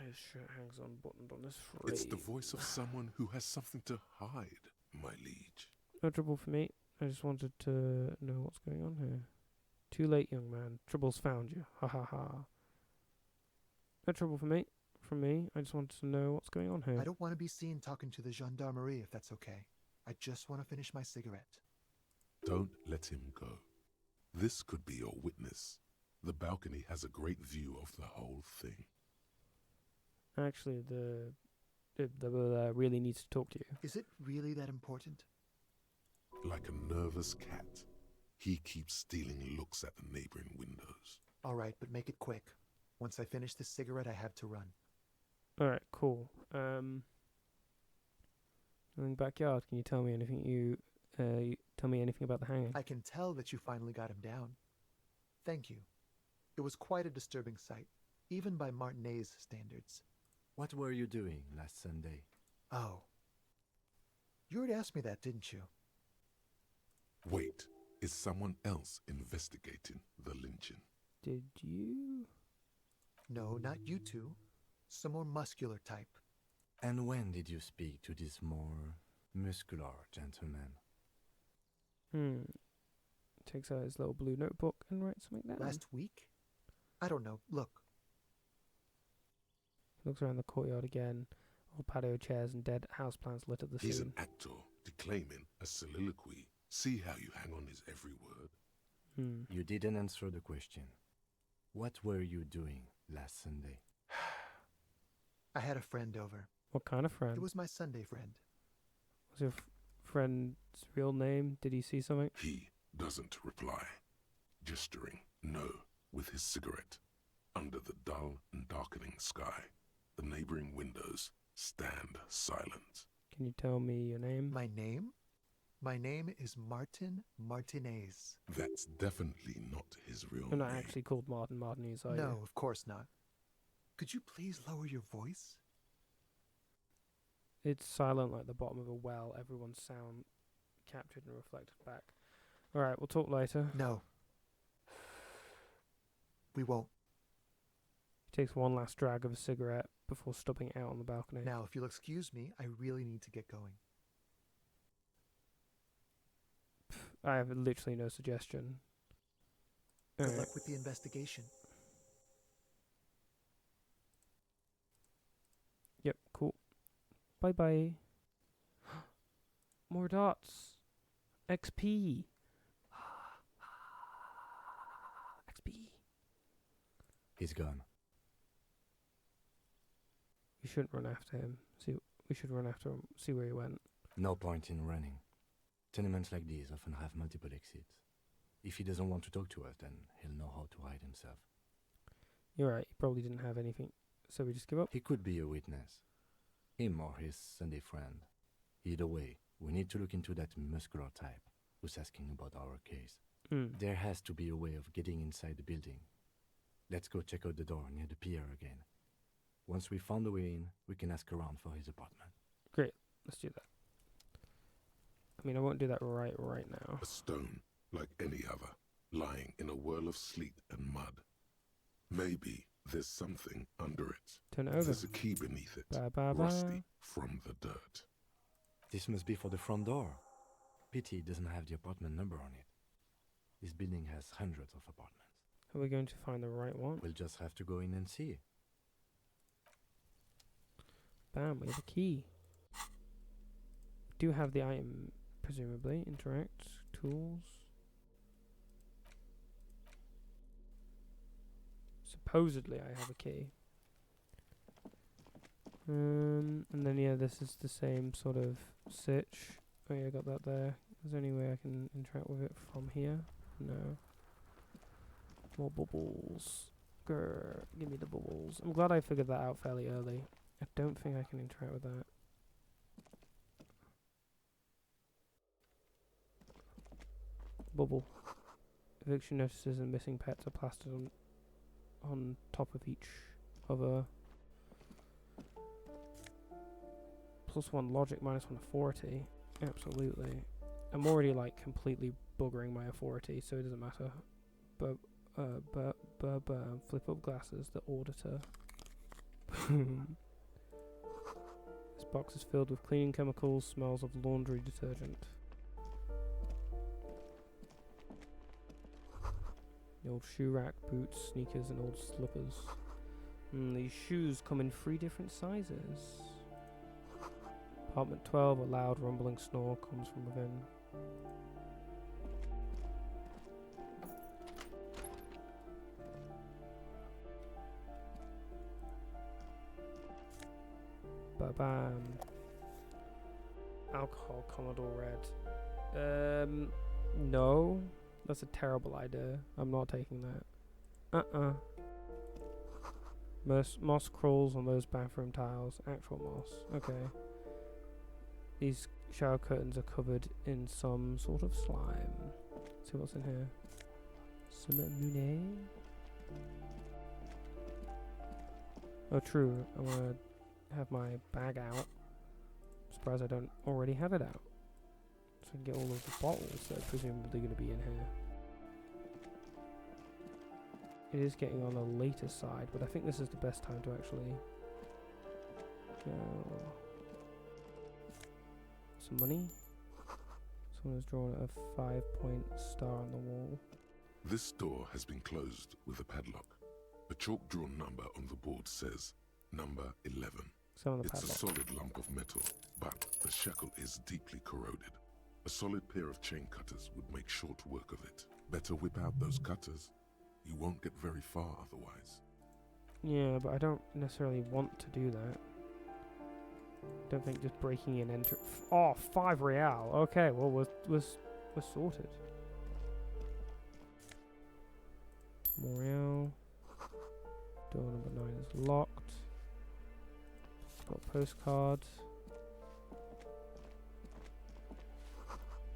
His shirt hangs unbuttoned on his frame. It's the voice of someone who has something to hide, my liege. No trouble for me. I just wanted to know what's going on here. Too late, young man. Trouble's found you. Ha ha ha. No trouble for me. From me. I just wanted to know what's going on here. I don't want to be seen talking to the gendarmerie, if that's okay. I just want to finish my cigarette. Don't let him go. This could be your witness. The balcony has a great view of the whole thing. Actually, the really needs to talk to you. Is it really that important? Like a nervous cat, he keeps stealing looks at the neighboring windows. All right, but make it quick. Once I finish this cigarette, I have to run. All right, cool. In the backyard, can you tell me anything? You tell me anything about the hanging? I can tell that you finally got him down. Thank you. It was quite a disturbing sight, even by Martinet's standards. What were you doing last Sunday? Oh. You already asked me that, didn't you? Wait, is someone else investigating the lynching? Did you? No, not you two. Some more muscular type. And when did you speak to this more muscular gentleman? Takes out his little blue notebook and writes something down. Last week? I don't know. Look. Looks around the courtyard again. Old patio chairs and dead houseplants lit up the scene. He's an actor declaiming a soliloquy. See how you hang on his every word. You didn't answer the question. What were you doing last Sunday? I had a friend over. What kind of friend? It was my Sunday friend. What's your friend's real name? Did he see something? He doesn't reply, gesturing no with his cigarette. Under the dull and darkening sky, the neighboring windows stand silent. Can you tell me your name? My name? My name is Martin Martinez. That's definitely not his real You're name. not actually called Martin Martinez, are you? No, of course not. Could you please lower your voice? It's silent like the bottom of a well. Everyone's sound captured and reflected back. Alright, we'll talk later. No. We won't. He takes one last drag of a cigarette before stubbing it out on the balcony. Now, if you'll excuse me, I really need to get going. I have literally no suggestion. Good luck with the investigation. Yep, cool. Bye-bye. More dots. XP. XP. He's gone. We shouldn't run after him. We should run after him, see where he went. No point in running. Tenements like these often have multiple exits. If he doesn't want to talk to us, then he'll know how to hide himself. You're right, he probably didn't have anything So we just give up? He could be a witness. Him or his Sunday friend. Either way, we need to look into that muscular type who's asking about our case. There has to be a way of getting inside the building. Let's go check out the door near the pier again. Once we found a way in, we can ask around for his apartment. Great, let's do that. I mean, I won't do that right now. A stone, like any other, lying in a whirl of sleet and mud. Maybe there's something under it. Turn it over. There's a key beneath it, Ba-ba-ba. rusty from the dirt. This must be for the front door. Pity it doesn't have the apartment number on it. This building has hundreds of apartments. Are we going to find the right one? We'll just have to go in and see. Bam, we have a key. Do have the item, presumably. Interact, tools. Supposedly I have a key. And then yeah, this is the same sort of sitch. Oh yeah, I got that there. Is there any way I can interact with it from here? No. More bubbles. Grr, give me the bubbles. I'm glad I figured that out fairly early. I don't think I can interact with that. Bubble. Eviction notices and missing pets are plastered on top of each other. +1 logic, -1 authority. Absolutely. I'm already like completely buggering my authority, so it doesn't matter. But flip up glasses, the auditor. This box is filled with cleaning chemicals, smells of laundry detergent. The old shoe rack, boots, sneakers, and old slippers. These shoes come in 3 different sizes. Apartment 12, a loud rumbling snore comes from within. Ba-bam. Alcohol, Commodore Red. No. That's a terrible idea. I'm not taking that. Moss crawls on those bathroom tiles. Actual moss. Okay. These shower curtains are covered in some sort of slime. Let's see what's in here. Some Monet. Oh, true. I want to have my bag out. I'm surprised I don't already have it out. So I can get all of the bottles that are presumably going to be in here. It is getting on the later side, but I think this is the best time to actually go. Some money. Someone has drawn a 5-point star on the wall. This door has been closed with a padlock. A chalk-drawn number on the board says number 11. It's a solid lump of metal, but the shackle is deeply corroded. A solid pair of chain cutters would make short work of it. Better whip out those cutters. You won't get very far otherwise. Yeah, but I don't necessarily want to do that. Don't think just breaking in enter. Oh, 5 real. Okay, well we're sorted. More real. Door number 9 is locked. Got a postcard.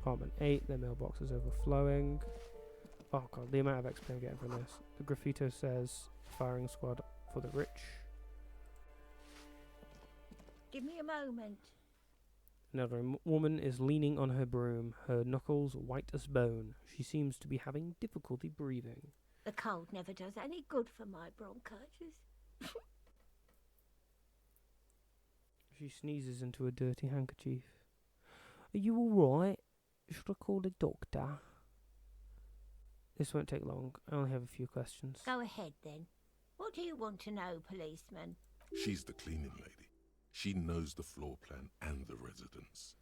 Apartment 8, their mailbox is overflowing. Oh god, the amount of XP I'm getting from this. The graffito says, firing squad for the rich. Give me a moment. Another woman is leaning on her broom, her knuckles white as bone. She seems to be having difficulty breathing. The cold never does any good for my bronchitis. She sneezes into a dirty handkerchief. Are you alright? Should I call the doctor? This won't take long. I only have a few questions. Go ahead then. What do you want to know, policeman? She's the cleaning lady. She knows the floor plan and the residence.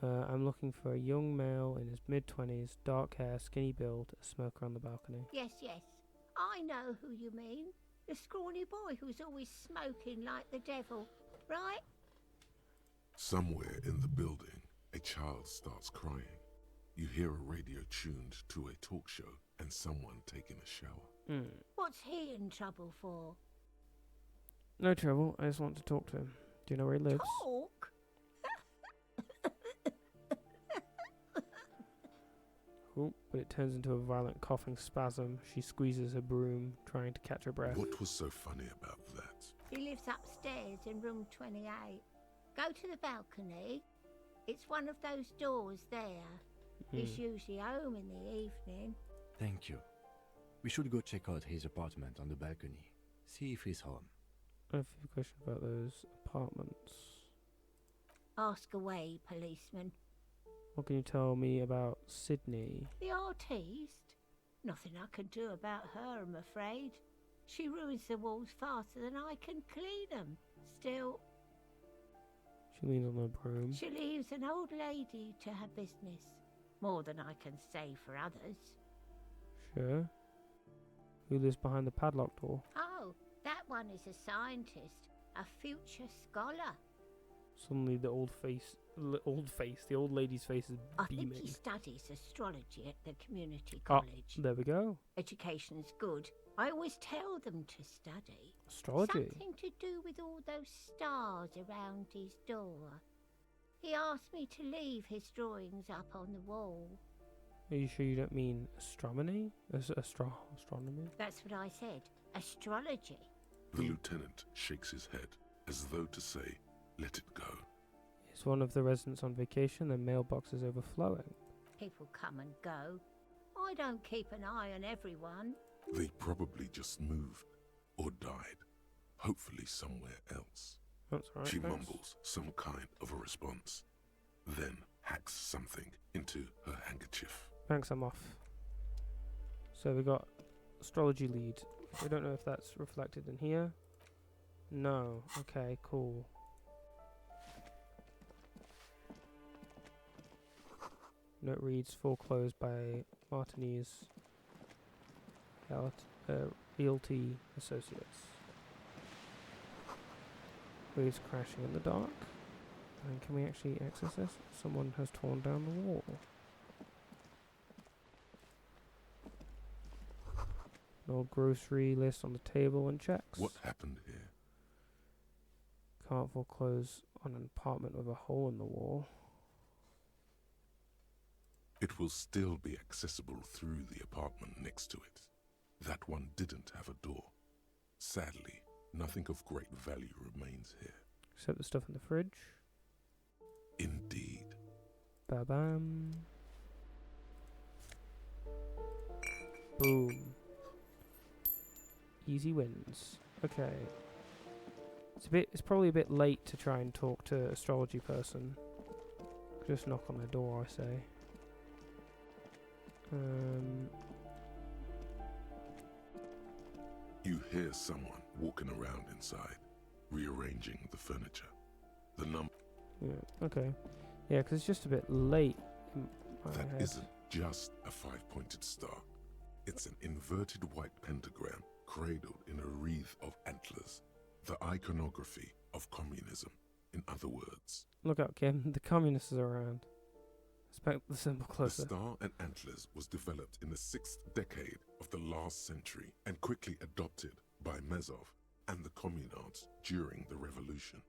I'm looking for a young male in his mid-20s, dark hair, skinny build, a smoker on the balcony. Yes, yes. I know who you mean. The scrawny boy who's always smoking like the devil, right? Somewhere in the building, a child starts crying. You hear a radio tuned to a talk show and someone taking a shower. What's he in trouble for? No trouble. I just want to talk to him. Do you know where he lives? Talk? Oh, but it turns into a violent coughing spasm. She squeezes her broom, trying to catch her breath. What was so funny about that? He lives upstairs in room 28. Go to the balcony. It's one of those doors there. He's usually home in the evening. Thank you. We should go check out his apartment on the balcony. See if he's home. I have a question about those apartments. Ask away, policeman. What can you tell me about Sydney? The artiste? Nothing I can do about her, I'm afraid. She ruins the walls faster than I can clean them. Still, She leans on her broom. she leaves an old lady to her business. More than I can say for others. Sure. Who lives behind the padlock door? Oh, that one is a scientist, a future scholar. Suddenly the old lady's face is I beaming. think he studies astrology at the community Oh, college. there we go. Education's good. I always tell them to study. Astrology? Something to do with all those stars around his door. He asked me to leave his drawings up on the wall. Are you sure you don't mean astronomy? Astronomy? That's what I said. Astrology. The lieutenant shakes his head, as though to say, let it go. Is one of the residents on vacation? Their mailbox is overflowing. People come and go. I don't keep an eye on everyone. They probably just moved, or died, hopefully somewhere else. That's right. She thanks. mumbles some kind of a response, then hacks something into her handkerchief. Thanks, I'm off. So we got astrology lead. I don't know if that's reflected in here. No. Okay, cool. Note reads foreclosed by Martinez Realty Associates. Waves crashing in the dark. And can we actually access this? Someone has torn down the wall. An old grocery list on the table and checks. What happened here? Can't foreclose on an apartment with a hole in the wall. It will still be accessible through the apartment next to it. That one didn't have a door. Sadly, nothing of great value remains here. Except the stuff in the fridge. Indeed. Ba-bam. Boom. Easy wins. Okay. It's probably a bit late to try and talk to astrology person. Just knock on their door, I say. You hear someone walking around inside, rearranging the furniture. The Yeah, okay. Yeah, because it's just a bit late in my That head. isn't just a five-pointed star. It's an inverted white pentagram cradled in a wreath of antlers. The iconography of communism, in other words. Look out, Kim. The communists are around. Inspect the symbol The closer. star and antlers was developed in the 6th decade of the last century and quickly adopted by Mazov and the communards during the revolution.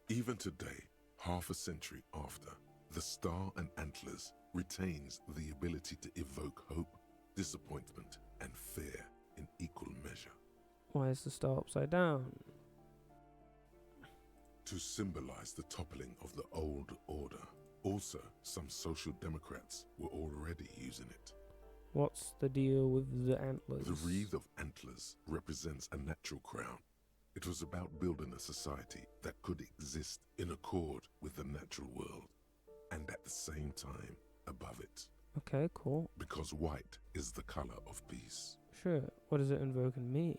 Even today, half a century after, the star and antlers retains the ability to evoke hope, disappointment, and fear in equal measure. Why is the star upside down? To symbolize the toppling of the old order. Also, some social democrats were already using it. What's the deal with the antlers? The wreath of antlers represents a natural crown. It was about building a society that could exist in accord with the natural world, and at the same time above it. Okay, cool. Because white is the color of peace. Sure. What does it invoke in me?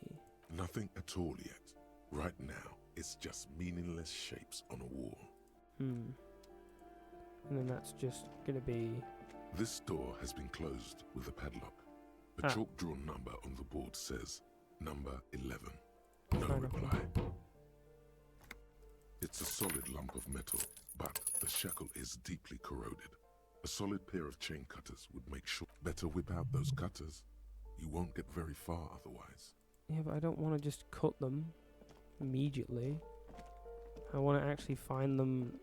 Nothing at all yet. Right now, it's just meaningless shapes on a wall. And then that's just gonna be... This door has been closed with a padlock. A chalk-drawn number on the board says, number 11. No reply. It's a solid lump of metal, but the shackle is deeply corroded. A solid pair of chain cutters would make sure. Better whip out those cutters. You won't get very far otherwise. Yeah, but I don't want to just cut them. immediately. I want to actually find them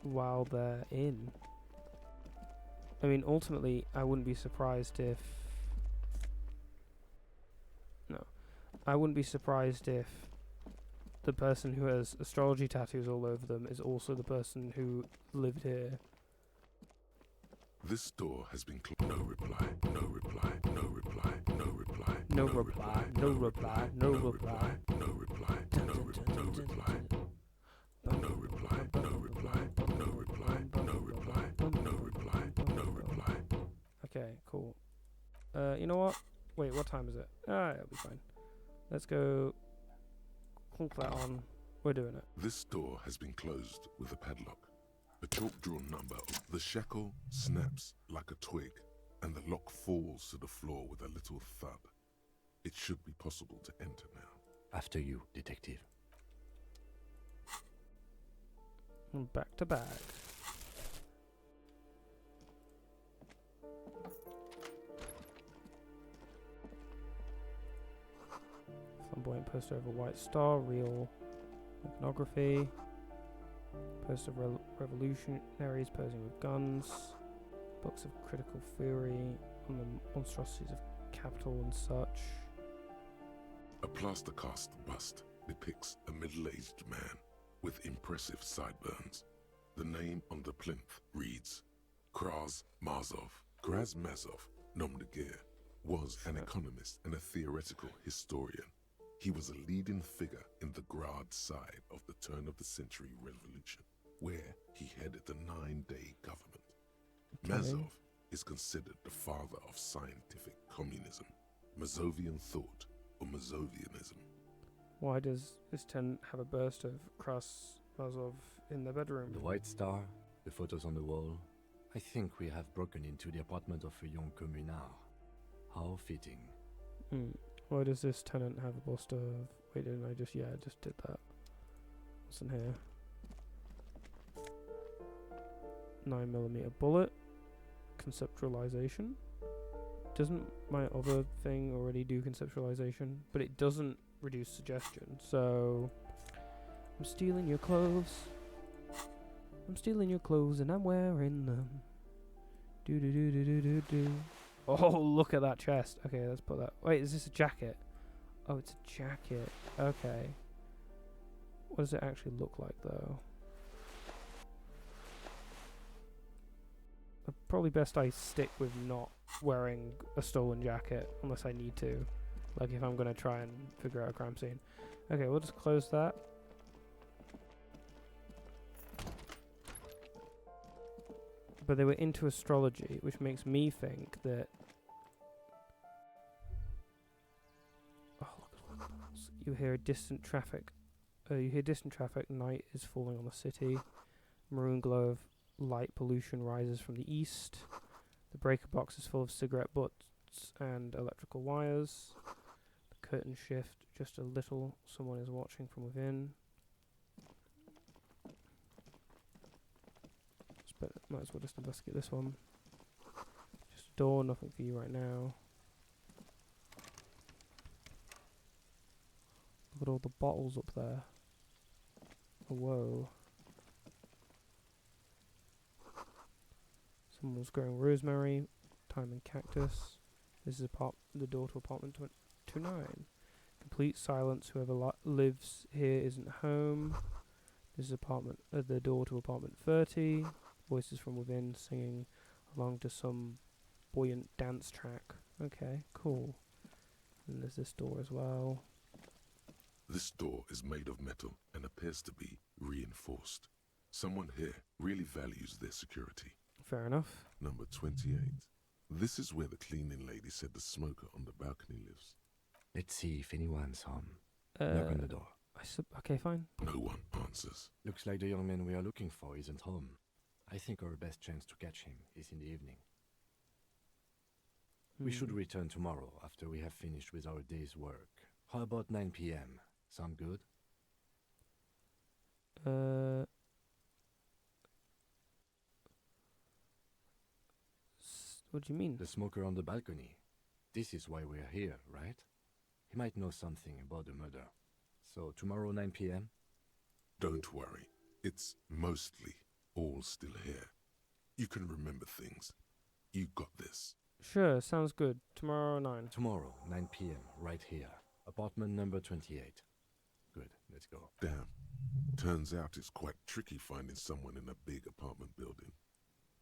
while they're in. I mean, ultimately, I wouldn't be surprised if... No. I wouldn't be surprised if the person who has astrology tattoos all over them is also the person who lived here. This door has been closed. No reply, no reply, no reply, no reply. No reply, no reply, no reply. No reply, no reply, no reply. No reply, no reply, no reply, no reply, no reply, no reply. Okay, cool. You know what? Wait, what time is it? It'll be fine. Let's go clunk that on. We're doing it. This door has been closed with a padlock. A chalk-drawn number. The shackle snaps like a twig, and the lock falls to the floor with a little thud. It should be possible to enter now. After you, detective. And back to back. Flamboyant poster of a white star, real iconography. Poster of revolutionaries posing with guns. Books of critical theory on the monstrosities of capital and such. A plaster cast bust depicts a middle-aged man with impressive sideburns. The name on the plinth reads Kraz Mazov. Kraz Mazov, nom de guerre, was an economist and a theoretical historian. He was a leading figure in the Grad side of the turn-of-the-century revolution, where he headed the 9-day government. Mazov is considered the father of scientific communism, Mazovian thought, or Mazovianism. Why does this tenant have a burst of Kras Mazov in the bedroom? The white star, the photos on the wall. I think we have broken into the apartment of a young communard. How fitting. Why does this tenant have a bust of... Wait, didn't I just... Yeah, I just did that. What's in here? 9mm bullet. Conceptualization. Doesn't my other thing already do conceptualization? But it doesn't reduce suggestion, so... I'm stealing your clothes. I'm stealing your clothes and I'm wearing them. Do do do do do do do. Oh, look at that chest. Okay, let's put that... Wait, is this a jacket? Oh, it's a jacket. Okay. What does it actually look like, though? Probably best I stick with not wearing a stolen jacket, unless I need to. Like, if I'm going to try and figure out a crime scene. Okay, we'll just close that. But they were into astrology, which makes me think that... Oh, look. You hear distant traffic. You hear distant traffic. Night is falling on the city. Maroon glow of light pollution rises from the east. The breaker box is full of cigarette butts and electrical wires. The curtains shift just a little. Someone is watching from within. Might as well just investigate this one. Just a door, nothing for you right now. Look at all the bottles up there. Oh, whoa. Someone's growing rosemary, thyme and cactus. This is the door to apartment 29. Complete silence. Whoever lives here isn't home. This is the door to apartment 30. Voices from within singing along to some buoyant dance track. Okay, cool. And there's this door as well. This door is made of metal and appears to be reinforced. Someone here really values their security. Fair enough. Number 28. This is where the cleaning lady said the smoker on the balcony lives. Let's see if anyone's home. Knock on the door. Okay, fine. No one answers. Looks like the young man we are looking for isn't home. I think our best chance to catch him is in the evening. We should return tomorrow after we have finished with our day's work. How about 9 p.m.? Sound good? What do you mean? The smoker on the balcony. This is why we're here, right? He might know something about the murder. So tomorrow 9 p.m.? Don't worry. It's mostly all still here. You can remember things. You got this. Sure, sounds good. Tomorrow 9. Tomorrow, 9 p.m., right here. Apartment number 28. Good, let's go. Damn. Turns out it's quite tricky finding someone in a big apartment building.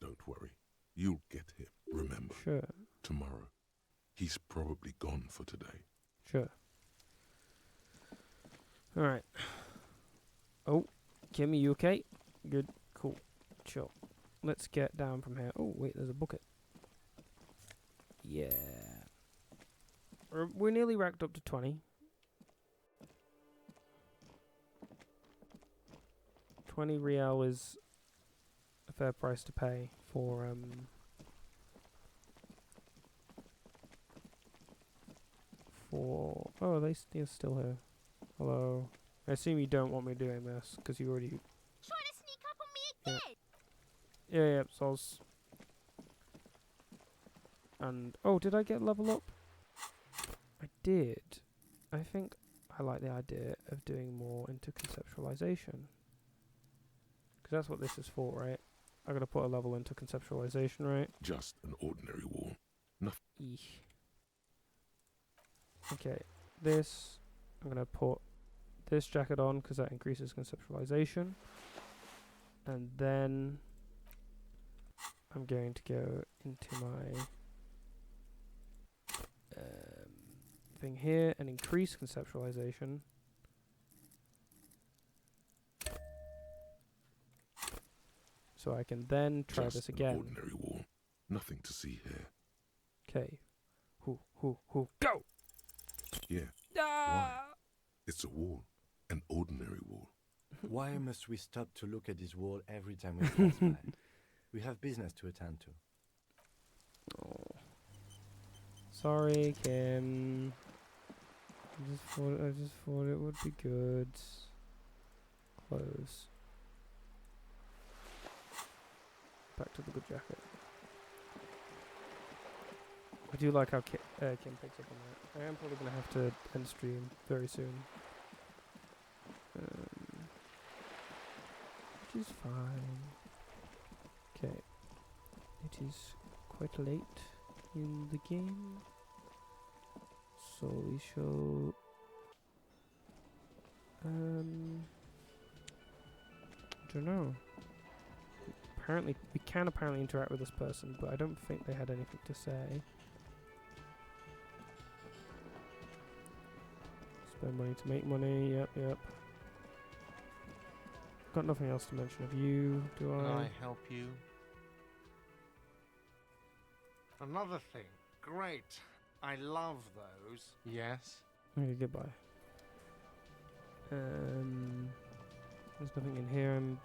Don't worry. You'll get him. Remember. Sure. Tomorrow. He's probably gone for today. Sure. Alright. Oh, Kimmy, you okay? Good. Cool. Sure. Let's get down from here. Oh, wait, there's a bucket. Yeah. We're nearly racked up to 20. 20 real is a fair price to pay for oh, they're still here. Hello. I assume you don't want me doing this because you already Trying to sneak up on me again. yeah, soz. And oh, did I get level up? I did. I think I like the idea of doing more into conceptualization. Because that's what this is for, right? I gotta put a level into conceptualization, right? Just an ordinary wall. Nothing. Eesh. Okay, this, I'm gonna put this jacket on because that increases conceptualization. And then I'm going to go into my thing here and increase conceptualization. So I can then try Just this an again. ordinary wall. Nothing to see here. Okay. Go! Yeah. Why? It's a wall. An ordinary wall. Why must we stop to look at this wall every time we pass by? We have business to attend to. Oh. Sorry, Kim. I just thought it would be good. Close. Back to the good jacket. I do like how Kim picks up on that. I am probably going to have to end stream very soon. Which is fine. Okay. It is quite late in the game. So we shall... I don't know. Apparently, we can apparently interact with this person, but I don't think they had anything to say. Spend money to make money, yep. Got nothing else to mention of you, do I? Can I help you? Another thing. Great. I love those. Yes. Okay, goodbye. There's nothing in here I'm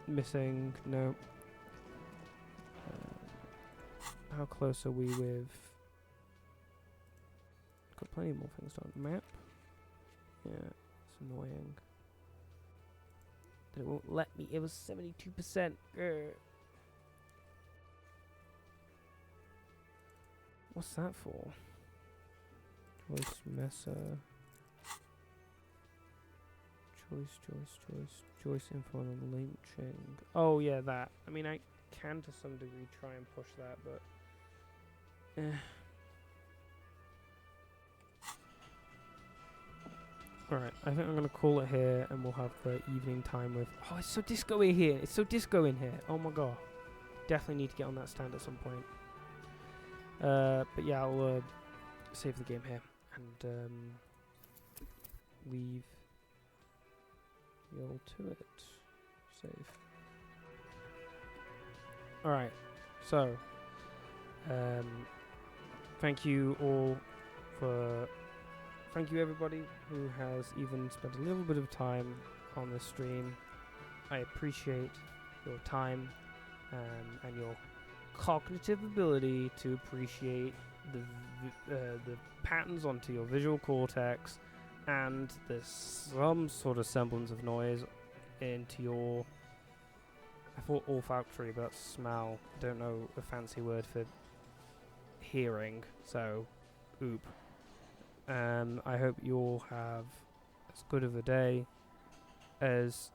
missing. No. How close are we with... Got plenty more things done. Map? Yeah, it's annoying. That it won't let me. It was 72%. What's that for? Choice messer. Choice info on lynching. Oh yeah, that. I mean, I can to some degree try and push that, but Alright, I think I'm gonna call it here, and we'll have the evening time with. Oh, it's so disco-y here. It's so disco in here. Oh my god. Definitely need to get on that stand at some point. But yeah, I'll save the game here and leave y'all to it. Save. Alright, so thank you all for. Thank you everybody who has even spent a little bit of time on this stream. I appreciate your time and your cognitive ability to appreciate the patterns onto your visual cortex and there's some sort of semblance of noise into your, I thought olfactory, but that's smell. I don't know a fancy word for hearing, so oop. I hope you all have as good of a day as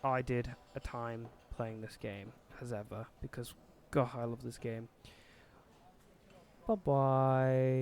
I did a time playing this game as ever, because God, I love this game. Bye bye.